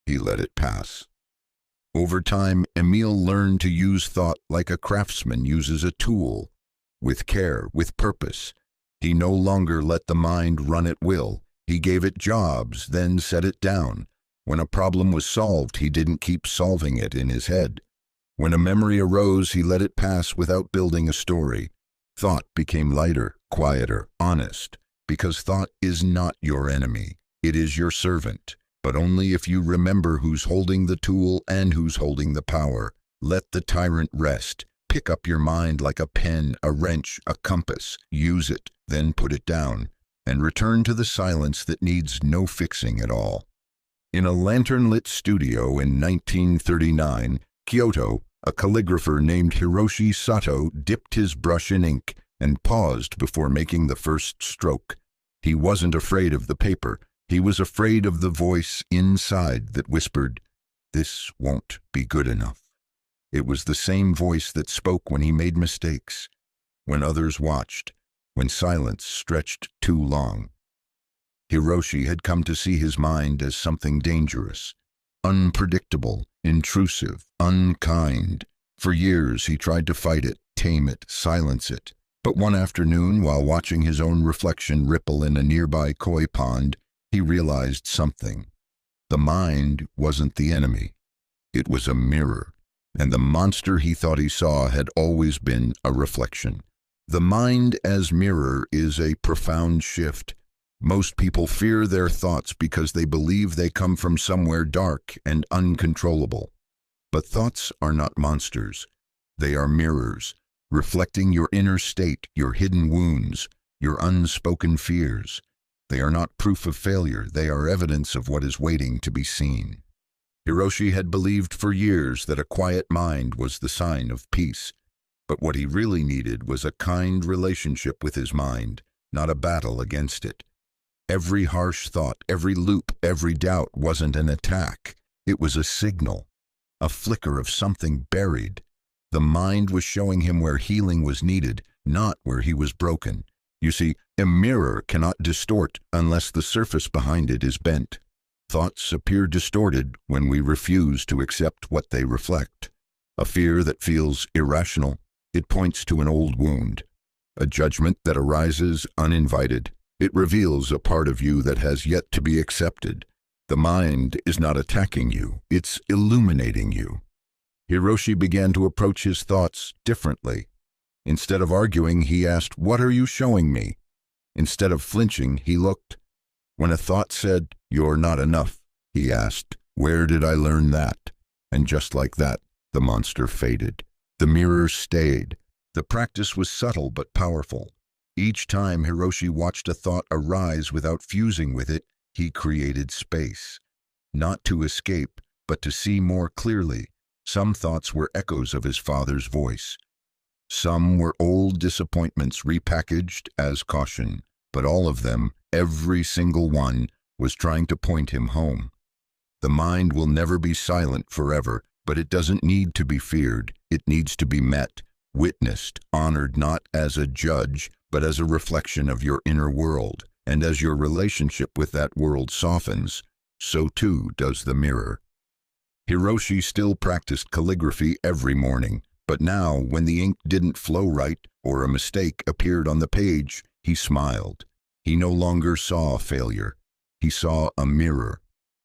he let it pass. Over time, Emil learned to use thought like a craftsman uses a tool, with care, with purpose. He no longer let the mind run at will. He gave it jobs, then set it down. When a problem was solved, he didn't keep solving it in his head. When a memory arose, he let it pass without building a story. Thought became lighter, quieter, honest, because thought is not your enemy. It is your servant, but only if you remember who's holding the tool and who's holding the power. Let the tyrant rest. Pick up your mind like a pen, a wrench, a compass. Use it, then put it down, and return to the silence that needs no fixing at all. In a lantern-lit studio in 1939, Kyoto, a calligrapher named Hiroshi Sato dipped his brush in ink and paused before making the first stroke. He wasn't afraid of the paper. He was afraid of the voice inside that whispered, "This won't be good enough." It was the same voice that spoke when he made mistakes, when others watched, when silence stretched too long. Hiroshi had come to see his mind as something dangerous, unpredictable, intrusive, unkind. For years he tried to fight it, tame it, silence it. But one afternoon, while watching his own reflection ripple in a nearby koi pond, he realized something. The mind wasn't the enemy. It was a mirror, and the monster he thought he saw had always been a reflection. The mind as mirror is a profound shift. Most people fear their thoughts because they believe they come from somewhere dark and uncontrollable. But thoughts are not monsters. They are mirrors, reflecting your inner state, your hidden wounds, your unspoken fears. They are not proof of failure. They are evidence of what is waiting to be seen. Hiroshi had believed for years that a quiet mind was the sign of peace. But what he really needed was a kind relationship with his mind, not a battle against it. Every harsh thought, every loop, every doubt wasn't an attack. It was a signal, a flicker of something buried. The mind was showing him where healing was needed, not where he was broken. You see, a mirror cannot distort unless the surface behind it is bent. Thoughts appear distorted when we refuse to accept what they reflect. A fear that feels irrational, it points to an old wound. A judgment that arises uninvited, it reveals a part of you that has yet to be accepted. The mind is not attacking you, it's illuminating you. Hiroshi began to approach his thoughts differently. Instead of arguing, he asked, "What are you showing me?" Instead of flinching, he looked. When a thought said, "You're not enough," he asked, "Where did I learn that?" And just like that, the monster faded. The mirror stayed. The practice was subtle but powerful. Each time Hiroshi watched a thought arise without fusing with it, he created space. Not to escape, but to see more clearly. Some thoughts were echoes of his father's voice. Some were old disappointments repackaged as caution. But all of them, every single one, was trying to point him home. The mind will never be silent forever, but it doesn't need to be feared. It needs to be met, witnessed, honored not as a judge, but as a reflection of your inner world. And as your relationship with that world softens, so too does the mirror. Hiroshi still practiced calligraphy every morning, but now, when the ink didn't flow right or a mistake appeared on the page, he smiled. He no longer saw failure. He saw a mirror.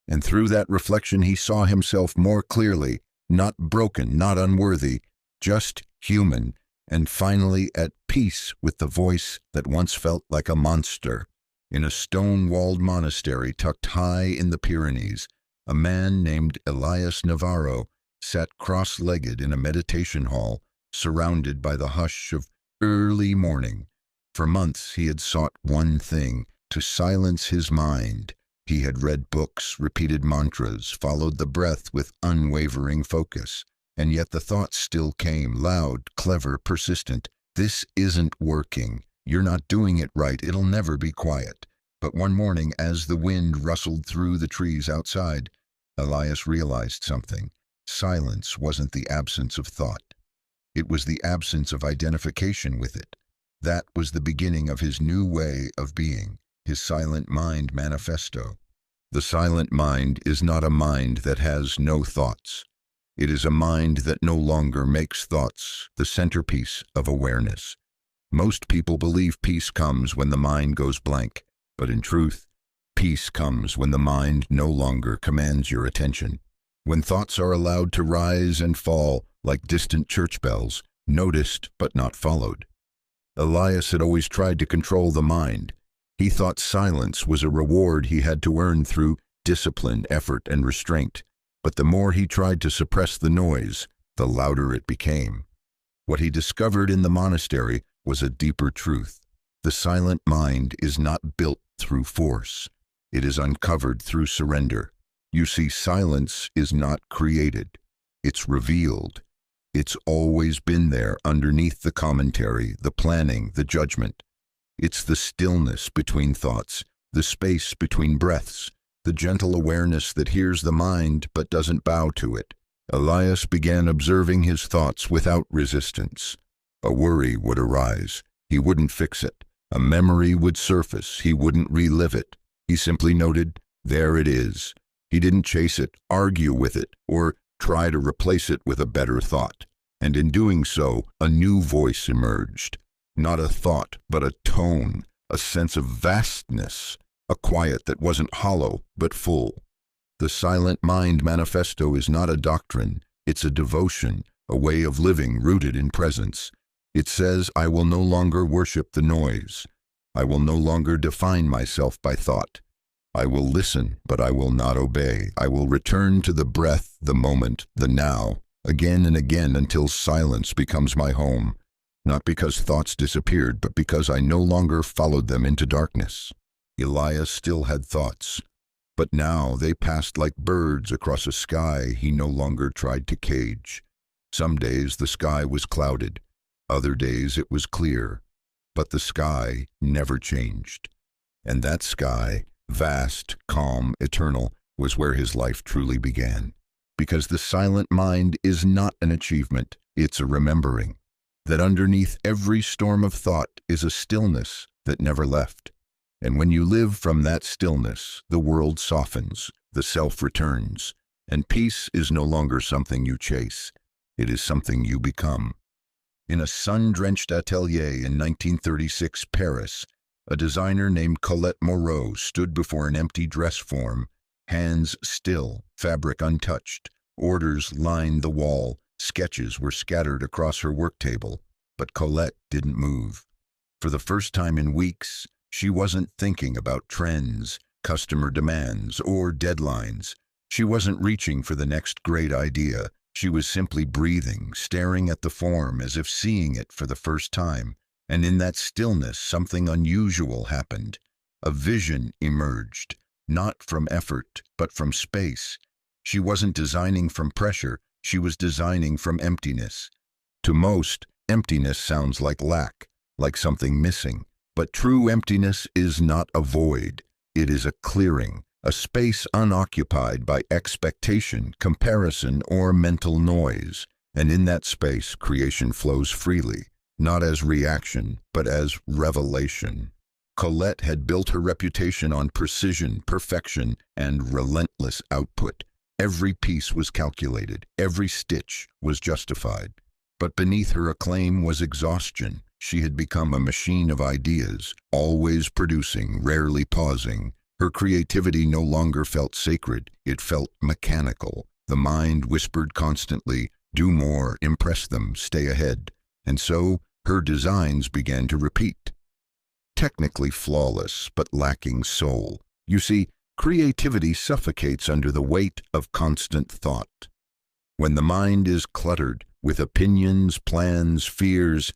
And through that reflection he saw himself more clearly, not broken, not unworthy, just human, and finally at peace with the voice that once felt like a monster. In a stone-walled monastery tucked high in the Pyrenees, a man named Elias Navarro sat cross-legged in a meditation hall, surrounded by the hush of early morning. For months he had sought one thing, to silence his mind. He had read books, repeated mantras, followed the breath with unwavering focus. And yet the thoughts still came, loud, clever, persistent. "This isn't working. You're not doing it right. It'll never be quiet." But one morning, as the wind rustled through the trees outside, Elias realized something. Silence wasn't the absence of thought. It was the absence of identification with it. That was the beginning of his new way of being, his silent mind manifesto. The silent mind is not a mind that has no thoughts. It is a mind that no longer makes thoughts the centerpiece of awareness. Most people believe peace comes when the mind goes blank, but in truth, peace comes when the mind no longer commands your attention. When thoughts are allowed to rise and fall like distant church bells, noticed but not followed. Elias had always tried to control the mind. He thought silence was a reward he had to earn through discipline, effort, and restraint. But the more he tried to suppress the noise, the louder it became. What he discovered in the monastery was a deeper truth. The silent mind is not built through force. It is uncovered through surrender. You see, silence is not created. It's revealed. It's always been there underneath the commentary, the planning, the judgment. It's the stillness between thoughts, the space between breaths, the gentle awareness that hears the mind but doesn't bow to it. Elias began observing his thoughts without resistance. A worry would arise. He wouldn't fix it. A memory would surface. He wouldn't relive it. He simply noted, there it is. He didn't chase it, argue with it, or try to replace it with a better thought. And in doing so, a new voice emerged. Not a thought, but a tone, a sense of vastness, a quiet that wasn't hollow, but full. The Silent Mind Manifesto is not a doctrine, it's a devotion, a way of living rooted in presence. It says, I will no longer worship the noise. I will no longer define myself by thought. I will listen, but I will not obey. I will return to the breath, the moment, the now, again and again until silence becomes my home. Not because thoughts disappeared, but because I no longer followed them into darkness. Elias still had thoughts, but now they passed like birds across a sky he no longer tried to cage. Some days the sky was clouded, other days it was clear, but the sky never changed. And that sky, vast, calm, eternal, was where his life truly began. Because the silent mind is not an achievement, it's a remembering. That underneath every storm of thought is a stillness that never left. And when you live from that stillness, the world softens, the self returns, and peace is no longer something you chase. It is something you become. In a sun-drenched atelier in 1936 Paris, a designer named Colette Moreau stood before an empty dress form, hands still, fabric untouched. Orders lined the wall, Sketches were scattered across her work table, but Colette didn't move. For the first time in weeks, she wasn't thinking about trends, customer demands, or deadlines. She wasn't reaching for the next great idea. She was simply breathing, staring at the form as if seeing it for the first time. And in that stillness, something unusual happened. A vision emerged, not from effort, but from space. She wasn't designing from pressure, she was designing from emptiness. To most, emptiness sounds like lack, like something missing. But true emptiness is not a void. It is a clearing, a space unoccupied by expectation, comparison, or mental noise. And in that space, creation flows freely, not as reaction, but as revelation. Colette had built her reputation on precision, perfection, and relentless output. Every piece was calculated, every stitch was justified. But beneath her acclaim was exhaustion. She had become a machine of ideas, always producing, rarely pausing. Her creativity no longer felt sacred, it felt mechanical. The mind whispered constantly, "Do more, impress them, stay ahead." And so, her designs began to repeat. Technically flawless, but lacking soul. You see, creativity suffocates under the weight of constant thought. When the mind is cluttered with opinions, plans, fears,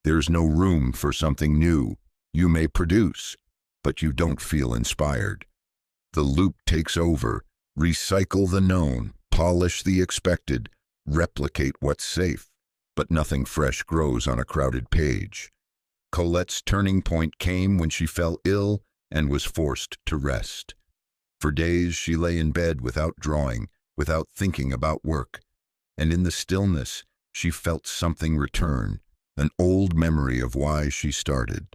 there's no room for something new. You may produce, but you don't feel inspired. The loop takes over. Recycle the known, polish the expected, replicate what's safe, but nothing fresh grows on a crowded page. Colette's turning point came when she fell ill and was forced to rest. For days she lay in bed without drawing, without thinking about work. And in the stillness, she felt something return, an old memory of why she started.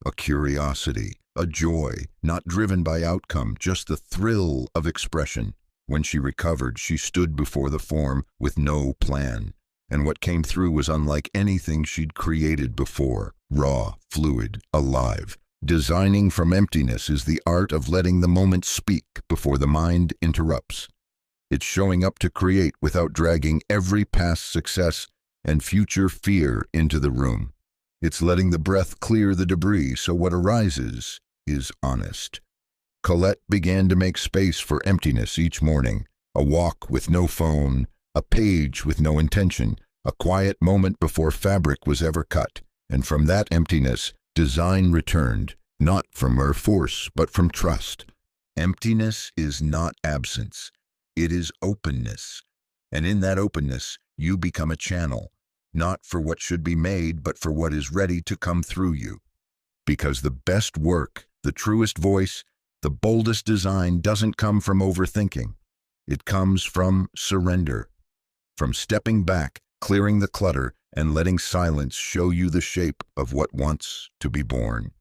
A curiosity, a joy, not driven by outcome, just the thrill of expression. When she recovered, she stood before the form with no plan. And what came through was unlike anything she'd created before. Raw, fluid, alive. Designing from emptiness is the art of letting the moment speak before the mind interrupts. It's showing up to create without dragging every past success and future fear into the room. It's letting the breath clear the debris so what arises is honest. Colette began to make space for emptiness each morning. A walk with no phone, a page with no intention, a quiet moment before fabric was ever cut. And from that emptiness, design returned, not from mere force, but from trust. Emptiness is not absence. It is openness. And in that openness, you become a channel, not for what should be made, but for what is ready to come through you. Because the best work, the truest voice, the boldest design doesn't come from overthinking. It comes from surrender, from stepping back, clearing the clutter, and letting silence show you the shape of what wants to be born.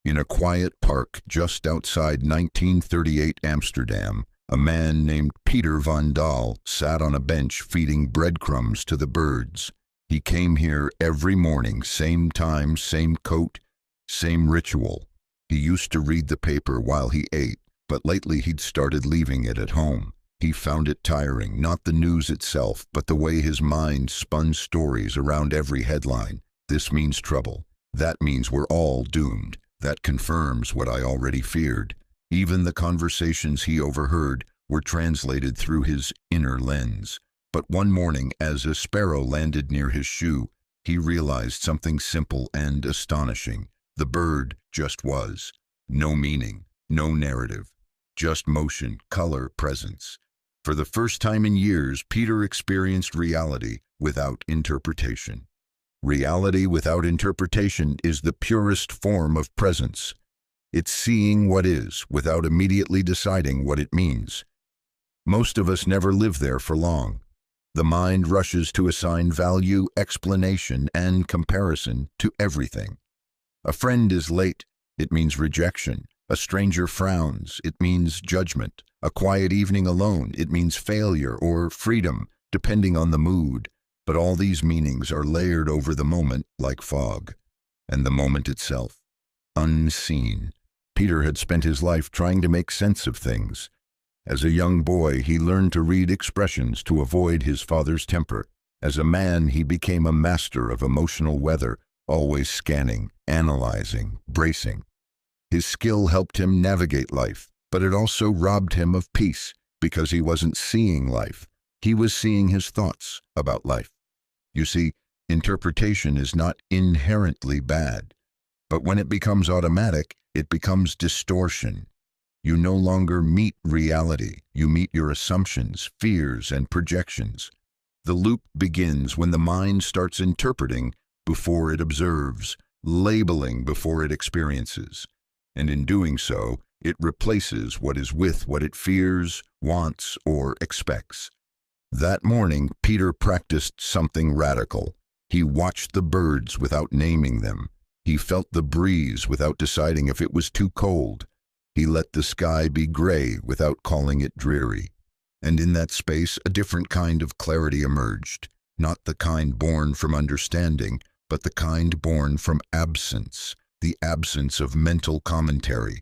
In a quiet park just outside 1938 Amsterdam, a man named Peter van Dahl sat on a bench feeding breadcrumbs to the birds. He came here every morning, same time, same coat, same ritual. He used to read the paper while he ate, but lately he'd started leaving it at home. He found it tiring, not the news itself, but the way his mind spun stories around every headline. This means trouble. That means we're all doomed. That confirms what I already feared. Even the conversations he overheard were translated through his inner lens. But one morning, as a sparrow landed near his shoe, he realized something simple and astonishing. The bird just was. No meaning, no narrative, just motion, color, presence. For the first time in years, Peter experienced reality without interpretation. Reality without interpretation is the purest form of presence. It's seeing what is without immediately deciding what it means. Most of us never live there for long. The mind rushes to assign value, explanation, and comparison to everything. A friend is late, it means rejection. A stranger frowns, it means judgment. A quiet evening alone, it means failure or freedom, depending on the mood. But all these meanings are layered over the moment like fog. And the moment itself, unseen. Peter had spent his life trying to make sense of things. As a young boy, he learned to read expressions to avoid his father's temper. As a man, he became a master of emotional weather, always scanning, analyzing, bracing. His skill helped him navigate life, but it also robbed him of peace because he wasn't seeing life. He was seeing his thoughts about life. You see, interpretation is not inherently bad, but when it becomes automatic, it becomes distortion. You no longer meet reality. You meet your assumptions, fears, and projections. The loop begins when the mind starts interpreting before it observes, labeling before it experiences. And in doing so, it replaces what is with what it fears, wants, or expects. That morning, Peter practiced something radical. He watched the birds without naming them. He felt the breeze without deciding if it was too cold. He let the sky be gray without calling it dreary. And in that space, a different kind of clarity emerged, not the kind born from understanding, but the kind born from absence, the absence of mental commentary.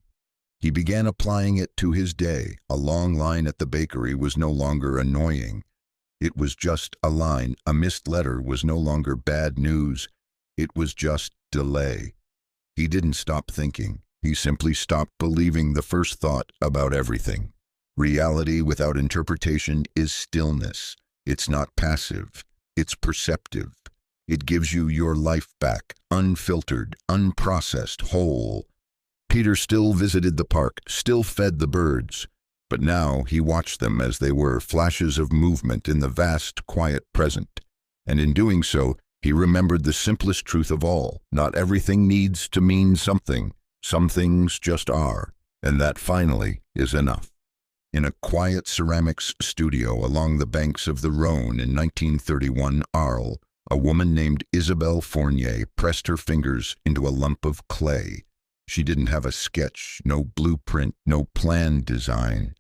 He began applying it to his day. A long line at the bakery was no longer annoying. It was just a line. A missed letter was no longer bad news. It was just delay. He didn't stop thinking. He simply stopped believing the first thought about everything. Reality without interpretation is stillness. It's not passive. It's perceptive. It gives you your life back, unfiltered, unprocessed, whole. Peter still visited the park, still fed the birds, but now he watched them as they were, flashes of movement in the vast, quiet present. And in doing so, he remembered the simplest truth of all. Not everything needs to mean something. Some things just are, and that finally is enough. In a quiet ceramics studio along the banks of the Rhone in 1931, Arles, a woman named Isabelle Fournier pressed her fingers into a lump of clay. She didn't have a sketch, no blueprint, no planned design.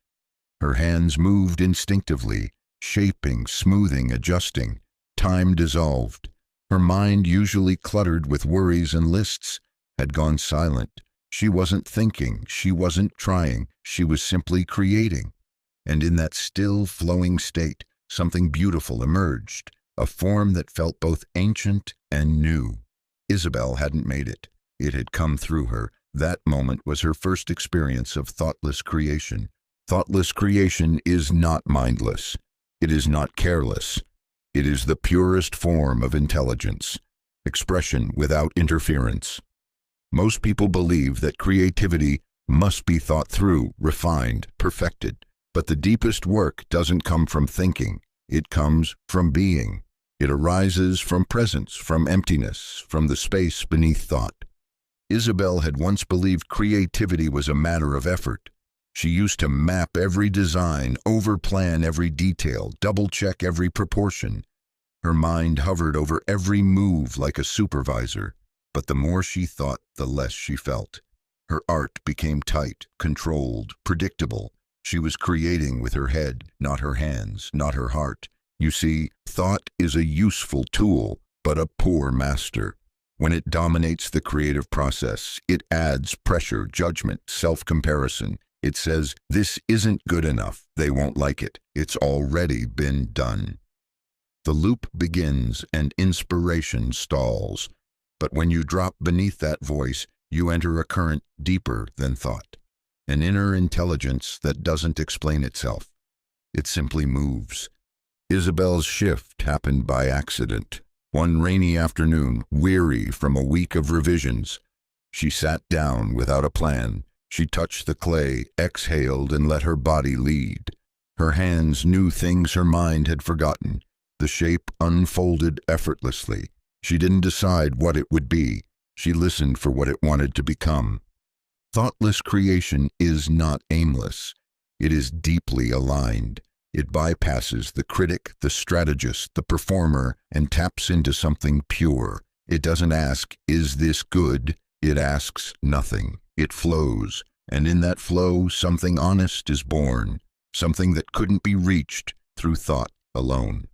Her hands moved instinctively, shaping, smoothing, adjusting. Time dissolved. Her mind, usually cluttered with worries and lists, had gone silent. She wasn't thinking, she wasn't trying, she was simply creating. And in that still, flowing state, something beautiful emerged, a form that felt both ancient and new. Isabelle hadn't made it. It had come through her. That moment was her first experience of thoughtless creation. Thoughtless creation is not mindless. It is not careless. It is the purest form of intelligence, expression without interference. Most people believe that creativity must be thought through, refined, perfected. But the deepest work doesn't come from thinking. It comes from being. It arises from presence, from emptiness, from the space beneath thought. Isabelle had once believed creativity was a matter of effort. She used to map every design, overplan every detail, double-check every proportion. Her mind hovered over every move like a supervisor. But the more she thought, the less she felt. Her art became tight, controlled, predictable. She was creating with her head, not her hands, not her heart. You see, thought is a useful tool, but a poor master. When it dominates the creative process, it adds pressure, judgment, self-comparison. It says, this isn't good enough. They won't like it. It's already been done. The loop begins and inspiration stalls. But when you drop beneath that voice, you enter a current deeper than thought. An inner intelligence that doesn't explain itself. It simply moves. Isabelle's shift happened by accident. One rainy afternoon, weary from a week of revisions, she sat down without a plan. She touched the clay, exhaled, and let her body lead. Her hands knew things her mind had forgotten. The shape unfolded effortlessly. She didn't decide what it would be. She listened for what it wanted to become. Thoughtless creation is not aimless. It is deeply aligned. It bypasses the critic, the strategist, the performer, and taps into something pure. It doesn't ask, is this good? It asks nothing. It flows, and in that flow, something honest is born, something that couldn't be reached through thought alone.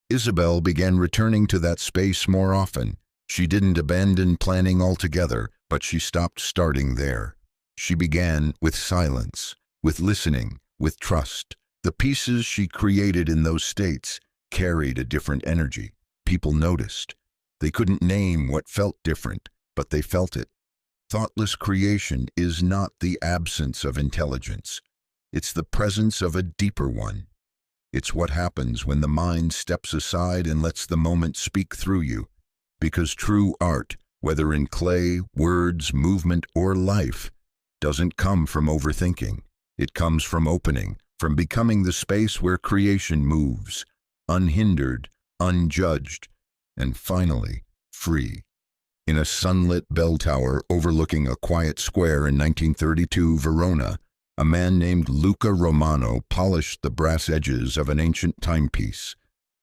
Isabelle began returning to that space more often. She didn't abandon planning altogether, but she stopped starting there. She began with silence, with listening, with trust. The pieces she created in those states carried a different energy. People noticed. They couldn't name what felt different, but they felt it. Thoughtless creation is not the absence of intelligence. It's the presence of a deeper one. It's what happens when the mind steps aside and lets the moment speak through you. Because true art, whether in clay, words, movement, or life, doesn't come from overthinking. It comes from opening, from becoming the space where creation moves, unhindered, unjudged, and finally, free. In a sunlit bell tower overlooking a quiet square in 1932 Verona, a man named Luca Romano polished the brass edges of an ancient timepiece.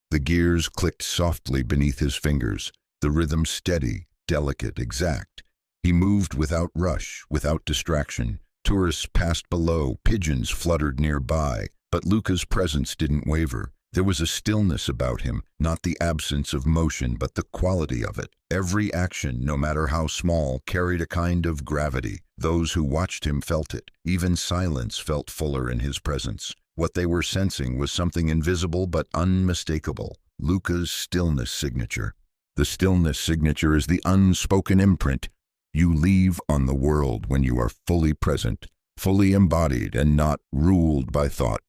The gears clicked softly beneath his fingers, the rhythm steady, delicate, exact. He moved without rush, without distraction. Tourists passed below, pigeons fluttered nearby, but Luca's presence didn't waver. There was a stillness about him, not the absence of motion, but the quality of it. Every action, no matter how small, carried a kind of gravity. Those who watched him felt it. Even silence felt fuller in his presence. What they were sensing was something invisible but unmistakable. Luca's stillness signature. The stillness signature is the unspoken imprint you leave on the world when you are fully present, fully embodied, and not ruled by thought.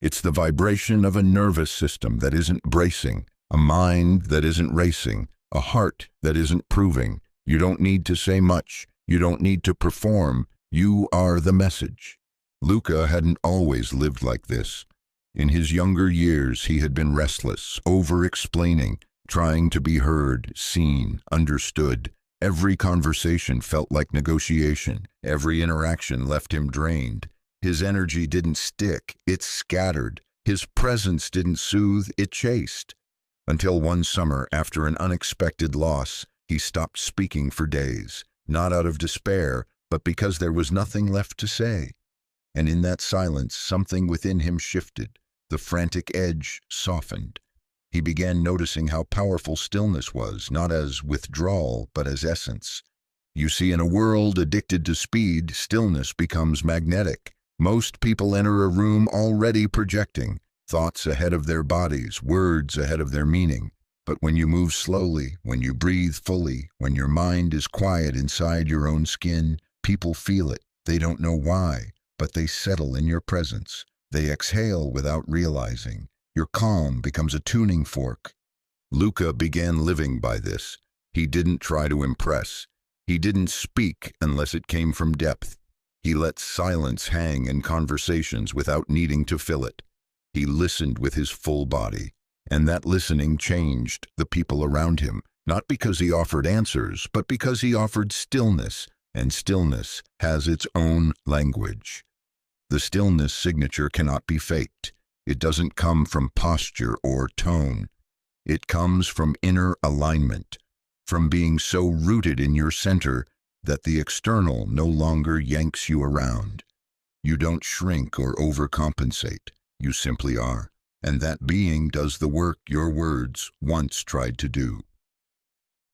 It's the vibration of a nervous system that isn't bracing, a mind that isn't racing, a heart that isn't proving. You don't need to say much. You don't need to perform. You are the message. Luca hadn't always lived like this. In his younger years, he had been restless, over-explaining, trying to be heard, seen, understood. Every conversation felt like negotiation. Every interaction left him drained. His energy didn't stick, it scattered. His presence didn't soothe, it chased. Until one summer, after an unexpected loss, he stopped speaking for days, not out of despair, but because there was nothing left to say. And in that silence, something within him shifted. The frantic edge softened. He began noticing how powerful stillness was, not as withdrawal, but as essence. You see, in a world addicted to speed, stillness becomes magnetic. Most people enter a room already projecting, thoughts ahead of their bodies, words ahead of their meaning. But when you move slowly, when you breathe fully, when your mind is quiet inside your own skin, people feel it. They don't know why, but they settle in your presence. They exhale without realizing. Your calm becomes a tuning fork. Luca began living by this. He didn't try to impress. He didn't speak unless it came from depth. He let silence hang in conversations without needing to fill it. He listened with his full body, and that listening changed the people around him, not because he offered answers, but because he offered stillness, and stillness has its own language. The stillness signature cannot be faked. It doesn't come from posture or tone. It comes from inner alignment, from being so rooted in your center that the external no longer yanks you around. You don't shrink or overcompensate. You simply are. And that being does the work your words once tried to do.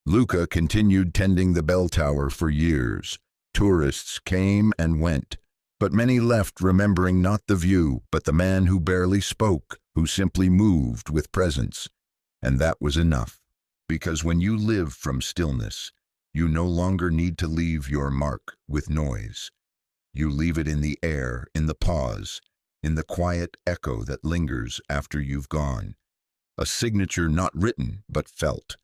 Luca continued tending the bell tower for years. Tourists came and went, but many left remembering not the view, but the man who barely spoke, who simply moved with presence. And that was enough. Because when you live from stillness, you no longer need to leave your mark with noise. You leave it in the air, in the pause, in the quiet echo that lingers after you've gone. A signature not written, but felt.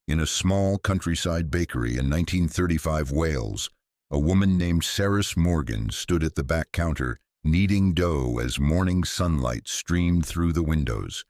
In a small countryside bakery in 1935 Wales, a woman named Sarah Morgan stood at the back counter, kneading dough as morning sunlight streamed through the windows.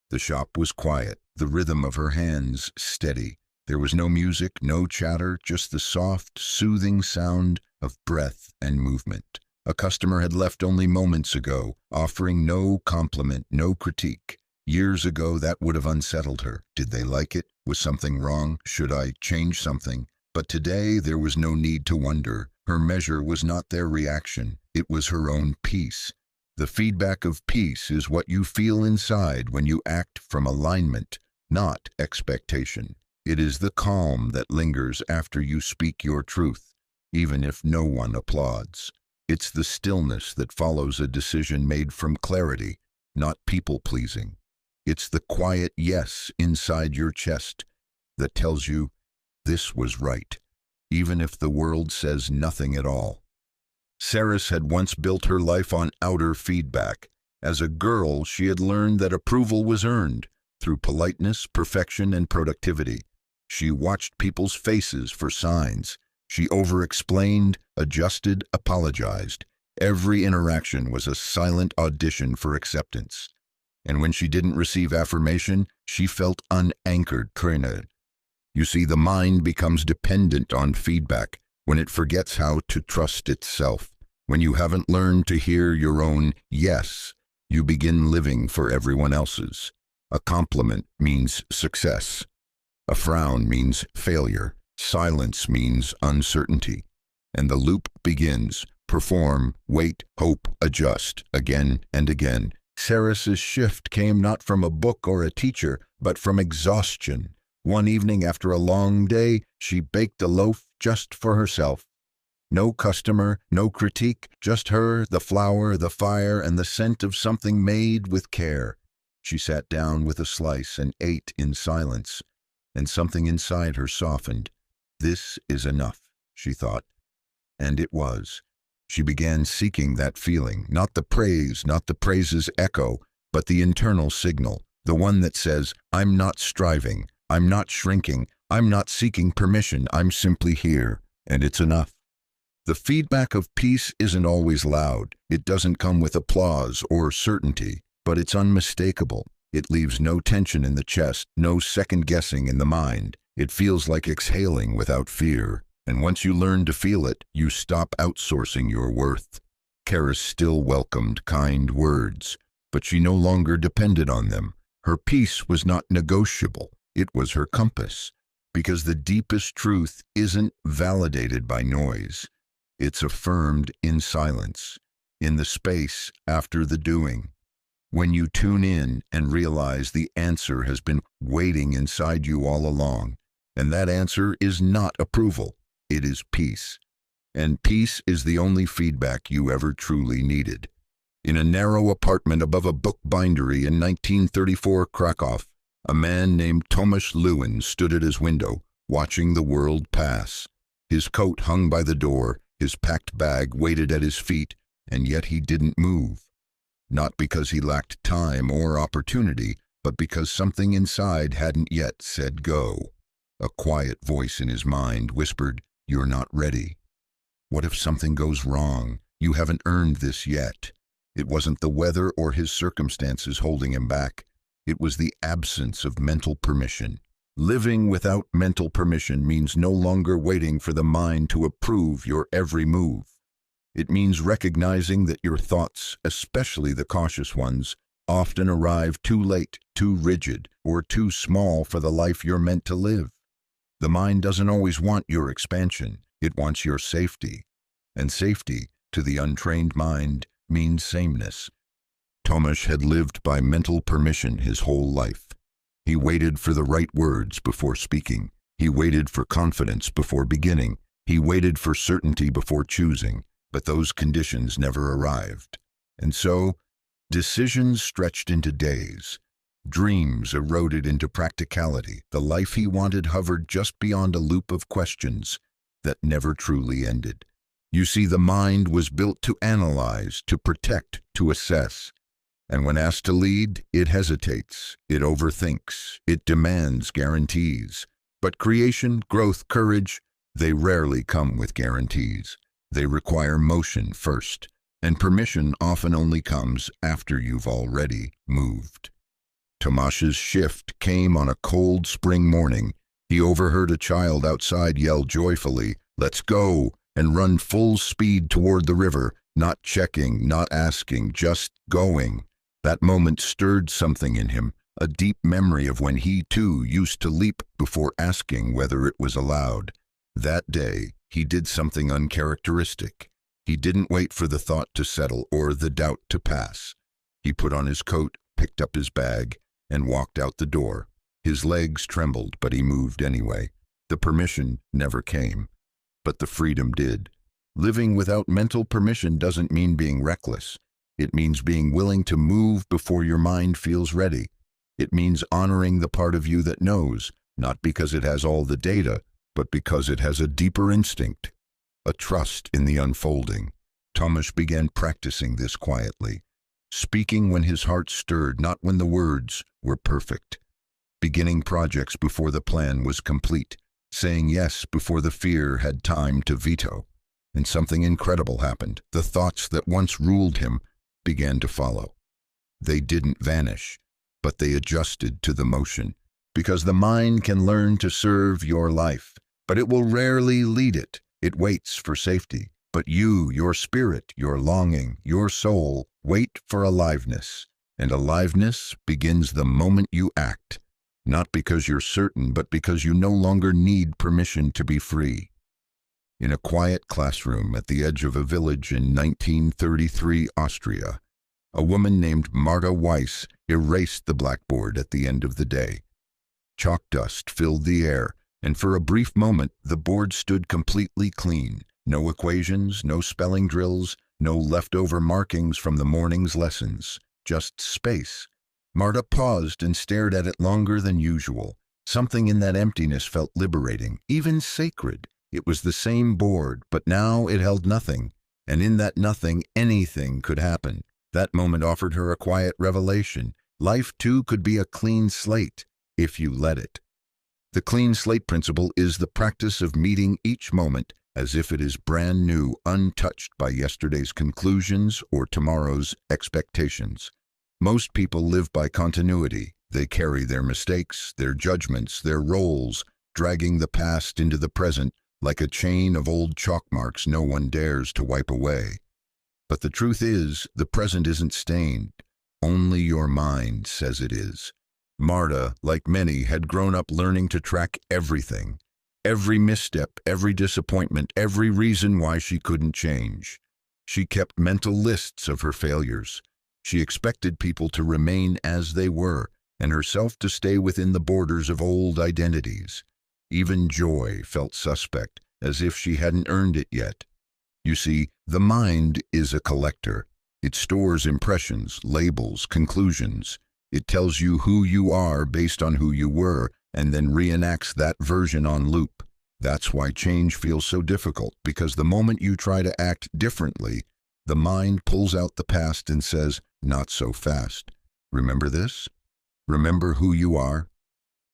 The shop was quiet, the rhythm of her hands steady. There was no music, no chatter, just the soft, soothing sound of breath and movement. A customer had left only moments ago, offering no compliment, no critique. Years ago, that would have unsettled her. Did they like it? Was something wrong? Should I change something? But today, there was no need to wonder. Her measure was not their reaction. It was her own peace. The feedback of peace is what you feel inside when you act from alignment, not expectation. It is the calm that lingers after you speak your truth, even if no one applauds. It's the stillness that follows a decision made from clarity, not people-pleasing. It's the quiet yes inside your chest that tells you this was right, even if the world says nothing at all. Saris had once built her life on outer feedback. As a girl, she had learned that approval was earned through politeness, perfection, and productivity. She watched people's faces for signs. She over-explained, adjusted, apologized. Every interaction was a silent audition for acceptance. And when she didn't receive affirmation, she felt unanchored. You see, the mind becomes dependent on feedback when it forgets how to trust itself. When you haven't learned to hear your own yes, you begin living for everyone else's. A compliment means success. A frown means failure. Silence means uncertainty. And the loop begins. Perform, wait, hope, adjust, again and again. Saris's shift came not from a book or a teacher, but from exhaustion. One evening after a long day, she baked a loaf just for herself. No customer, no critique, just her, the flour, the fire, and the scent of something made with care. She sat down with a slice and ate in silence, and something inside her softened. This is enough, she thought. And it was. She began seeking that feeling, not the praise, not the praise's echo, but the internal signal, the one that says, I'm not striving, I'm not shrinking, I'm not seeking permission, I'm simply here, and it's enough. The feedback of peace isn't always loud. It doesn't come with applause or certainty, but it's unmistakable. It leaves no tension in the chest, no second-guessing in the mind. It feels like exhaling without fear. And once you learn to feel it, you stop outsourcing your worth. Karis still welcomed kind words, but she no longer depended on them. Her peace was not negotiable. It was her compass, because the deepest truth isn't validated by noise. It's affirmed in silence, in the space after the doing. When you tune in and realize the answer has been waiting inside you all along, and that answer is not approval, it is peace. And peace is the only feedback you ever truly needed. In a narrow apartment above a book bindery in 1934 Krakow, a man named Tomasz Lewin stood at his window, watching the world pass. His coat hung by the door, his packed bag waited at his feet, and yet he didn't move. Not because he lacked time or opportunity, but because something inside hadn't yet said go. A quiet voice in his mind whispered, "You're not ready. What if something goes wrong? You haven't earned this yet." It wasn't the weather or his circumstances holding him back. It was the absence of mental permission. Living without mental permission means no longer waiting for the mind to approve your every move. It means recognizing that your thoughts, especially the cautious ones, often arrive too late, too rigid, or too small for the life you're meant to live. The mind doesn't always want your expansion. It wants your safety. And safety, to the untrained mind, means sameness. Tomasz had lived by mental permission his whole life. He waited for the right words before speaking. He waited for confidence before beginning. He waited for certainty before choosing. But those conditions never arrived. And so, decisions stretched into days. Dreams eroded into practicality. The life he wanted hovered just beyond a loop of questions that never truly ended. You see, the mind was built to analyze, to protect, to assess. And when asked to lead, it hesitates, it overthinks, it demands guarantees. But creation, growth, courage, they rarely come with guarantees. They require motion first, and permission often only comes after you've already moved. Tomasz's shift came on a cold spring morning. He overheard a child outside yell joyfully, "Let's go!" and run full speed toward the river, not checking, not asking, just going. That moment stirred something in him, a deep memory of when he too used to leap before asking whether it was allowed. That day, he did something uncharacteristic. He didn't wait for the thought to settle or the doubt to pass. He put on his coat, picked up his bag, and walked out the door. His legs trembled, but he moved anyway. The permission never came, but the freedom did. Living without mental permission doesn't mean being reckless. It means being willing to move before your mind feels ready. It means honoring the part of you that knows, not because it has all the data, but because it has a deeper instinct, a trust in the unfolding. Thomas began practicing this quietly, speaking when his heart stirred, not when the words were perfect. Beginning projects before the plan was complete, saying yes before the fear had time to veto. And something incredible happened. The thoughts that once ruled him began to follow. They didn't vanish, but they adjusted to the motion. Because the mind can learn to serve your life, but it will rarely lead it. It waits for safety. But you, your spirit, your longing, your soul, wait for aliveness. And aliveness begins the moment you act. Not because you're certain, but because you no longer need permission to be free. In a quiet classroom at the edge of a village in 1933 Austria, a woman named Marta Weiss erased the blackboard at the end of the day. Chalk dust filled the air, and for a brief moment the board stood completely clean. No equations, no spelling drills, no leftover markings from the morning's lessons, just space. Marta paused and stared at it longer than usual. Something in that emptiness felt liberating, even sacred. It was the same board, but now it held nothing, and in that nothing, anything could happen. That moment offered her a quiet revelation. Life, too, could be a clean slate, if you let it. The clean slate principle is the practice of meeting each moment as if it is brand new, untouched by yesterday's conclusions or tomorrow's expectations. Most people live by continuity. They carry their mistakes, their judgments, their roles, dragging the past into the present like a chain of old chalk marks no one dares to wipe away. But the truth is, the present isn't stained. Only your mind says it is. Marta, like many, had grown up learning to track everything. Every misstep, every disappointment, every reason why she couldn't change. She kept mental lists of her failures. She expected people to remain as they were, and herself to stay within the borders of old identities. Even joy felt suspect, as if she hadn't earned it yet. You see, the mind is a collector. It stores impressions, labels, conclusions. It tells you who you are based on who you were, and then reenacts that version on loop. That's why change feels so difficult, because the moment you try to act differently, the mind pulls out the past and says, "Not so fast. Remember this? Remember who you are?"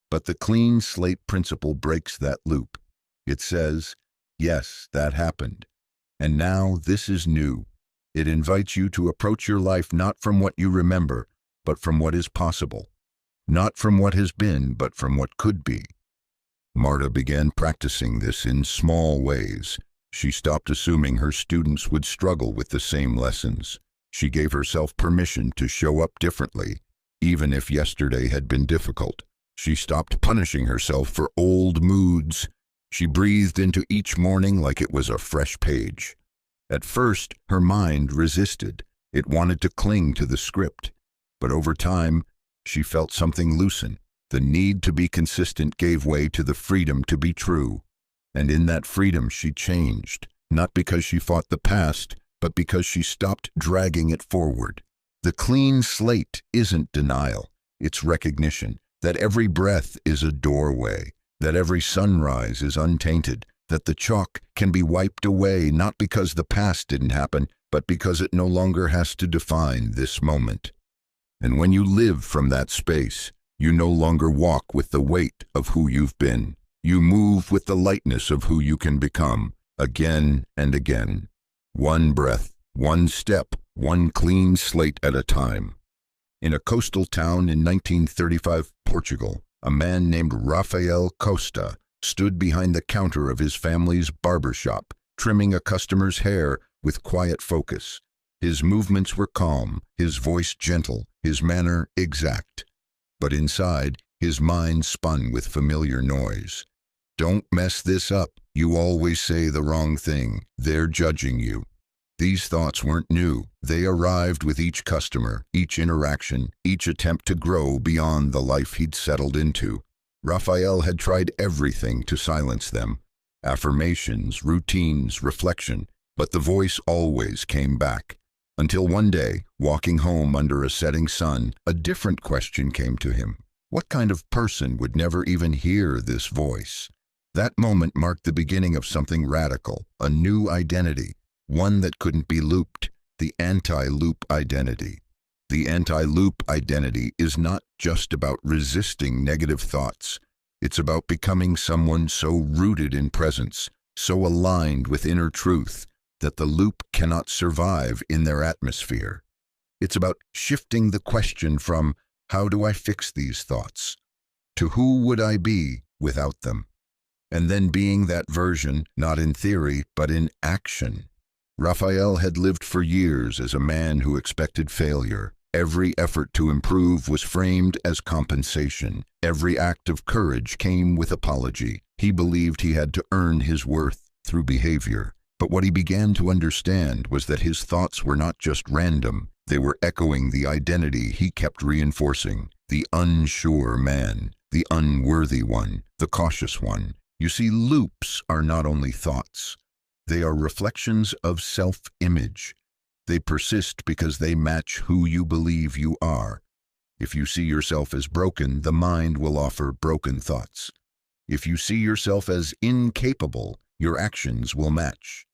But the clean slate principle breaks that loop. It says, "Yes, that happened. And now this is new." It invites you to approach your life not from what you remember, but from what is possible. Not from what has been, but from what could be. Marta began practicing this in small ways. She stopped assuming her students would struggle with the same lessons. She gave herself permission to show up differently, even if yesterday had been difficult. She stopped punishing herself for old moods. She breathed into each morning like it was a fresh page. At first, her mind resisted. It wanted to cling to the script. But over time, she felt something loosen. The need to be consistent gave way to the freedom to be true. And in that freedom, she changed, not because she fought the past, but because she stopped dragging it forward. The clean slate isn't denial. It's recognition that every breath is a doorway, that every sunrise is untainted, that the chalk can be wiped away not because the past didn't happen, but because it no longer has to define this moment. And when you live from that space, you no longer walk with the weight of who you've been. You move with the lightness of who you can become, again and again. One breath, one step, one clean slate at a time. In a coastal town in 1935 Portugal, a man named Rafael Costa stood behind the counter of his family's barber shop, trimming a customer's hair with quiet focus. His movements were calm, his voice gentle, his manner exact. But inside, his mind spun with familiar noise. "Don't mess this up. You always say the wrong thing. They're judging you." These thoughts weren't new. They arrived with each customer, each interaction, each attempt to grow beyond the life he'd settled into. Raphael had tried everything to silence them. Affirmations, routines, reflection. But the voice always came back, until one day, walking home under a setting sun, a different question came to him. What kind of person would never even hear this voice? That moment marked the beginning of something radical, a new identity, one that couldn't be looped, the anti-loop identity. The anti-loop identity is not just about resisting negative thoughts. It's about becoming someone so rooted in presence, so aligned with inner truth, that the loop cannot survive in their atmosphere. It's about shifting the question from, how do I fix these thoughts, to who would I be without them? And then being that version, not in theory, but in action. Raphael had lived for years as a man who expected failure. Every effort to improve was framed as compensation. Every act of courage came with apology. He believed he had to earn his worth through behavior. But what he began to understand was that his thoughts were not just random. They were echoing the identity he kept reinforcing. The unsure man, the unworthy one, the cautious one. You see, loops are not only thoughts. They are reflections of self-image. They persist because they match who you believe you are. If you see yourself as broken, the mind will offer broken thoughts. If you see yourself as incapable, your actions will match.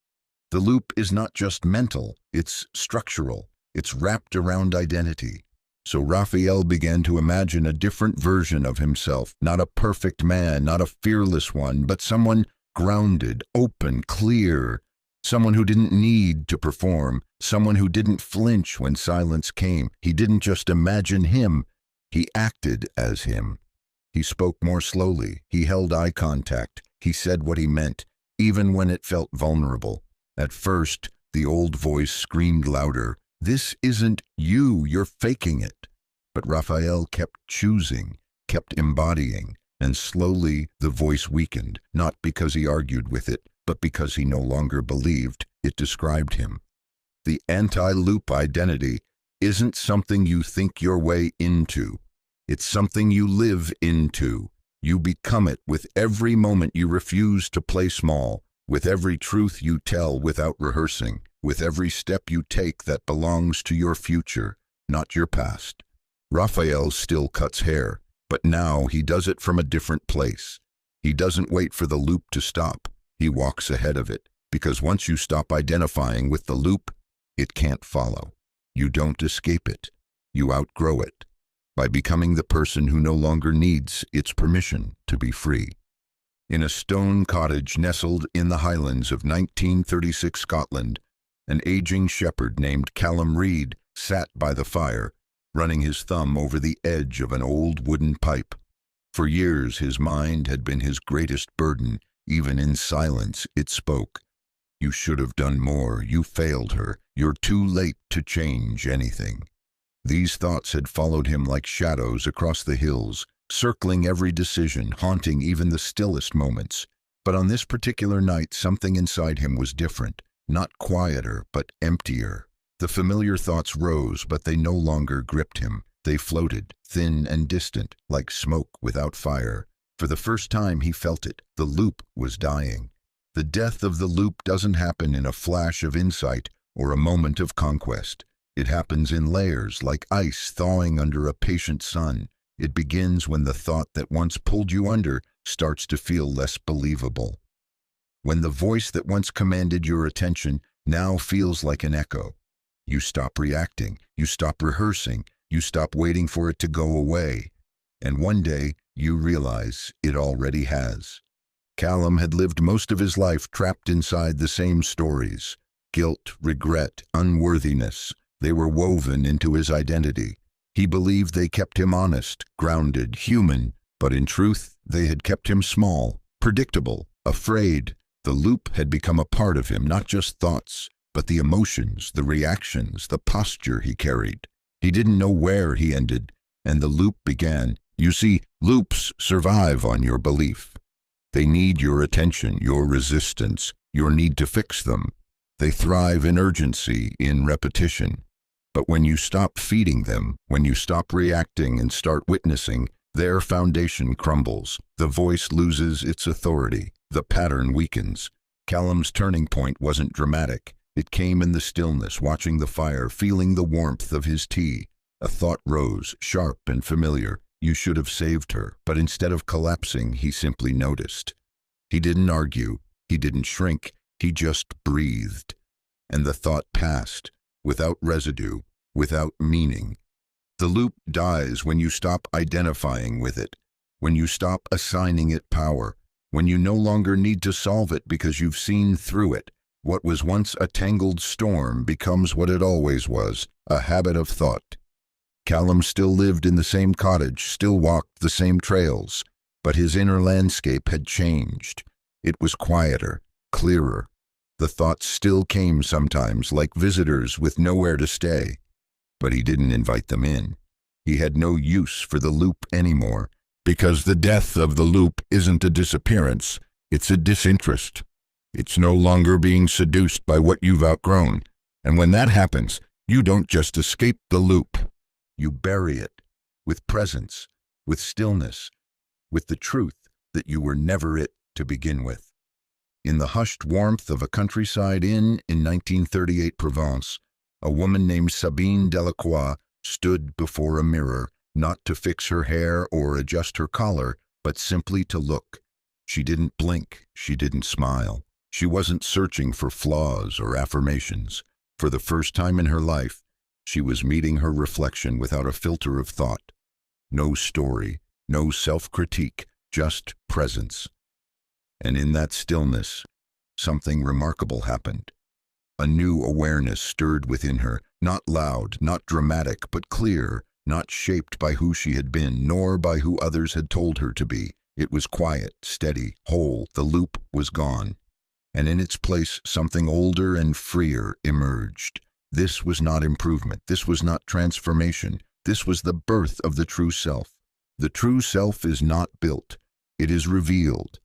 The loop is not just mental, it's structural. It's wrapped around identity. So Raphael began to imagine a different version of himself, not a perfect man, not a fearless one, but someone grounded, open, clear, someone who didn't need to perform, someone who didn't flinch when silence came. He didn't just imagine him, he acted as him. He spoke more slowly, he held eye contact, he said what he meant, even when it felt vulnerable. At first, the old voice screamed louder, "This isn't you, you're faking it." But Raphael kept choosing, kept embodying, and slowly the voice weakened, not because he argued with it, but because he no longer believed it described him. The anti-loop identity isn't something you think your way into. It's something you live into. You become it with every moment you refuse to play small, with every truth you tell without rehearsing, with every step you take that belongs to your future, not your past. Raphael still cuts hair, but now he does it from a different place. He doesn't wait for the loop to stop. He walks ahead of it, because once you stop identifying with the loop, it can't follow. You don't escape it. You outgrow it, by becoming the person who no longer needs its permission to be free. In a stone cottage nestled in the highlands of 1936 Scotland, an aging shepherd named Callum Reed sat by the fire, running his thumb over the edge of an old wooden pipe. For years his mind had been his greatest burden. Even in silence it spoke. You should have done more. You failed her. You're too late to change anything. These thoughts had followed him like shadows across the hills, circling every decision, haunting even the stillest moments. But on this particular night, something inside him was different. Not quieter, but emptier. The familiar thoughts rose, but they no longer gripped him. They floated, thin and distant, like smoke without fire. For the first time he felt it. The loop was dying. The death of the loop doesn't happen in a flash of insight or a moment of conquest. It happens in layers, like ice thawing under a patient sun. It begins when the thought that once pulled you under starts to feel less believable. When the voice that once commanded your attention now feels like an echo. You stop reacting, you stop rehearsing, you stop waiting for it to go away. And one day, you realize it already has. Callum had lived most of his life trapped inside the same stories. Guilt, regret, unworthiness. They were woven into his identity. He believed they kept him honest, grounded, human, but in truth, they had kept him small, predictable, afraid. The loop had become a part of him, not just thoughts, but the emotions, the reactions, the posture he carried. He didn't know where he ended, and the loop began. You see, loops survive on your belief. They need your attention, your resistance, your need to fix them. They thrive in urgency, in repetition. But when you stop feeding them, when you stop reacting and start witnessing, their foundation crumbles. The voice loses its authority. The pattern weakens. Callum's turning point wasn't dramatic. It came in the stillness, watching the fire, feeling the warmth of his tea. A thought rose, sharp and familiar. You should have saved her. But instead of collapsing, he simply noticed. He didn't argue. He didn't shrink. He just breathed. And the thought passed, without residue, without meaning. The loop dies when you stop identifying with it, when you stop assigning it power, when you no longer need to solve it because you've seen through it. What was once a tangled storm becomes what it always was, a habit of thought. Callum still lived in the same cottage, still walked the same trails, but his inner landscape had changed. It was quieter, clearer. The thoughts still came sometimes, like visitors with nowhere to stay. But he didn't invite them in. He had no use for the loop anymore, because the death of the loop isn't a disappearance, it's a disinterest. It's no longer being seduced by what you've outgrown. And when that happens, you don't just escape the loop. You bury it with presence, with stillness, with the truth that you were never it to begin with. In the hushed warmth of a countryside inn in 1938 Provence, a woman named Sabine Delacroix stood before a mirror, not to fix her hair or adjust her collar, but simply to look. She didn't blink, she didn't smile. She wasn't searching for flaws or affirmations. For the first time in her life, she was meeting her reflection without a filter of thought. No story, no self-critique, just presence. And in that stillness, something remarkable happened. A new awareness stirred within her, not loud, not dramatic, but clear, not shaped by who she had been, nor by who others had told her to be. It was quiet, steady, whole. The loop was gone. And in its place, something older and freer emerged. This was not improvement. This was not transformation. This was the birth of the true self. The true self is not built. It is revealed.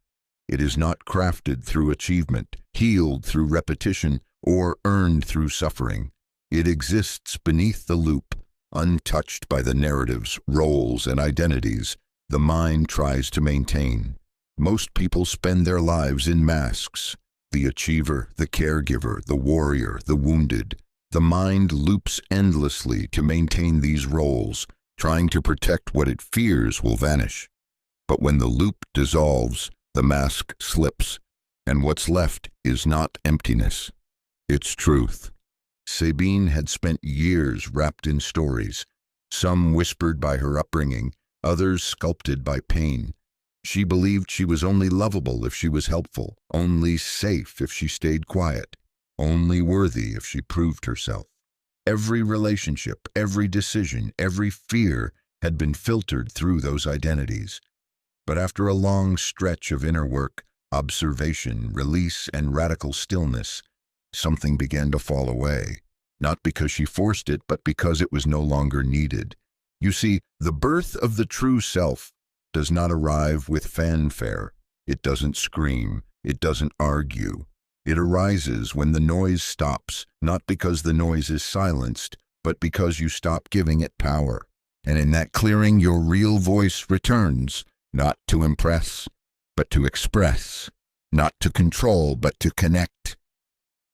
It is not crafted through achievement, healed through repetition, or earned through suffering. It exists beneath the loop, untouched by the narratives, roles, and identities the mind tries to maintain. Most people spend their lives in masks. The achiever, the caregiver, the warrior, the wounded. The mind loops endlessly to maintain these roles, trying to protect what it fears will vanish. But when the loop dissolves, the mask slips, and what's left is not emptiness. It's truth. Sabine had spent years wrapped in stories, some whispered by her upbringing, others sculpted by pain. She believed she was only lovable if she was helpful, only safe if she stayed quiet, only worthy if she proved herself. Every relationship, every decision, every fear had been filtered through those identities. But after a long stretch of inner work, observation, release, and radical stillness, something began to fall away. Not because she forced it, but because it was no longer needed. You see, the birth of the true self does not arrive with fanfare. It doesn't scream. It doesn't argue. It arises when the noise stops, not because the noise is silenced, but because you stop giving it power. And in that clearing, your real voice returns, not to impress, but to express, not to control, but to connect.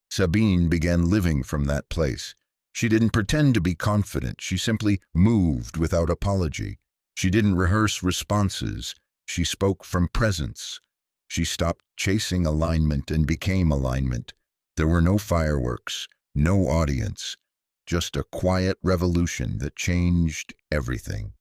Sabine began living from that place. She didn't pretend to be confident. She simply moved without apology. She didn't rehearse responses. She spoke from presence. She stopped chasing alignment and became alignment. There were no fireworks, no audience, just a quiet revolution that changed everything.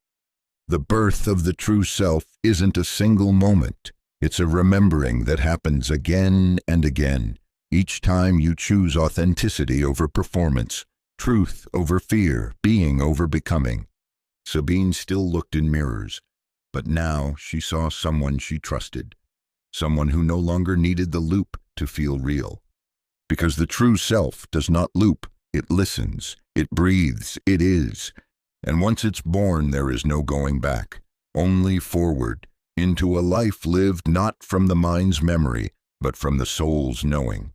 The birth of the true self isn't a single moment. It's a remembering that happens again and again. Each time you choose authenticity over performance, truth over fear, being over becoming. Sabine still looked in mirrors, but now she saw someone she trusted, someone who no longer needed the loop to feel real. Because the true self does not loop, it listens, it breathes, it is. And once it's born, there is no going back, only forward, into a life lived not from the mind's memory, but from the soul's knowing.